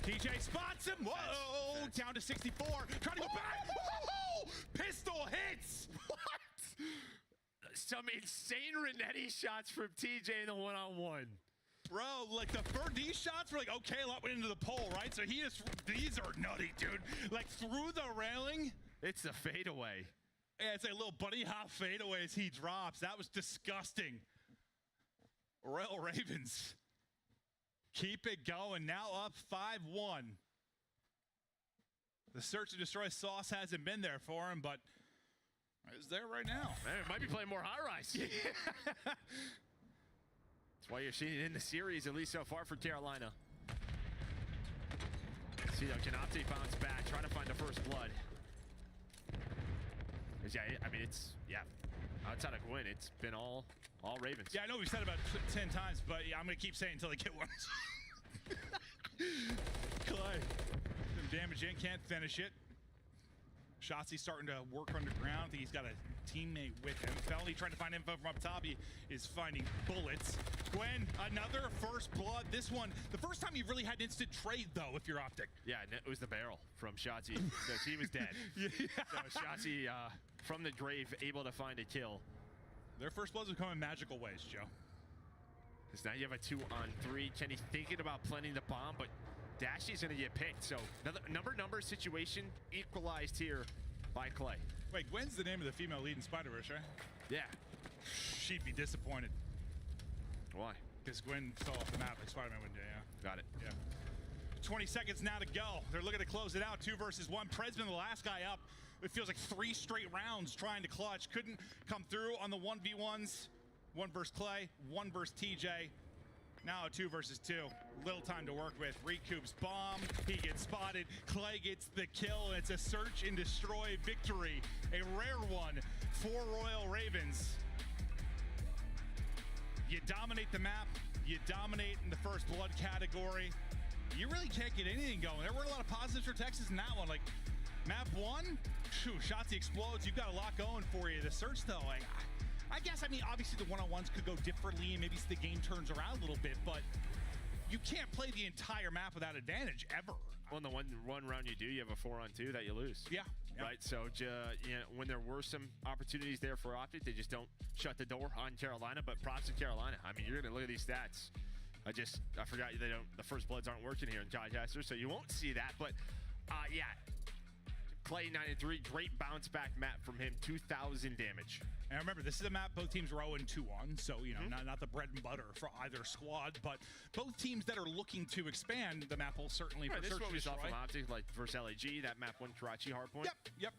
TJ spots him. Whoa, down to 64. Trying to go back. Whoa, pistol hits. What? Some insane Renetti shots from TJ in the 1-on-1. Bro, like these shots were like, okay, a lot went into the pole, right? So these are nutty, dude. Like through the railing. It's the fadeaway. Yeah, it's like a little bunny hop fadeaway as he drops. That was disgusting. Royal Ravens keep it going. Now up 5-1. The search and destroy sauce hasn't been there for him, but it's there right now. Man, it might be playing more high rise. That's why you're seeing it in the series, at least so far for Carolina. See, though, can Opti bounce back, try to find the first blood? Yeah, I mean, outside of Gwyn, it's been all Ravens. Yeah, I know we've said about 10 times, but yeah, I'm going to keep saying until they get one. Clay, some damage in, can't finish it. Shotzi starting to work underground. I think he's got a teammate with him. Felony trying to find info from up top. He is finding bullets. Gwen, another first blood. This one, the first time you really had an instant trade, though, if you're Optic. Yeah, it was the barrel from Shotzi. Because he was dead. Yeah. So Shotzi, from the grave, able to find a kill. Their first bloods will come in magical ways, Joe. Because now you have a 2-on-3. Kenny thinking about planting the bomb, but Dashy's going to get picked. So another number situation equalized here by Clay. Wait, Gwen's the name of the female lead in Spider-Verse, right? Yeah. She'd be disappointed. Why? Because Gwen fell off the map like Spider-Man would do, yeah. Got it. Yeah. 20 seconds now to go. They're looking to close it out. 2 versus 1. Pred's been the last guy up. It feels like 3 straight rounds trying to clutch. Couldn't come through on the 1v1s. 1 versus Clay, 1 versus TJ. Now a 2 versus 2. Little time to work with. Recoups bomb. He gets spotted. Clay gets the kill. And it's a search and destroy victory. A rare one for Royal Ravens. You dominate the map. You dominate in the first blood category. You really can't get anything going. There were a lot of positives for Texas in that one. Like map 1, Shotzi explodes. You've got a lot going for you. The search though, I guess, I mean, obviously the one-on-ones could go differently and maybe the game turns around a little bit, but you can't play the entire map without advantage ever. Well, in the one round you do, you have a 4-on-2 that you lose. Yeah. Right, so when there were some opportunities there for Optic, they just don't shut the door on Carolina, but props to Carolina. I mean, you're going to look at these stats. I forgot the first bloods aren't working here in Chichester, so you won't see that, but yeah. Clay 9-3, great bounce back map from him, 2,000 damage. And remember, this is a map both teams are 0-2 on, so not the bread and butter for either squad, but both teams that are looking to expand the map will certainly. Right, this is what we saw from Optic, like versus LAG, that map 1 Karachi hardpoint. Yep.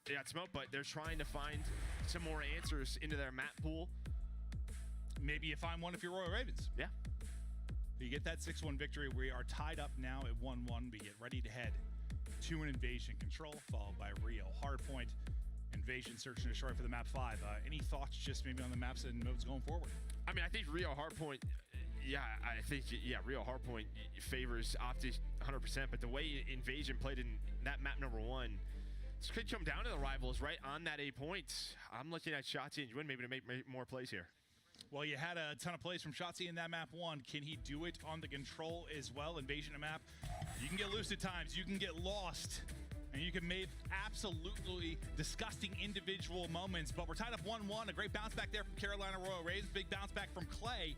They got smoked, but they're trying to find some more answers into their map pool. Maybe you find one if you're Royal Ravens. Yeah. You get that 6-1 victory. We are tied up now at 1-1. We get ready to head to an invasion control, followed by Rio hardpoint. Invasion, search and destroy for the map 5. Any thoughts just maybe on the maps and modes going forward? I mean, I think Rio hardpoint, Rio hardpoint favors Optic 100%, but the way Invasion played in that map number 1, this could come down to the rivals right on that 8 points. I'm looking at Shotzi and Gwyn maybe to make more plays here. Well, you had a ton of plays from Shotzi in that map 1. Can he do it on the control as well? Invasion map, you can get loose at times, you can get lost, and you can make absolutely disgusting individual moments, but we're tied up 1-1. A great bounce back there from Carolina Royal Ravens. Big bounce back from Clay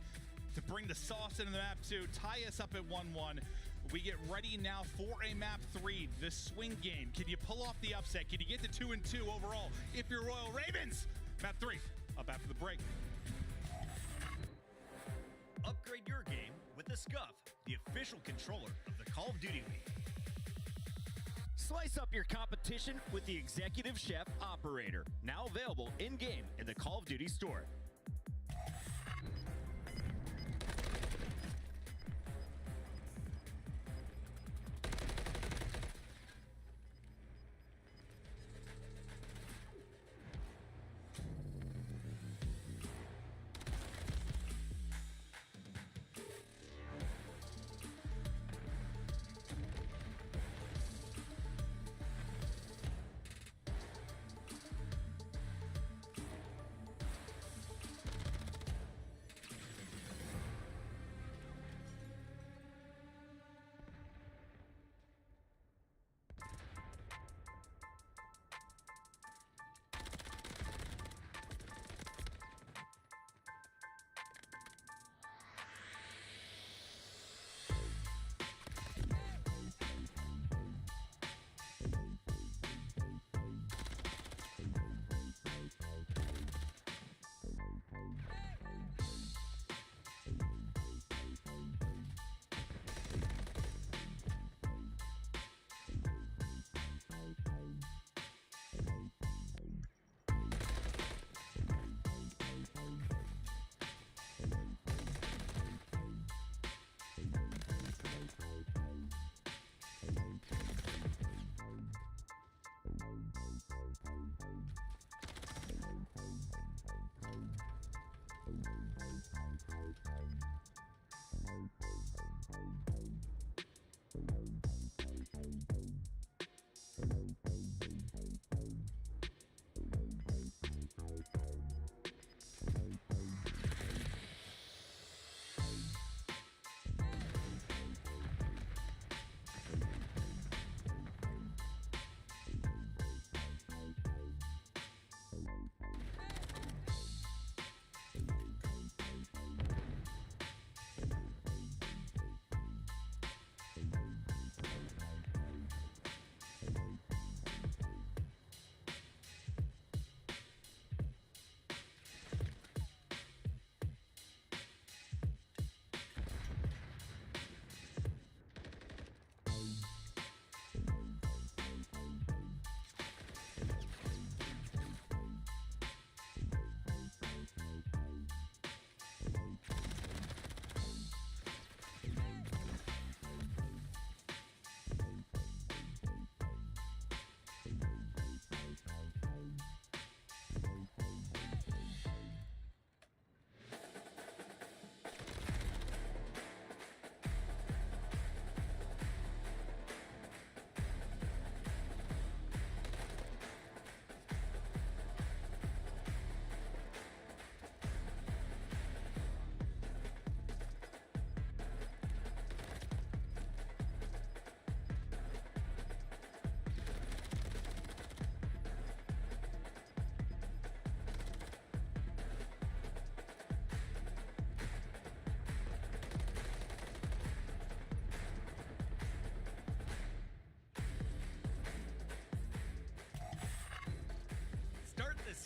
to bring the sauce into the map 2, tie us up at 1-1. We get ready now for a map 3, the swing game. Can you pull off the upset? Can you get to 2-2 overall if you're Royal Ravens? Map 3, up after the break. Upgrade your game with the Scuff, the official controller of the Call of Duty League. Slice up your competition with the Executive Chef Operator, now available in-game in the Call of Duty store.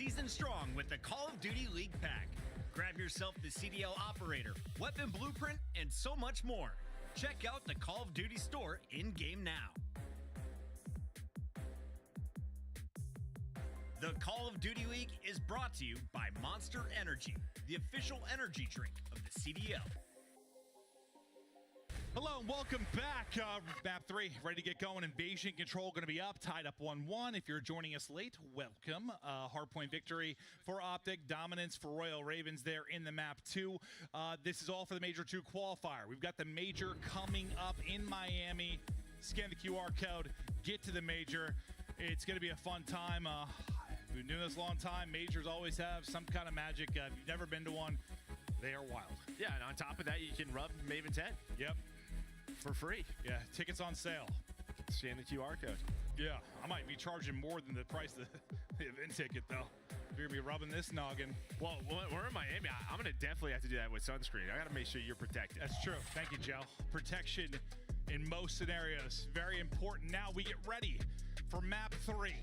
season strong with the Call of Duty League Pack. Grab yourself the CDL Operator, Weapon Blueprint, and so much more. Check out the Call of Duty store in-game now. The Call of Duty League is brought to you by Monster Energy, the official energy drink of the CDL. Hello and welcome back. Map 3, ready to get going. Invasion Control going to be up, tied up 1-1. If you're joining us late, welcome. Hardpoint victory for Optic, dominance for Royal Ravens there in the Map 2. This is all for the Major 2 qualifier. We've got the Major coming up in Miami. Scan the QR code, get to the Major. It's going to be a fun time. We've been doing this a long time. Majors always have some kind of magic. If you've never been to one, they are wild. Yeah, and on top of that, you can rub Maven's head. Yep. For free. Yeah, tickets on sale. Scan the QR code. Yeah, I might be charging more than the price of the event ticket, though. You're going to be rubbing this noggin. Well, we're in Miami. I'm going to definitely have to do that with sunscreen. I got to make sure you're protected. That's true. Thank you, Joe. Protection in most scenarios. Very important. Now we get ready for Map 3.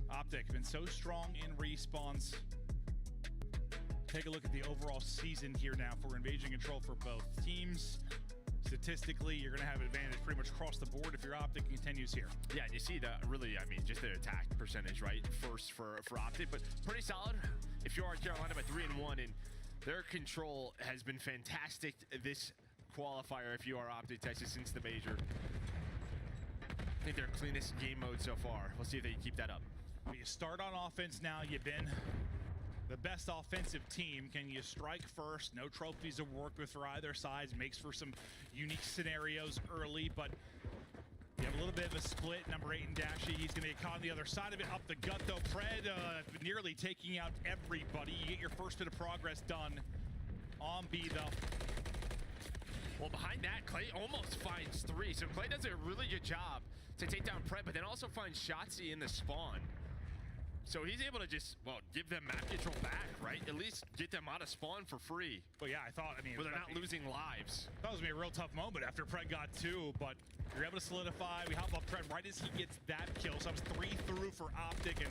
Optic been so strong in respawns. Take a look at the overall season here now for Invasion Control for both teams. Statistically, you're going to have an advantage pretty much across the board if your Optic continues here. Yeah, and you see just the attack percentage, right? First for Optic, but pretty solid. If you are Carolina by 3-1, and their control has been fantastic this qualifier if you are Optic Texas since the Major. I think their cleanest game mode so far. We'll see if they can keep that up. Well, you start on offense now. You've been the best offensive team. Can you strike first? No trophies to work with for either side. Makes for some unique scenarios early, but you have a little bit of a split. Number 8 and Dashy, he's going to get caught on the other side of it. Up the gut, though. Pred nearly taking out everybody. You get your first bit of progress done on B, though. Well, behind that, Clay almost finds 3. So Clay does a really good job to take down Pred, but then also finds Shotzi in the spawn. So he's able to just, give them map control back, right? At least get them out of spawn for free. Well, yeah, I thought, where they're not losing lives. That was going to be a real tough moment after Pred got 2, but you're able to solidify. We hop up Pred right as he gets that kill. So it's 3 through for Optic, and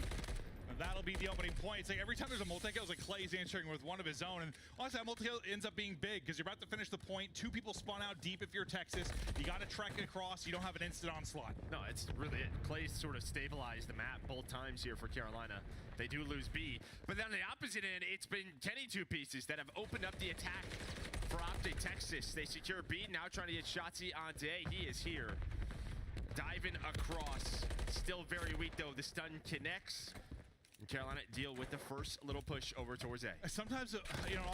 that'll be the opening point. It's like every time there's a multi-kill, it's like Clay's answering with one of his own. And honestly, that multi-kill ends up being big because you're about to finish the point. 2 people spawn out deep if you're Texas. You got to trek across. You don't have an instant onslaught. No, it's really it. Clay's sort of stabilized the map both times here for Carolina. They do lose B. But then on the opposite end, it's been Kenny 2 pieces that have opened up the attack for Optic Texas. They secure B, now trying to get Shotzi onto A. He is here. Diving across. Still very weak, though. The stun connects. And Carolina deal with the first little push over towards A. Sometimes,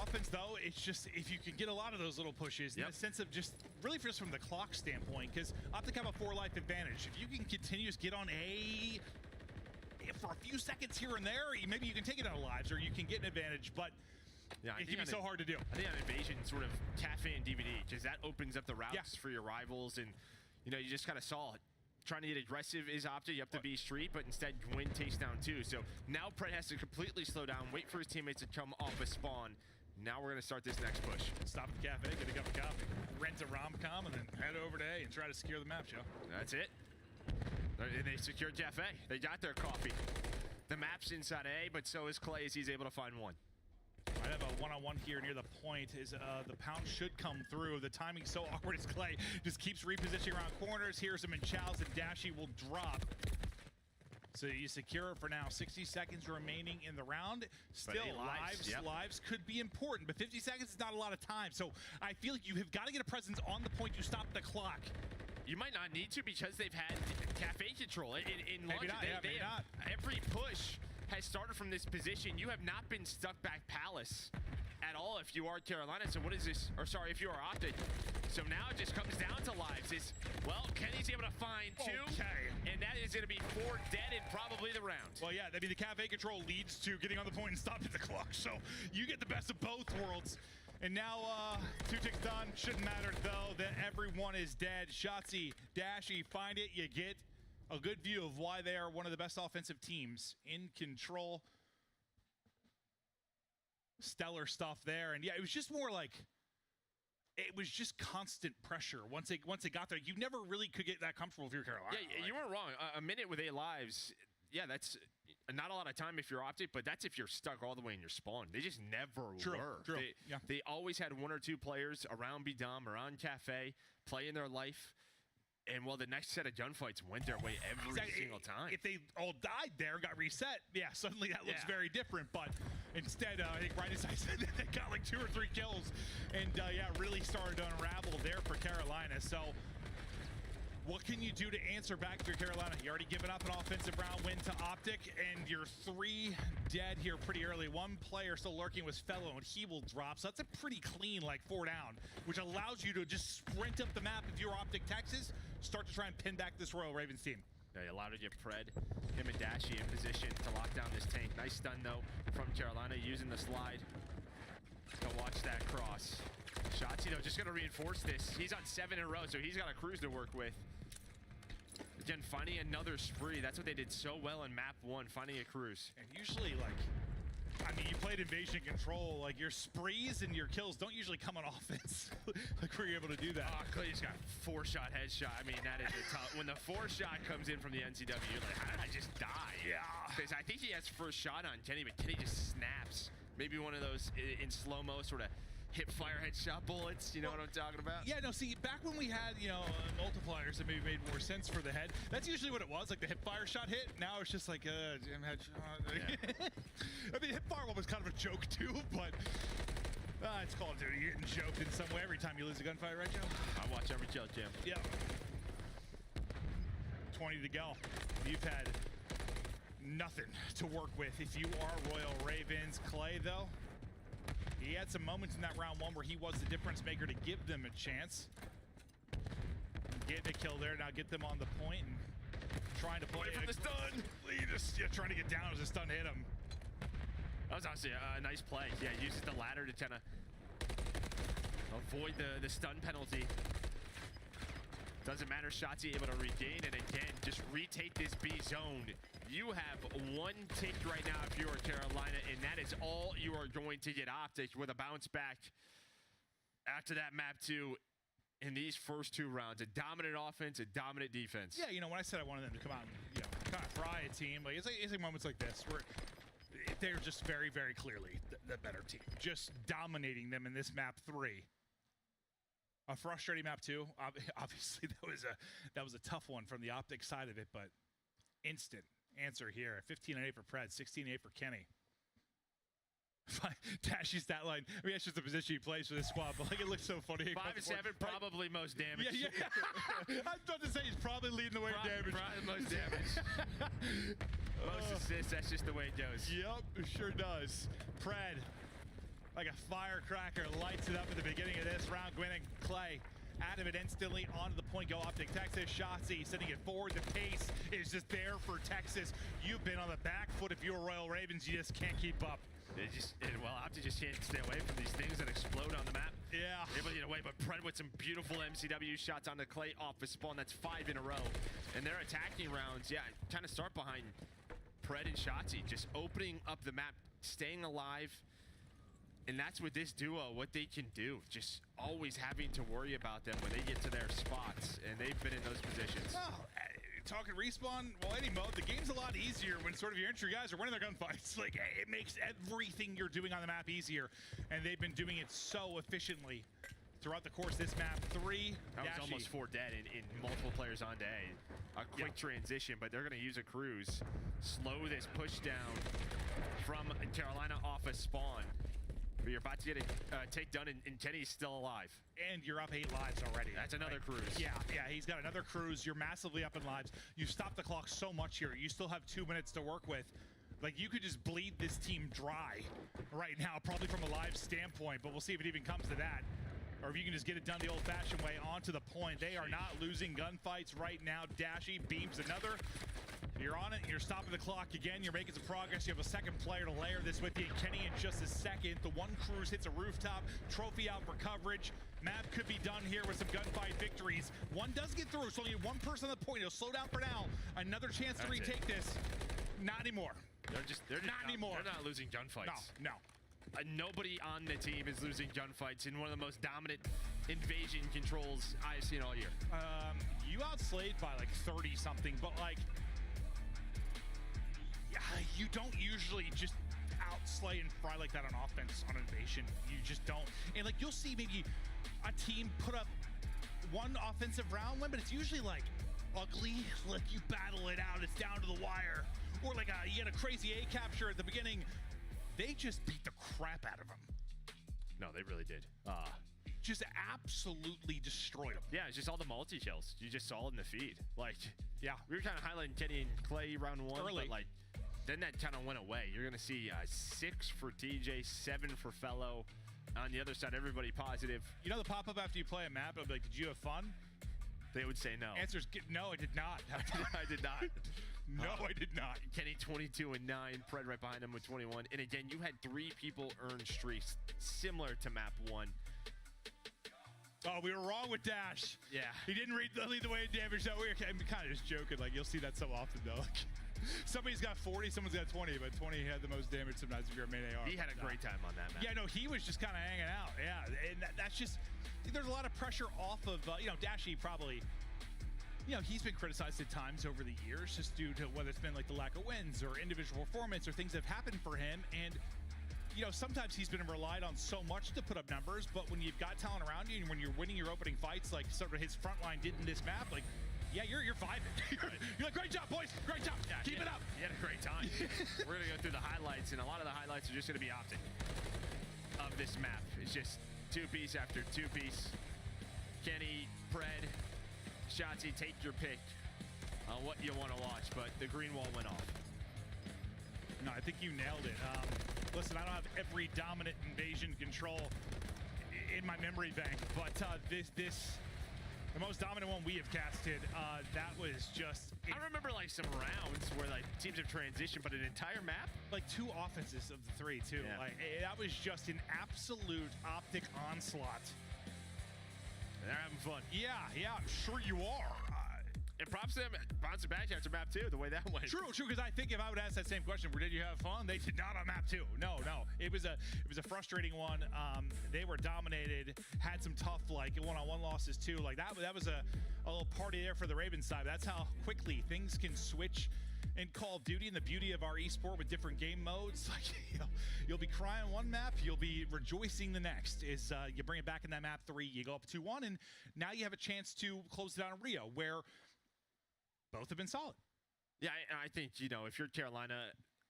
offense, though, it's just if you can get a lot of those little pushes in the sense of just really just from the clock standpoint, because Optic have a 4-life advantage. If you can continue to get on A for a few seconds here and there, maybe you can take it out of lives or you can get an advantage, but it can be so hard to do. I think on Invasion, sort of cafe and DVD, because that opens up the routes for your rivals, and you just kind of saw it. Trying to get aggressive is Optic. You have to be street, but instead Gwyn takes down 2. So now Pred has to completely slow down, wait for his teammates to come off a spawn. Now we're going to start this next push. Stop at the cafe, get a cup of coffee, rent a rom-com, and then head over to A and try to secure the map, Joe. That's it. And they secured cafe. They got their coffee. The map's inside A, but so is Clay as he's able to find 1. I have a one-on-one here near the point. The pound should come through. The timing's so awkward as Clay just keeps repositioning around corners. Here's him in Chows, and Dashy will drop. So you secure it for now. 60 seconds remaining in the round. Still, lives could be important, but 50 seconds is not a lot of time. So I feel like you have got to get a presence on the point. You stop the clock. You might not need to because they've had cafe control. In launch, maybe not. Every push has started from this position. You have not been stuck back Palace at all if you are Carolina. So what is this? Or sorry, if you are Optic. So now it just comes down to lives. Kenny's able to find 2. And that is going to be 4 dead in probably the round. Well, yeah, the cafe control leads to getting on the point and stopping the clock. So you get the best of both worlds. And now 2 ticks done. Shouldn't matter, though, that everyone is dead. Shotzi, Dashy, find it. You get a good view of why they are one of the best offensive teams in control. Stellar stuff there. And yeah, it was just more like, it was just constant pressure. Once they got there, you never really could get that comfortable if you're Carolina. Yeah, you weren't wrong. A minute with 8 lives. Yeah, that's not a lot of time if you're Optic, but that's if you're stuck all the way in your spawn. They just never were. True. They always had 1 or 2 players around Bidam, around Cafe, playing their life. And well, the next set of gunfights went their way every single time. If they all died there, got reset, suddenly that looks very different. But instead, I think right as I said, they got like 2 or 3 kills, and really started to unravel there for Carolina. So what can you do to answer back for Carolina? You already given up an offensive round win to Optic, and you're 3 dead here pretty early. 1 player still lurking was Fellow, and he will drop. So that's a pretty clean, 4 down, which allows you to just sprint up the map if you're Optic Texas, start to try and pin back this Royal Ravens team. They allowed to get Pred, him and Dashy in position to lock down this tank. Nice stun, though, from Carolina using the slide. Go watch that cross. Shotzi, though, just going to reinforce this. He's on 7 in a row, so he's got a cruise to work with. Again, finding another spree. That's what they did so well in map 1, finding a cruise. And usually, you played Invasion Control. Your sprees and your kills don't usually come on offense. Were you able to do that? Oh, Clay's got 4-shot headshot. I mean, that is a tough. When the 4-shot comes in from the NCW, you're like, how did I just die? Yeah. Because I think he has first shot on Kenny, but Kenny just snaps. Maybe one of those in slow-mo sort of hip fire headshot bullets, you know what I'm talking about? Yeah, no, see, back when we had, multipliers that maybe made more sense for the head, that's usually what it was, the hip fire shot hit. Now it's just jam headshot. Yeah. I mean, hip fire one was kind of a joke too, but it's Call of Duty. You're getting joked in some way every time you lose a gunfight, right, Joe? I watch every kill, Jam. Yeah. 20 to go. You've had nothing to work with if you are Royal Ravens. Clay, though, he had some moments in that round 1 where he was the difference maker to give them a chance. Getting a kill there, now get them on the point and trying to play from the stun. Just trying to get down as the stun hit him. That was honestly a nice play. Yeah, uses the ladder to kind of avoid the stun penalty. Doesn't matter, Shotzi able to regain, and again, just retake this B zone. You have 1 tick right now if you are Carolina, and that is all you are going to get Optic with a bounce back after that map 2 in these first 2 rounds. A dominant offense, a dominant defense. Yeah, when I said I wanted them to come out and, kind of fry a team, it's like moments like this where they're just very, very clearly the better team. Just dominating them in this map 3. A frustrating map 2. Obviously, that was a tough one from the Optic side of it, but instant answer here. 15-8 for Pred, 16-8 for Kenny. Dashy's stat line. I mean, that's just the position he plays for this squad, but it looks so funny. 5-7, probably most damage. Yeah. I was about to say he's probably leading the way in damage. Probably most damage. Most assists, that's just the way it goes. Yep, it sure does. Pred, like a firecracker, lights it up at the beginning of this round. Gwynn and Clay out of it instantly onto the point. Go Optic Texas. Shotzi sending it forward. The pace is just there for Texas. You've been on the back foot. If you're Royal Ravens, you just can't keep up. Optic just can't stay away from these things that explode on the map. Yeah. Able to get away, but Pred with some beautiful MCW shots on the Clay off the spawn. That's 5 in a row. And their attacking rounds, kind of start behind Pred and Shotzi, just opening up the map, staying alive. And that's with this duo, what they can do. Just always having to worry about them when they get to their spots, and they've been in those positions. Well, talking respawn, any mode, the game's a lot easier when sort of your entry guys are winning their gunfights. It makes everything you're doing on the map easier, and they've been doing it so efficiently throughout the course. This map 3. That was almost 4 dead in multiple players on day. A quick transition, but they're going to use a cruise. Slow this push down from Carolina off a spawn. But you're about to get a take done, and Kenny's still alive. And you're up 8 lives already. That's another cruise. Yeah, he's got another cruise. You're massively up in lives. You stopped the clock so much here. You still have 2 minutes to work with. You could just bleed this team dry right now, probably from a live standpoint, but we'll see if it even comes to that. Or if you can just get it done the old-fashioned way, onto the point. They are not losing gunfights right now. Dashy beams another. You're on it. You're stopping the clock again. You're making some progress. You have a second player to layer this with you. Kenny in just a second. The 1 cruise hits a rooftop. Trophy out for coverage. Map could be done here with some gunfight victories. 1 does get through, so only 1 person on the point. He'll slow down for now. Another chance to retake this. Not anymore. They're just not anymore. They're not losing gunfights. No. Nobody on the team is losing gunfights in one of the most dominant invasion controls I've seen all year. You outslayed by 30-something, but you don't usually just outslay and fry like that on offense on Invasion. You just don't. And like you'll see maybe a team put up one offensive round win, but it's usually like ugly, like you battle it out, it's down to the wire, or like you get a crazy A capture at the beginning. They just beat the crap out of them. No, they really did. Just absolutely destroyed them. Yeah, it's just all the multi-kills. You just saw it in the feed. Like, yeah, we were kind of highlighting Kenny and Clay round one, but like, then that kind of went away. You're going to see 6 for TJ, 7 for Fellow. On the other side, everybody positive. You know the pop-up after you play a map of like, did you have fun? They would say no. Answer's no, I did not. I did not. No, I did not. Kenny 22 and 9, Pred right behind him with 21. And again, you had 3 people earn streaks similar to map 1. Oh, we were wrong with Dash. Yeah. He didn't lead the way in damage. So we're kind of just joking. Like, you'll see that so often, though. Like, somebody's got 40, someone's got 20, but 20 had the most damage sometimes if you're a main AR. He had a great time on that map. Yeah, no, he was just kind of hanging out. Yeah, and that's just, there's a lot of pressure off of, Dashy probably, he's been criticized at times over the years just due to whether it's been like the lack of wins or individual performance or things that have happened for him. And sometimes he's been relied on so much to put up numbers, but when you've got talent around you and when you're winning your opening fights, like sort of his front line did in this map, like, yeah, you're vibing. You're like, great job, boys. Great job. Yeah, Keep it up. He had a great time. We're going to go through the highlights, and a lot of the highlights are just going to be optic of this map. It's just 2-piece after 2-piece. Kenny, Pred, Shotzi, take your pick on what you want to watch, but the green wall went off. No, I think you nailed it. Listen, I don't have every dominant invasion control in my memory bank, but the most dominant one we have casted, that was just... I remember like some rounds where like teams have transitioned, but an entire map? Like 2 offenses of the 3, too. Yeah. Like that was just an absolute optic onslaught. They're having fun. Yeah, I'm sure you are. And props to them bouncing back after map 2, the way that went. True, because I think if I would ask that same question, did you have fun? They did not on map 2. No. It was a frustrating one. They were dominated, had some tough like one-on-one losses too. Like that was a little party there for the Ravens side. That's how quickly things can switch in Call of Duty, and the beauty of our esport with different game modes. Like you'll be crying one map, you'll be rejoicing the next. Is you bring it back in that map 3, you go up 2-1, and now you have a chance to close it out in Rio, where both have been solid. Yeah, I think, if you're Carolina,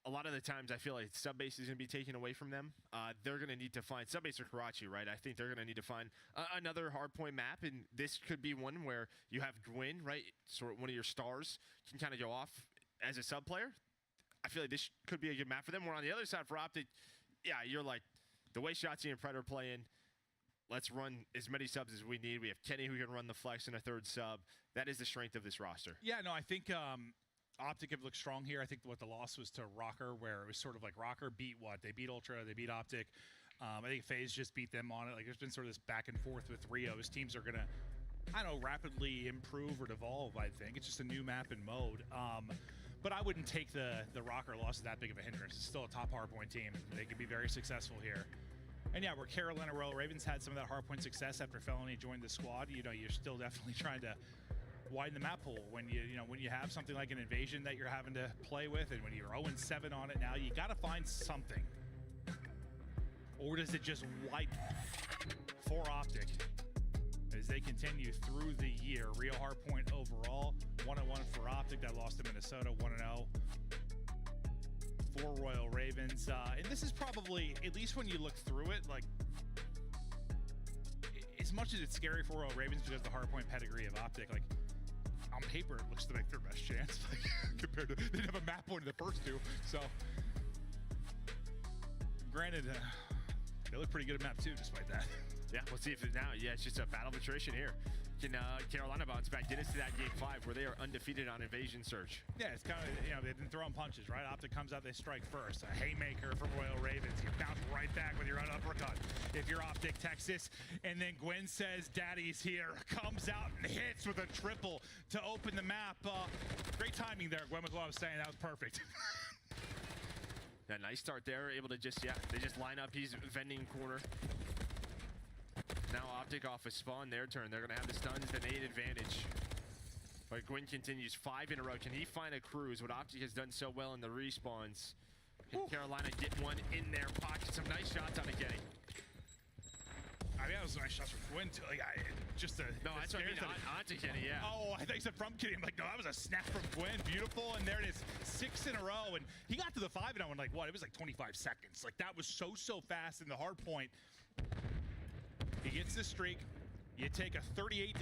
a lot of the times I feel like Subbase is going to be taken away from them. They're going to need to find Subbase or Karachi, right? I think they're going to need to find another hardpoint map, and this could be one where you have Gwyn, right? Sort of one of your stars can kind of go off as a sub player. I feel like this could be a good map for them. Where on the other side for Optic, yeah, you're like, the way Shotzi and Pred are playing, let's run as many subs as we need. We have Kenny who can run the flex and a 3rd sub. That is the strength of this roster. Yeah, no, I think Optic have looked strong here. I think what the loss was to Rocker, where it was sort of like Rocker beat what? They beat Ultra, they beat Optic. I think FaZe just beat them on it. Like there's been sort of this back and forth with Rio's. Teams are going to, rapidly improve or devolve, I think. It's just a new map and mode. But I wouldn't take the Rocker loss as that big of a hindrance. It's still a top hardpoint team. They could be very successful here. And yeah, where Carolina Royal Ravens had some of that hardpoint success after Felony joined the squad, you're still definitely trying to widen the map pool. When you have something like an invasion that you're having to play with, and when you're 0-7 on it now, you got to find something. Or does it just widen for Optic as they continue through the year? Rio hardpoint overall, 1-1 for Optic. That lost to Minnesota, 1-0. For Royal Ravens, and this is probably, at least when you look through it, like as much as it's scary for Royal Ravens because of the hardpoint pedigree of Optic, like on paper it looks to make their best chance, like compared to, they didn't have a map point in the first 2, so granted, they look pretty good at map 2 despite that. Yeah, we'll see if it now. Yeah, it's just a battle of attrition here. Can Carolina bounce back? Get us to that game 5 where they are undefeated on invasion search. Yeah, it's kind of, they've been throwing punches, right? Optic comes out, they strike first. A haymaker for Royal Ravens. You bounce right back with your own uppercut if you're Optic Texas. And then Gwen says, Daddy's here. Comes out and hits with a triple to open the map. Great timing there, Gwen, with what I was saying. That was perfect. Yeah, nice start there. Able to just, they just line up. He's vending corner. Now Optic off a spawn, their turn. They're going to have the stuns, the nade advantage. But Gwyn continues 5 in a row. Can he find a cruise? What Optic has done so well in the respawns. Can Carolina get one in their pocket? Some nice shots out of Kenny. I mean, that was nice shots from Gwyn too. Like, no, that's what I mean. Onto Kenny, yeah. Oh, I think you said from Kenny. I'm like, no, that was a snap from Gwyn. Beautiful. And there it is, 6 in a row. And he got to the 5 and I went like, what? It was like 25 seconds. Like, that was so fast in the hard point. He gets the streak. You take a 38-0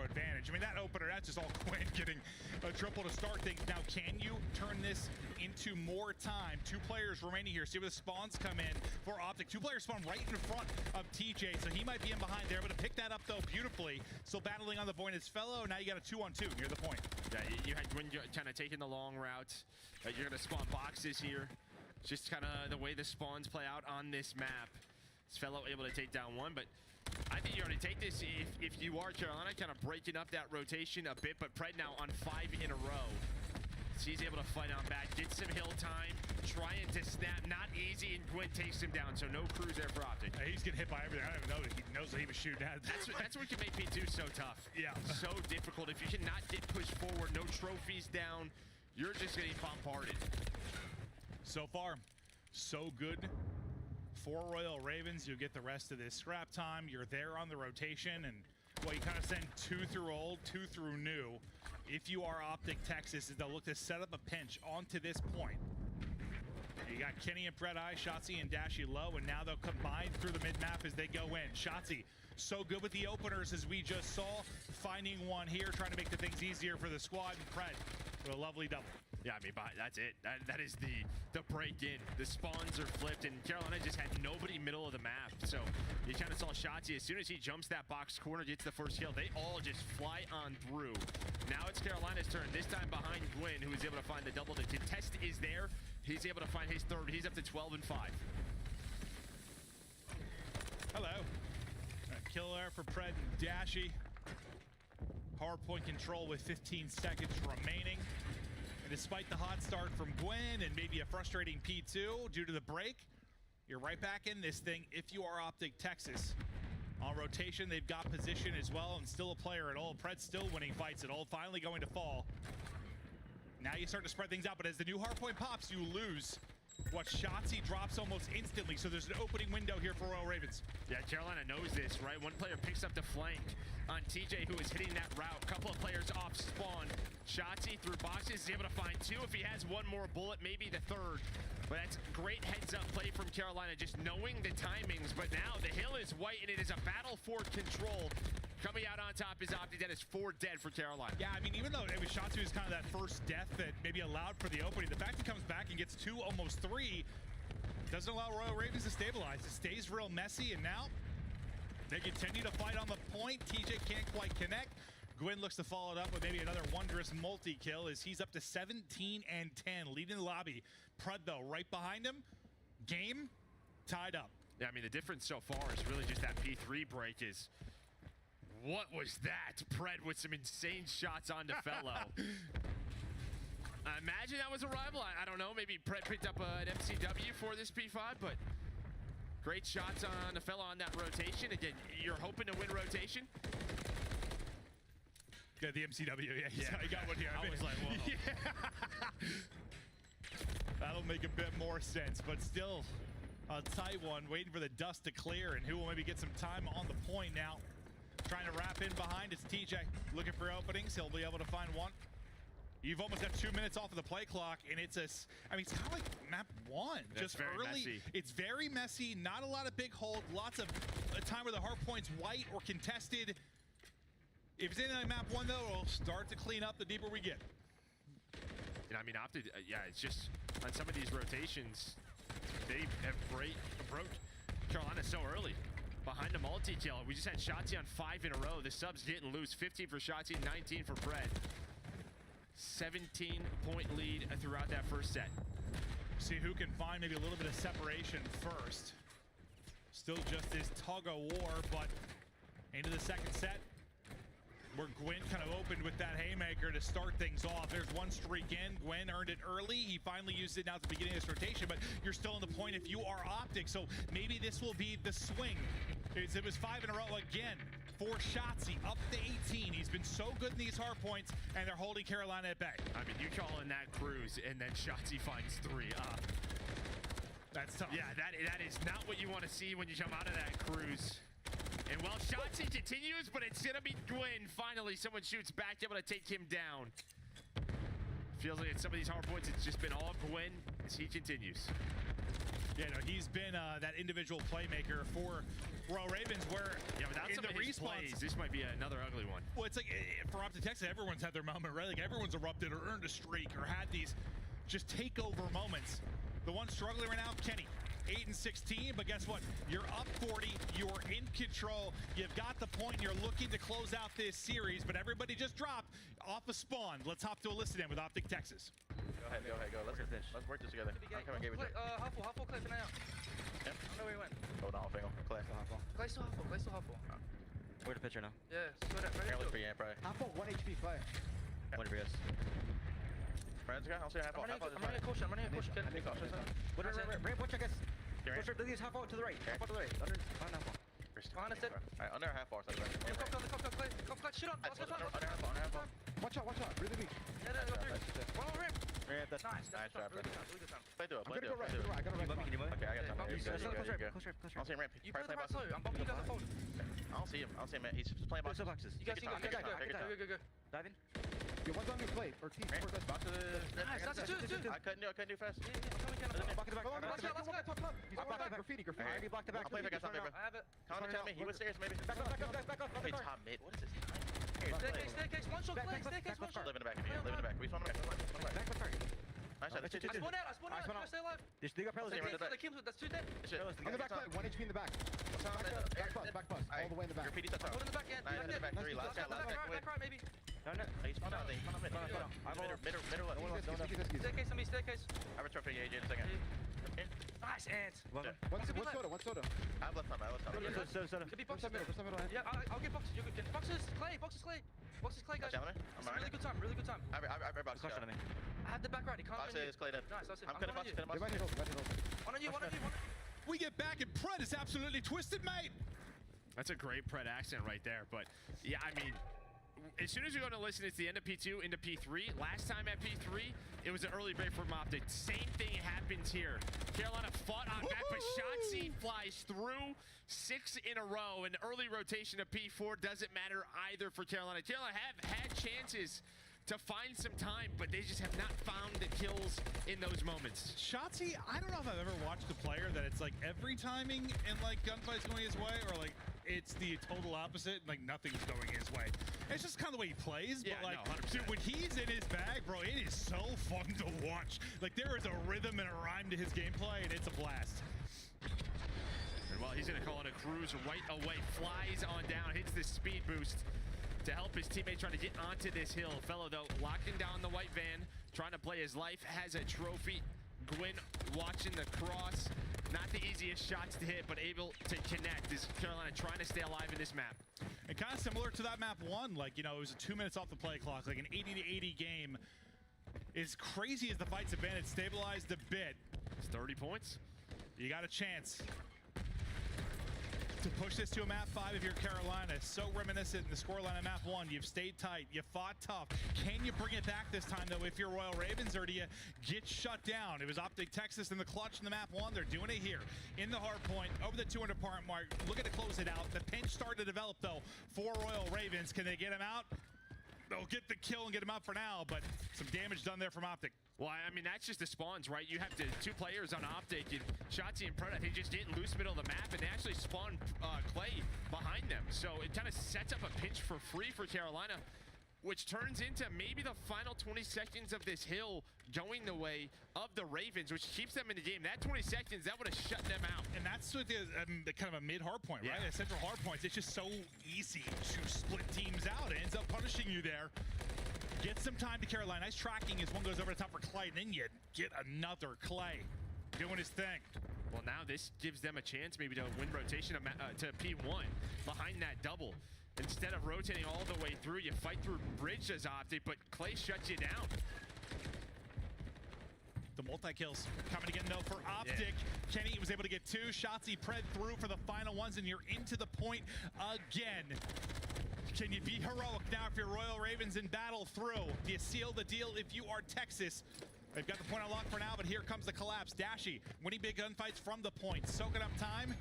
advantage. I mean, that opener, that's just all Gwyn getting a triple to start things. Now, can you turn this into more time? 2 players remaining here. See where the spawns come in for Optic. 2 players spawn right in front of TJ, so he might be in behind there, but to pick that up, though, beautifully. Still battling on the point his fellow. Now you got a 2-on-2 near the point. Yeah, you had Gwyn kind of taking the long route. You're going to spawn boxes here. Just kind of the way the spawns play out on this map. His fellow able to take down 1, but I think you already take this if you are Carolina, kind of breaking up that rotation a bit, but Pred now on 5 in a row. So he's able to fight on back, get some hill time, trying to snap, not easy, and Gwyn takes him down, so no cruise there for Optic. He's getting hit by everything. I don't even know that he knows that he was shooting at. That's what can make P2 so tough. Yeah. So difficult. If you cannot get pushed forward, no trophies down, you're just getting bombarded. So far, so good. For Royal Ravens, you'll get the rest of this scrap time. You're there on the rotation, and well, you kind of send 2 through old, 2 through new. If you are Optic Texas, they'll look to set up a pinch onto this point. You got Kenny and Pred Eye, Shotzi and Dashy low, and now they'll combine through the mid-map as they go in. Shotzi, so good with the openers as we just saw, finding one here, trying to make the things easier for the squad, and Pred with a lovely double. Yeah, I mean, that's it. That is the break-in. The spawns are flipped, and Carolina just had nobody middle of the map. So you kind of saw Shotzi. As soon as he jumps that box corner, gets the first kill, they all just fly on through. Now it's Carolina's turn, this time behind Gwyn, who is able to find the double. The contest is there. He's able to find his 3rd. He's up to 12 and 5. Hello. A kill there for Pred and Dashy. Hard point control with 15 seconds remaining. And despite the hot start from Gwyn and maybe a frustrating P2 due to the break, you're right back in this thing if you are Optic Texas. On rotation, they've got position as well and still a player at all. Pred's still winning fights at all, finally going to fall. Now you start to spread things out, but as the new hardpoint pops, you lose. What, Shotzi drops almost instantly, so there's an opening window here for Royal Ravens. Yeah, Carolina knows this, right? One player picks up the flank on TJ, who is hitting that route. Couple of players off spawn. Shotzi through boxes is able to find 2. If he has one more bullet, maybe the 3rd. But that's great heads-up play from Carolina, just knowing the timings. But now the hill is white, and it is a battle for control. Coming out on top is Optic. That is 4 dead for Carolina. Yeah, I mean, even though it was Shotzi was kind of that first death that maybe allowed for the opening, the fact he comes back and gets 2, almost 3, doesn't allow Royal Ravens to stabilize. It stays real messy, and now they continue to fight on the point. TJ can't quite connect. Gwyn looks to follow it up with maybe another wondrous multi-kill as he's up to 17 and 10, leading the lobby. Pred, though, right behind him. Game tied up. Yeah, I mean, the difference so far is really just that P3 break is... What was that? Pred with some insane shots on DeFello. I imagine that was a rival. I don't know. Maybe Pred picked up an MCW for this P5, but great shots on DeFello on that rotation. Again, you're hoping to win rotation. Yeah, the MCW. Yeah, I got one here. I was like, whoa. Yeah. That'll make a bit more sense, but still a tight one. Waiting for the dust to clear, and who will maybe get some time on the point now. Trying to wrap in behind, it's TJ looking for openings. He'll be able to find one. You've almost got 2 minutes off of the play clock, and it's it's kind of like map 1. That's just very early. messy. It's very messy, not a lot of big hold, lots of a time where the hard point's white or contested. If it's in map 1, though, it'll start to clean up the deeper we get. And I mean, Optic, yeah, it's just on some of these rotations, they have broke Carolina so early. Behind a multi-kill. We just had Shotzi on 5 in a row. The subs didn't lose. 15 for Shotzi, 19 for Pred. 17-point lead throughout that first set. See who can find maybe a little bit of separation first. Still just this tug of war, but into the second set, where Gwyn kind of opened with that haymaker to start things off. There's one streak in. Gwyn earned it early. He finally used it now at the beginning of this rotation, but you're still in the point if you are Optic, so maybe this will be the swing. It was 5 in a row again. for Shotzzy, up to 18. He's been so good in these hard points, and they're holding Carolina at bay. I mean, you call in that cruise, and then Shotzzy finds 3. That's tough. Yeah, that is not what you want to see when you come out of that cruise. And well, Shotzzy continues, but it's going to be Gwyn. Finally, someone shoots back, able to take him down. Feels like in some of these hard points, it's just been all Gwyn as he continues. Yeah, no, he's been that individual playmaker for Royal Ravens, where without in some the of his response, plays, this might be another ugly one. Well, it's like for Optic Texas, everyone's had their moment, right? Like everyone's erupted or earned a streak or had these just takeover moments. The one struggling right now, Kenny, 8 and 16, but guess what? You're up 40, you're in control, you've got the point, you're looking to close out this series, but everybody just dropped off a spawn. Let's hop to a listen in with Optic Texas. Go ahead. Let's work this together. Come on, give it to half full, Clay for now. Yep. I know where he went. Hold on, Fingal. Clay. Clay still half full. Where's the pitcher now? Yeah, so that ready Look for you, probably. Half full, 1 HP Clay. What for you guys? Friends, I'll see half off. I'm running a caution. Bring push, I guess. Push her, leave half out to the right. Half out to the right. Under half off. Behind us, dead. Alright, under half off. Cop, Clay. Cop, shit on. Under half off. Watch out, really weak. Yeah, go through. One more rim. Yeah, that's nice. Nice Really trap. good time. Play to it. I'm gonna go right. I got a right. Can you move? Okay, I got time. Close I'll see him ramp. You play the right side. I'm bumping you guys the phone. I don't see him. He's just playing boxes. You guys see him. Go. Dive in. Yo, one's on me, Clay. Or team. Box to the... Nice, that's a two. I couldn't do fast. Back to back. Graffiti. I already blocked the back. I'll play back outside, I have it. Come on, tell me. He was stairs, maybe. Back off. Okay, top mid. What is this? Staircase. One shot, Clay. Staircase, one shot. Live in the back. We spawn back. Nice shot. I spawned out. Stay alive. They got parallels. That's 2 dead. On the back, 1 HP in the back. Back bus. All the way in the back. Graffiti's up top. One in the back, yeah. Nice, in the back. 3 last. Back right, maybe. No. He's spawned out. Middle left. Staircase on me, staircase. I have a trophy AJ in a second. Nice, ants. One soda. I have left time. Soda. Could be boxes. Yeah, I'll get boxes. You're good. Boxes, Clay, guys. I'm Really good time. I have boxes. I had the back right. He can't Boxes, Clay dead. Nice, that's it. I'm cutting boxes. One on you. We get back, and Pred is absolutely twisted, mate. That's a great Pred accent right there. But yeah, I mean, as soon as you're going to listen, it's the end of P2 into P3. Last time at P3, it was an early break from Optic. Same thing happens here. Carolina fought on back, but Shotzzy flies through 6 in a row. An early rotation of P4 doesn't matter either for Carolina. Carolina have had chances to find some time, but they just have not found the kills in those moments. Shotzzy, I don't know if I've ever watched a player that it's like every timing and like gunfight's going his way, or like it's the total opposite, like nothing's going his way. It's just kind of the way he plays, but like, dude, when he's in his bag, bro, it is so fun to watch. Like there is a rhythm and a rhyme to his gameplay, and it's a blast. And well, he's gonna call it a cruise right away, flies on down, hits the speed boost to help his teammate trying to get onto this hill. Fellow, though, locking down the white van, trying to play his life, has a trophy. Gwyn watching the cross. Not the easiest shots to hit, but able to connect as Carolina trying to stay alive in this map. And kind of similar to that map 1, like, you know, it was 2 minutes off the play clock, like an 80-80 game. As crazy as the fights have been, it's stabilized a bit. It's 30 points. You got a chance to push this to a map 5 if you're Carolina. So reminiscent in the scoreline of map 1. You've stayed tight. You fought tough. Can you bring it back this time, though, if you're Royal Ravens, or do you get shut down? It was Optic Texas in the clutch in the map 1. They're doing it here in the hard point over the 200 point mark. Looking to close it out. The pinch started to develop, though, for Royal Ravens. Can they get him out? They'll get the kill and get him out for now, but some damage done there from Optic. Well, I mean, that's just the spawns, right? You have the 2 players on Optic, and Shotzzy and Pred, they just didn't loose middle of the map, and they actually spawned Clay behind them. So it kind of sets up a pinch for free for Carolina, which turns into maybe the final 20 seconds of this hill going the way of the Ravens, which keeps them in the game. That 20 seconds, that would have shut them out. And that's with the kind of a mid-hard point, right? The central hard points. It's just so easy to split teams out. It ends up punishing you there. Get some time to Carolina. Nice tracking as one goes over the top for Clay, and then you get another Clay doing his thing. Well, now this gives them a chance maybe to win rotation to P1 behind that double. Instead of rotating all the way through, you fight through bridge as Optic, but Clay shuts you down. The multi-kills coming again, though, for Optic. Yeah. Kenny was able to get 2 shots. He pred through for the final ones, and you're into the point again. Can you be heroic now if you're Royal Ravens in battle through? Do you seal the deal if you are Texas? They've got the point unlocked for now, but here comes the collapse. Dashy winning big gunfights from the point, soaking up time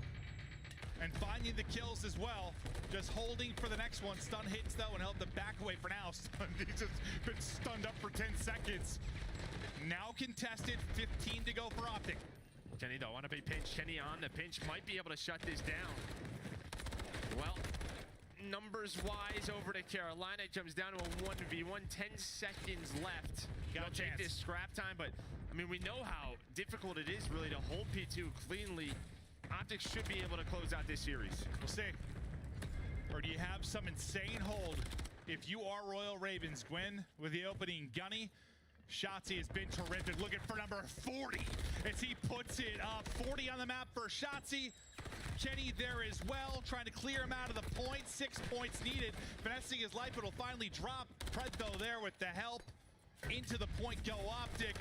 and finding the kills as well. Just holding for the next one. Stun hits, though, and help them back away for now. He's just been stunned up for 10 seconds. Now contested, 15 to go for Optic. Kenny, though, want to be pinched. Kenny on the pinch, might be able to shut this down. Well, numbers-wise over to Carolina, it comes down to a 1v1, 10 seconds left. Got a chance. Take this scrap time, but, I mean, we know how difficult it is, really, to hold P2 cleanly. Optics should be able to close out this series. We'll see. Or do you have some insane hold? If you are Royal Ravens, Gwen, with the opening gunny, Shotzzy has been terrific. Looking for number 40 as he puts it up. 40 on the map for Shotzzy. Kenny there as well, trying to clear him out of the point. 6 points needed. Finessing his life, it'll finally drop. Predbo there with the help. Into the point go Optic.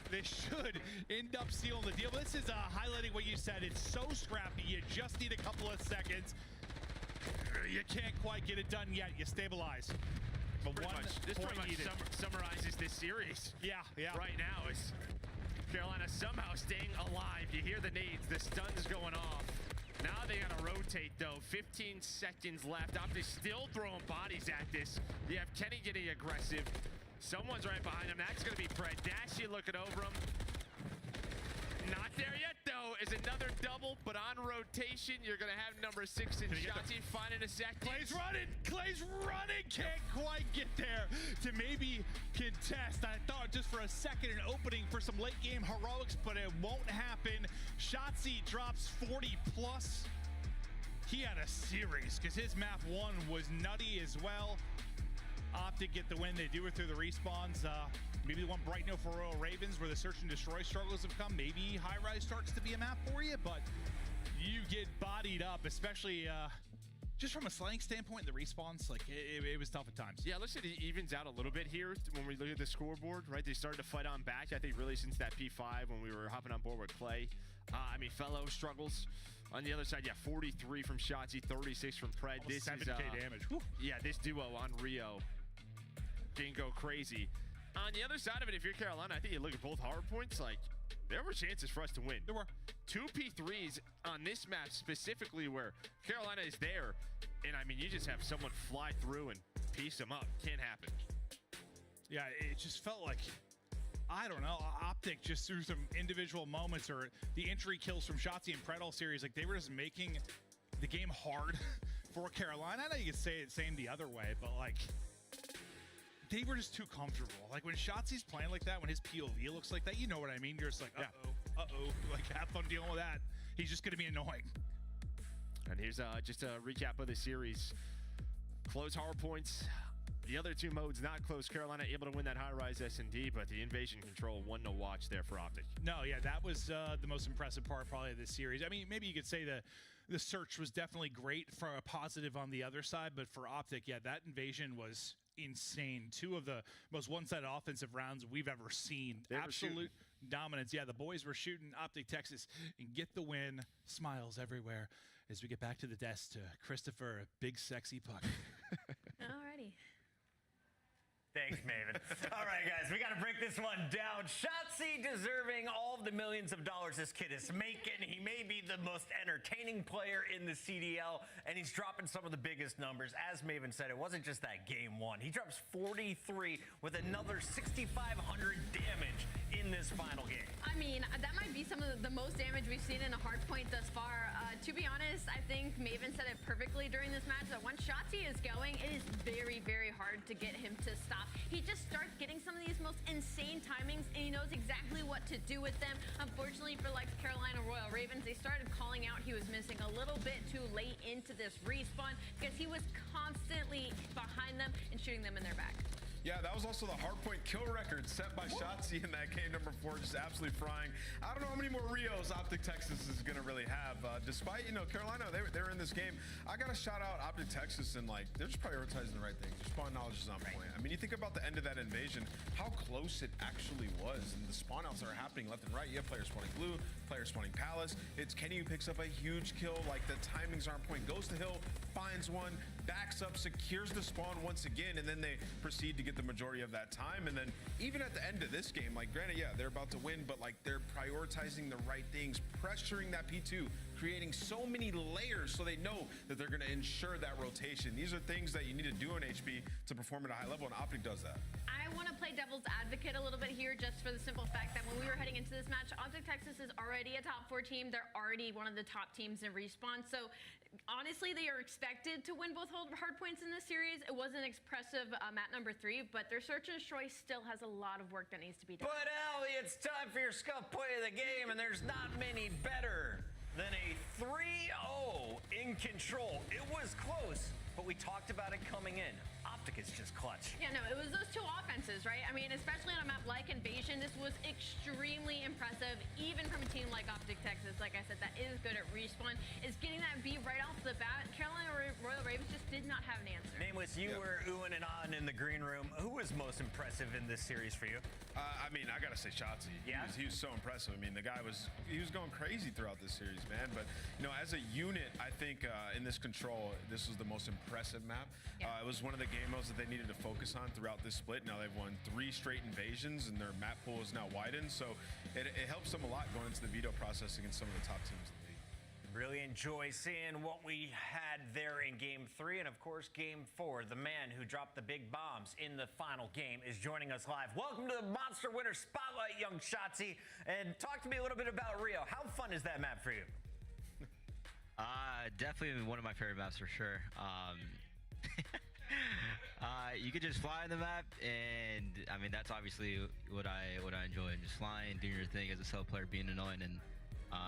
They should end up sealing the deal. This is highlighting what you said. It's so scrappy. You just need a couple of seconds. You can't quite get it done yet. You stabilize. But this pretty much summarizes this series. Yeah. Right now is Carolina somehow staying alive. You hear the nades, the stun's going off. Now they gotta rotate though. 15 seconds left. Optic still throwing bodies at this. You have Kenny getting aggressive. Someone's right behind him. That's gonna be Pred. Dashy looking over him. Not there yet, though, is another double, but on rotation, you're going to have number 6 in Shotzzy finding a second. Clay's running, can't quite get there to maybe contest. I thought just for a second an opening for some late game heroics, but it won't happen. Shotzzy drops 40 plus. He had a series because his map 1 was nutty as well. Optic get the win. They do it through the respawns. Maybe the one bright note for Royal Ravens where the search and destroy struggles have come. Maybe High Rise starts to be a map for you, but you get bodied up, especially just from a slang standpoint, the respawns, like it was tough at times. Yeah, looks like it evens out a little bit here when we look at the scoreboard, right? They started to fight on back, I think, really since that P5 when we were hopping on board with Clay. I mean, Fellow struggles. On the other side, yeah, 43 from Shotzzy, 36 from Pred. Almost this 7K is damage. Yeah, this duo on Rio can go crazy. On the other side of it, if you're Carolina, I think you look at both hard points, like, there were chances for us to win. There were. 2 P3s on this map specifically where Carolina is there, and I mean, you just have someone fly through and piece them up. Can't happen. Yeah, it just felt like, I don't know, Optic just through some individual moments or the entry kills from Shotzzy and Pred all series, like they were just making the game hard for Carolina. I know you could say it same the other way, but like, they were just too comfortable. Like when Shotzi's playing like that, when his POV looks like that, you know what I mean? You're just like, uh-oh. Like, have fun dealing with that. He's just going to be annoying. And here's just a recap of the series. Close hard points. The other 2 modes not close. Carolina able to win that high-rise S&D, but the invasion control, one to watch there for Optic. No, yeah, that was the most impressive part probably of this series. I mean, maybe you could say the search was definitely great for a positive on the other side, but for Optic, yeah, that invasion was insane. 2 of the most one-sided offensive rounds we've ever seen. Absolute dominance. Yeah, the boys were shooting. Optic Texas and get the win. Smiles everywhere as we get back to the desk to Christopher, big sexy puck. Alrighty. Thanks, Maven. All right, guys, we got to break this one down. Shotzzy deserving all of the millions of dollars this kid is making. He may be the most entertaining player in the CDL, and he's dropping some of the biggest numbers. As Maven said, it wasn't just that game 1. He drops 43 with another 6,500 damage in this final game. I mean, that might be some of the most damage we've seen in a hard point thus far. To be honest, I think Maven said it perfectly during this match that once Shotzzy is going, it is very, very hard to get him to stop. He just starts getting some of these most insane timings, and he knows exactly what to do with them. Unfortunately for like Carolina Royal Ravens, they started calling out he was missing a little bit too late into this respawn because he was constantly behind them and shooting them in their back. Yeah, that was also the hardpoint kill record set by Shotzi in that game number 4, just absolutely frying. I don't know how many more Rios Optic Texas is going to really have. Despite, Carolina, they're in this game. I got to shout out Optic Texas, and they're just prioritizing the right things. Their spawn knowledge is on point. I mean, you think about the end of that invasion, how close it actually was, and the spawn outs are happening left and right. You have players spawning blue, players spawning palace. It's Kenny who picks up a huge kill. The timings are on point. Goes to hill, finds one, backs up, secures the spawn once again, and then they proceed to get the majority of that time. And then even at the end of this game, granted, yeah, they're about to win, but they're prioritizing the right things, pressuring that P2, creating so many layers so they know that they're going to ensure that rotation. These are things that you need to do in HB to perform at a high level, and Optic does that. I want to play devil's advocate a little bit here, just for the simple fact that when we were heading into this match, Optic Texas is already a top 4 team. They're already one of the top teams in Respawn. So honestly, they are expected to win both hard points in this series. It wasn't expressive map number 3, but their search and destroy still has a lot of work that needs to be done. But Allie, it's time for your scuff play of the game, and there's not many better than a 3-0 in control. It was close, but we talked about it coming in. Optic is just clutch. Yeah, no, it was those 2 offenses, right? I mean, especially on a map like Invasion, this was extremely impressive, even from a team like Optic Texas. Like I said, that is good at Respawn, is getting that B right off the bat. Carolina Royal Ravens just did not have an answer. Nameless, you were oohing and ahhing in the green room. Who was most impressive in this series for you? I mean, I gotta say Shotzi. Yeah? He was so impressive. I mean, the guy was going crazy throughout this series, man. But, as a unit, I think in this control, this was the most impressive map. Yeah. It was one of the game modes that they needed to focus on throughout this split. Now they've won 3 straight invasions, and their map pool is now widened. So it helps them a lot going into the veto process against some of the top teams in the league. Really enjoy seeing what we had there in Game 3, and of course Game 4. The man who dropped the big bombs in the final game is joining us live. Welcome to the Monster Winter Spotlight, young Shotzi, and talk to me a little bit about Rio. How fun is that map for you? Definitely one of my favorite maps for sure. You could just fly on the map, and I mean that's obviously what I enjoy, and just flying, doing your thing as a solo player, being annoying, and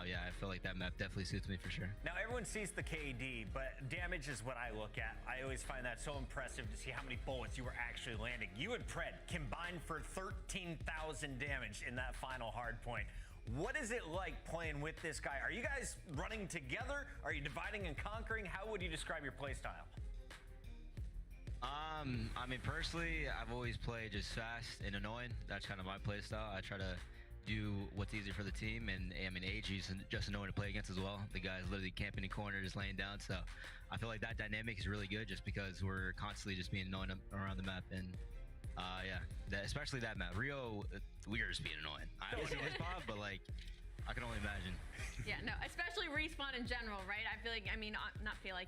yeah, I feel like that map definitely suits me for sure. Now everyone sees the KD, but damage is what I look at. I always find that so impressive to see how many bullets you were actually landing. You and Pred combined for 13,000 damage in that final hard point. What is it like playing with this guy? Are you guys running together? Are you dividing and conquering? How would you describe your play style? I mean, personally, I've always played just fast and annoying. That's kind of my play style. I try to do what's easy for the team, and I mean, AG's just annoying to play against as well. The guy's literally camping in corner, just laying down. So I feel like that dynamic is really good, just because we're constantly just being annoying around the map. And yeah, especially that map. Rio, we're just being annoying. I haven't seen his pop, but I can only imagine. Yeah, no, especially Respawn in general, right? I feel like,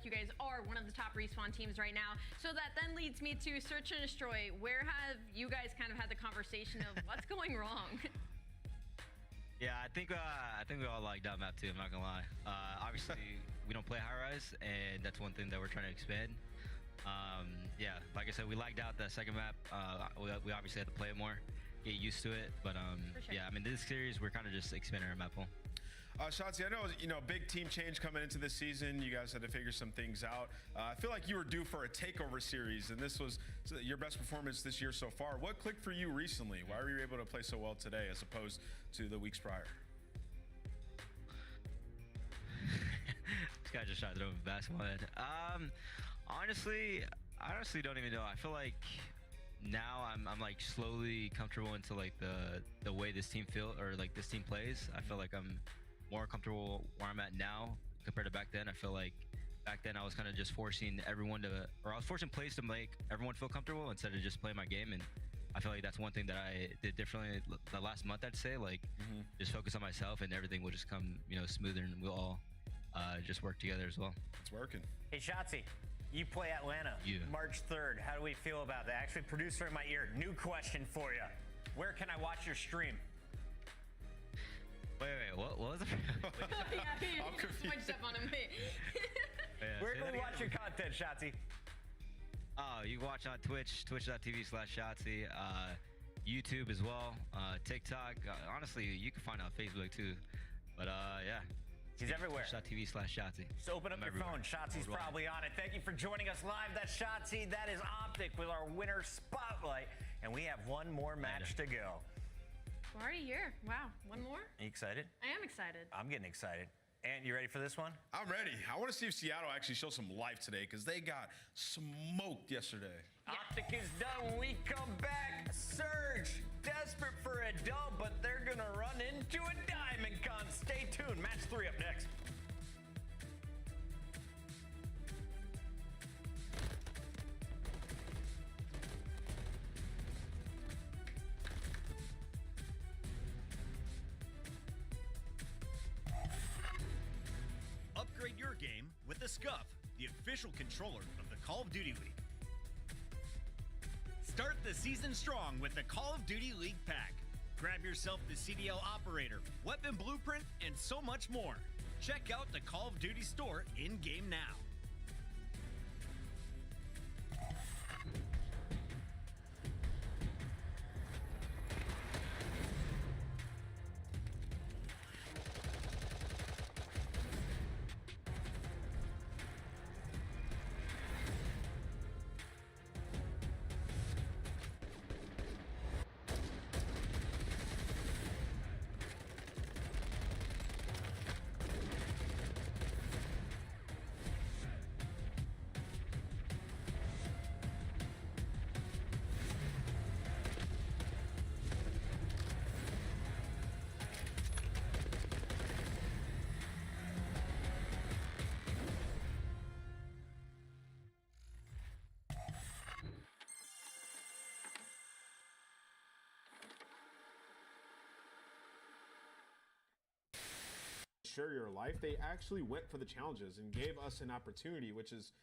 you guys are one of the top Respawn teams right now. So that then leads me to Search and Destroy. Where have you guys kind of had the conversation of what's going wrong? Yeah, I think we all like that map too, I'm not gonna lie. Obviously, we don't play high rise, and that's one thing that we're trying to expand. Yeah, like I said, we lagged out that second map. We obviously had to play it more, get used to it. But sure. Yeah, I mean, this series, we're kind of just expanding our map pool. Shotzi, I know, big team change coming into this season. You guys had to figure some things out. I feel like you were due for a takeover series, and this was your best performance this year so far. What clicked for you recently? Why were you able to play so well today as opposed to the weeks prior? This guy just shot through a basketball head. Honestly, I honestly don't even know. I feel like now I'm like slowly comfortable into like the way this team this team plays. I feel like I'm more comfortable where I'm at now compared to back then. I feel like back then I was kind of just forcing everyone I was forcing plays to make everyone feel comfortable instead of just playing my game. And I feel like that's one thing that I did differently the last month, I'd say. Just focus on myself, and everything will just come, smoother, and we'll all just work together as well. It's working. Hey, Shotzi, you play Atlanta, March 3rd. How do we feel about that? Actually, producer in my ear, new question for you. Where can I watch your stream? Wait, what was it? Yeah, I'm confused. Up on him. Where can we watch your content, Shotzi? Oh, you can watch on Twitch, twitch.tv/Shotzi, YouTube as well, TikTok. Honestly, you can find it on Facebook too. But yeah, He's everywhere. Twitch.tv/Shotzi. So open up your phone. Shotzi's probably on it. Thank you for joining us live. That's Shotzi. That is Optic with our winner spotlight. And we have one more match to go. We're already here. Wow. One more? Are you excited? I am excited. I'm getting excited. And you ready for this one? I'm ready. I want to see if Seattle actually shows some life today because they got smoked yesterday. Optic is done. We come back. Surge, desperate for a dub, but they're going to run into a diamond con. Stay tuned. Match 3 up next. Upgrade your game with the Scuff, the official controller of the Call of Duty League. Start the season strong with the Call of Duty League pack. Grab yourself the CDL operator, weapon blueprint, and so much more. Check out the Call of Duty store in-game now. Share your life. They actually went for the challenges and gave us an opportunity, which is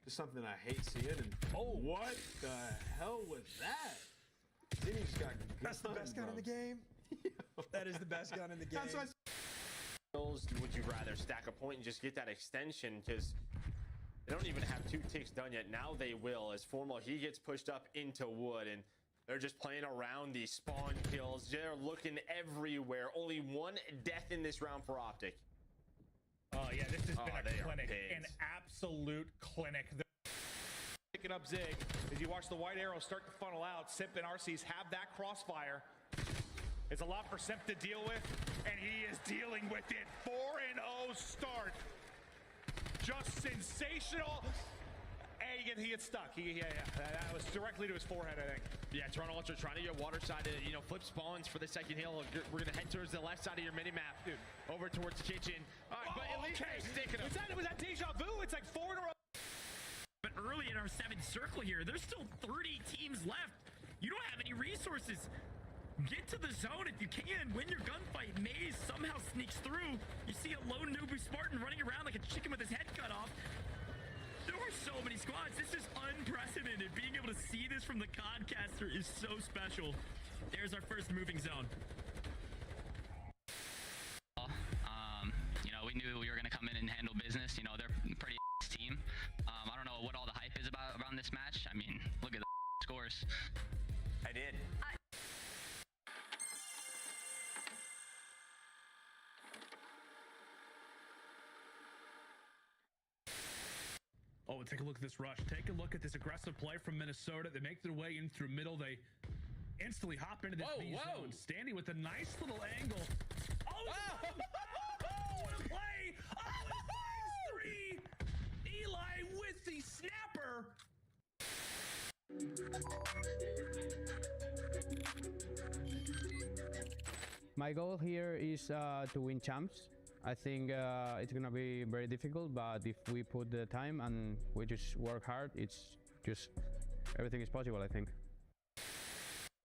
just something I hate seeing. And what the hell was that? Zinni just got That's the best gun in the game. That is the best gun in the game. Would you rather stack a point and just get that extension? Because they don't even have 2 ticks done yet. Now they will, as Formal, he gets pushed up into wood, and they're just playing around these spawn kills. They're looking everywhere. Only 1 death in this round for Optic. Oh, yeah, this has been a clinic. An absolute clinic. Picking up Zig as you watch the white arrow start to funnel out. Simp and RCs have that crossfire. It's a lot for Simp to deal with, and he is dealing with it. 4-0 start. Just sensational. Hey, he gets stuck. That was directly to his forehead, I think. Yeah, Toronto Ultra trying to get water side to, flip spawns for the second hill. We're going to head towards the left side of your mini-map. Dude. Over towards the kitchen. All right, but at least they're sticking them. Was that deja vu? It's like 4 in a row. But early in our 7th circle here, there's still 30 teams left. You don't have any resources. Get to the zone if you can. Win your gunfight. Maze somehow sneaks through. You see a lone Nubu Spartan running around like a chicken with his head cut off. There are so many squads. This is unprecedented. Being able to see this from the Codcaster is so special. There's our first moving zone. We knew we were going to come in and handle business. They're a pretty team. I don't know what all the hype is around this match. I mean, look at the scores. I did. Oh, take a look at this rush. Take a look at this aggressive play from Minnesota. They make their way in through middle. They instantly hop into this B zone. Standing with a nice little angle. Oh, what a play! Oh, it's 3! Eli with the snapper. My goal here is to win champs. I think it's gonna be very difficult, but if we put the time and we just work hard, it's just everything is possible, I think.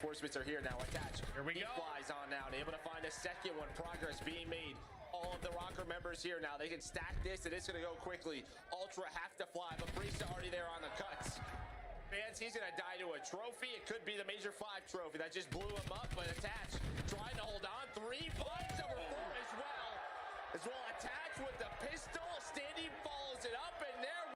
Reinforcements are here now. Attached. Here we go. Flies on now. Able to find a second one. Progress being made. All of the Rocker members here now. They can stack this, and it's going to go quickly. Ultra have to fly, but Brisa already there on the cuts. Fans, he's going to die to a trophy. It could be the Major 5 trophy that just blew him up, but Attached trying to hold on. 3 buys over 4 as well. As well, Attached with the pistol. Standing follows it up, and there.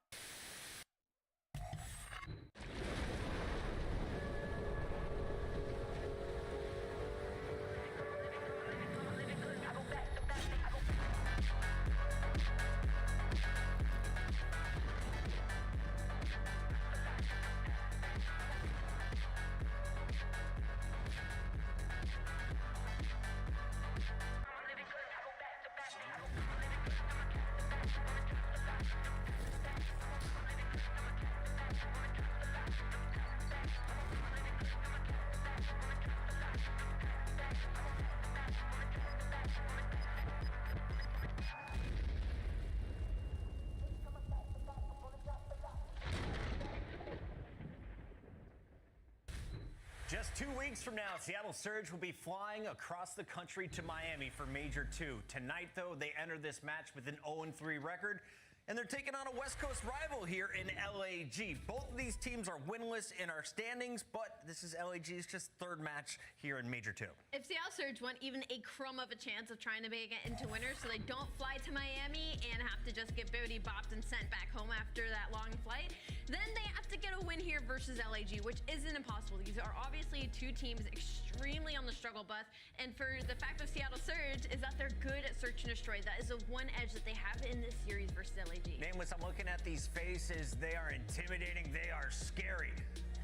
Just 2 weeks from now, Seattle Surge will be flying across the country to Miami for Major 2. Tonight, though, they enter this match with an 0-3 record, and they're taking on a West Coast rival here in LAG. Both of these teams are winless in our standings, but this is LAG's just third match here in Major 2. If Seattle Surge want even a crumb of a chance of trying to make it into winners so they don't fly to Miami and have to just get booty bopped and sent back home after that long flight, then they have to get a win here versus LAG, which isn't impossible. These are obviously two teams extremely on the struggle bus, and for the fact of Seattle Surge is that they're good at search and destroy. That is the one edge that they have in this series versus LAG. Nameless, I'm looking at these faces. They are intimidating. They are scary.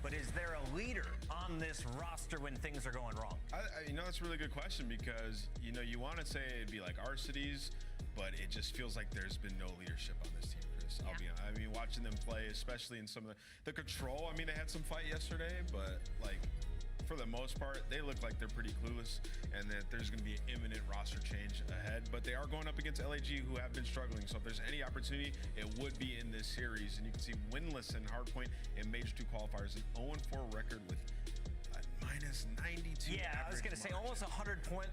But is there a leader on this roster when things are going wrong? That's a really good question because, you want to say it'd be like our cities, but it just feels like there's been no leadership on this team, Chris. I'll be honest. I mean, watching them play, especially in some of the control. I mean, they had some fight yesterday, but for the most part, they look like they're pretty clueless and that there's going to be an imminent roster change ahead. But they are going up against LAG, who have been struggling. So if there's any opportunity, it would be in this series. And you can see winless in Hardpoint in Major 2 qualifiers, an 0-4 record with a minus 92. Yeah, I was going to say almost 100-point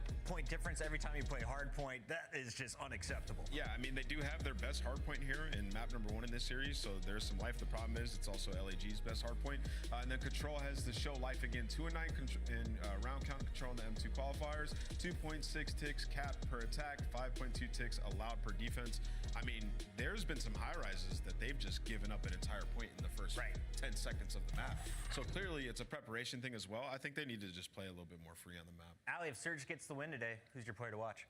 difference every time you play Hardpoint. That is just unacceptable. Yeah, I mean, they do have their best Hardpoint here in map number 1 in this series, so there's some life. The problem is it's also LAG's best Hardpoint. And then Control has the show life again, 2 and 9 in round count control in the M2 qualifiers, 2.6 ticks capped per attack, 5.2 ticks allowed per defense. I mean, there's been some high rises that they've just given up an entire point in the first 10 seconds of the map. So clearly it's a preparation thing as well. I think they need to just play a little bit more free on the map. Ali, if Surge gets the win today, who's your player to watch?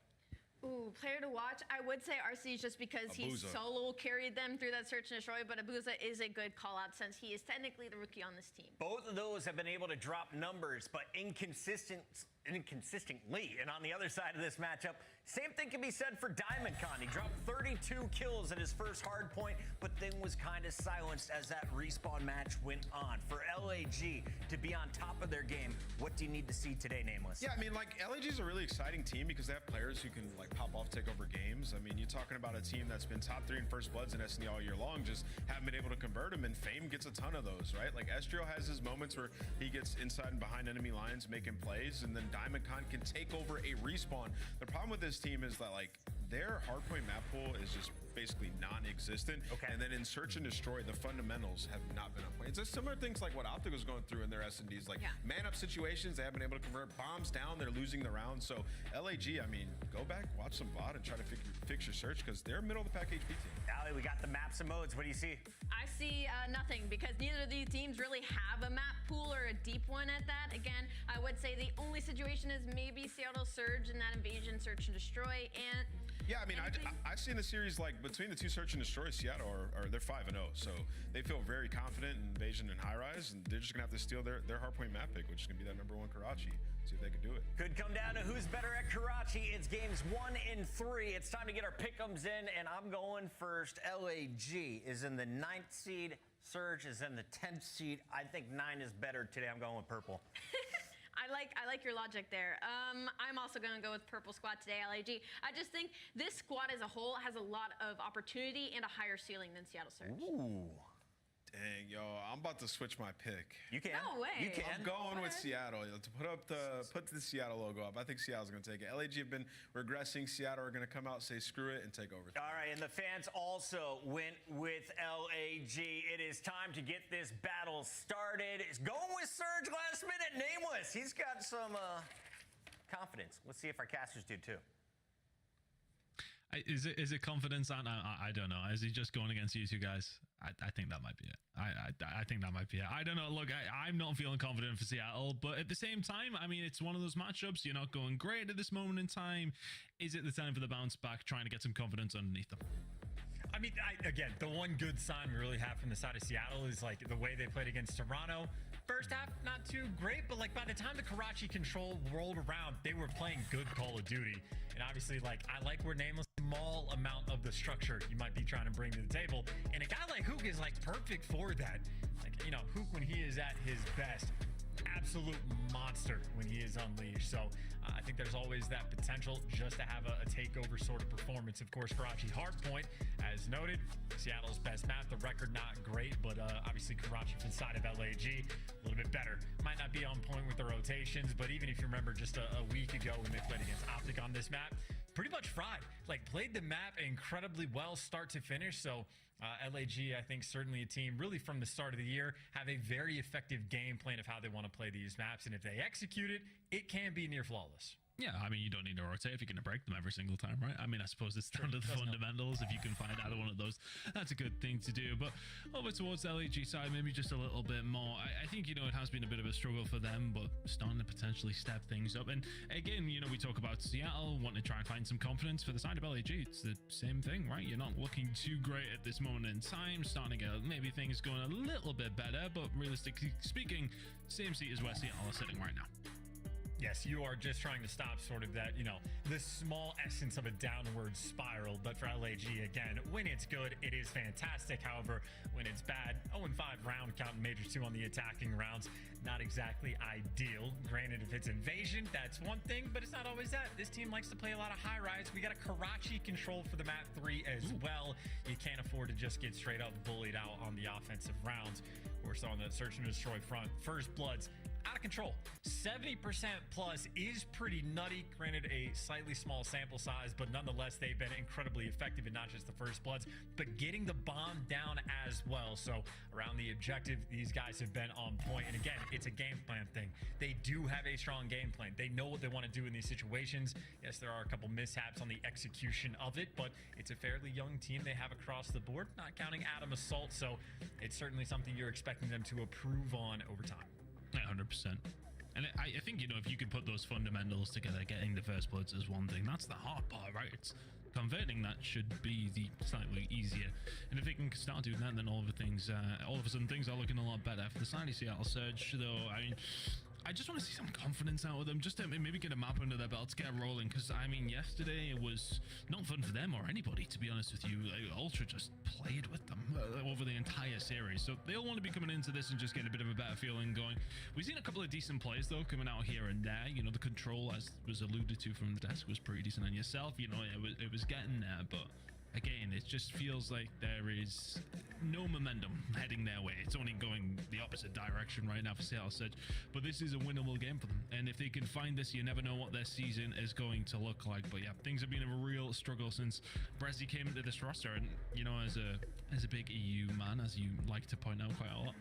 Ooh, player to watch. I would say RC just because he solo carried them through that search and destroy, but Abuza is a good call out since he is technically the rookie on this team. Both of those have been able to drop numbers, but inconsistently. And on the other side of this matchup, same thing can be said for Diamond Con. He dropped 32 kills in his first hard point, but then was kind of silenced as that respawn match went on. For LAG to be on top of their game, what do you need to see today, Nameless? Yeah, I mean, LAG is a really exciting team because they have players who can pop off, take over games. I mean, you're talking about a team that's been top 3 in First Bloods in SNE all year long, just haven't been able to convert them, and Fame gets a ton of those, right? Estrio has his moments where he gets inside and behind enemy lines making plays, and then Diamond Con can take over a respawn. The problem with this team is that their hardpoint map pool is just basically non-existent. And then in search and destroy, the fundamentals have not been on point. It's just similar things like what Optic was going through in their S&Ds, man-up situations, they haven't been able to convert bombs down, they're losing the round. So LAG, I mean, go back, watch some VOD and try to fix your search because they're middle of the pack HP team. Ali, we got the maps and modes. What do you see? I see nothing because neither of these teams really have a map pool or a deep one at that. Again, I would say the only situation is maybe Seattle Surge in that invasion, search and destroy, and yeah, I mean, I see in the series between the two search and destroy, Seattle they're 5-0, so they feel very confident in invasion and high rise, and they're just gonna have to steal their hardpoint map pick, which is gonna be that number 1 Karachi. See if they can do it. Could come down to who's better at Karachi. It's games 1 and 3. It's time to get our pick'ems in, and I'm going first. LAG is in the 9th seed. Surge is in the 10th seed. I think 9 is better today. I'm going with purple. I like your logic there. I'm also going to go with purple squad today, LAG. I just think this squad as a whole has a lot of opportunity and a higher ceiling than Seattle Surge. Ooh. Dang, yo, I'm about to switch my pick. You can. No way. You can. I'm going with Seattle. To put the Seattle logo up. I think Seattle's going to take it. LAG have been regressing. Seattle are going to come out, say screw it, and take over. All right, and the fans also went with LAG. It is time to get this battle started. It's going with Surge last minute. Nameless. He's got some confidence. Let's see if our casters do too. Is it confidence? I don't know. Is he just going against you two guys? I think that might be it. I think that might be it. I don't know. Look, I'm not feeling confident for Seattle, but at the same time, I mean, it's one of those matchups. You're not going great at this moment in time. Is it the time for the bounce back, trying to get some confidence underneath them? I mean, again, the one good sign we really have from the side of Seattle is the way they played against Toronto. First half, not too great, but by the time the Karachi control rolled around, they were playing good Call of Duty. And obviously, I like where Nameless, small amount of the structure you might be trying to bring to the table. And a guy like Hook is perfect for that. Hook, when he is at his best, absolute monster when he is unleashed. So I think there's always that potential just to have a takeover sort of performance. Of course, Karachi Hardpoint, as noted, Seattle's best map. The record not great, but obviously Karachi from the side of LAG, a little bit better. Might not be on point with the rotations, but even if you remember just a week ago when they played against Optic on this map, pretty much fried. Like, played the map incredibly well start to finish. So LAG, I think, certainly a team really from the start of the year have a very effective game plan of how they want to play these maps, and if they execute it, it can be near flawless. Yeah, I mean, you don't need to rotate if you're going to break them every single time, right? I mean, I suppose it's down to the fundamentals. If you can find either one of those, that's a good thing to do. But over towards the LAG side, maybe just a little bit more. I think, you know, it has been a bit of a struggle for them, but starting to potentially step things up. And again, you know, we talk about Seattle wanting to try and find some confidence. For the side of LAG, it's the same thing, right? You're not looking too great at this moment in time. Starting to get maybe things going a little bit better, but realistically speaking, same seat as where Seattle is sitting right now. Yes, you are just trying to stop sort of that, you know, the small essence of a downward spiral. But for LAG, again, when it's good, it is fantastic. However, when it's bad, 0-5 round count in Major 2 on the attacking rounds, not exactly ideal. Granted, if it's invasion, that's one thing, but it's not always that. This team likes to play a lot of high rise. We got a Karachi control for the map 3 as well. You can't afford to just get straight up bullied out on the offensive rounds. Of course, on the search and destroy front, First Bloods out of control. 70% plus is pretty nutty. Granted, a slightly small sample size, but nonetheless, they've been incredibly effective in not just the First Bloods, but getting the bomb down as well. So around the objective, these guys have been on point. And again, it's a game plan thing. They do have a strong game plan. They know what they want to do in these situations. Yes, there are a couple mishaps on the execution of it, but it's a fairly young team they have across the board, not counting Adam Assault. So it's certainly something you're expecting them to improve on over time. 100%. And I think, you know, if you could put those fundamentals together, getting the First Bloods is one thing. That's the hard part, right? It's converting that should be the slightly easier. And if they can start doing that, then all of a sudden things are looking a lot better. For the side of Seattle Surge, though, I mean, I just want to see some confidence out of them, just to maybe get a map under their belts, get rolling. Because, I mean, yesterday it was not fun for them or anybody, to be honest with you. Ultra just played with them over the entire series. So they'll want to be coming into this and just get a bit of a better feeling going. We've seen a couple of decent plays, though, coming out here and there. You know, the control, as was alluded to from the desk, was pretty decent. And yourself, you know, it was getting there. But again, it just feels like there is no momentum heading their way. It's only going the opposite direction right now for Seattle Surge, but this is a winnable game for them, and if they can find this, you never know what their season is going to look like. But yeah, things have been a real struggle since Brezzy came into this roster, and you know, as a big EU man, as you like to point out quite a lot,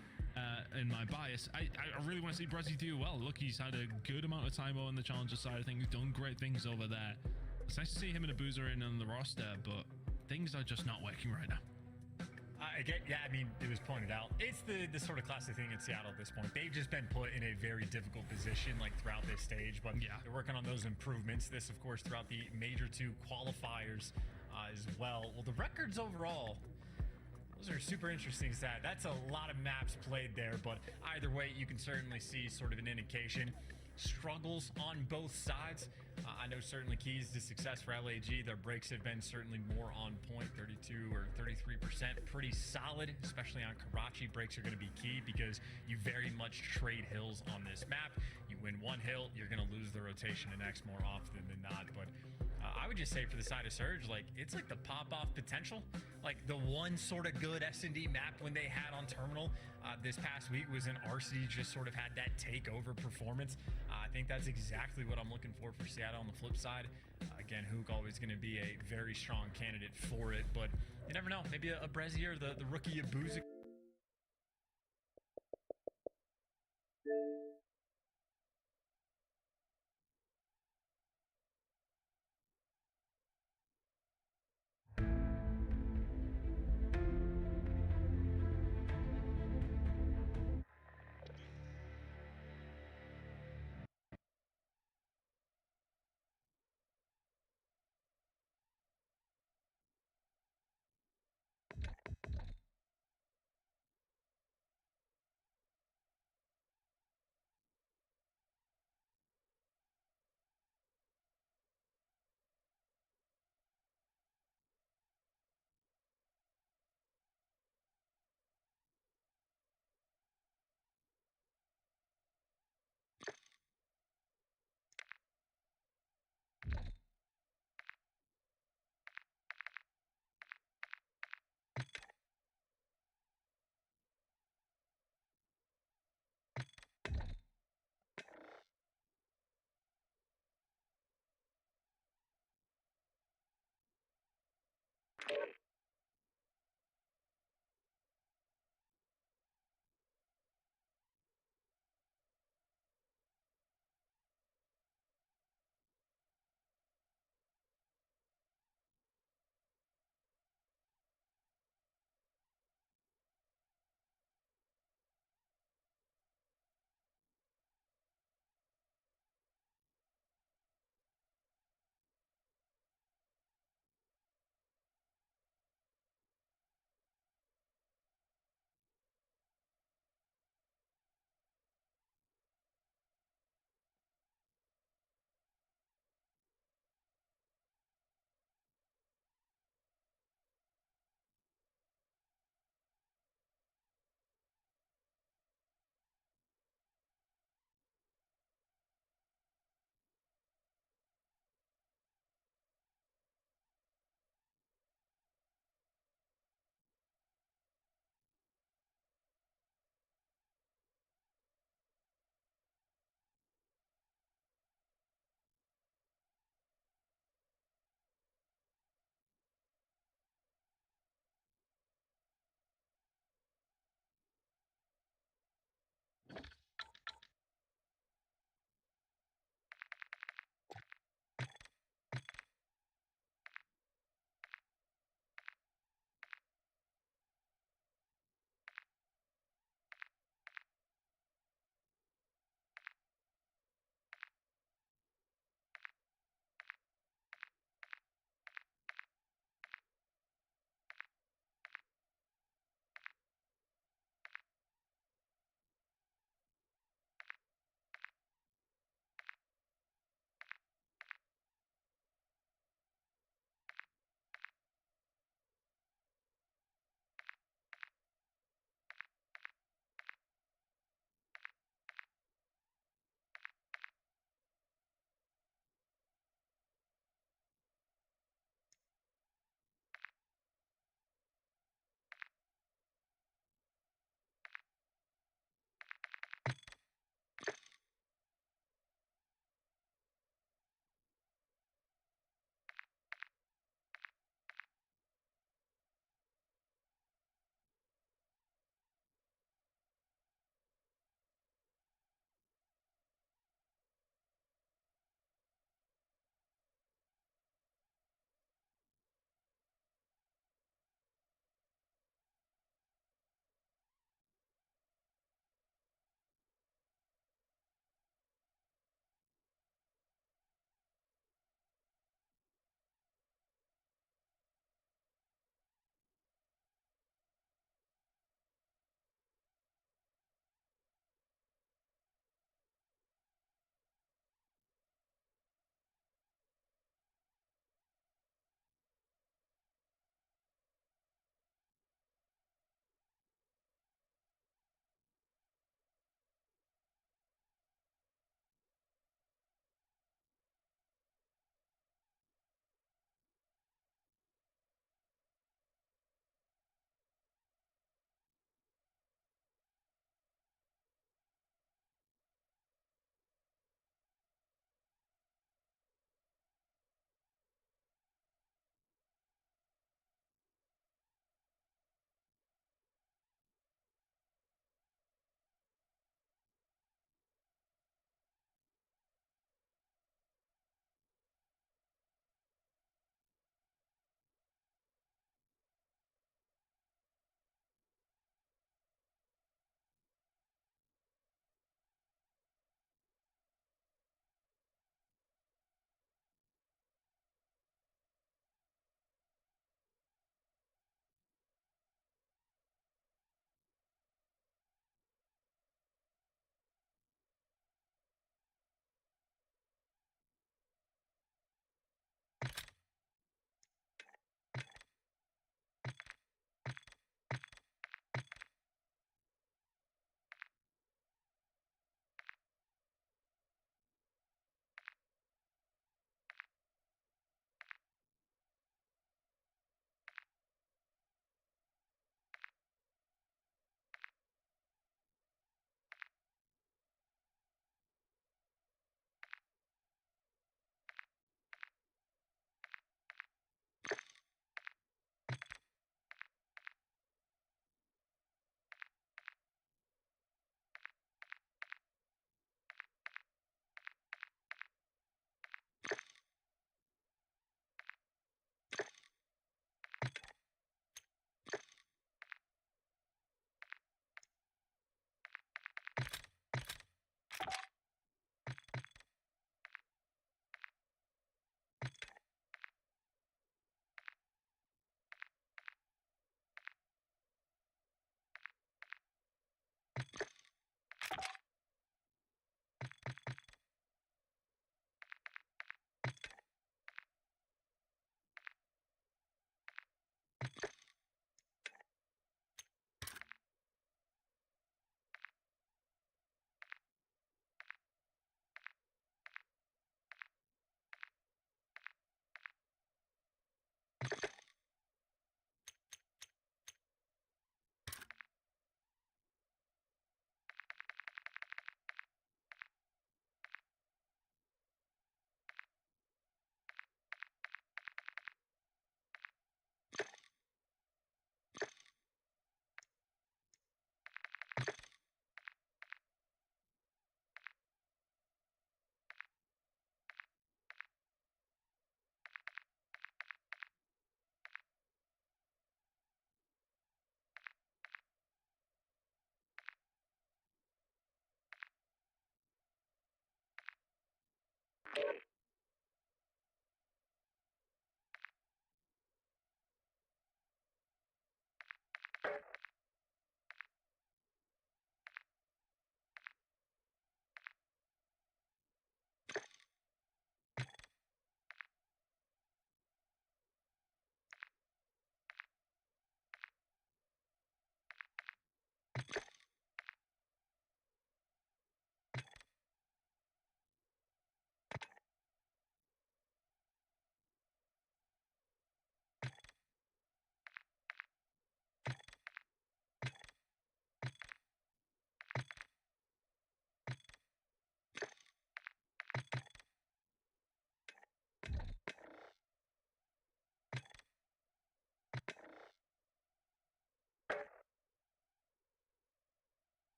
in my bias, I really want to see Brezzy do well. Look, he's had a good amount of time on the challenger side of things, done great things over there. It's nice to see him and Abuser in on the roster, but things are just not working right now. Again, yeah, I mean, it was pointed out. It's the sort of classic thing in Seattle at this point. They've just been put in a very difficult position, like, throughout this stage, but yeah, they're working on those improvements. This, of course, throughout the Major 2 qualifiers as well. Well, the records overall, those are super interesting stat. That's a lot of maps played there, but either way, you can certainly see sort of an indication. Struggles on both sides. I know certainly keys to success for LAG. Their breaks have been certainly more on point, 32 or 33%. Pretty solid, especially on Karachi. Breaks are going to be key because you very much trade hills on this map. You win one hill, you're going to lose the rotation the next more often than not. But I would just say for the side of Surge, like, it's like the pop-off potential. Like, the one sort of good S&D map when they had on Terminal this past week was in RC, just sort of had that takeover performance. I think that's exactly what I'm looking for Seattle on the flip side. Again, Hook always going to be a very strong candidate for it, but you never know. Maybe a Brezzy or the rookie Abuzik.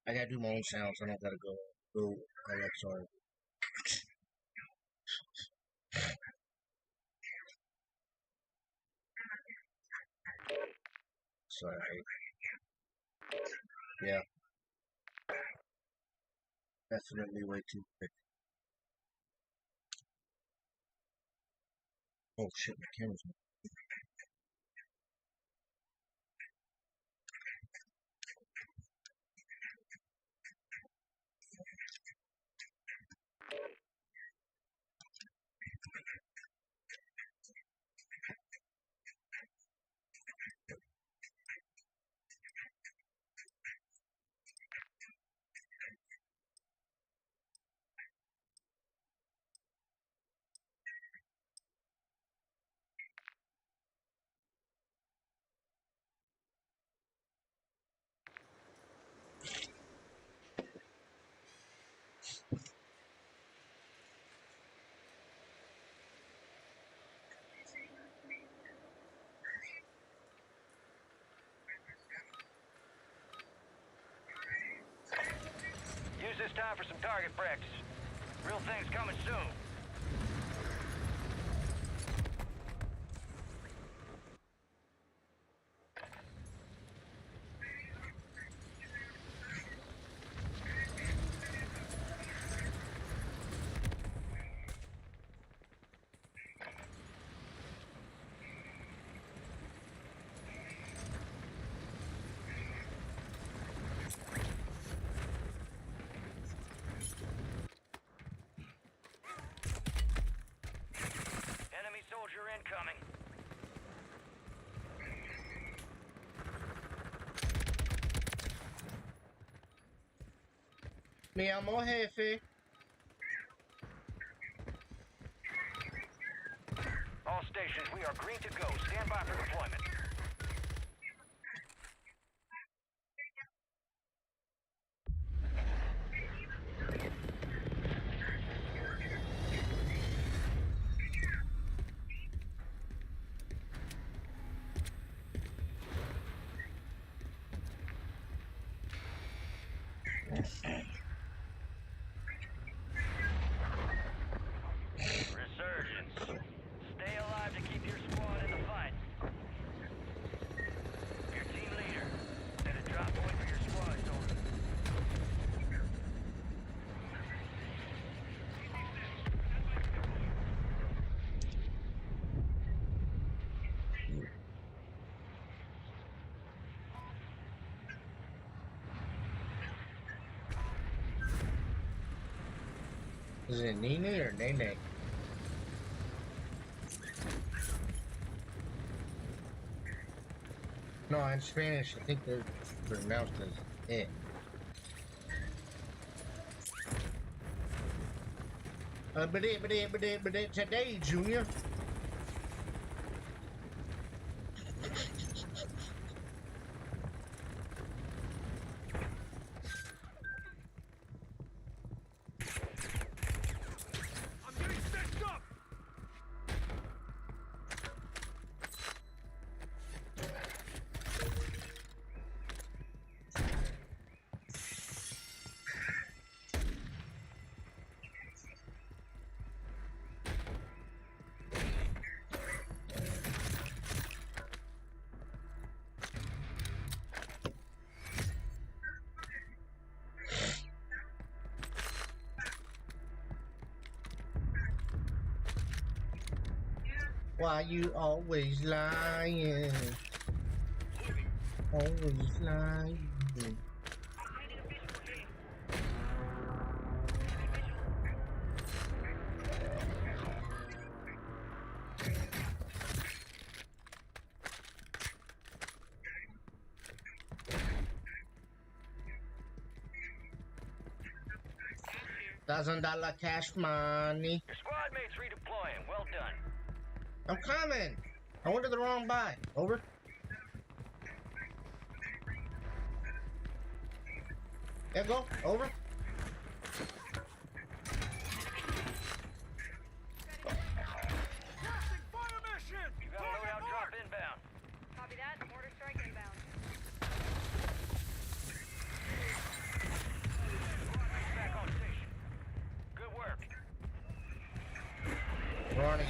I gotta do my own sounds. I don't gotta go Alexa. Sorry. Yeah. Definitely way too quick. Oh shit, my camera's on. Use this time for some target practice. Real things coming soon. Enemy soldier incoming. Mi amo jefe. All stations, we are green to go. Stand by for deployment. Resurgence. Stay alive to keep your squad in the fight. Your team leader. Set a drop point for your squad, soldier. Is it Nene or Nene? No, in Spanish, I think they're pronounced as it. But it today, Junior. I'm getting stitched up! Why you always lying? Always lying. $1,000 cash money. Your squad mates redeploying. Well done. I'm coming. I went to the wrong buy. Over. There go. Over. Fire mission! You got a loadout drop inbound. Copy that. Mortar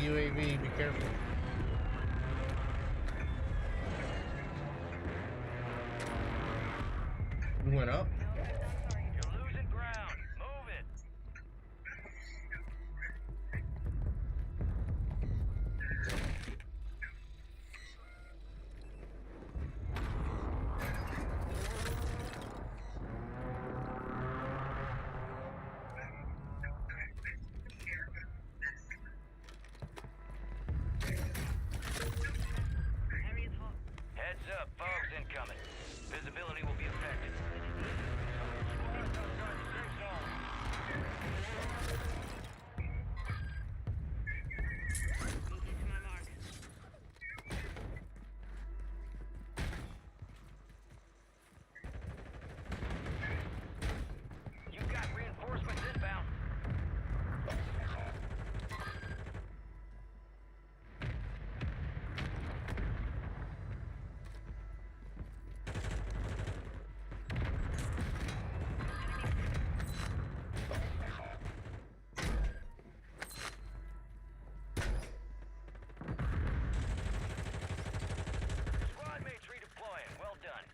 UAV, be careful. You went up? You're losing ground. Move it. Heads up, fog's incoming. Visibility will be affected. You've got reinforcements inbound. Squad mates redeploying. Well done.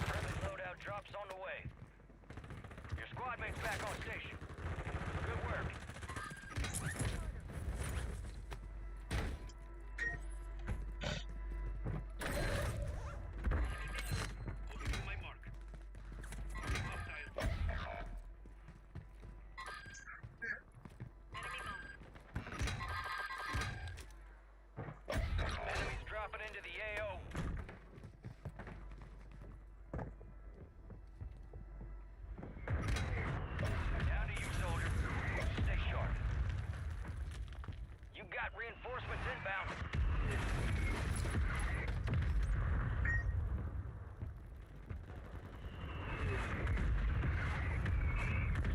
Friendly loadout drops on the way. Your squad mates back on station. Good work. Enemies dropping into the AO. Down to you, soldier. Stay sharp. You got reinforcements inbound.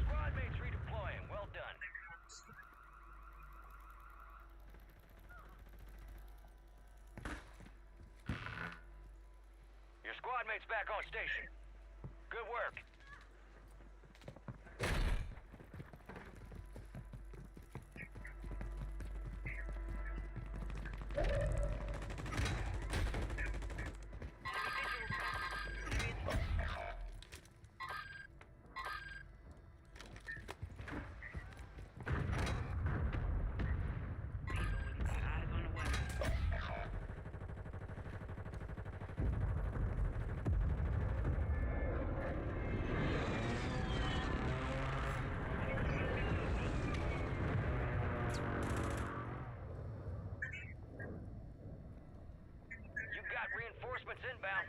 Squad mates redeploying. Well done. Your squad mates back on station. Good work. You've got reinforcements inbound.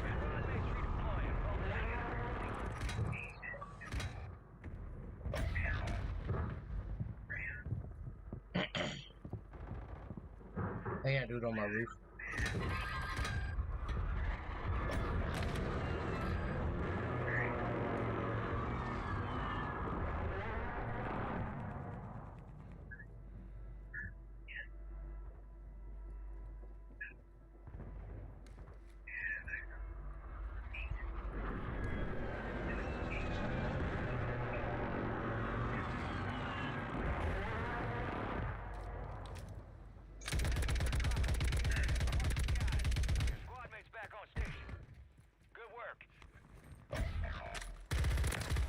Squad mates redeploying. Well I can't do it on my roof. Squad mates back on station. Good work.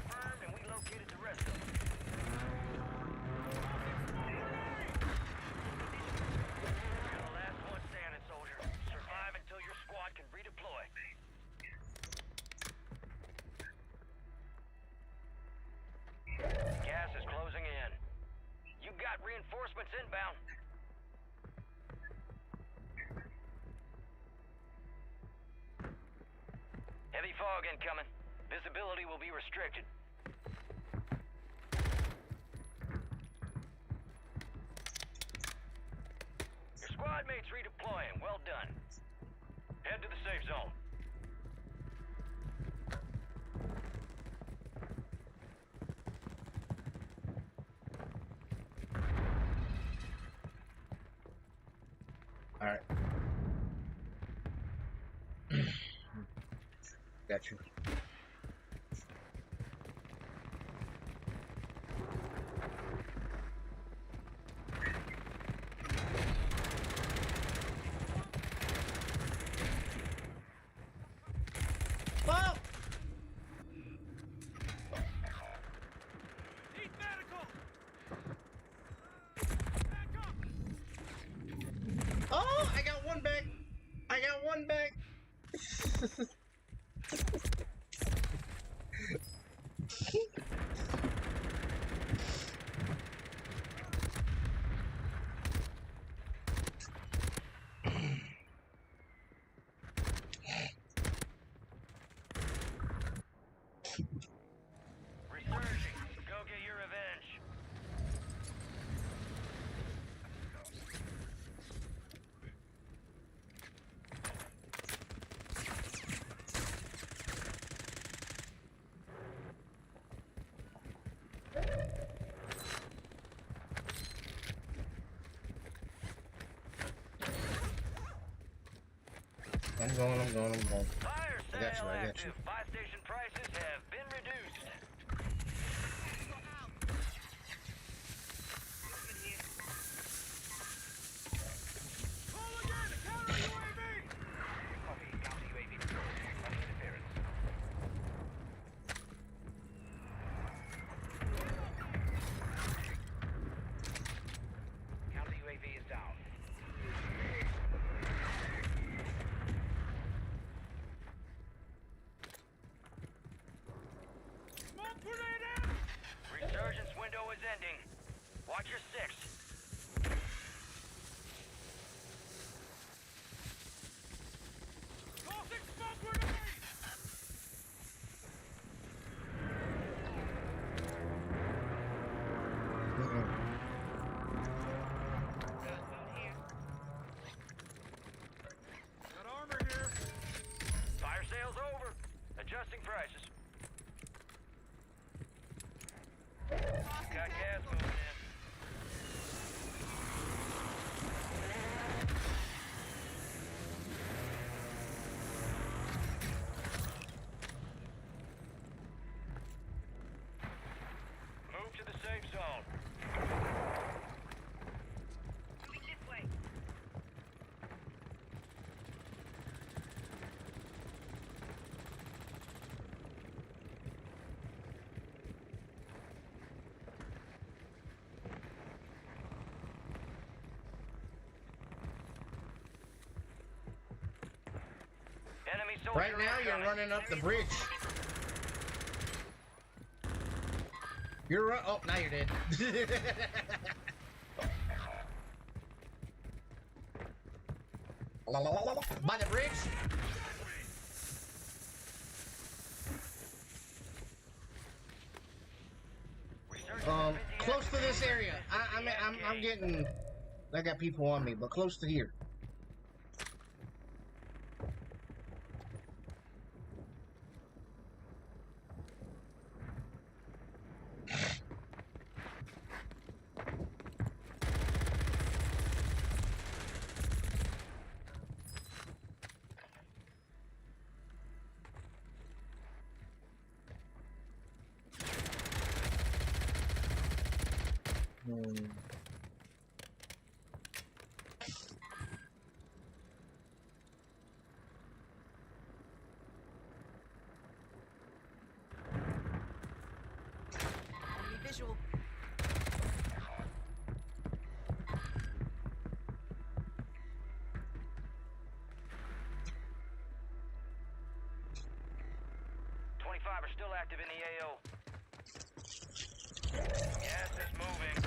Confirmed, and we located the rest of them. You're the last one standing, soldier. Survive until your squad can redeploy. Gas is closing in. You've got reinforcements inbound. Heavy fog incoming. Visibility will be restricted. Your squad mates redeploying. Well done. Head to the safe zone. Alright. Got you. Oh! Oh, I got one back. I got one back. Resurging. Go get your revenge. I'm going. Fire I got sale you. active. Buy station prices have been reduced. Counter UAV is down. Resurgence window is ending. Watch your six. Got armor here. Fire sale's over. Adjusting prices. Got gas moving in. Move to the safe zone. Moving this way. Enemy soldier Right now, you're incoming. running up the bridge. You're right. Oh, now you're dead. By the bridge. Close to this area. I'm getting. I got people on me, but close to here. Enemy visual. Are still active in the AO. Gas is moving.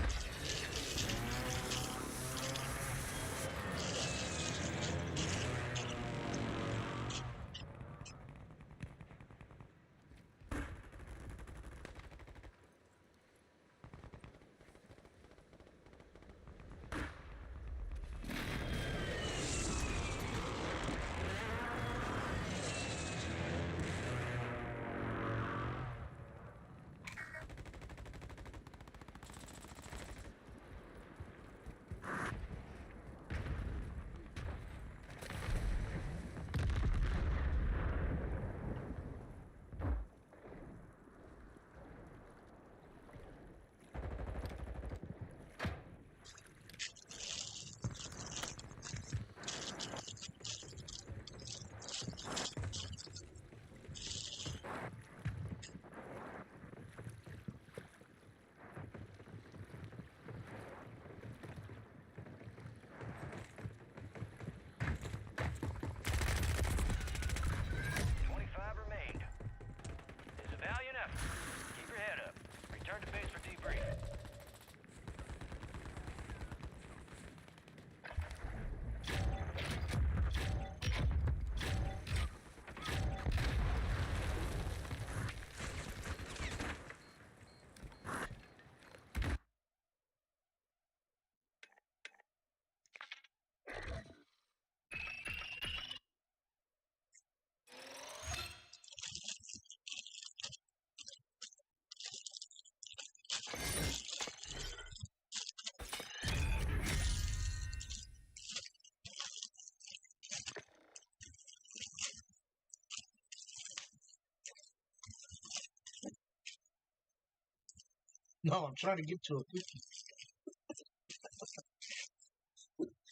No, I'm trying to get to a cookie.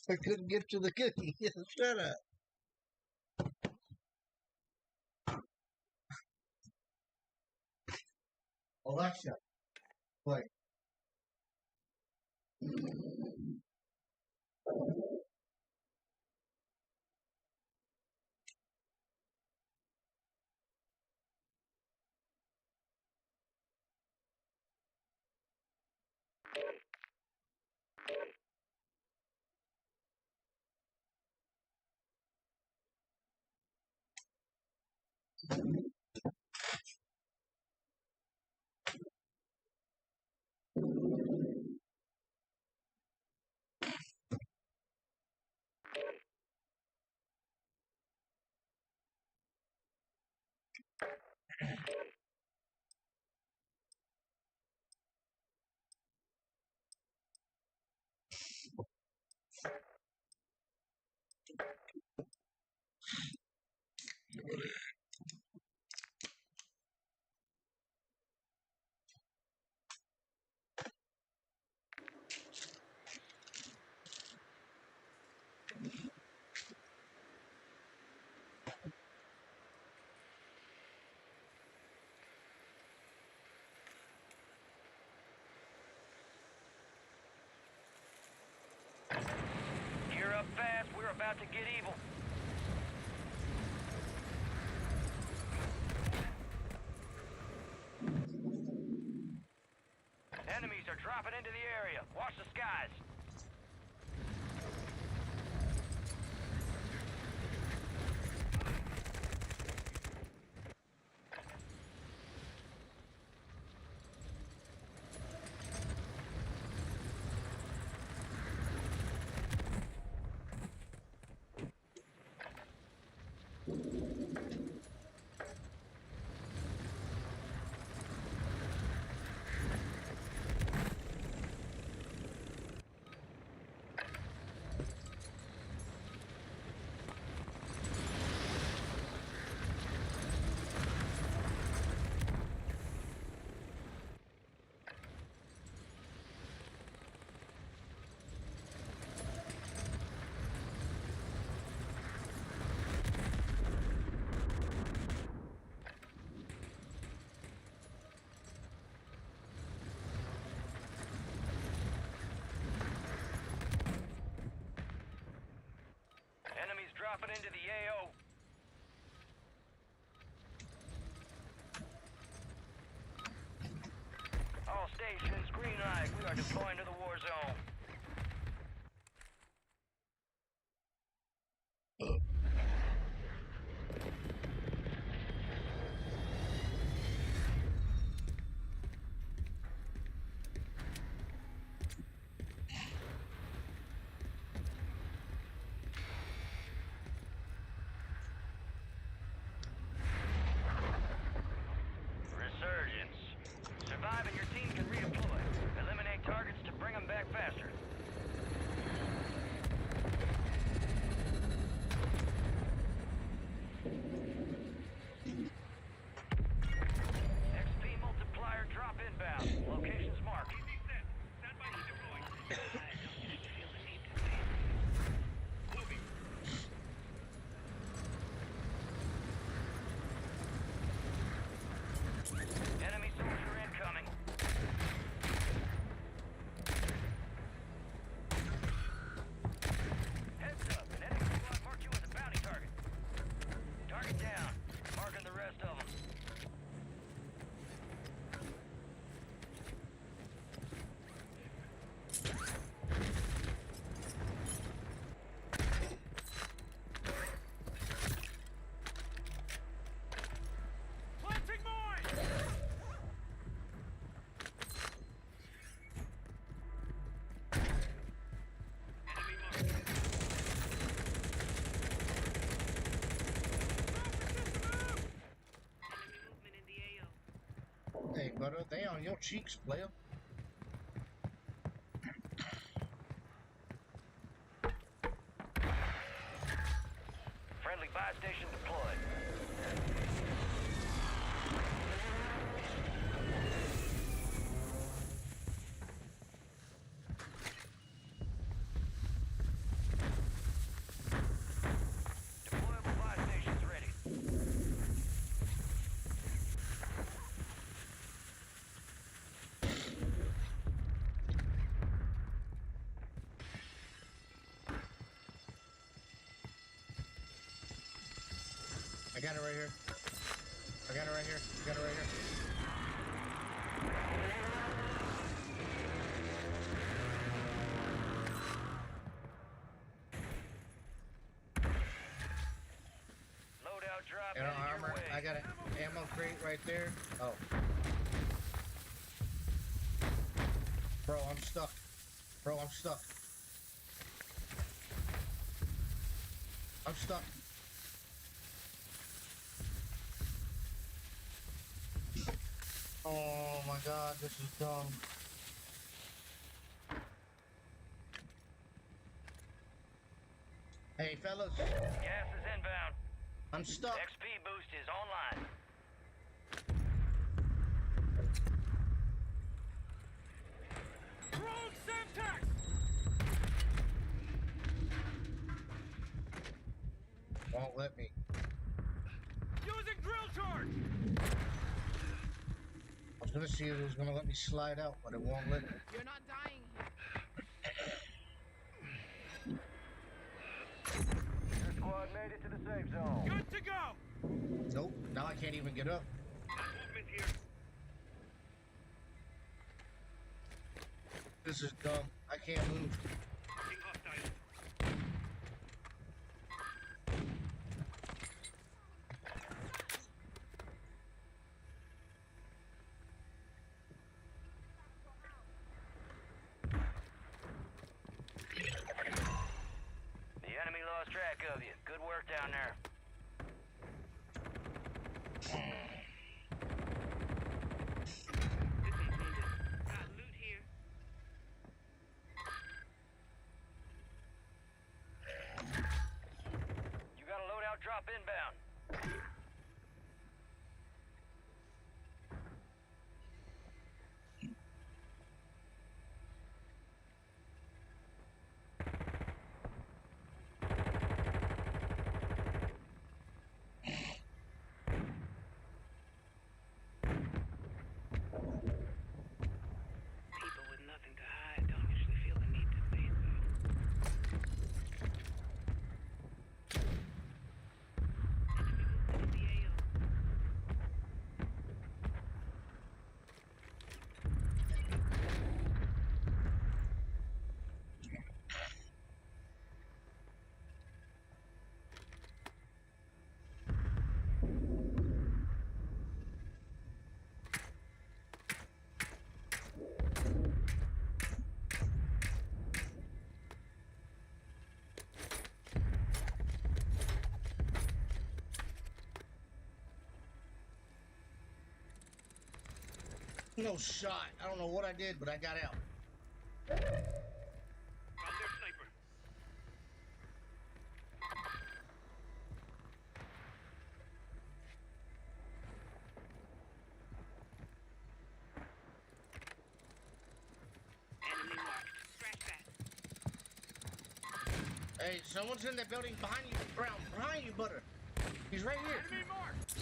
I couldn't get to the cookie. Shut up. Alexa, play. Gear up fast. We're about to get evil. Enemies are dropping into the area. Watch the skies. Enemies dropping into the AO. All stations, green light. We are deploying to the war zone. Resurgence. Survive and your team can redeploy. Eliminate targets to bring them back faster. XP multiplier drop inbound. Locations marked. Enemy soldier incoming. Heads up, an enemy squad marked you as a bounty target. Target down. Marking the rest of them. Planting mine! Hey, brother, they on your cheeks, player. Friendly buy station deployed. got it right here. I got it right here. I got it right here. Loadout drop Arrow headed armor. your way. I got an ammo crate right there. Oh. Bro, I'm stuck. Bro, I'm stuck. I'm stuck. Oh my god, this is dumb. Hey, fellas. Gas is inbound. I'm stuck. XP boost is online. Wrong Semtex! Won't let me. Using drill charge! I was gonna see if it was gonna let me slide out, but it won't let me. You're not dying here. Your squad made it to the safe zone. Good to go! Nope, now I can't even get up. Movement here. This is dumb. I can't move. Marking hostile. The enemy lost track of you. Good work down there. Loot here. You got a loadout drop inbound. People with nothing to hide don't usually feel the need to say so. No shot. I don't know what I did, but I got out. Found their sniper. Enemy marked. Scratch that. Hey, someone's in that building behind you, Brown. Behind you, Butter. He's right here. Enemy marked.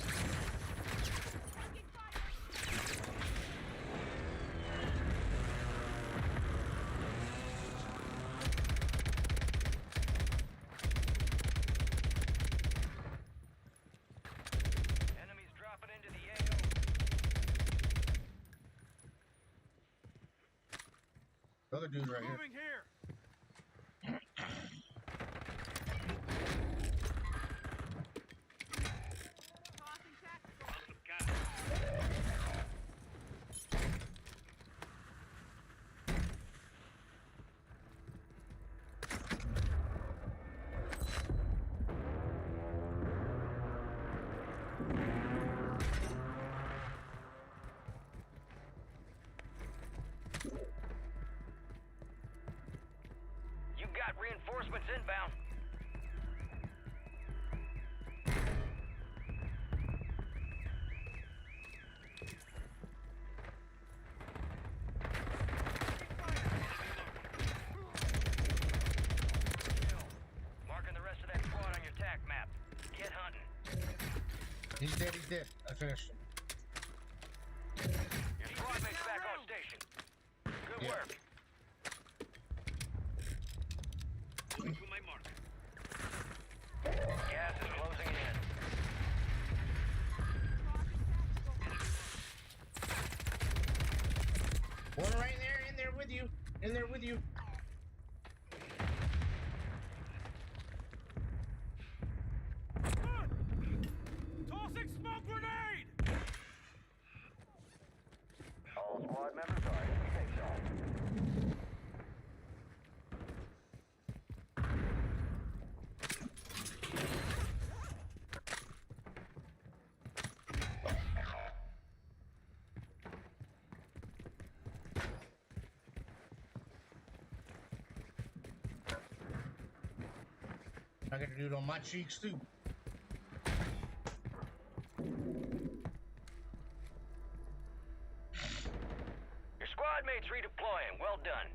Enemies dropping into the AO. Other dude right here. Moving here. Found some gas. You got reinforcements inbound. Marking the rest of that squad on your tac map. Get hunting. He's dead, he's dead. I finished him. Your squad mate's back on station. Good Yeah. work. Moving to my mark. Gas is closing in. In there with you. Tossing smoke grenade! All squad members are in the safe zone. I got to do it on my cheeks too. Your squad mates redeploying. Well done.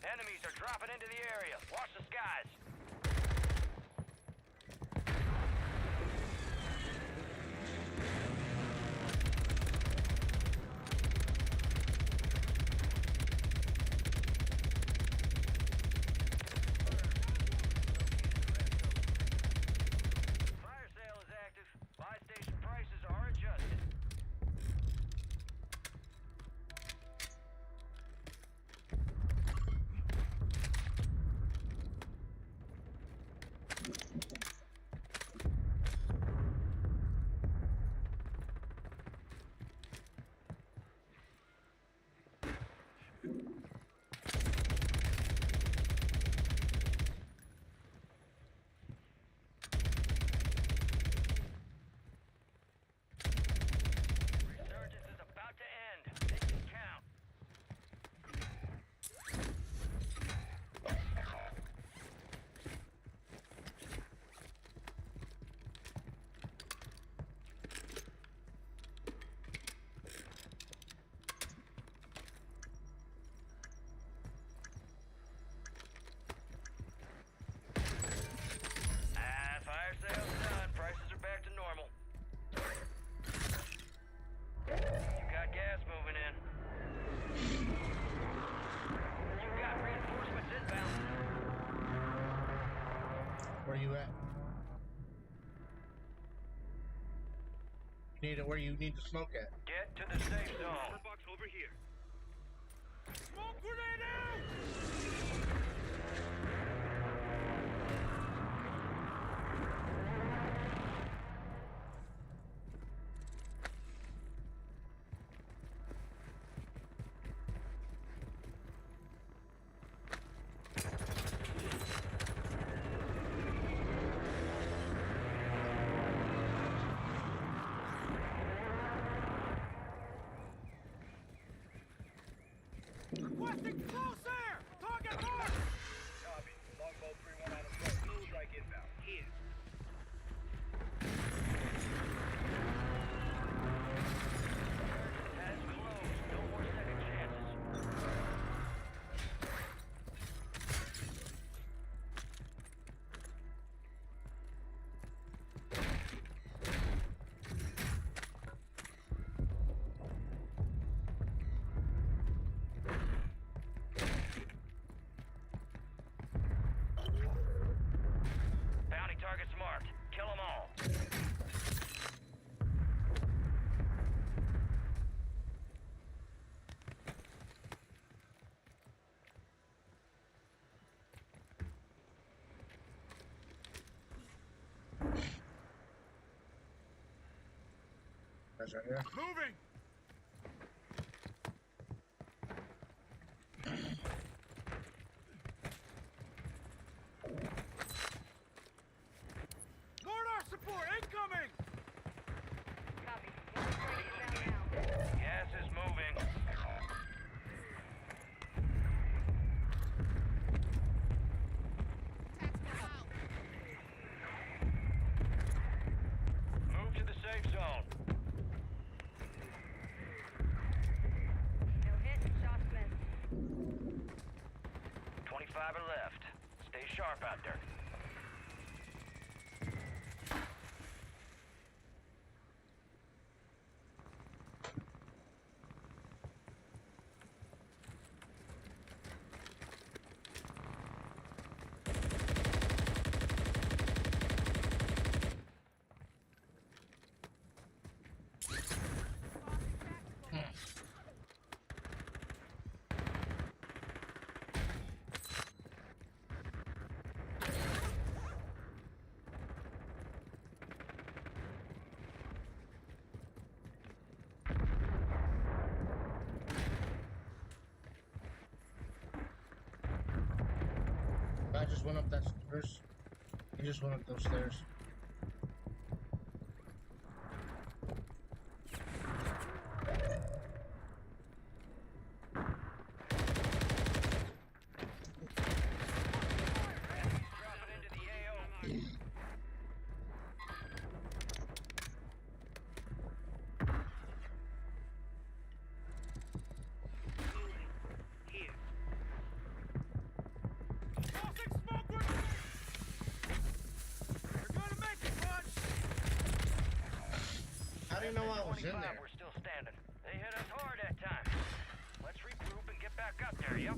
Enemies are dropping into the area. Watch the skies. Fire sale is active. Buy station prices are adjusted. Resurgence is about to end. Make it count. Fire sale's done. Prices are back to normal. You got gas moving in. You got reinforcements inbound. Where you at? Where you need to smoke at? Get to the safe zone. Box over here. Smoke grenade out! Requesting close air! Target mark! Copy. Longbow 3-1 on approach. Strike inbound. Here. Has closed. No more second chances. Bounty targets marked. Kill them all. That's right here. Moving! Mortar support incoming! Gas is moving. fiber left. Stay sharp out there. I just went up that stairs. He just went up those stairs. I didn't know I was in there. We're still standing. They hit us hard that time. Let's regroup and get back up there, yep.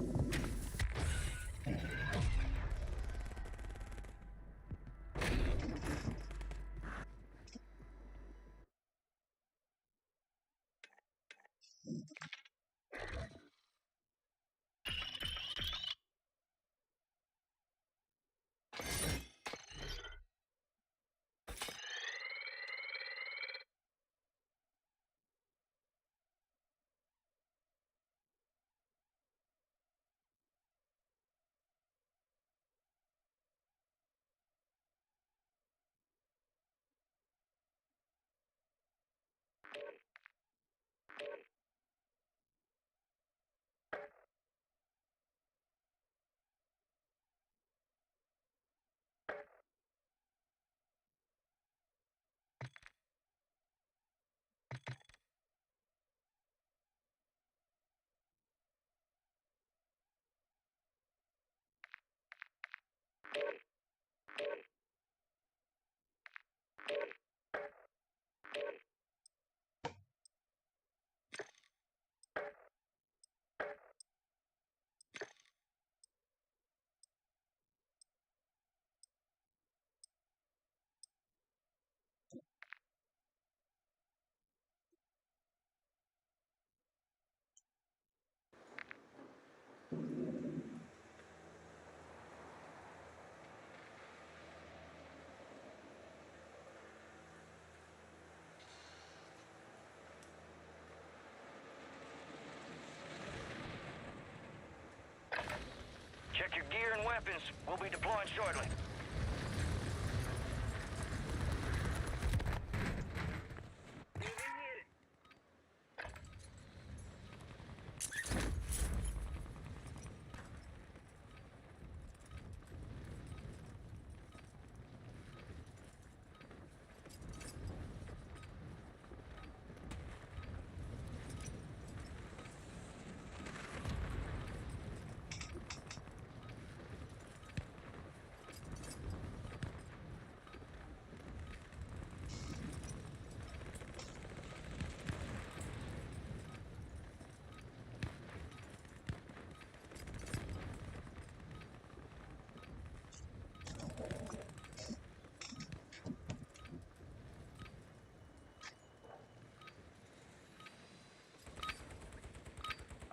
Check your gear and weapons. We'll be deploying shortly.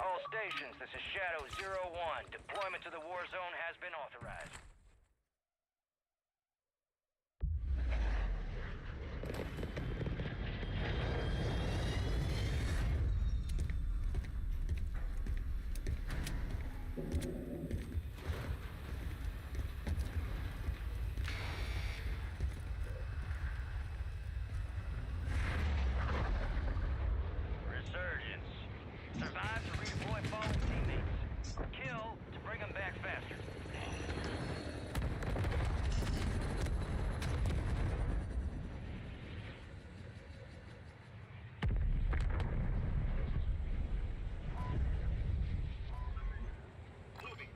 All stations, this is Shadow 01. Deployment to the war zone has been authorized. Resurgence. Survive to redeploy fallen teammates. Or kill to bring them back faster. Moving.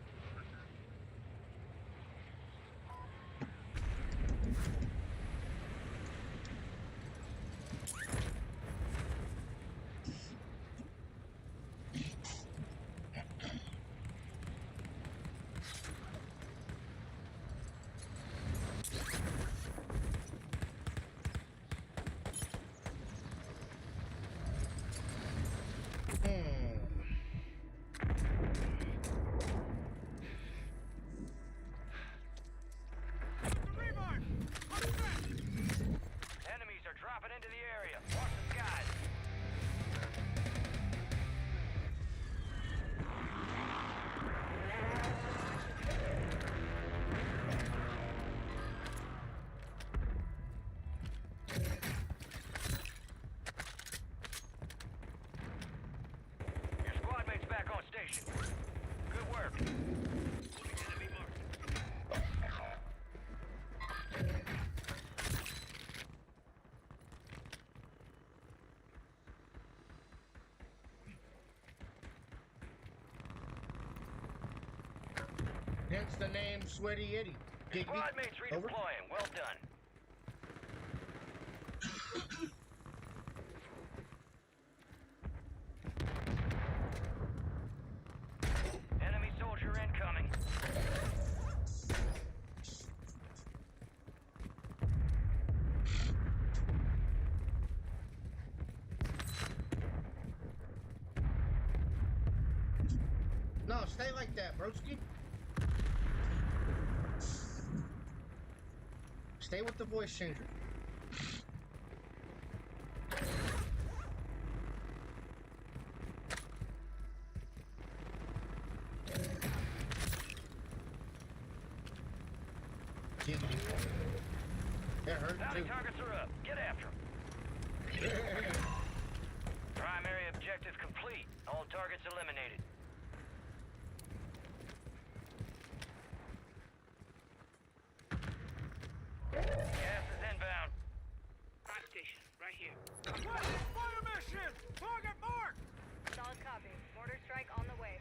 Hence the name Sweaty Eddie. Squad mates redeploying. Well done. Enemy soldier incoming. No, stay like that, broski. Stay with the voice changer. That hurt Bounty too. targets are up. Get after them. Primary objective complete. All targets eliminated. Gas is inbound. Hot station, right here. Fire mission! Target mark! Solid copy. Mortar strike on the way.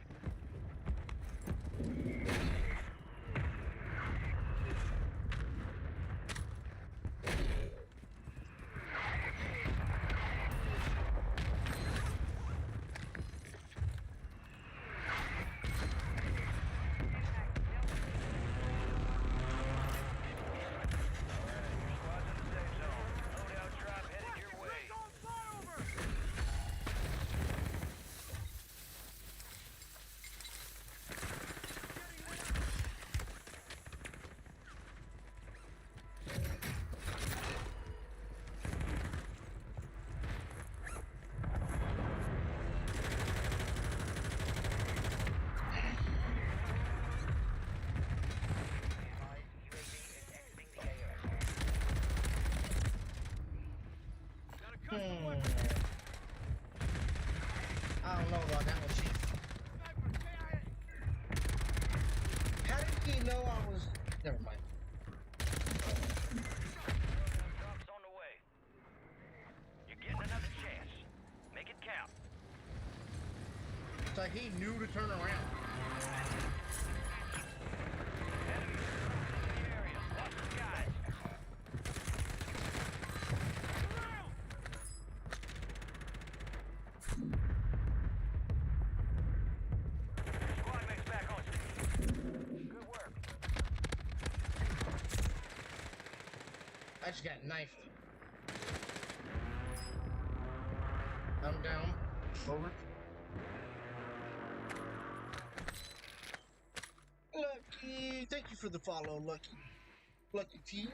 I don't know about that one, Chief. How did he know I was... Never mind. Drops on the way. You're getting another chance. Make it count. It's like he knew to turn around. I just got knifed. I'm down. Over. Lucky, thank you for the follow, Lucky. Lucky T.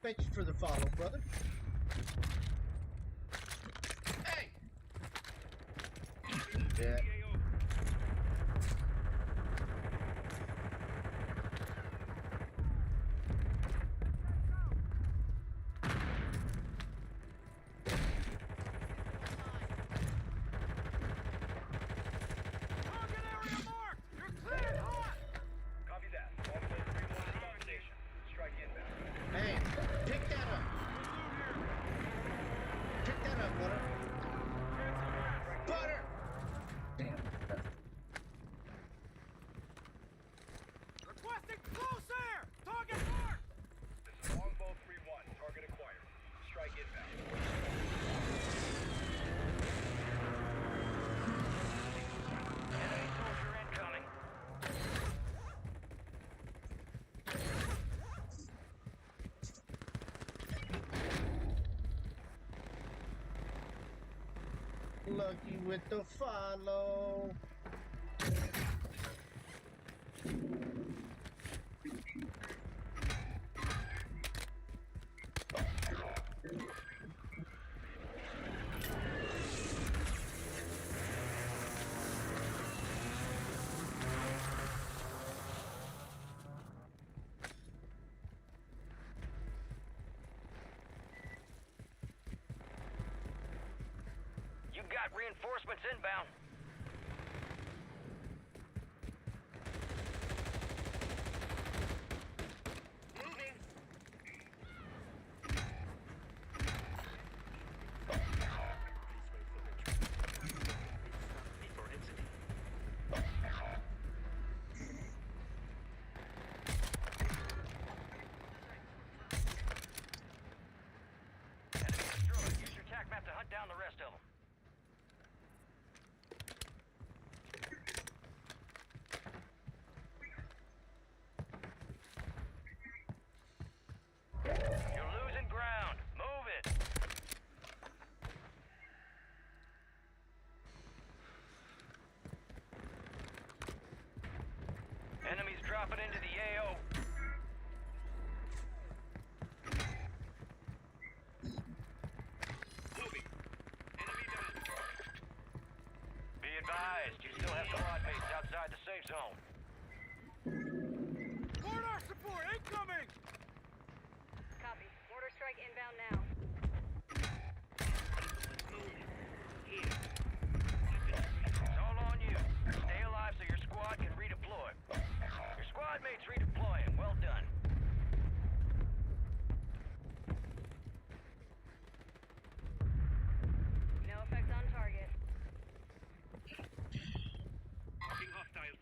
Thank you for the follow, brother. Hey! Yeah. Hey, pick that up. Pick that up, butter. Butter! Damn. Requesting close air! Target marked! This is Longbow 3-1. Target acquired. Strike inbound. Enemy soldier incoming. Lucky with the follow. You got reinforcements inbound. dropping into the AO. Moving. Enemy down. Be advised, you still have squad mates outside the safe zone. Mortar support incoming! Copy. Mortar strike inbound now. It's all on you. Stay alive so your squad can redeploy. Your squad mates redeploying. Well done. No effect on target. Marking hostiles.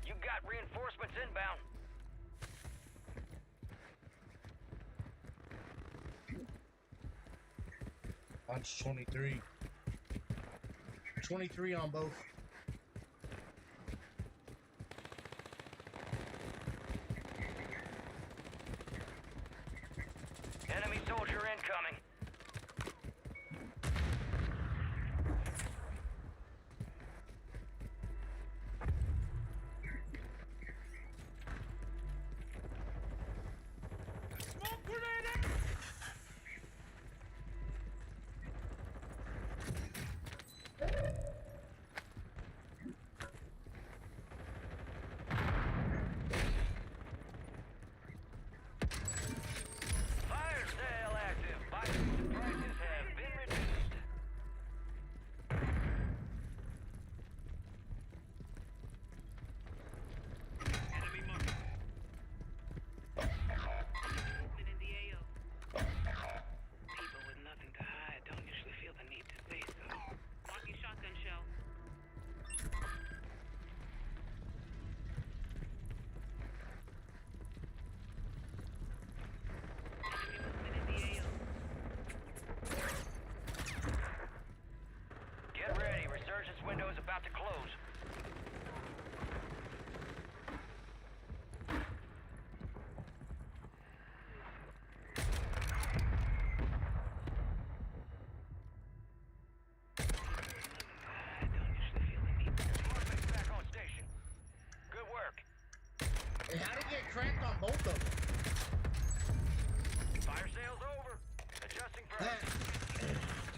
You got reinforcements inbound. Launch 23. 23 on both. Enemy soldier incoming. Smoke grenade! Fire sale active. Bison prices have been reduced. Enemy marked. Movement in the AO. People with nothing to hide don't usually feel the need to say so. Marking shotgun shell. Enemy movement in the AO. Get ready. Resurgence window is about to close. Back on station. Good work. Hey, how did it get cracked on both of them? Fire sale's over. Adjusting price.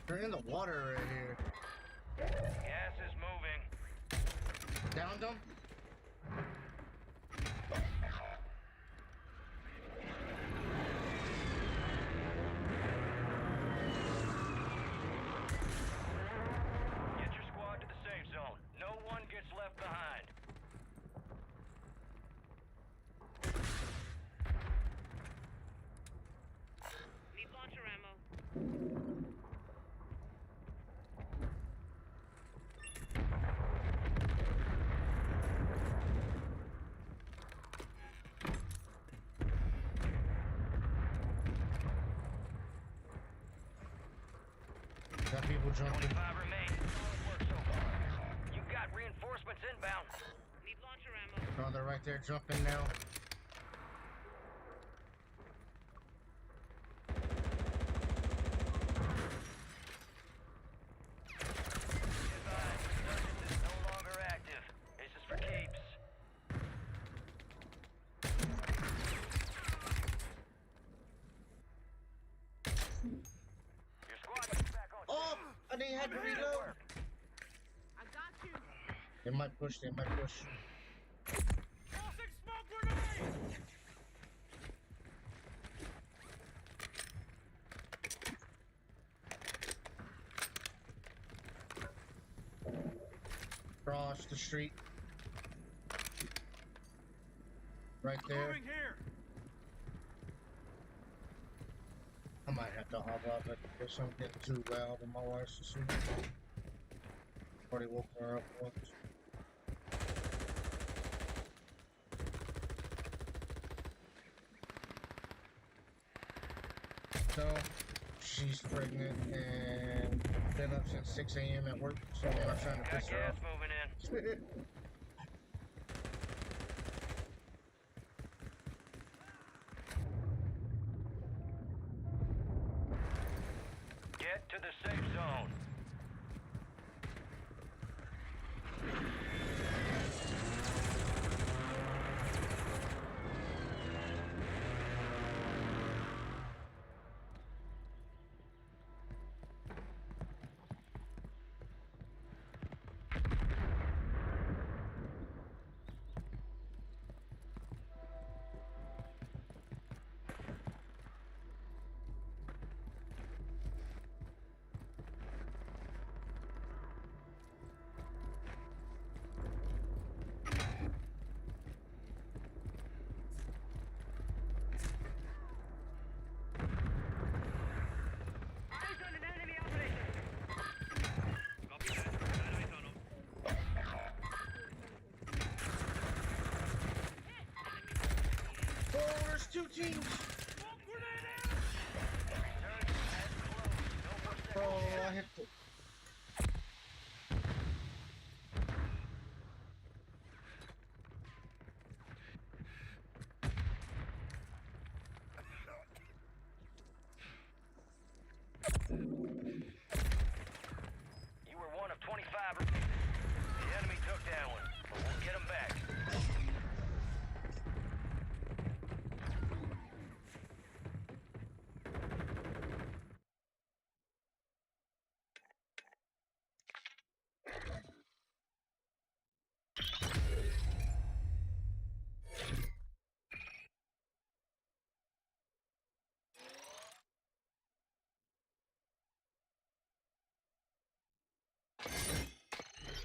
They're in the water right here. Gas is moving. Downed them? Get your squad to the safe zone. No one gets left behind. Need launcher ammo. Got people jumping. 25 remain. Solid work so far. You got reinforcements inbound. Need launcher ammo. Oh, they're right there jumping now. Advise, resurgence is no longer active. This is for keeps. Your squad is back on. Oh! I didn't have to reload. I got you. They might push, they might push. Tossing smoke grenade! Cross the street. Right there. Moving here. I might have to hop up, but guess I'm getting too loud in my wife's to see. Already woke her up once. So, she's pregnant and been up since 6 a.m. at work, so I'm not trying to piss her Gas off. moving in. Get to the safe zone. Oh, there's two teams. Oh, I hit the. You were one of 25. The enemy took that one, but we'll get them back.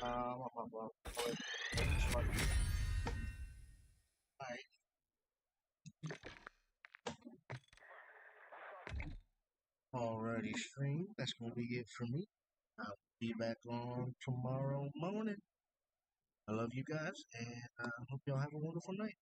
Alright. Alrighty, stream. That's gonna be it for me. I'll be back on tomorrow morning. I love you guys, and I hope y'all have a wonderful night.